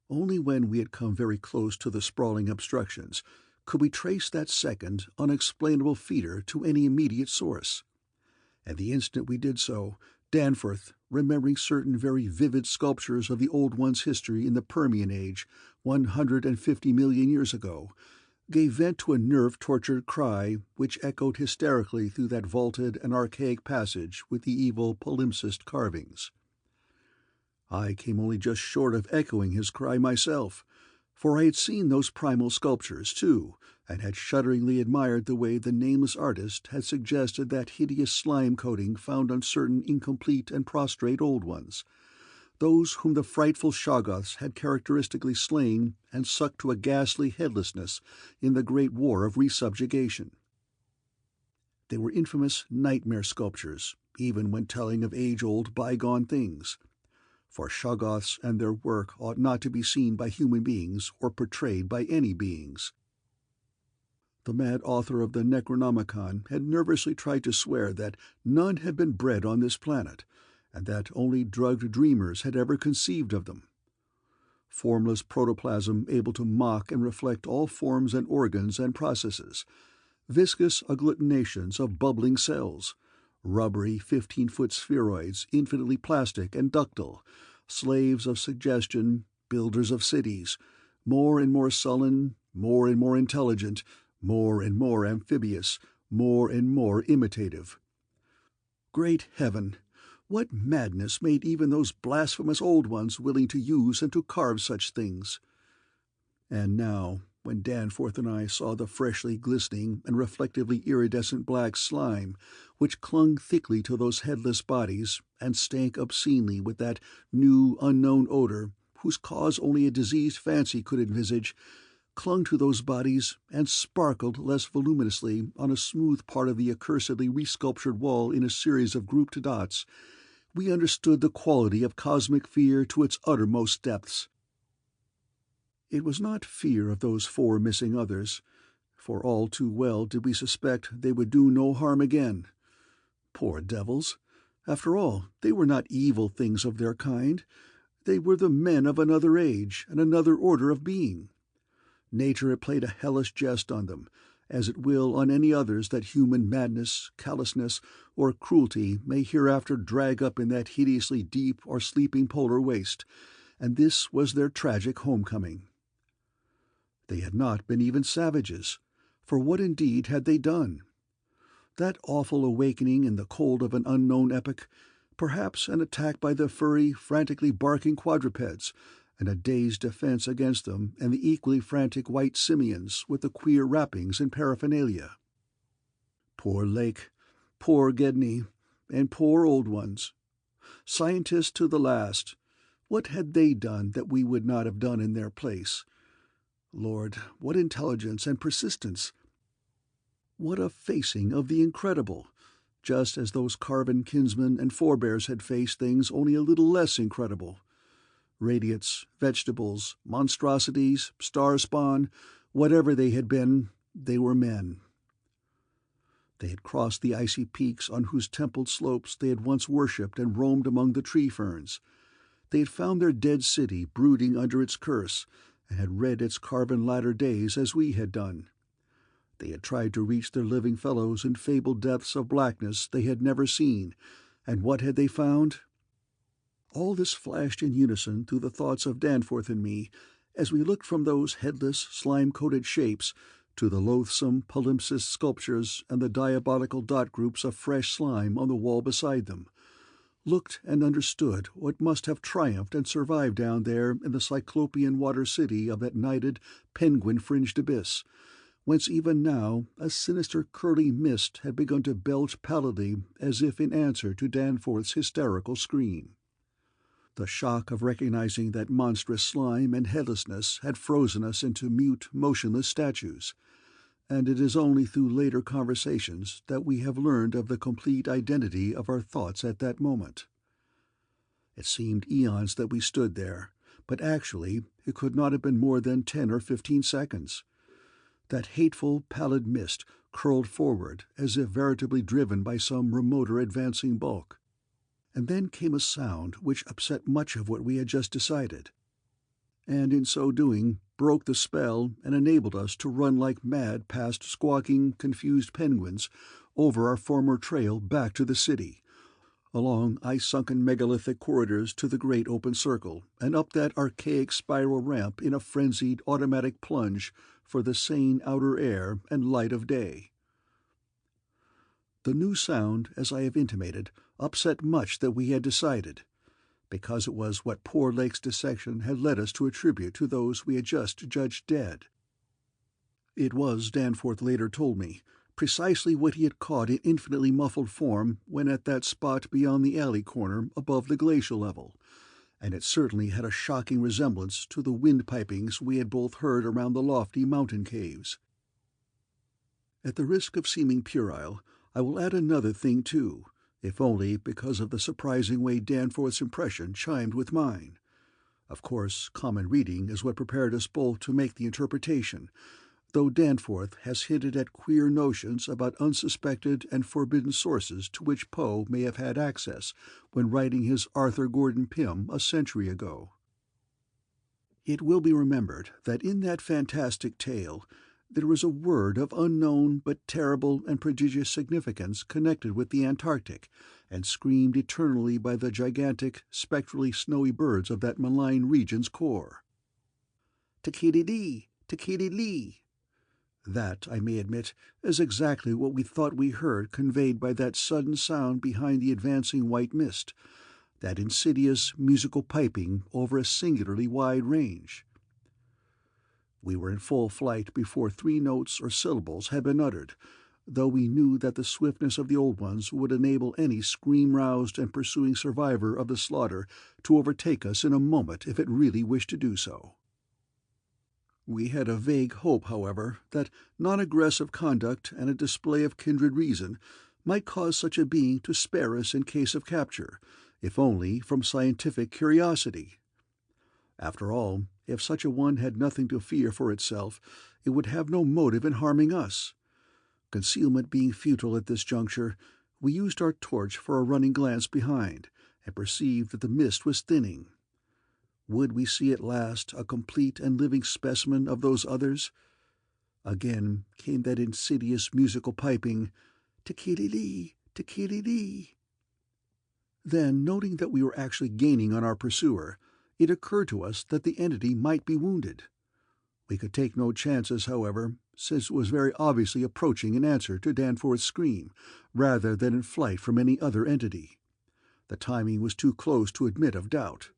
Only when we had come very close to the sprawling obstructions could we trace that second, unexplainable feeder to any immediate source. And the instant we did so, Danforth, remembering certain very vivid sculptures of the Old One's history in the Permian Age, 150 million years ago, gave vent to a nerve-tortured cry which echoed hysterically through that vaulted and archaic passage with the evil palimpsest carvings. I came only just short of echoing his cry myself, for I had seen those primal sculptures, too, and had shudderingly admired the way the nameless artist had suggested that hideous slime coating found on certain incomplete and prostrate Old Ones, those whom the frightful Shoggoths had characteristically slain and sucked to a ghastly headlessness in the great war of resubjugation. They were infamous nightmare sculptures, even when telling of age-old bygone things, for Shoggoths and their work ought not to be seen by human beings or portrayed by any beings. The mad author of the Necronomicon had nervously tried to swear that none had been bred on this planet, and that only drugged dreamers had ever conceived of them. Formless protoplasm able to mock and reflect all forms and organs and processes, viscous agglutinations of bubbling cells, rubbery 15-foot spheroids infinitely plastic and ductile, slaves of suggestion, builders of cities, more and more sullen, more and more intelligent, more and more amphibious, more and more imitative. Great heaven! What madness made even those blasphemous Old Ones willing to use and to carve such things? And now, when Danforth and I saw the freshly glistening and reflectively iridescent black slime which clung thickly to those headless bodies and stank obscenely with that new, unknown odor whose cause only a diseased fancy could envisage, clung to those bodies and sparkled less voluminously on a smooth part of the accursedly resculptured wall in a series of grouped dots, we understood the quality of cosmic fear to its uttermost depths. It was not fear of those 4 missing others, for all too well did we suspect they would do no harm again. Poor devils! After all, they were not evil things of their kind. They were the men of another age and another order of being. Nature had played a hellish jest on them, as it will on any others that human madness, callousness, or cruelty may hereafter drag up in that hideously deep or sleeping polar waste, and this was their tragic homecoming. They had not been even savages, for what indeed had they done? That awful awakening in the cold of an unknown epoch, perhaps an attack by the furry, frantically barking quadrupeds, and a dazed defense against them and the equally frantic white simians with the queer wrappings and paraphernalia. Poor Lake, poor Gedney, and poor Old Ones. Scientists to the last, what had they done that we would not have done in their place? Lord, what intelligence and persistence! What a facing of the incredible, just as those carven kinsmen and forebears had faced things only a little less incredible. Radiates, vegetables, monstrosities, star-spawn, whatever they had been, they were men. They had crossed the icy peaks on whose templed slopes they had once worshipped and roamed among the tree ferns. They had found their dead city brooding under its curse, and had read its carven latter days as we had done. They had tried to reach their living fellows in fabled depths of blackness they had never seen, and what had they found? All this flashed in unison through the thoughts of Danforth and me as we looked from those headless, slime-coated shapes to the loathsome palimpsest sculptures and the diabolical dot groups of fresh slime on the wall beside them, looked and understood what must have triumphed and survived down there in the cyclopean water city of that nighted, penguin-fringed abyss, whence even now a sinister curling mist had begun to belch pallidly as if in answer to Danforth's hysterical scream. The shock of recognizing that monstrous slime and headlessness had frozen us into mute, motionless statues, and it is only through later conversations that we have learned of the complete identity of our thoughts at that moment. It seemed eons that we stood there, but actually it could not have been more than 10 or 15 seconds. That hateful, pallid mist curled forward as if veritably driven by some remoter advancing bulk. And then came a sound which upset much of what we had just decided, and in so doing broke the spell and enabled us to run like mad past squawking, confused penguins over our former trail back to the city, along ice-sunken megalithic corridors to the great open circle, and up that archaic spiral ramp in a frenzied automatic plunge for the sane outer air and light of day. The new sound, as I have intimated, upset much that we had decided, because it was what poor Lake's dissection had led us to attribute to those we had just judged dead. It was, Danforth later told me, precisely what he had caught in infinitely muffled form when at that spot beyond the alley corner above the glacial level, and it certainly had a shocking resemblance to the wind-pipings we had both heard around the lofty mountain caves. At the risk of seeming puerile, I will add another thing too, if only because of the surprising way Danforth's impression chimed with mine. Of course, common reading is what prepared us both to make the interpretation, though Danforth has hinted at queer notions about unsuspected and forbidden sources to which Poe may have had access when writing his Arthur Gordon Pym a century ago. It will be remembered that in that fantastic tale there was a word of unknown but terrible and prodigious significance connected with the Antarctic, and screamed eternally by the gigantic, spectrally snowy birds of that malign region's core. "Tikidi-lee, tikidi-lee." That, I may admit, is exactly what we thought we heard conveyed by that sudden sound behind the advancing white mist, that insidious musical piping over a singularly wide range. We were in full flight before 3 notes or syllables had been uttered, though we knew that the swiftness of the old ones would enable any scream-roused and pursuing survivor of the slaughter to overtake us in a moment if it really wished to do so. We had a vague hope, however, that non-aggressive conduct and a display of kindred reason might cause such a being to spare us in case of capture, if only from scientific curiosity. After all, if such a one had nothing to fear for itself, it would have no motive in harming us. Concealment being futile at this juncture, we used our torch for a running glance behind, and perceived that the mist was thinning. Would we see at last a complete and living specimen of those others? Again came that insidious musical piping, "Tikidi-lee, tikidi-lee." Then, noting that we were actually gaining on our pursuer, it occurred to us that the entity might be wounded. We could take no chances, however, since it was very obviously approaching in answer to Danforth's scream, rather than in flight from any other entity. The timing was too close to admit of doubt.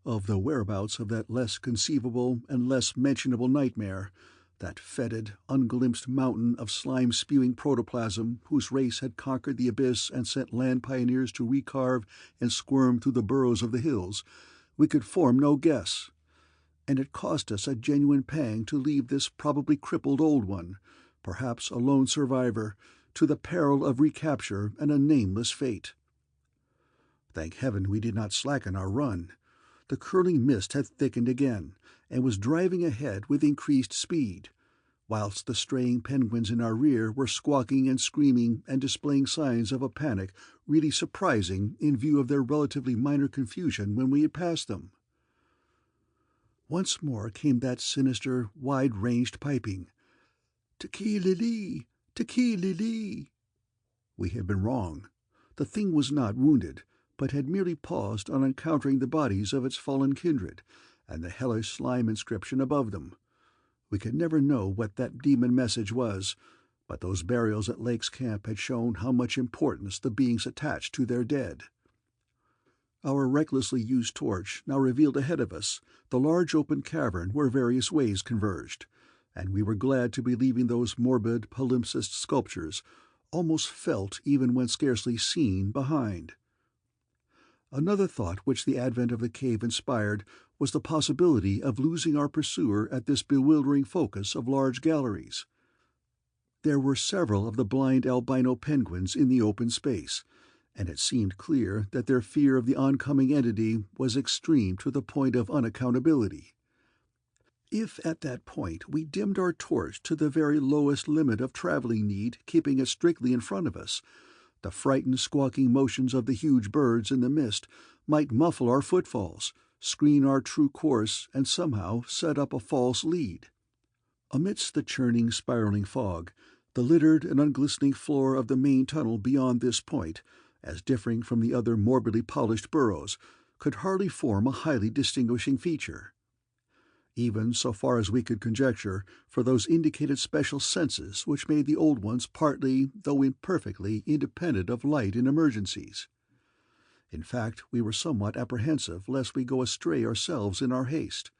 Of the whereabouts of that less conceivable and less mentionable nightmare, that fetid, unglimpsed mountain of slime-spewing protoplasm whose race had conquered the abyss and sent land pioneers to recarve and squirm through the burrows of the hills, we could form no guess, and it cost us a genuine pang to leave this probably crippled old one, perhaps a lone survivor, to the peril of recapture and a nameless fate. Thank heaven we did not slacken our run. The curling mist had thickened again, and was driving ahead with increased speed, whilst the straying penguins in our rear were squawking and screaming and displaying signs of a panic really surprising in view of their relatively minor confusion when we had passed them. Once more came that sinister, wide-ranged piping. "Te-kee-li-lee! Te-kee-li-lee!" We had been wrong. The thing was not wounded, but had merely paused on encountering the bodies of its fallen kindred, and the hellish slime inscription above them. We could never know what that demon message was, but those burials at Lake's camp had shown how much importance the beings attached to their dead. Our recklessly used torch now revealed ahead of us the large open cavern where various ways converged, and we were glad to be leaving those morbid palimpsest sculptures, almost felt even when scarcely seen, behind. Another thought which the advent of the cave inspired was the possibility of losing our pursuer at this bewildering focus of large galleries. There were several of the blind albino penguins in the open space, and it seemed clear that their fear of the oncoming entity was extreme to the point of unaccountability. If at that point we dimmed our torch to the very lowest limit of traveling need, keeping it strictly in front of us, the frightened squawking motions of the huge birds in the mist might muffle our footfalls, screen our true course, and somehow set up a false lead. Amidst the churning, spiraling fog, the littered and unglistening floor of the main tunnel beyond this point, as differing from the other morbidly polished burrows, could hardly form a highly distinguishing feature. Even so far as we could conjecture, for those indicated special senses which made the old ones partly, though imperfectly, independent of light in emergencies. In fact, we were somewhat apprehensive lest we go astray ourselves in our haste.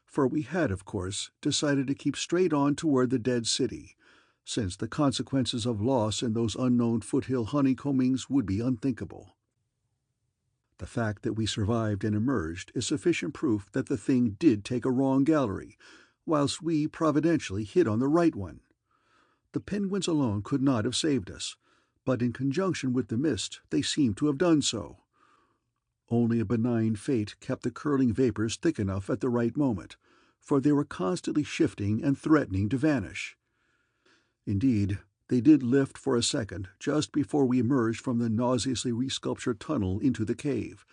For we had, of course, decided to keep straight on toward the dead city, since the consequences of loss in those unknown foothill honeycombings would be unthinkable. The fact that we survived and emerged is sufficient proof that the thing did take a wrong gallery, whilst we providentially hit on the right one. The penguins alone could not have saved us, but in conjunction with the mist they seemed to have done so. Only a benign fate kept the curling vapors thick enough at the right moment, for they were constantly shifting and threatening to vanish. Indeed, they did lift for a second just before we emerged from the nauseously resculptured tunnel into the cave,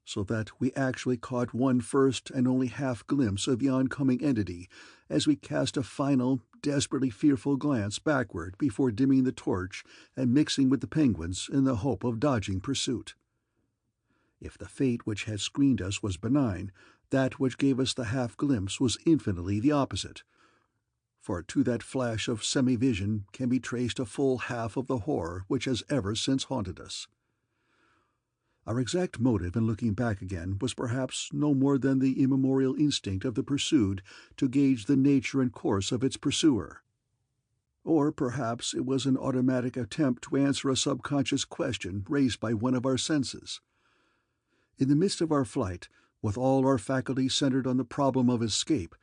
so that we actually caught one first and only half glimpse of the oncoming entity as we cast a final, desperately fearful glance backward before dimming the torch and mixing with the penguins in the hope of dodging pursuit. If the fate which had screened us was benign, that which gave us the half glimpse was infinitely the opposite. For to that flash of semi-vision can be traced a full half of the horror which has ever since haunted us. Our exact motive in looking back again was perhaps no more than the immemorial instinct of the pursued to gauge the nature and course of its pursuer. Or perhaps it was an automatic attempt to answer a subconscious question raised by one of our senses. In the midst of our flight, with all our faculties centered on the problem of escape,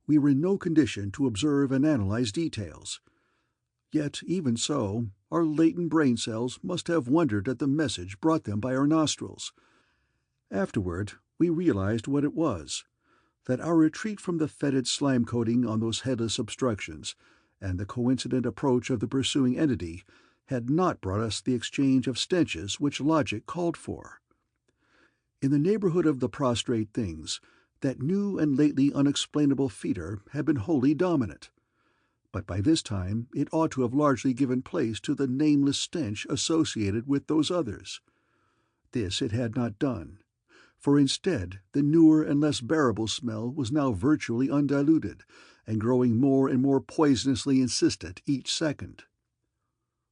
we were in no condition to observe and analyze details. Yet, even so, our latent brain cells must have wondered at the message brought them by our nostrils. Afterward, we realized what it was, that our retreat from the fetid slime coating on those headless obstructions, and the coincident approach of the pursuing entity, had not brought us the exchange of stenches which logic called for. In the neighborhood of the prostrate things, that new and lately unexplainable fetor had been wholly dominant. But by this time it ought to have largely given place to the nameless stench associated with those others. This it had not done, for instead the newer and less bearable smell was now virtually undiluted, and growing more and more poisonously insistent each second.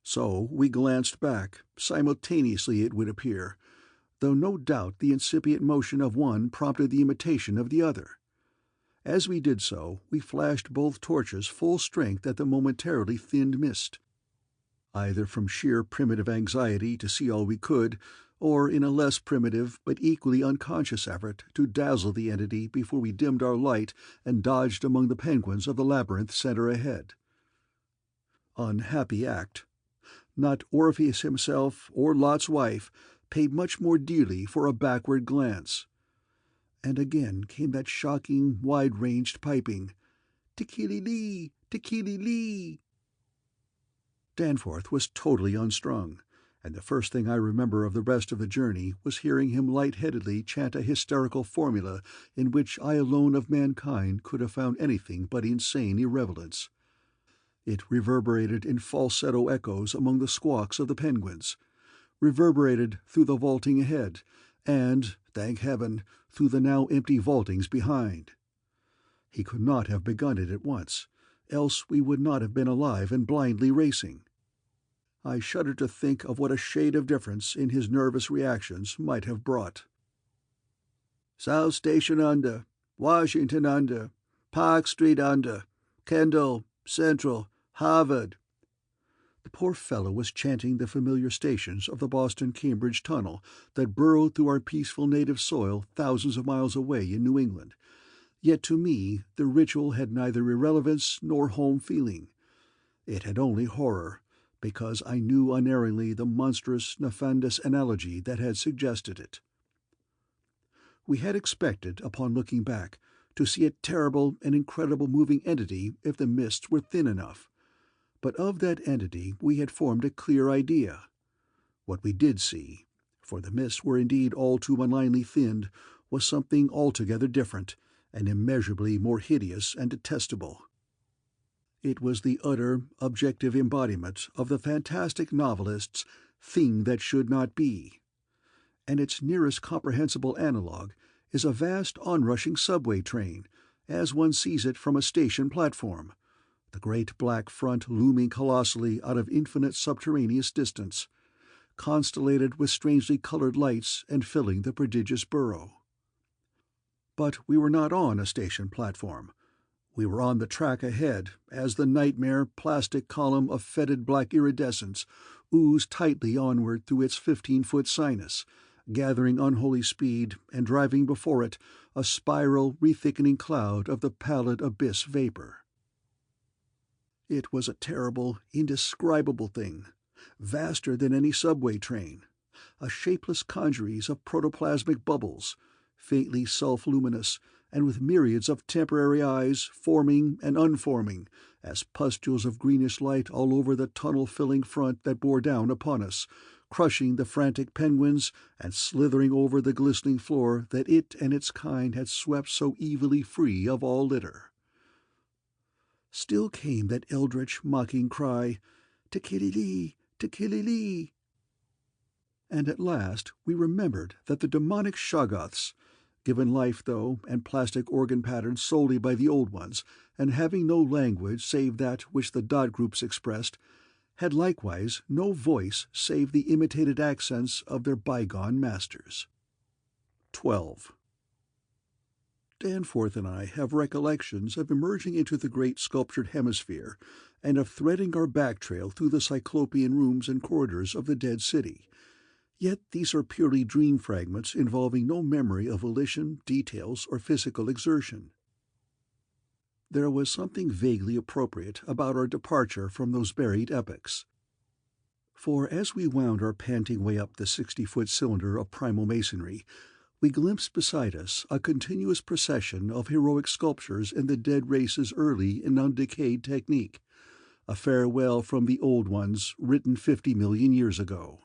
So we glanced back, simultaneously it would appear, though no doubt the incipient motion of one prompted the imitation of the other. As we did so, we flashed both torches full strength at the momentarily thinned mist, either from sheer primitive anxiety to see all we could, or in a less primitive but equally unconscious effort to dazzle the entity before we dimmed our light and dodged among the penguins of the labyrinth center ahead. Unhappy act. Not Orpheus himself or Lot's wife paid much more dearly for a backward glance. And again came that shocking, wide-ranged piping, "Te-kee-lee-lee! Te-kee-lee-lee!" Danforth was totally unstrung, and the first thing I remember of the rest of the journey was hearing him light-headedly chant a hysterical formula in which I alone of mankind could have found anything but insane irrelevance. It reverberated in falsetto echoes among the squawks of the penguins, reverberated through the vaulting ahead, and, thank heaven, through the now empty vaultings behind. He could not have begun it at once, else we would not have been alive and blindly racing. I shudder to think of what a shade of difference in his nervous reactions might have brought. South Station under, Washington under, Park Street under, Kendall, Central, Harvard. The poor fellow was chanting the familiar stations of the Boston-Cambridge tunnel that burrowed through our peaceful native soil thousands of miles away in New England. Yet to me the ritual had neither irrelevance nor home feeling. It had only horror, because I knew unerringly the monstrous, nefandous analogy that had suggested it. We had expected, upon looking back, to see a terrible and incredible moving entity if the mists were thin enough. But of that entity we had formed a clear idea. What we did see, for the mists were indeed all too malignly thinned, was something altogether different, and immeasurably more hideous and detestable. It was the utter, objective embodiment of the fantastic novelist's thing that should not be, and its nearest comprehensible analogue is a vast onrushing subway train, as one sees it from a station platform, the great black front looming colossally out of infinite subterraneous distance, constellated with strangely colored lights and filling the prodigious burrow. But we were not on a station platform. We were on the track ahead, as the nightmare plastic column of fetid black iridescence oozed tightly onward through its 15-foot sinus, gathering unholy speed and driving before it a spiral, rethickening cloud of the pallid abyss vapor. It was a terrible, indescribable thing, vaster than any subway train, a shapeless congeries of protoplasmic bubbles, faintly self-luminous, and with myriads of temporary eyes forming and unforming as pustules of greenish light all over the tunnel-filling front that bore down upon us, crushing the frantic penguins and slithering over the glistening floor that it and its kind had swept so evilly free of all litter. Still came that eldritch, mocking cry, "Tekilili, Tekilili!" And at last we remembered that the demonic Shoggoths, given life, though, and plastic organ patterns solely by the old ones, and having no language save that which the dot groups expressed, had likewise no voice save the imitated accents of their bygone masters. 12. Danforth and I have recollections of emerging into the great sculptured hemisphere and of threading our back trail through the cyclopean rooms and corridors of the dead city. Yet these are purely dream fragments involving no memory of volition, details, or physical exertion. There was something vaguely appropriate about our departure from those buried epochs. For as we wound our panting way up the 60-foot cylinder of primal masonry, we glimpsed beside us a continuous procession of heroic sculptures in the dead race's early and undecayed technique, a farewell from the old ones written 50 million years ago.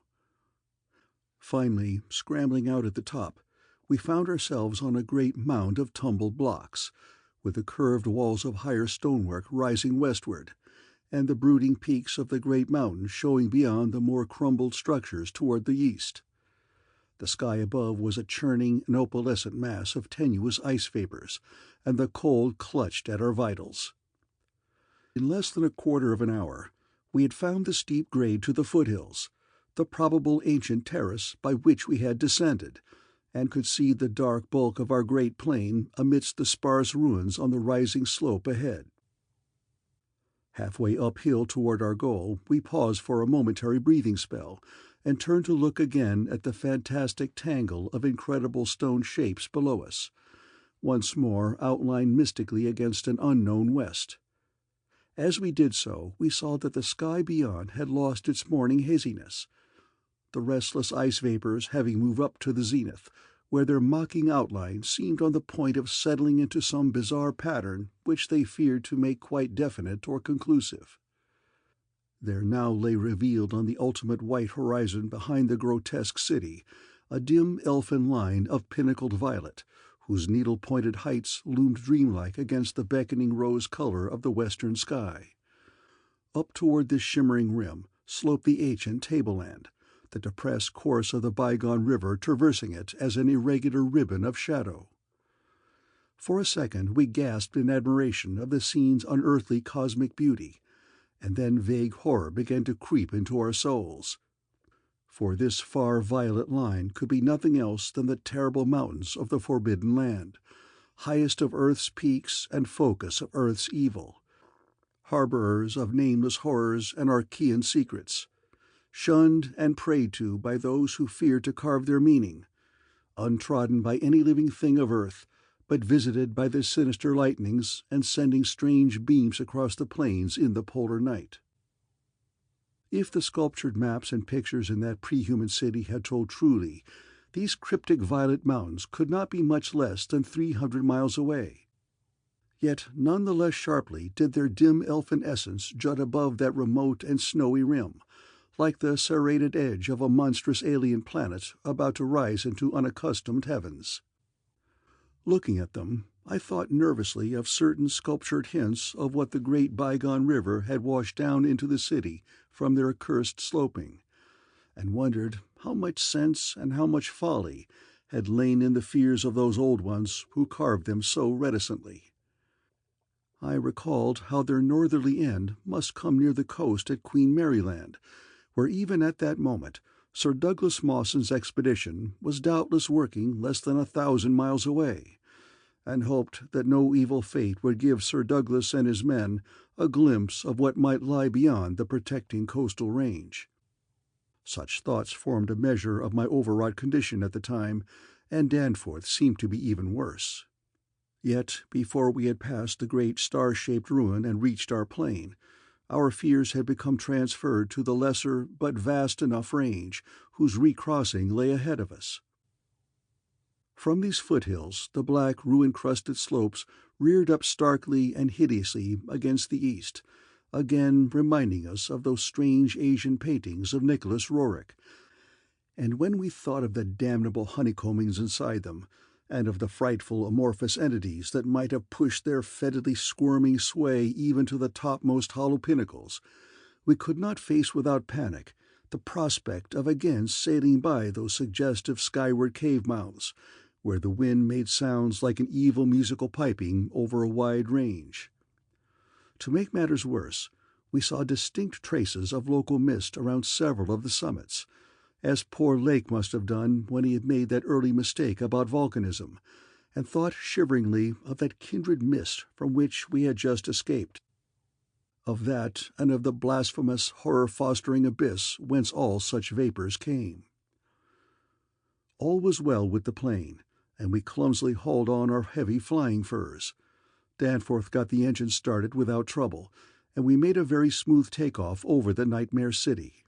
Finally, scrambling out at the top, we found ourselves on a great mound of tumbled blocks, with the curved walls of higher stonework rising westward, and the brooding peaks of the great mountain showing beyond the more crumbled structures toward the east. The sky above was a churning and opalescent mass of tenuous ice vapors, and the cold clutched at our vitals. In less than a quarter of an hour, we had found the steep grade to the foothills, the probable ancient terrace by which we had descended, and could see the dark bulk of our great plain amidst the sparse ruins on the rising slope ahead. Halfway uphill toward our goal, we paused for a momentary breathing spell, and turned to look again at the fantastic tangle of incredible stone shapes below us, once more outlined mystically against an unknown west. As we did so, we saw that the sky beyond had lost its morning haziness, the restless ice vapors having moved up to the zenith, where their mocking outline seemed on the point of settling into some bizarre pattern which they feared to make quite definite or conclusive. There now lay revealed on the ultimate white horizon behind the grotesque city a dim elfin line of pinnacled violet, whose needle-pointed heights loomed dreamlike against the beckoning rose color of the western sky. Up toward this shimmering rim sloped the ancient tableland, the depressed course of the bygone river traversing it as an irregular ribbon of shadow. For a second we gasped in admiration of the scene's unearthly cosmic beauty, and then vague horror began to creep into our souls. For this far violet line could be nothing else than the terrible mountains of the Forbidden Land, highest of Earth's peaks and focus of Earth's evil, harborers of nameless horrors and Archean secrets, shunned and prayed to by those who feared to carve their meaning, untrodden by any living thing of Earth, but visited by the sinister lightnings and sending strange beams across the plains in the polar night. If the sculptured maps and pictures in that pre-human city had told truly, these cryptic violet mountains could not be much less than 300 miles away. Yet none the less sharply did their dim elfin essence jut above that remote and snowy rim, like the serrated edge of a monstrous alien planet about to rise into unaccustomed heavens. Looking at them, I thought nervously of certain sculptured hints of what the great bygone river had washed down into the city from their accursed sloping, and wondered how much sense and how much folly had lain in the fears of those old ones who carved them so reticently. I recalled how their northerly end must come near the coast at Queen Maryland, where even at that moment Sir Douglas Mawson's expedition was doubtless working less than 1,000 miles away, and hoped that no evil fate would give Sir Douglas and his men a glimpse of what might lie beyond the protecting coastal range. Such thoughts formed a measure of my overwrought condition at the time, and Danforth seemed to be even worse. Yet, before we had passed the great star-shaped ruin and reached our plain, our fears had become transferred to the lesser but vast enough range whose recrossing lay ahead of us. From these foothills the black ruin-crusted slopes reared up starkly and hideously against the east, again reminding us of those strange Asian paintings of Nicholas Roerich, and when we thought of the damnable honeycombings inside them, and of the frightful amorphous entities that might have pushed their fetidly squirming sway even to the topmost hollow pinnacles, we could not face without panic the prospect of again sailing by those suggestive skyward cave mouths, where the wind made sounds like an evil musical piping over a wide range. To make matters worse, we saw distinct traces of local mist around several of the summits, as poor Lake must have done when he had made that early mistake about volcanism, and thought shiveringly of that kindred mist from which we had just escaped, of that and of the blasphemous, horror-fostering abyss whence all such vapors came. All was well with the plane, and we clumsily hauled on our heavy flying furs. Danforth got the engine started without trouble, and we made a very smooth take-off over the nightmare city.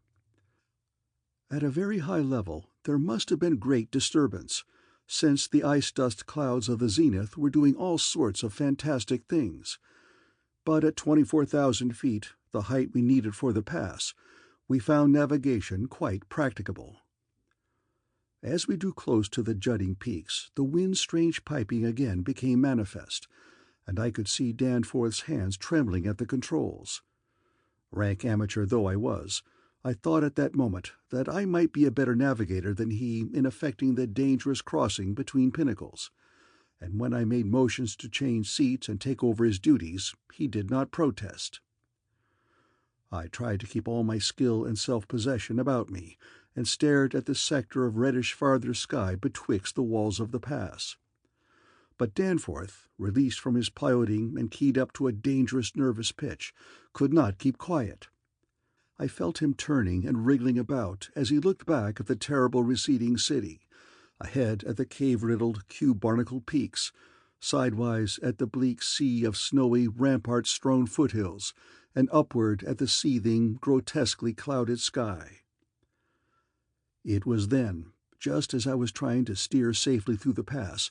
At a very high level there must have been great disturbance, since the ice-dust clouds of the zenith were doing all sorts of fantastic things. But at 24,000 feet, the height we needed for the pass, we found navigation quite practicable. As we drew close to the jutting peaks, the wind's strange piping again became manifest, and I could see Danforth's hands trembling at the controls. Rank amateur though I was, I thought at that moment that I might be a better navigator than he in effecting the dangerous crossing between pinnacles, and when I made motions to change seats and take over his duties, he did not protest. I tried to keep all my skill and self-possession about me, and stared at the sector of reddish farther sky betwixt the walls of the pass. But Danforth, released from his piloting and keyed up to a dangerous nervous pitch, could not keep quiet. I felt him turning and wriggling about as he looked back at the terrible receding city, ahead at the cave-riddled, cube-barnacled peaks, sidewise at the bleak sea of snowy, rampart-strewn foothills, and upward at the seething, grotesquely clouded sky. It was then, just as I was trying to steer safely through the pass,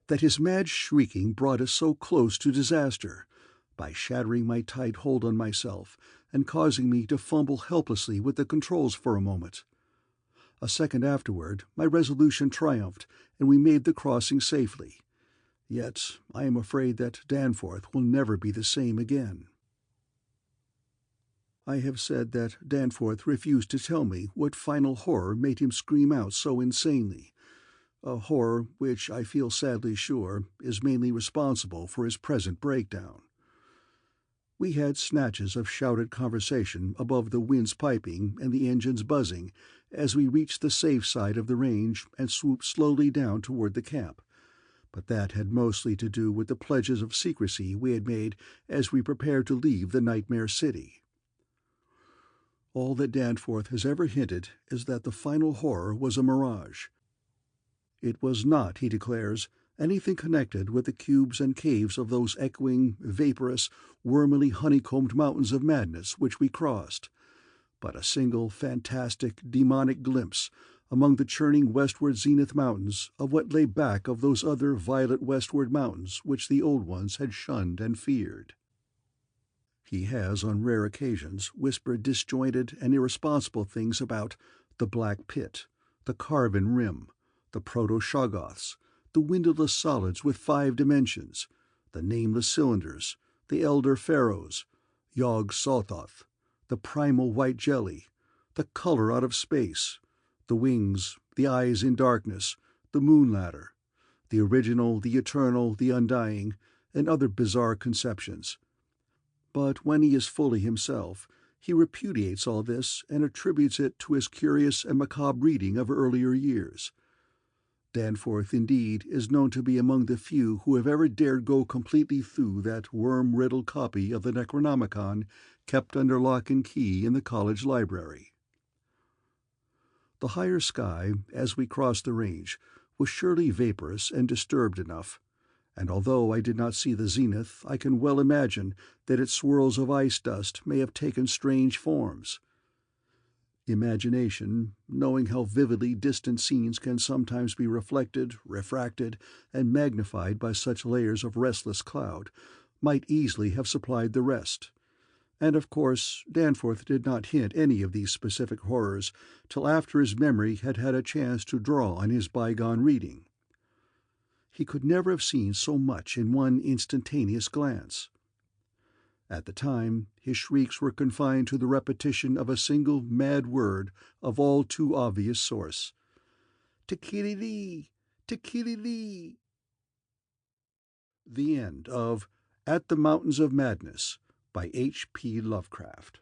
that his mad shrieking brought us so close to disaster, by shattering my tight hold on myself and causing me to fumble helplessly with the controls for a moment. A second afterward, my resolution triumphed, and we made the crossing safely. Yet I am afraid that Danforth will never be the same again. I have said that Danforth refused to tell me what final horror made him scream out so insanely, a horror which I feel sadly sure is mainly responsible for his present breakdown. We had snatches of shouted conversation above the wind's piping and the engine's buzzing as we reached the safe side of the range and swooped slowly down toward the camp, but that had mostly to do with the pledges of secrecy we had made as we prepared to leave the nightmare city. All that Danforth has ever hinted is that the final horror was a mirage. It was not, he declares, anything connected with the cubes and caves of those echoing, vaporous, wormily honeycombed mountains of madness which we crossed, but a single fantastic, demonic glimpse among the churning westward zenith mountains of what lay back of those other violet westward mountains which the old ones had shunned and feared. He has, on rare occasions, whispered disjointed and irresponsible things about the Black Pit, the Carven Rim, the Proto-Shoggoths, the windowless solids with 5 dimensions, the nameless cylinders, the elder pharaohs, Yog-Sothoth, the primal white jelly, the color out of space, the wings, the eyes in darkness, the moon ladder, the original, the eternal, the undying, and other bizarre conceptions. But when he is fully himself, he repudiates all this and attributes it to his curious and macabre reading of earlier years. Danforth, indeed, is known to be among the few who have ever dared go completely through that worm-riddled copy of the Necronomicon kept under lock and key in the college library. The higher sky, as we crossed the range, was surely vaporous and disturbed enough, and although I did not see the zenith, I can well imagine that its swirls of ice dust may have taken strange forms. Imagination, knowing how vividly distant scenes can sometimes be reflected, refracted, and magnified by such layers of restless cloud, might easily have supplied the rest. And of course Danforth did not hint any of these specific horrors till after his memory had had a chance to draw on his bygone reading. He could never have seen so much in one instantaneous glance. At the time, his shrieks were confined to the repetition of a single mad word of all too obvious source. "Tikilili! Tikilili!" The end of At the Mountains of Madness by H.P. Lovecraft.